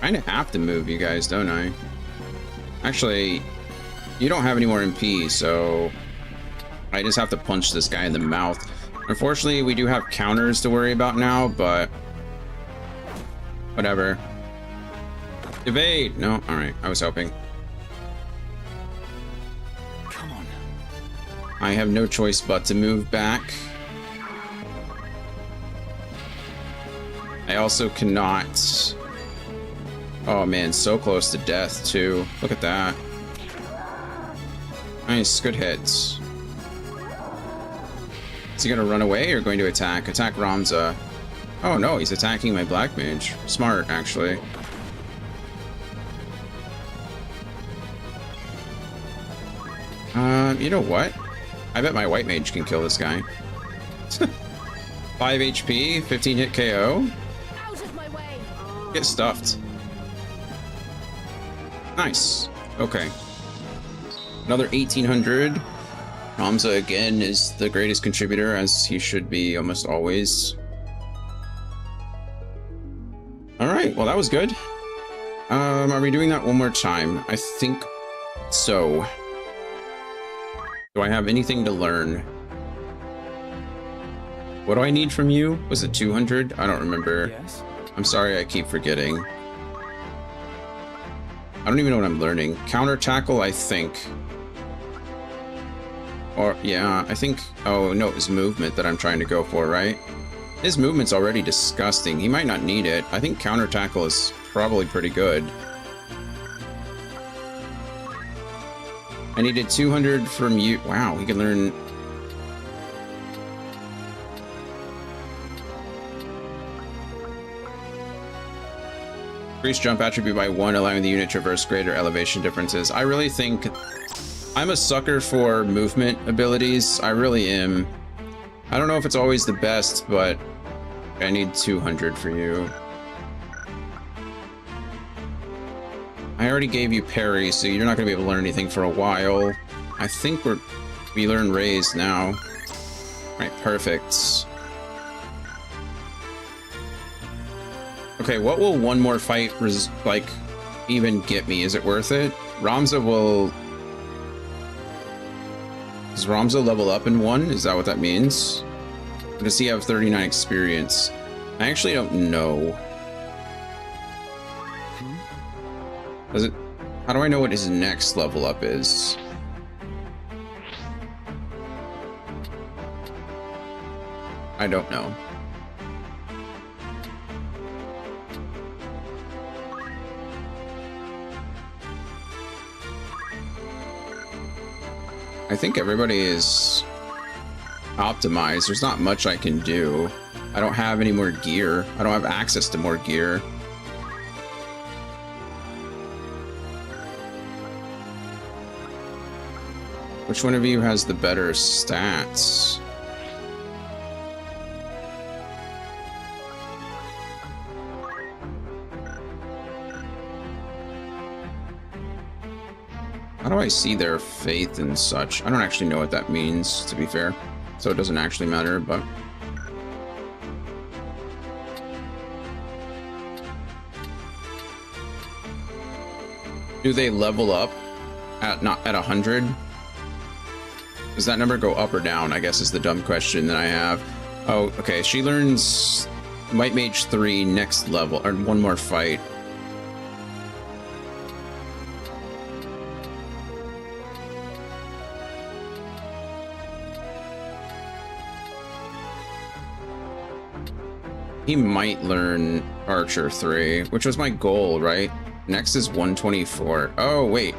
Kind of have to move you guys, don't I? Actually, you don't have any more MP, so I just have to punch this guy in the mouth. Unfortunately, we do have counters to worry about now, but whatever. Evade! No, alright, I was hoping.
Come on.
I have no choice but to move back. I also cannot... Oh man, so close to death too. Look at that. Nice, good hits. Is he gonna run away or going to attack? Attack Ramza. Oh no, he's attacking my Black Mage. Smart, actually. You know what? I bet my White Mage can kill this guy. 5 HP, 15 hit KO. Get stuffed. Nice. Okay. Another 1800. Ramza again is the greatest contributor, as he should be almost always. Alright, well that was good. Are we doing that one more time? I think so. Do I have anything to learn? What do I need from you? Was it 200? I don't remember.
Yes.
I'm sorry, I keep forgetting. I don't even know what I'm learning. Counter tackle, I think. Or, yeah, I think... Oh, no, it was movement that I'm trying to go for, right? His movement's already disgusting. He might not need it. I think counter tackle is probably pretty good. I needed 200 from you. Wow, he can learn... Increase jump attribute by 1, allowing the unit to traverse greater elevation differences. I really think... I'm a sucker for movement abilities. I really am. I don't know if it's always the best, but I need 200 for you. I already gave you parry, so you're not going to be able to learn anything for a while. I think we learn raise now. Right, perfect. Okay, what will one more fight even get me? Is it worth it? Ramza will... Does Ramza level up in 1? Is that what that means? Or does he have 39 experience? I actually don't know. Does it? How do I know what his next level up is? I don't know. I think everybody is optimized. There's not much I can do. I don't have any more gear. I don't have access to more gear. Which one of you has the better stats? How do I see their faith and such? I don't actually know what that means, to be fair. So it doesn't actually matter, but... Do they level up at 100? Does that number go up or down, I guess is the dumb question that I have. Oh, okay, she learns Might Mage 3 next level, or one more fight. He might learn Archer 3, which was my goal, right? Next is 124. Oh, wait.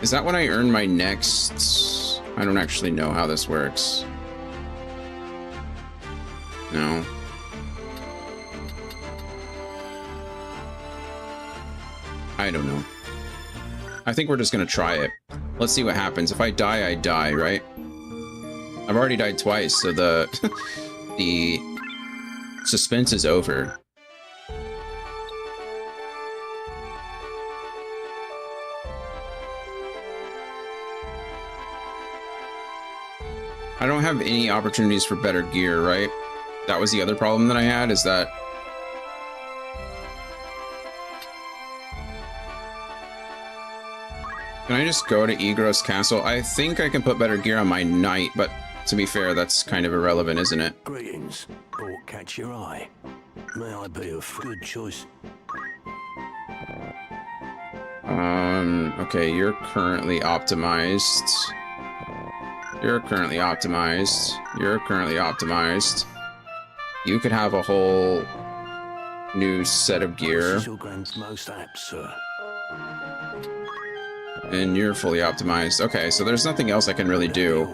Is that when I earn my next? I don't actually know how this works. No. I don't know. I think we're just gonna try it. Let's see what happens. If I die, I die, right? I've already died twice, so the the suspense is over. I don't have any opportunities for better gear, right? That was the other problem that I had, is that... Can I just go to Egros Castle? I think I can put better gear on my knight, but to be fair, that's kind of irrelevant, isn't it?
Greetings. Thought catch your eye. May I be of good choice?
Okay, you're currently optimized. You're currently optimized. You're currently optimized. You could have a whole new set of gear.
This is your grand's most apt, sir.
And you're fully optimized. Okay, so there's nothing else I can really do.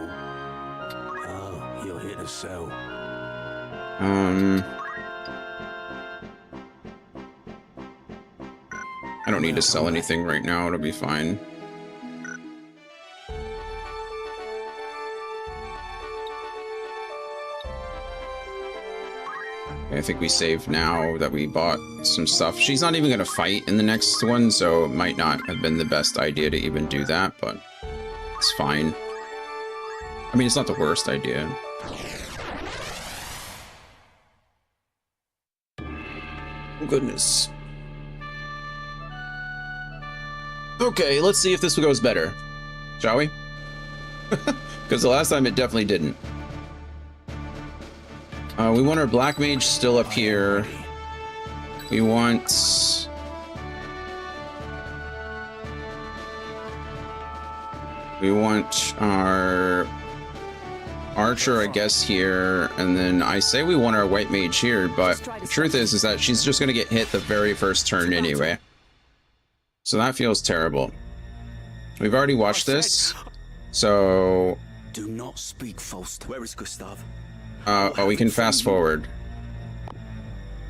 Oh, you're here to sell.
I don't need to sell anything right now. It'll be fine. I think we saved now that we bought some stuff. She's not even going to fight in the next one, so it might not have been the best idea to even do that, but it's fine. I mean, it's not the worst idea. Oh, goodness. Okay, let's see if this goes better. Shall we? Because the last time it definitely didn't. We want our Black Mage still up here. We want... We want our Archer, I guess, here. And then I say we want our White Mage here, but the truth is that she's just going to get hit the very first turn anyway. So that feels terrible. We've already watched this, so...
Do not speak false. Where is Gustav?
Oh, we can fast forward.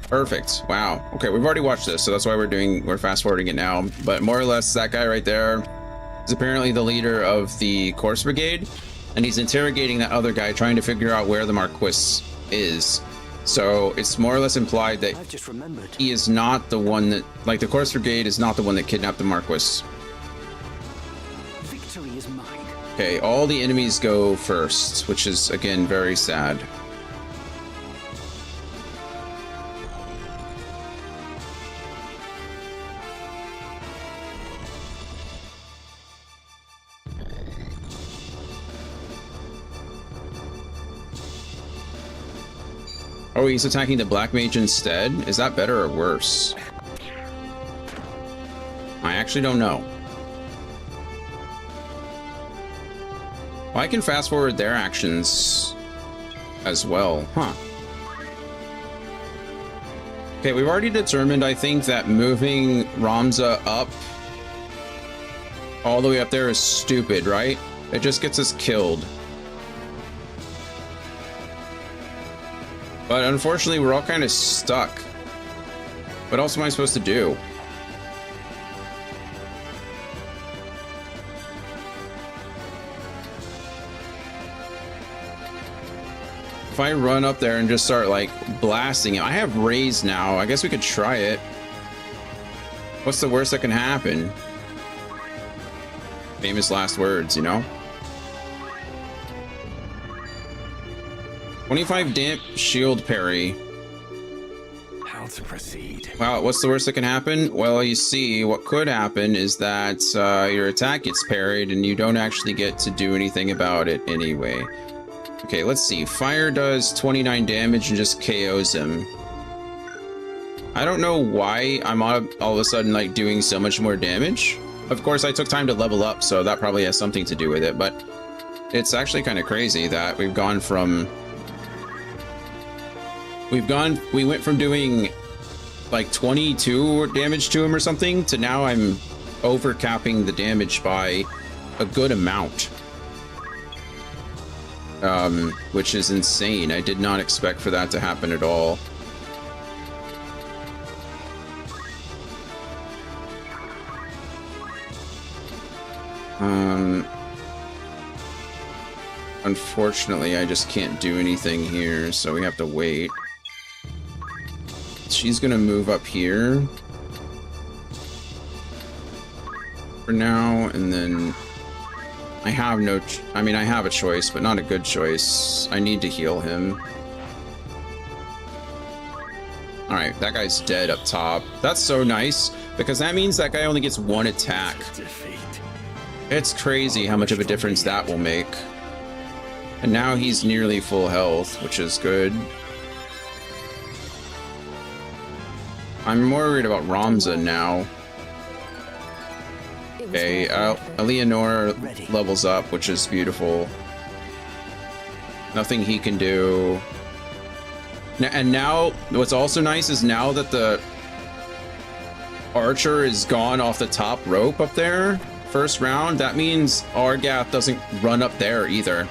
Perfect. Wow. Okay, we've already watched this, so that's why we're fast forwarding it now. But more or less, that guy right there is apparently the leader of the Corpse Brigade, and he's interrogating that other guy, trying to figure out where the Marquis is. So it's more or less implied that he is not the one that, like, the Corpse Brigade is not the one that kidnapped the Marquis.
Victory is mine.
Okay, all the enemies go first, which is, again, very sad. Oh, he's attacking the Black Mage instead? Is that better or worse? I actually don't know. Well, I can fast forward their actions as well, huh? Okay, we've already determined, I think, that moving Ramza up all the way up there is stupid, right? It just gets us killed. But unfortunately, we're all kind of stuck. What else am I supposed to do? If I run up there and just start, like, blasting him. I have Raise now. I guess we could try it. What's the worst that can happen? Famous last words, you know? 25 damp shield parry.
How to proceed?
Wow, what's the worst that can happen? Well, you see, what could happen is that your attack gets parried and you don't actually get to do anything about it anyway. Okay, let's see. Fire does 29 damage and just KOs him. I don't know why I'm all of a sudden, like, doing so much more damage. Of course, I took time to level up, so that probably has something to do with it, but it's actually kind of crazy that we've gone from... We went from doing like 22 damage to him or something to now I'm overcapping the damage by a good amount. Which is insane. I did not expect for that to happen at all. Unfortunately, I just can't do anything here, so we have to wait. She's gonna move up here for now, and then I have no... I mean, I have a choice, but not a good choice. I need to heal him. Alright, that guy's dead up top. That's so nice, because that means that guy only gets one attack. It's crazy how much of a difference that will make. And now he's nearly full health, which is good. I'm more worried about Ramza now. Okay, Eleanor levels up, which is beautiful. Nothing he can do. And now, what's also nice is now that the Archer is gone off the top rope up there, first round, that means Argath doesn't run up there either.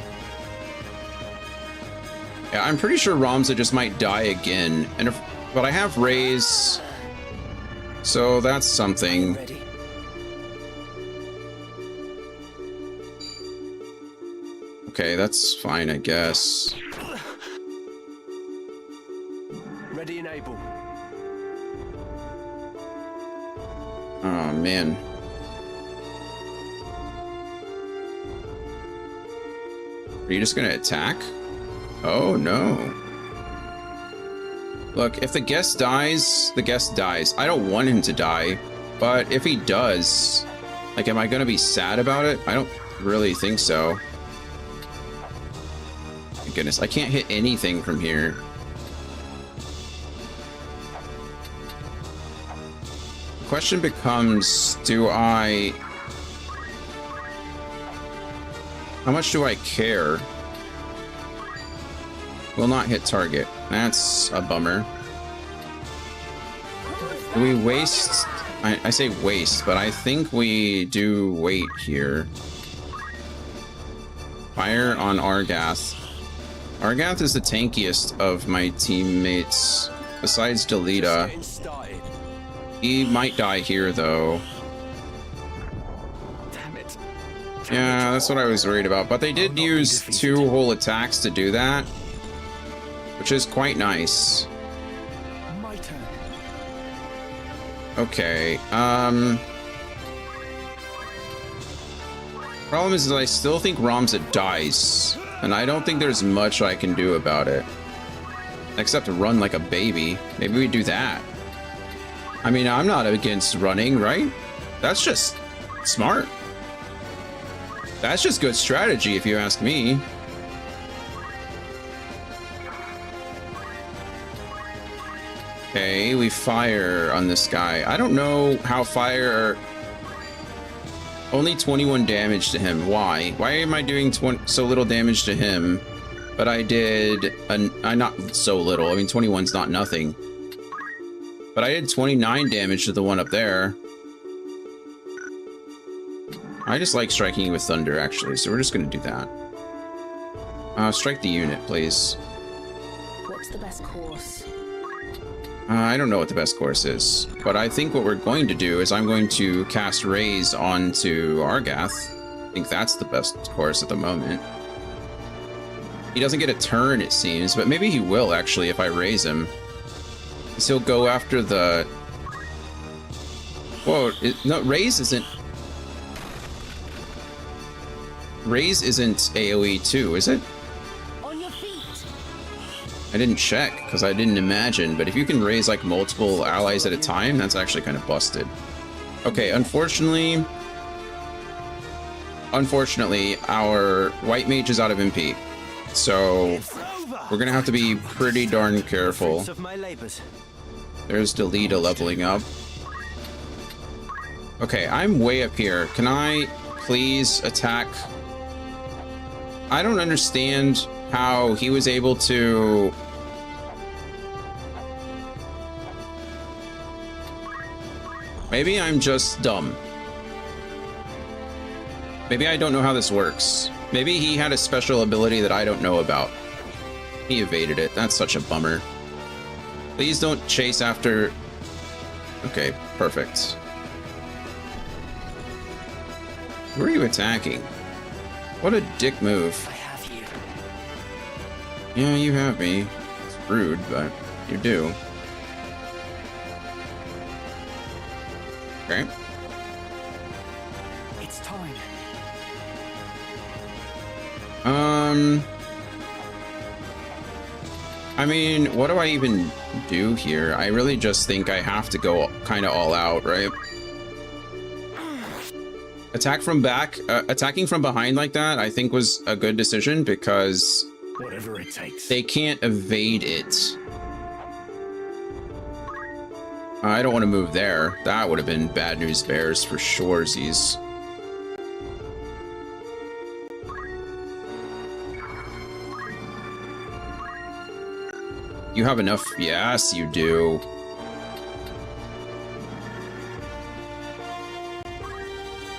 Yeah, I'm pretty sure Ramza just might die again. But I have Raise, so that's something. Okay, that's fine, I guess.
Ready and able.
Oh, man. Are you just gonna attack? Oh, no. Look, if the guest dies, the guest dies. I don't want him to die, but if he does, like, am I gonna be sad about it? I don't really think so. My goodness, I can't hit anything from here. The question becomes, how much do I care? Will not hit target. That's a bummer. Do we waste? I say waste, but I think we do wait here. Fire on Argath. Argath is the tankiest of my teammates, besides Delita. He might die here, though. Yeah, that's what I was worried about. But they did use 2 whole attacks to do that, which is quite nice. Okay, problem is that I still think Ramza dies, and I don't think there's much I can do about it. Except to run like a baby. Maybe we do that. I mean, I'm not against running, right? That's just smart. That's just good strategy, if you ask me. Okay, we fire on this guy. I don't know how fire... Only 21 damage to him. Why? Why am I doing so little damage to him? But I did... not so little. I mean, 21's not nothing. But I did 29 damage to the one up there. I just like striking you with thunder, actually, so we're just going to do that. Strike the unit, please.
What's the best course?
I don't know what the best course is, but I think what we're going to do is I'm going to cast Raise onto Argath. I think that's the best course at the moment. He doesn't get a turn, it seems, but maybe he will, actually, if I raise him. Because he'll go after the... Whoa, no, Raise isn't... Raise isn't AoE 2, is it? I didn't check, because I didn't imagine, but if you can raise like multiple allies at a time, that's actually kind of busted. Okay, unfortunately, our white mage is out of MP, so we're gonna have to be pretty darn careful. There's Delita leveling up. Okay, I'm way up here. Can I please attack? I don't understand how he was able to... Maybe I'm just dumb. Maybe I don't know how this works. Maybe he had a special ability that I don't know about. He evaded it. That's such a bummer. Please don't chase after... Okay, perfect. Who are you attacking? What a dick move. Yeah, you have me. It's rude, but you do. Okay.
It's time.
I mean, what do I even do here? I really just think I have to go kind of all out, right? Attack from back, attacking from behind like that, I think was a good decision because
whatever it takes.
They can't evade it. I don't want to move there. That would have been bad news bears for surezies. You have enough? Yes, you do.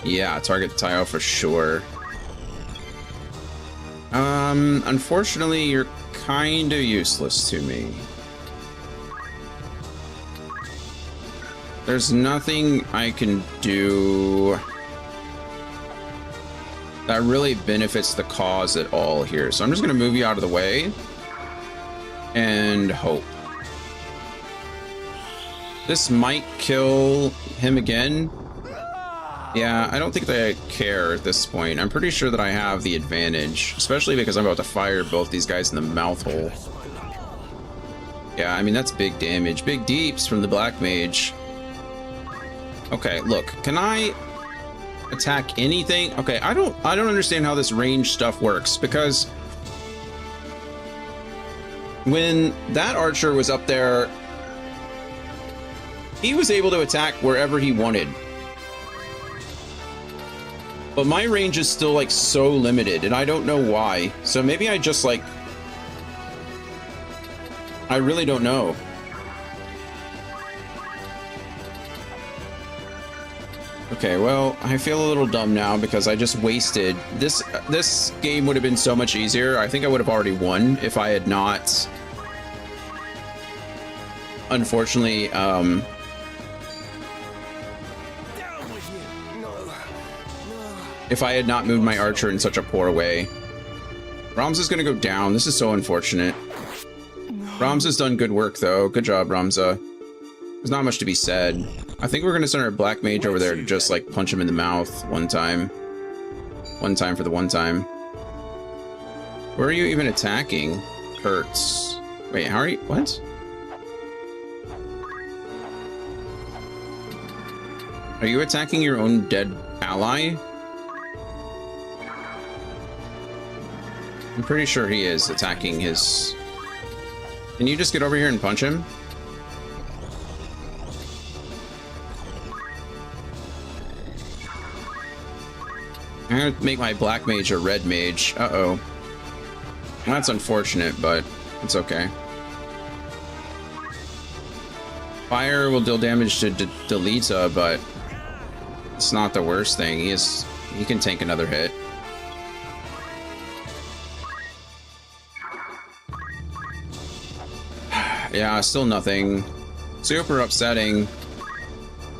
Yeah, target tile for sure. Unfortunately, you're kind of useless to me. There's nothing I can do that really benefits the cause at all here. So I'm just going to move you out of the way and hope. This might kill him again. Yeah, I don't think that I care at this point. I'm pretty sure that I have the advantage, especially because I'm about to fire both these guys in the mouth hole. Yeah, I mean, that's big damage. Big deeps from the Black Mage. Okay, look, can I attack anything? Okay, I don't understand how this range stuff works, because when that archer was up there, he was able to attack wherever he wanted. But my range is still like so limited, and I don't know why. So maybe I just like, I really don't know. Okay, well, I feel a little dumb now because I just wasted this. This game would have been so much easier. I think I would have already won if I had not, unfortunately, if I had not moved my archer in such a poor way. Ramza's gonna go down. This is so unfortunate. Ramza's done good work, though. Good job, Ramza. There's not much to be said. I think we're gonna send our Black Mage over there to just, like, punch him in the mouth one time. One time for the one time. Where are you even attacking? Kurtz. Wait, how are you? What? Are you attacking your own dead ally? I'm pretty sure he is attacking his... Can you just get over here and punch him? I'm gonna make my Black Mage a Red Mage. Uh-oh. That's unfortunate, but it's okay. Fire will deal damage to Delita, but it's not the worst thing. He can tank another hit. Yeah, still nothing. Super upsetting.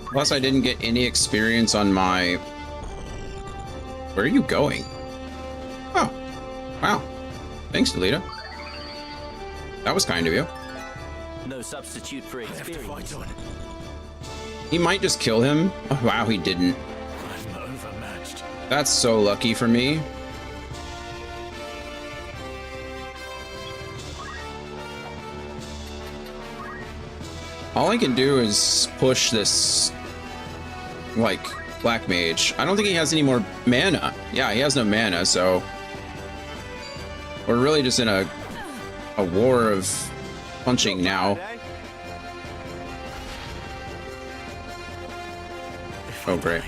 Plus, I didn't get any experience on my... Where are you going? Oh, wow. Thanks, Delita. That was kind of you.
No substitute for experience.
He might just kill him. Oh, wow, he didn't.
I'm overmatched.
That's so lucky for me. All I can do is push this, like, Black Mage. I don't think he has any more mana. Yeah, he has no mana, so we're really just in a war of punching now. Oh, great.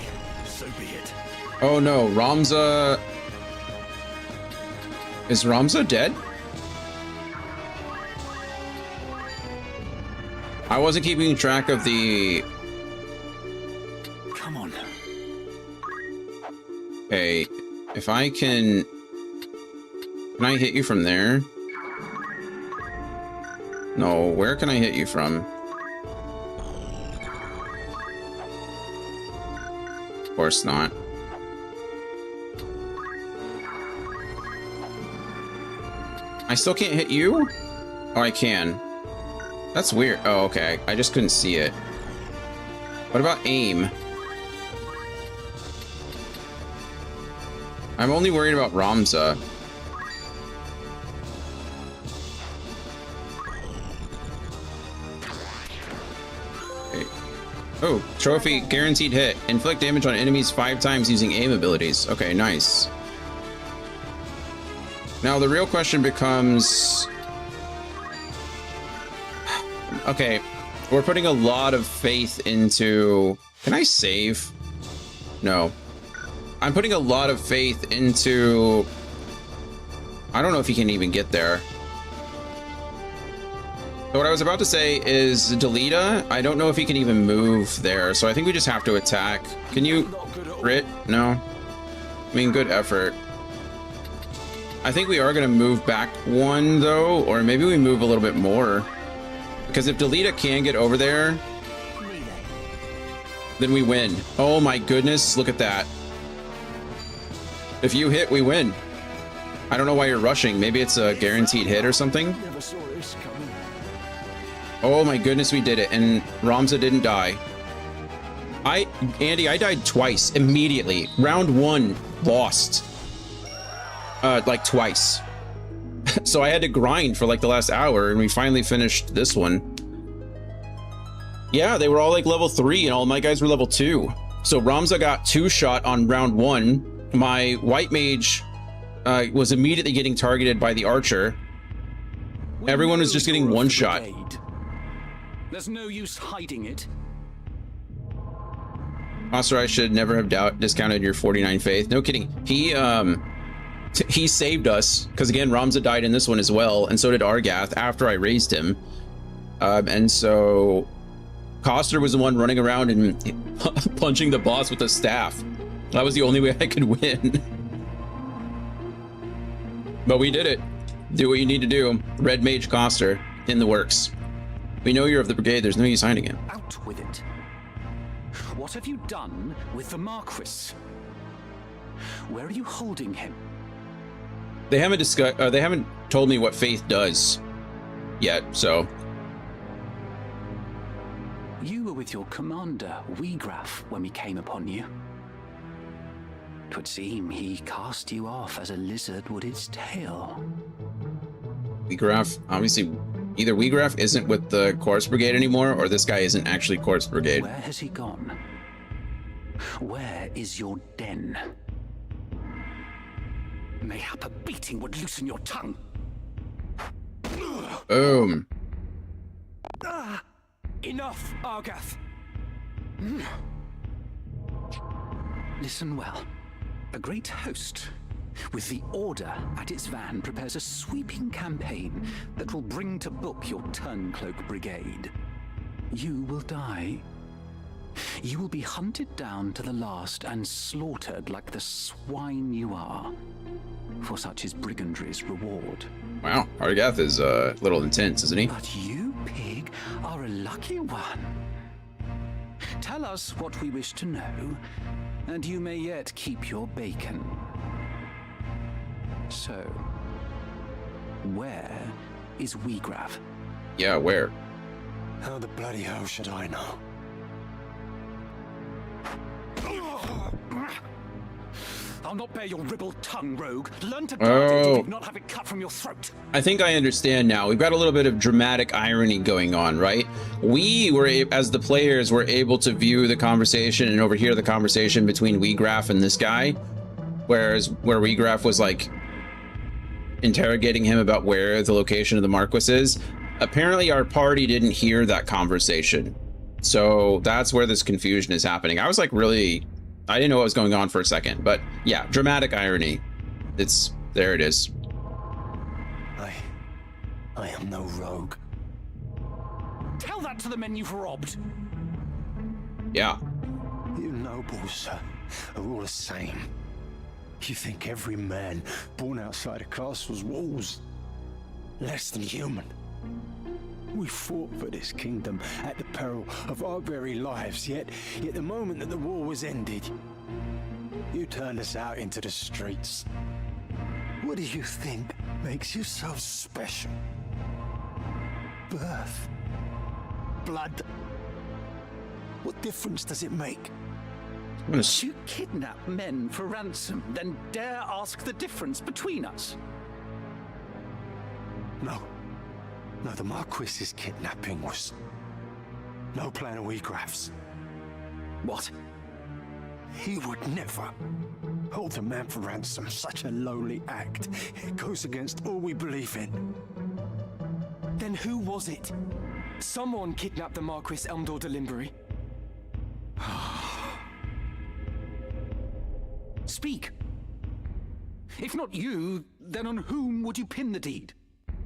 So be it.
Oh no, Ramza... Is Ramza dead? I wasn't keeping track of the...
Come on.
Okay, if I can... Can I hit you from there? No, where can I hit you from? Of course not. I still can't hit you? Oh, I can. That's weird. Oh, okay. I just couldn't see it. What about aim? I'm only worried about Ramza. Okay. Oh, trophy guaranteed hit. Inflict damage on enemies 5 times using aim abilities. Okay, nice. Now the real question becomes... Okay, we're putting a lot of faith into... Can I save? No. I'm putting a lot of faith into... I don't know if he can even get there. So what I was about to say is Delita, I don't know if he can even move there, so I think we just have to attack. Can you... Crit? No. I mean, good effort. I think we are going to move back one, though, or maybe we move a little bit more. Because if Delita can get over there, then we win. Oh my goodness, look at that. If you hit, we win. I don't know why you're rushing. Maybe it's a guaranteed hit or something. Oh my goodness, we did it. And Ramza didn't die. Andy, I died twice immediately. Round 1, lost. Like twice. So I had to grind for like the last hour, and we finally finished this one. Yeah, they were all like level 3, and all my guys were level 2. So Ramza got 2 shot on round 1. My white mage was immediately getting targeted by the archer. Everyone was just getting 1 shot.
There's no use hiding it.
Master, I should never have discounted your 49 faith. No kidding. He saved us, because again, Ramza died in this one as well, and so did Argath after I raised him. And so Coster was the one running around and punching the boss with a staff. That was the only way I could win. But we did it. Do what you need to do. Red Mage Coster in the works. We know you're of the brigade. There's no use hiding it.
Out with it. What have you done with the Marquis? Where are you holding him?
They haven't discussed. They haven't told me what Faith does yet. So
you were with your commander, Weegraf, when we came upon you. 'Twould seem he cast you off as a lizard would its tail.
Weegraf, obviously, either Weegraf isn't with the Corpse Brigade anymore, or this guy isn't actually Corpse Brigade.
Where has he gone? Where is your den? Mayhap a beating would loosen your tongue.
Boom.
Enough, Argath.
Listen well. A great host, with the Order at its van, prepares a sweeping campaign that will bring to book your Turncloak Brigade. You will die. You will be hunted down to the last and slaughtered like the swine you are. For such is brigandry's reward.
Wow, Argath is a little intense, isn't he?
But you, pig, are a lucky one. Tell us what we wish to know, and you may yet keep your bacon. So, where is Weegraf?
Yeah, where?
How the bloody hell should I know?
I'll not bear your ribald tongue, rogue. Learn to guard it if you'd not have it cut from your throat.
I think I understand now. We've got a little bit of dramatic irony going on, right? We were, as the players, were able to view the conversation and overhear the conversation between Weegraf and this guy, where Weegraf was like interrogating him about where the location of the Marquis is. Apparently, our party didn't hear that conversation, so that's where this confusion is happening. I was like, really. I didn't know what was going on for a second, but yeah, dramatic irony. There it is.
I am no rogue.
Tell that to the men you've robbed.
Yeah.
You nobles are all the same. You think every man born outside a castle's walls less than human. We fought for this kingdom at the peril of our very lives, yet the moment that the war was ended, you turned us out into the streets. What do you think makes you so special? Birth? Blood? What difference does it make?
You kidnap men for ransom, then dare ask the difference between us?
No, the Marquis's kidnapping was no plan of Weegraf's.
What?
He would never hold a man for ransom. Such a lowly act. It goes against all we believe in.
Then who was it? Someone kidnapped the Marquis Elmdor de Limbury.
Speak. If not you, then on whom would you pin the deed?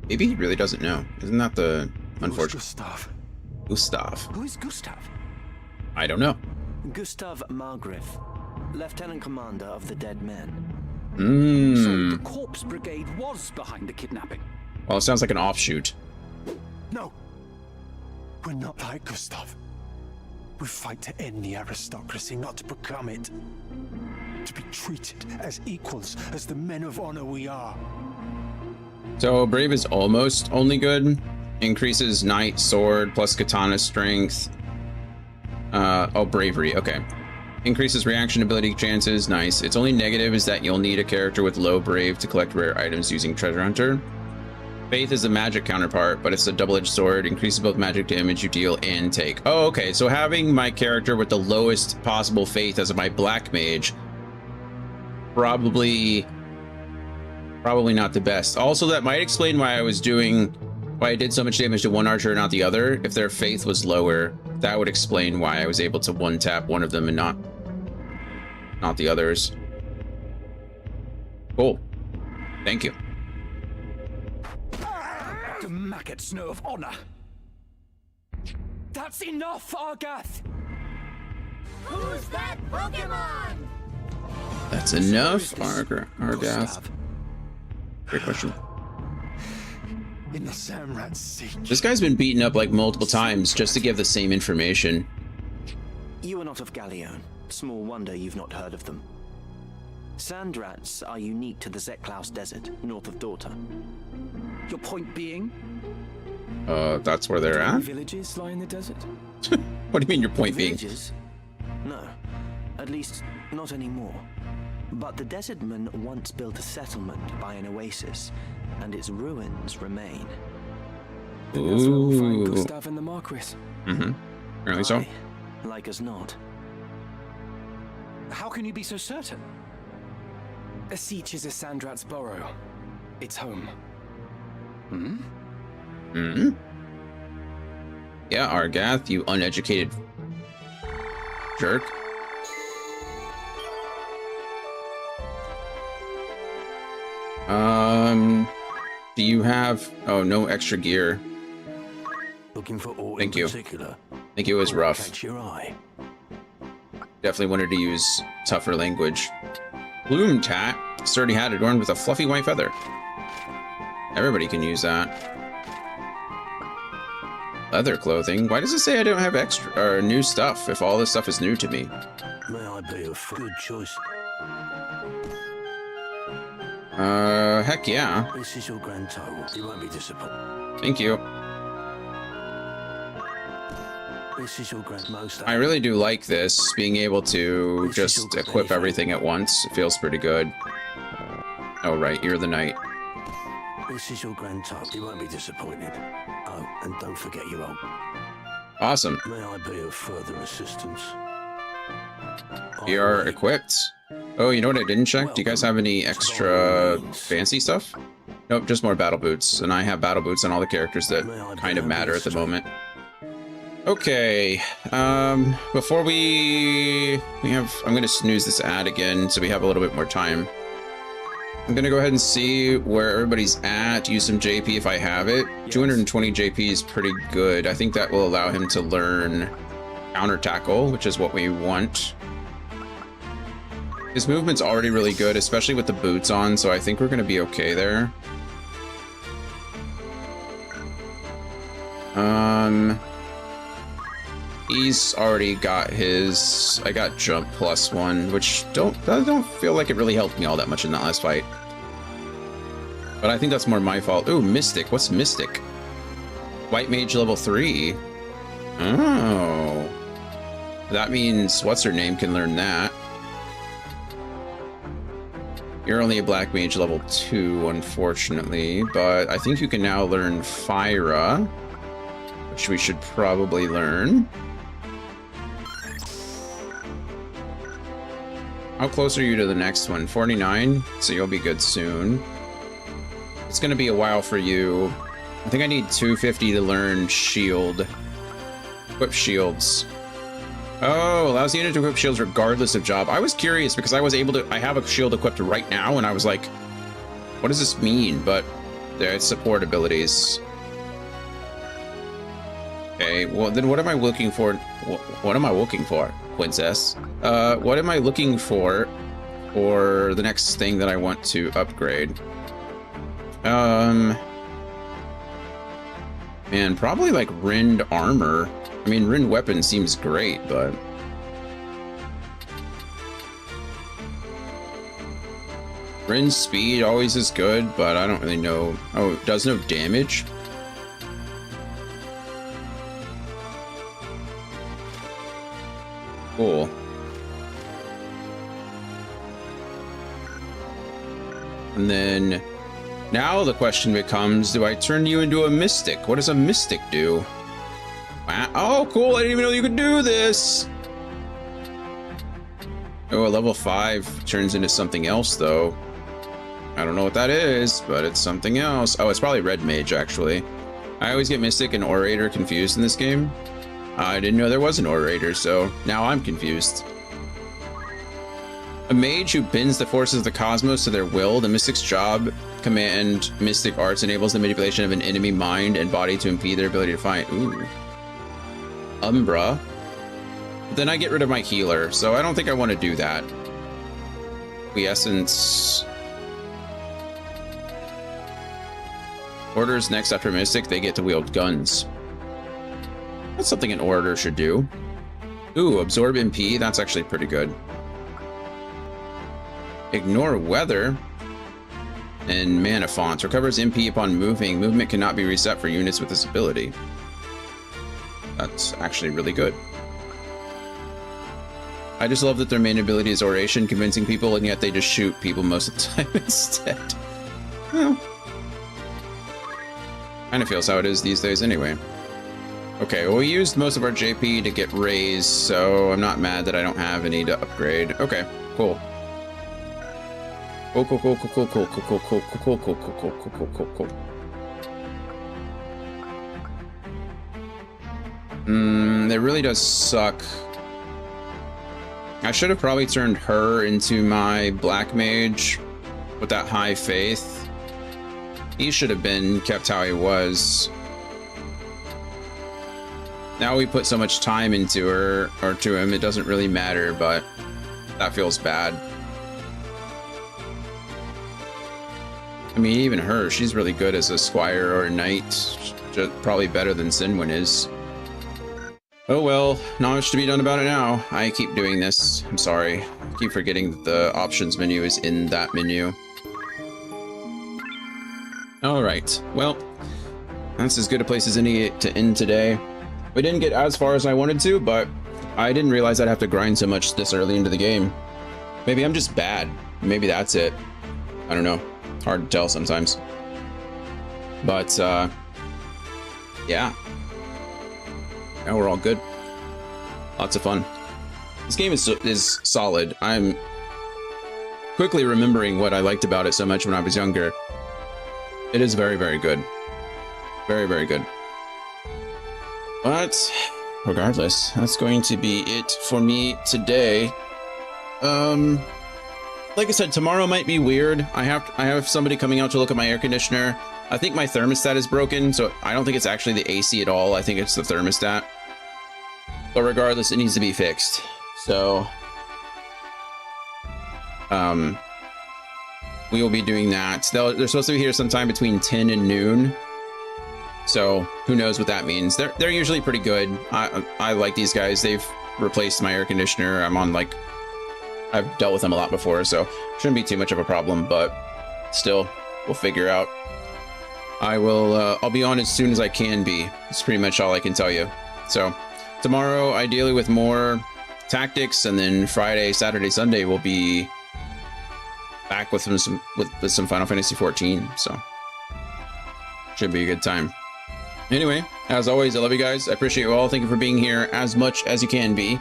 Maybe he really doesn't know. Isn't that the unfortunate?
Gustav.
Gustav.
Who is Gustav?
I don't know.
Gustav Margrave. Lieutenant Commander of the Dead Men.
So the Corpse Brigade was behind the kidnapping.
Well, it sounds like an offshoot.
No. We're not like Gustav. We fight to end the aristocracy, not to become it. To be treated as equals, as the men of honor we are.
So Brave is almost only good. Increases Knight Sword plus Katana Strength. Oh, Bravery, okay. Increases reaction ability chances, nice. Its only negative is that you'll need a character with low Brave to collect rare items using Treasure Hunter. Faith is a magic counterpart, but it's a double-edged sword. Increases both magic damage you deal and take. Oh, okay, so having my character with the lowest possible faith as my black mage, probably not the best. Also, that might explain why I did so much damage to one archer and not the other. If their faith was lower, that would explain why I was able to one-tap one of them and not the others. Cool. Thank you.
The maggots know of honor.
That's enough, Argath!
Who's that Pokemon?
That's enough, Argath. Great question.
In the Samrat's siege.
This guy's been beaten up like multiple times just to give the same information.
You are not of Galleon. Small wonder you've not heard of them. Sandrats are unique to the Zeklaus Desert, north of Dorta.
Your point being?
That's where they're at?
Villages lie in the desert?
What do you mean your point being?
Villages? No. At least, not anymore. But the Desertmen once built a settlement by an oasis, and its ruins remain.
Then that's where we'll find Gustav and the Marquis.
Mm-hmm. Apparently so.
Like as not.
How can you be so certain?
Asich is a Sandrat's burrow. It's home.
Hmm?
Hmm? Yeah, Argath, you uneducated jerk. Do you have... Oh, no extra gear.
Looking for all
Thank
in
you.
particular.
I think it was rough.
Catch your eye.
Definitely wanted to use tougher language. Plume tat. Sturdy hat adorned with a fluffy white feather. Everybody can use that. Leather clothing. Why does it say I don't have extra or new stuff if all this stuff is new to me?
May I be a good choice?
Heck yeah.
This is your grand total. You won't be disappointed.
Thank you.
This is your grand most.
I really do like this, being able to just equip everything at once. It feels pretty good. Oh, right, you're the knight.
This is your grand total. You won't be disappointed. Oh, and don't forget your own.
Awesome.
May I be of further assistance?
We are equipped. Oh, you know what I didn't check? Do you guys have any extra fancy stuff? Nope, just more battle boots. And I have battle boots on all the characters that kind of matter at the moment. Okay, before I'm gonna snooze this ad again so we have a little bit more time. I'm gonna go ahead and see where everybody's at, use some JP if I have it. 220 JP is pretty good. I think that will allow him to learn counter tackle, which is what we want. His movement's already really good, especially with the boots on, so I think we're gonna be okay there. He's already got his... I got jump +1, which I don't feel like it really helped me all that much in that last fight. But I think that's more my fault. Ooh, Mystic. What's Mystic? White Mage level 3. Oh. That means what's-her-name can learn that. You're only a Black Mage level 2, unfortunately. But I think you can now learn Fyra, which we should probably learn. How close are you to the next one? 49, so you'll be good soon. It's gonna be a while for you. I think I need 250 to learn shield. Equip shields. Oh, allows the unit to equip shields regardless of job. I was curious because I have a shield equipped right now and I was like, what does this mean? But there's support abilities. Okay, well then what am I looking for? What am I looking for, Princess? What am I looking for the next thing that I want to upgrade? Man, probably like Rend armor. I mean, Rend weapon seems great, but Rend speed always is good, but I don't really know. Oh, it does no damage. Cool. And then now the question becomes, do I turn you into a mystic? What does a mystic do? Wow. Oh, cool. I didn't even know you could do this. Oh, a level 5 turns into something else, though. I don't know what that is, but it's something else. Oh, it's probably Red Mage, actually. I always get Mystic and Orator confused in this game. I didn't know there was an Orator, so now I'm confused. A mage who bends the forces of the cosmos to their will. The mystic's job, command mystic arts, enables the manipulation of an enemy mind and body to impede their ability to fight. Ooh. Umbra. But then I get rid of my healer, so I don't think I want to do that. Quiescence. Orders next after Mystic, they get to wield guns. That's something an Orator should do. Ooh, absorb MP, that's actually pretty good. Ignore weather. And mana fonts. Recovers MP upon moving. Movement cannot be reset for units with this ability. That's actually really good. I just love that their main ability is oration, convincing people, and yet they just shoot people most of the time instead. Well, kind of feels how it is these days anyway. Okay, well, we used most of our JP to get raised, so I'm not mad that I don't have any to upgrade. Okay, cool. Cool. It really does suck. I should have probably turned her into my Black Mage with that high faith. He should have been kept how he was. Now we put so much time into her, or to him, it doesn't really matter, but that feels bad. I mean, even her, she's really good as a squire or a knight. Probably better than Sinwin is. Oh well, not much to be done about it now. I keep doing this. I'm sorry. I keep forgetting that the options menu is in that menu. Alright, well, that's as good a place as any to end today. We didn't get as far as I wanted to, but I didn't realize I'd have to grind so much this early into the game. Maybe I'm just bad. Maybe that's it. I don't know. Hard to tell sometimes. But, yeah. Now we're all good. Lots of fun. This game is solid. I'm quickly remembering what I liked about it so much when I was younger. It is very, very good. Very, very good. But regardless, that's going to be it for me today. Like I said, tomorrow might be weird. I have somebody coming out to look at my air conditioner. I think my thermostat is broken, so I don't think it's actually the AC at all. I think it's the thermostat. But regardless, it needs to be fixed. So we will be doing that. They're supposed to be here sometime between 10 and noon. So who knows what that means. They're usually pretty good. I like these guys. They've replaced my air conditioner. I've dealt with them a lot before, so shouldn't be too much of a problem, but still, we'll figure out. I'll be on as soon as I can be. It's pretty much all I can tell you. So tomorrow, ideally with more tactics, and then Friday, Saturday, Sunday, we'll be back with some Final Fantasy XIV, so should be a good time. Anyway, as always, I love you guys. I appreciate you all. Thank you for being here as much as you can be.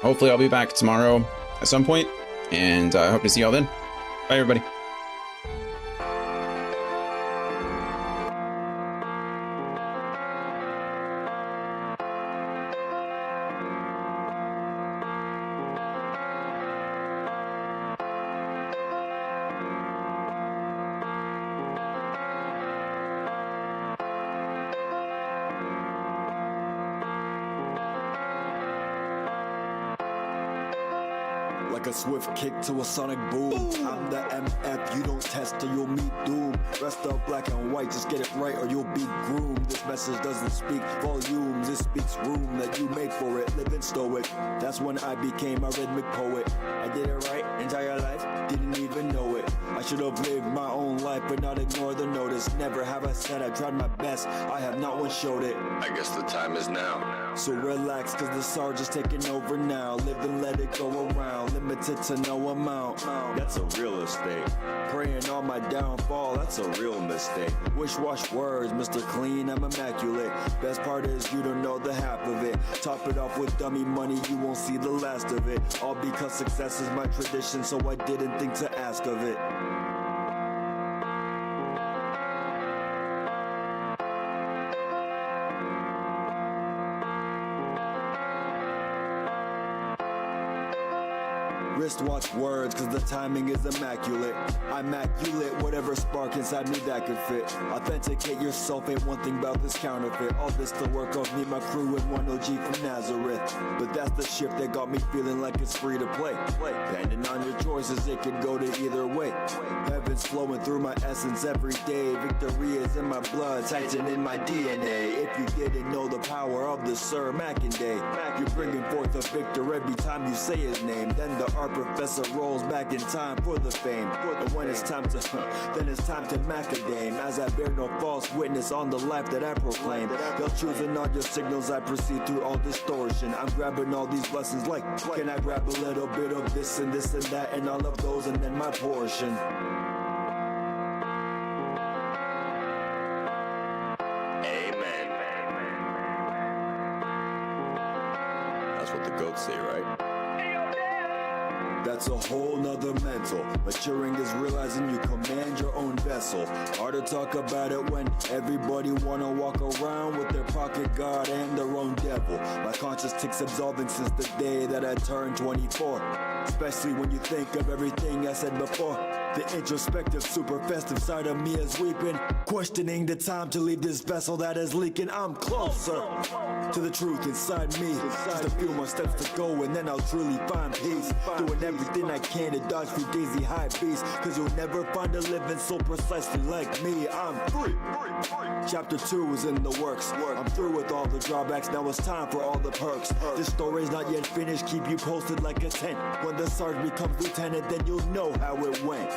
Hopefully I'll be back tomorrow at some point, and I hope to see y'all then. Bye, everybody.
like a swift kick to a sonic boom. I'm the MF, you don't test or you'll meet doom. Rest up black and white, just get it right or you'll be groomed. This message doesn't speak volumes, it speaks room that you made for it. Live and stow it. That's when I became a rhythmic poet. I did it right, entire life, didn't even know it. I should have lived my own life, but not ignore the notice. Never have I said I tried my best, I have not once showed it.
I guess the time is now.
So relax, cause the surge is taking over now. Live and let it go around, limited to no amount.
That's a real estate.
Praying on my downfall, that's a real mistake. Wish-wash words, Mr. Clean, I'm immaculate. Best part is you don't know the half of it. Top it off with dummy money, you won't see the last of it. All because success is my tradition, so I didn't think to ask of it. Wristwatch words, cause the timing is immaculate. I'm immaculate, whatever spark inside me that could fit. Authenticate yourself, ain't one thing about this counterfeit. All this the work of me, my crew, and one OG from Nazareth. But that's the shift that got me feeling like it's free to play. Depending on your choices, it could go to either way. Heaven's flowing through my essence every day. Victory is in my blood, Titan in my DNA. If you didn't know the power of the Sir Mackinday, you're bringing forth a victor every time you say his name. Then the art professor rolls back in time for the fame. And when it's time to, then it's time to macadame. As I bear no false witness on the life that I proclaim. Y'all choosing all your signals, I proceed through all distortion. I'm grabbing all these blessings like, can I grab a little bit of this and that and all of those and then my portion.
Amen. That's what the goats say, right?
That's a whole nother mental. Maturing is realizing you command your own vessel. Hard to talk about it when everybody wanna walk around with their pocket guard and their own devil. My conscience ticks absolving since the day that I turned 24. Especially when you think of everything I said before. The introspective, super festive side of me is weeping, questioning the time to leave this vessel that is leaking. I'm closer to the truth inside me. Just a few more steps to go and then I'll truly find peace. Doing everything I can to dodge through daisy high beats. Cause you'll never find a living soul precisely like me. I'm free. Chapter 2 is in the works. I'm through with all the drawbacks, now it's time for all the perks. This story's not yet finished, keep you posted like a tent. When the sergeant becomes lieutenant, then you'll know how it went.